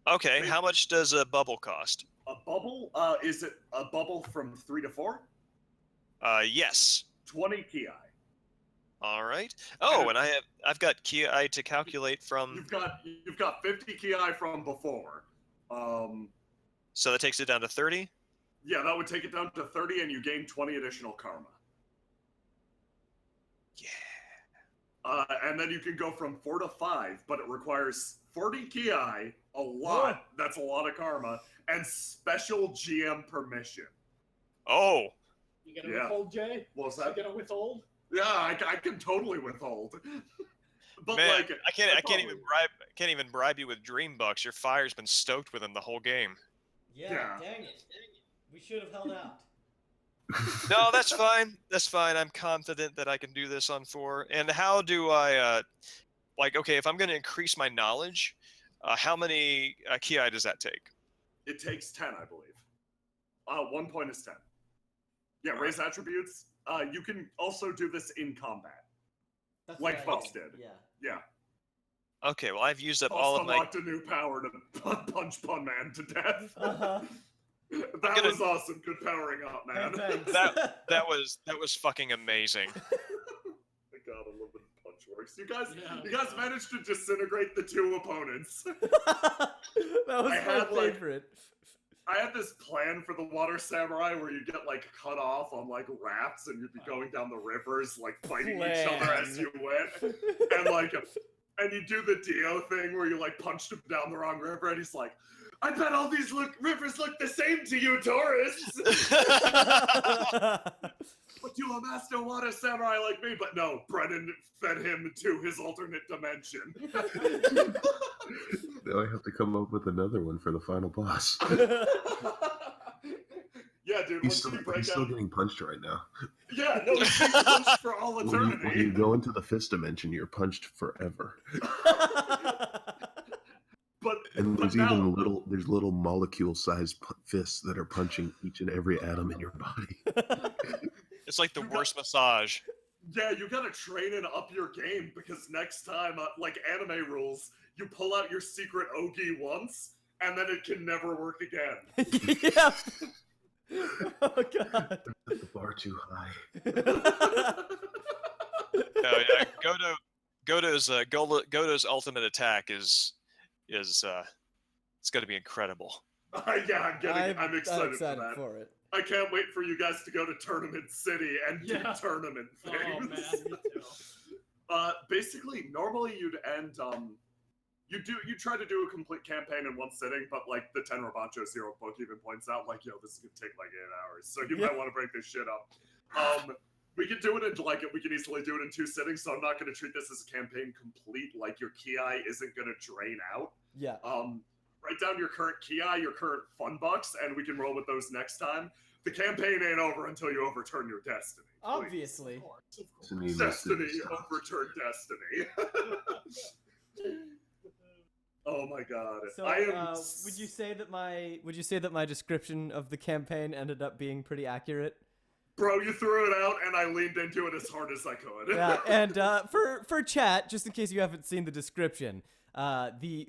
S5: Okay, how much does a bubble cost?
S3: A bubble, is it a bubble from 3 to 4?
S5: Yes.
S3: 20 ki.
S5: All right. Oh, and I've got ki to calculate from.
S3: You've got 50 ki from before.
S5: So that takes it down to 30.
S3: Yeah, that would take it down to 30, and you gain 20 additional karma.
S5: Yeah.
S3: And then you can go from 4 to 5, but it requires 40 ki, a lot. That's a lot of karma, and special GM permission.
S5: Oh.
S1: You gonna withhold, Jay?
S3: What was that?
S1: You gonna withhold?
S3: Yeah, I can totally withhold. But
S5: Man,
S3: like,
S5: I can't even bribe you with dream bucks. Your fire's been stoked with them the whole game.
S3: Yeah.
S2: Dang it. We should have held out.
S5: No, that's fine. That's fine. I'm confident that I can do this on 4. And how do I, like, okay, if I'm going to increase my knowledge, how many ki does that take?
S3: It takes 10, I believe. 1 point is 10. Yeah, raise attributes. You can also do this in combat.
S2: That's
S3: Like
S2: what I
S3: Faust did.
S2: Yeah.
S3: Yeah.
S5: Okay, well, I've used up
S3: Faust
S5: all of my...
S3: unlocked a new power to punch Pun Man to death.
S2: Uh-huh.
S3: That was awesome. Good powering up, man.
S2: Thanks.
S5: That was fucking amazing.
S3: My God, I love when punch works. You
S1: Yeah.
S3: guys managed to disintegrate the 2 opponents.
S2: That was
S3: I
S2: my
S3: had, like,
S2: favorite.
S3: I had this plan for the water samurai where you get like cut off on like rafts and you'd be going down the rivers like fighting each other as you went, and you do the Dio thing where you like punched him down the wrong river and he's like, I bet all these rivers look the same to you tourists. But to a master water samurai like me, but no, Brennan fed him to his alternate dimension.
S4: Now I have to come up with another one for the final boss.
S3: Yeah, dude,
S4: He's
S3: once you break
S4: still
S3: out...
S4: getting punched right now.
S3: Yeah, no, he's being punched for all
S4: When
S3: eternity.
S4: you go into the fifth dimension, you're punched forever. And there's even little molecule-sized fists that are punching each and every atom in your body.
S5: It's like the worst massage.
S3: Yeah, you gotta train and up your game because next time, like anime rules, you pull out your secret Ogi once, and then it can never work again.
S2: Yeah. Oh god.
S4: Set the bar too high.
S5: No, yeah, Goto's ultimate attack is it's going to be incredible.
S3: Yeah, I'm excited for that.
S2: for it.
S3: I can't wait for you guys to go to Tournament City and do tournament things.
S1: Oh man, me too.
S3: Basically, normally you'd end you try to do a complete campaign in one sitting, but like the Tenra Bansho Zero book even points out, like, yo, this is gonna take like 8 hours, so you might want to break this shit up. We can do it in we can easily do it in 2 sittings, so I'm not gonna treat this as a campaign complete. Like your ki isn't gonna drain out.
S2: Yeah.
S3: Write down your current ki, your current fun bucks, and we can roll with those next time. The campaign ain't over until you overturn your destiny. Please.
S2: Obviously.
S1: Of course.
S3: Destiny, overturn destiny. Oh my god.
S2: So,
S3: I am...
S2: would you say that my description of the campaign ended up being pretty accurate?
S3: Bro, you threw it out, and I leaned into it as hard as I could.
S2: Yeah, and for chat, just in case you haven't seen the description, the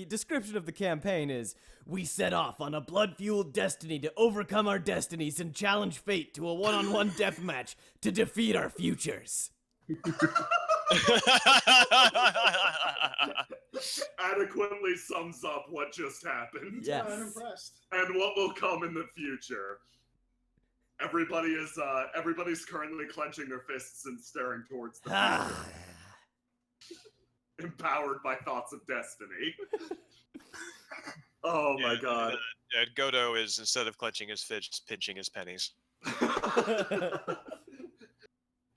S2: description of the campaign is: we set off on a blood-fueled destiny to overcome our destinies and challenge fate to a one-on-one deathmatch to defeat our futures.
S3: Adequately sums up what just happened.
S2: Yes.
S1: I'm impressed.
S3: And what will come in the future. Everybody's currently clenching their fists and staring towards the future. Empowered by thoughts of destiny. Oh my god.
S5: Goto is, instead of clenching his fists, pinching his pennies.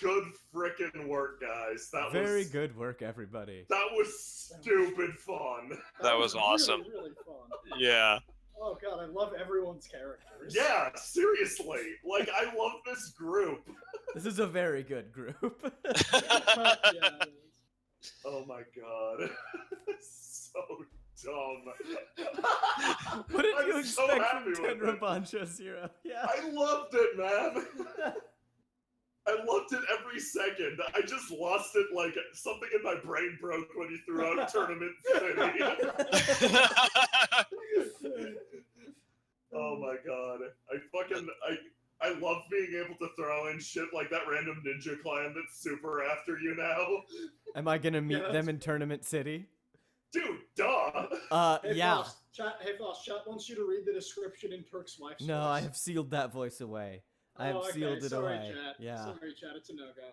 S3: Good frickin' work, guys. That
S2: Very
S3: was
S2: good work, everybody.
S3: That was stupid fun.
S5: That was awesome.
S1: Really, really fun.
S5: Yeah.
S1: Oh god, I love everyone's characters.
S3: Yeah, seriously. Like, I love this group.
S2: This is a very good group.
S1: Yeah, it is.
S3: Oh my god. So dumb.
S2: What did you
S3: I'm so
S2: expect
S3: happy
S2: from
S3: with
S2: Tenra
S3: it.
S2: Bansho Zero? Yeah.
S3: I loved it, man. I loved it every second. I just lost it, like, something in my brain broke when you threw out Tournament City. Oh my god. I love being able to throw in shit like that random ninja clan that's super after you now.
S2: Am I gonna meet them in Tournament City?
S3: Dude, duh.
S1: Hey,
S2: Yeah.
S1: Floss, chat wants you to read the description in Turk's wife's
S2: No,
S1: voice.
S2: I have sealed that voice away. I have
S1: okay,
S2: sealed it
S1: sorry,
S2: away.
S1: Chat.
S2: Yeah.
S1: Sorry, chat. It's a no-go.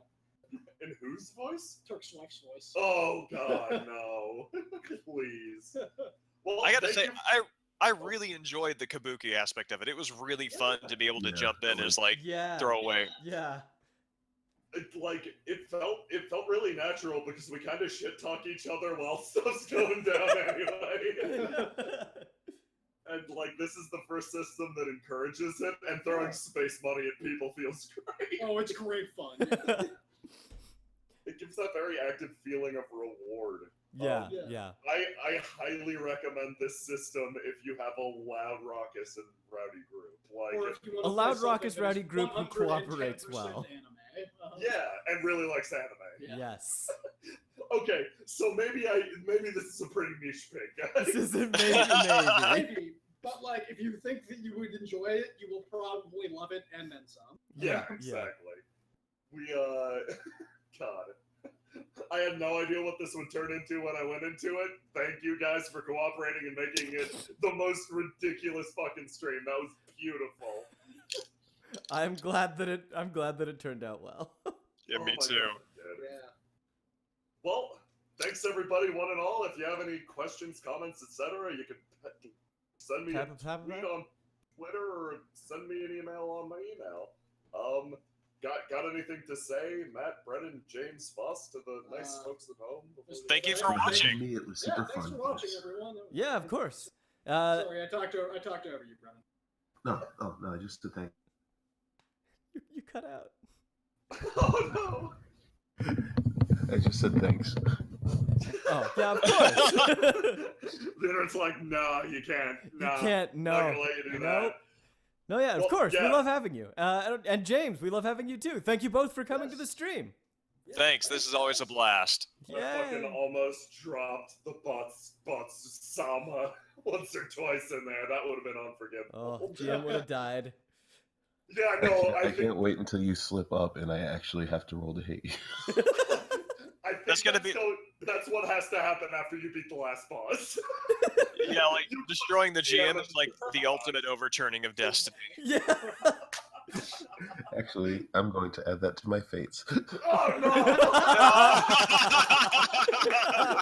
S3: In whose voice?
S1: Turk's wife's voice.
S3: Oh god, no. Please. Well,
S5: I gotta
S3: thank
S5: say,
S3: you-
S5: I really enjoyed the kabuki aspect of it. It was really fun to be able to jump in as like
S2: Yeah.
S5: throwaway.
S2: Yeah.
S3: like it felt really natural because we kind of shit talk each other while stuff's going down anyway. And like this is the first system that encourages it, and throwing space money at people feels great.
S1: Oh, it's great fun.
S3: It gives that very active feeling of reward.
S2: Yeah,
S1: Yeah.
S2: yeah.
S3: I highly recommend this system if you have a loud, raucous, and rowdy group.
S1: Or
S3: Like,
S1: if you want
S2: A
S1: to
S2: loud,
S1: play something
S2: raucous,
S1: that is
S2: rowdy group who
S1: 110%
S2: cooperates well.
S1: Anime.
S3: yeah, and really likes anime.
S1: Yeah.
S2: Yes.
S3: Okay, so maybe this is a pretty niche pick, guys.
S2: This isn't maybe.
S1: Maybe, but like, if you think that you would enjoy it, you will probably love it and then some.
S3: Yeah, exactly. We God. I had no idea what this would turn into when I went into it. Thank you guys for cooperating and making it the most ridiculous fucking stream. That was beautiful.
S2: I'm glad that it turned out well.
S5: Yeah,
S3: Oh
S5: me
S3: my
S5: too.
S3: God, dude.
S1: Yeah.
S3: Well, thanks everybody, one and all. If you have any questions, comments, etc., you can send me a tweet on Twitter or send me an email on my email. Got anything to say, Matt, Brennan, James, Foss, to the nice folks at home?
S5: Thank you for watching.
S4: Me, it was
S1: Yeah,
S4: super
S1: thanks
S4: fun.
S1: for watching, everyone.
S2: Yeah, of course.
S1: Sorry, I talked over you, Brennan.
S4: No, just to thank.
S2: You cut out.
S3: Oh no!
S4: I just said thanks.
S2: Oh, yeah, of course.
S3: Then it's like, no, you can't. No,
S2: You can't, no.
S3: Not gonna let you do
S2: Nope.
S3: that.
S2: No, yeah, of
S3: Well,
S2: course. We
S3: yeah.
S2: love having you. And James, we love having you too. Thank you both for coming to the stream.
S5: Thanks. This is always a blast.
S3: I fucking
S2: Yay.
S3: almost dropped the bots Sama once or twice in there. That would have been unforgivable.
S2: Oh, GM would have died.
S3: Yeah, no,
S4: I
S3: think
S4: can't wait until you slip up and I actually have to roll to hate you.
S3: I think
S5: That's gonna be-
S3: that's what has to happen after you beat the last boss.
S5: Yeah, like destroying the GM is like the ultimate overturning of destiny.
S2: Yeah.
S4: Actually, I'm going to add that to my fates.
S3: Oh no!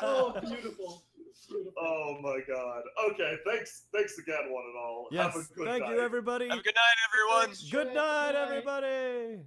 S1: Oh, beautiful.
S3: Oh my god. Okay, thanks again, one and all.
S2: Yes.
S3: Have a good
S2: Thank
S3: night.
S2: you, everybody.
S5: Have a good night, everyone.
S2: Good night, everybody.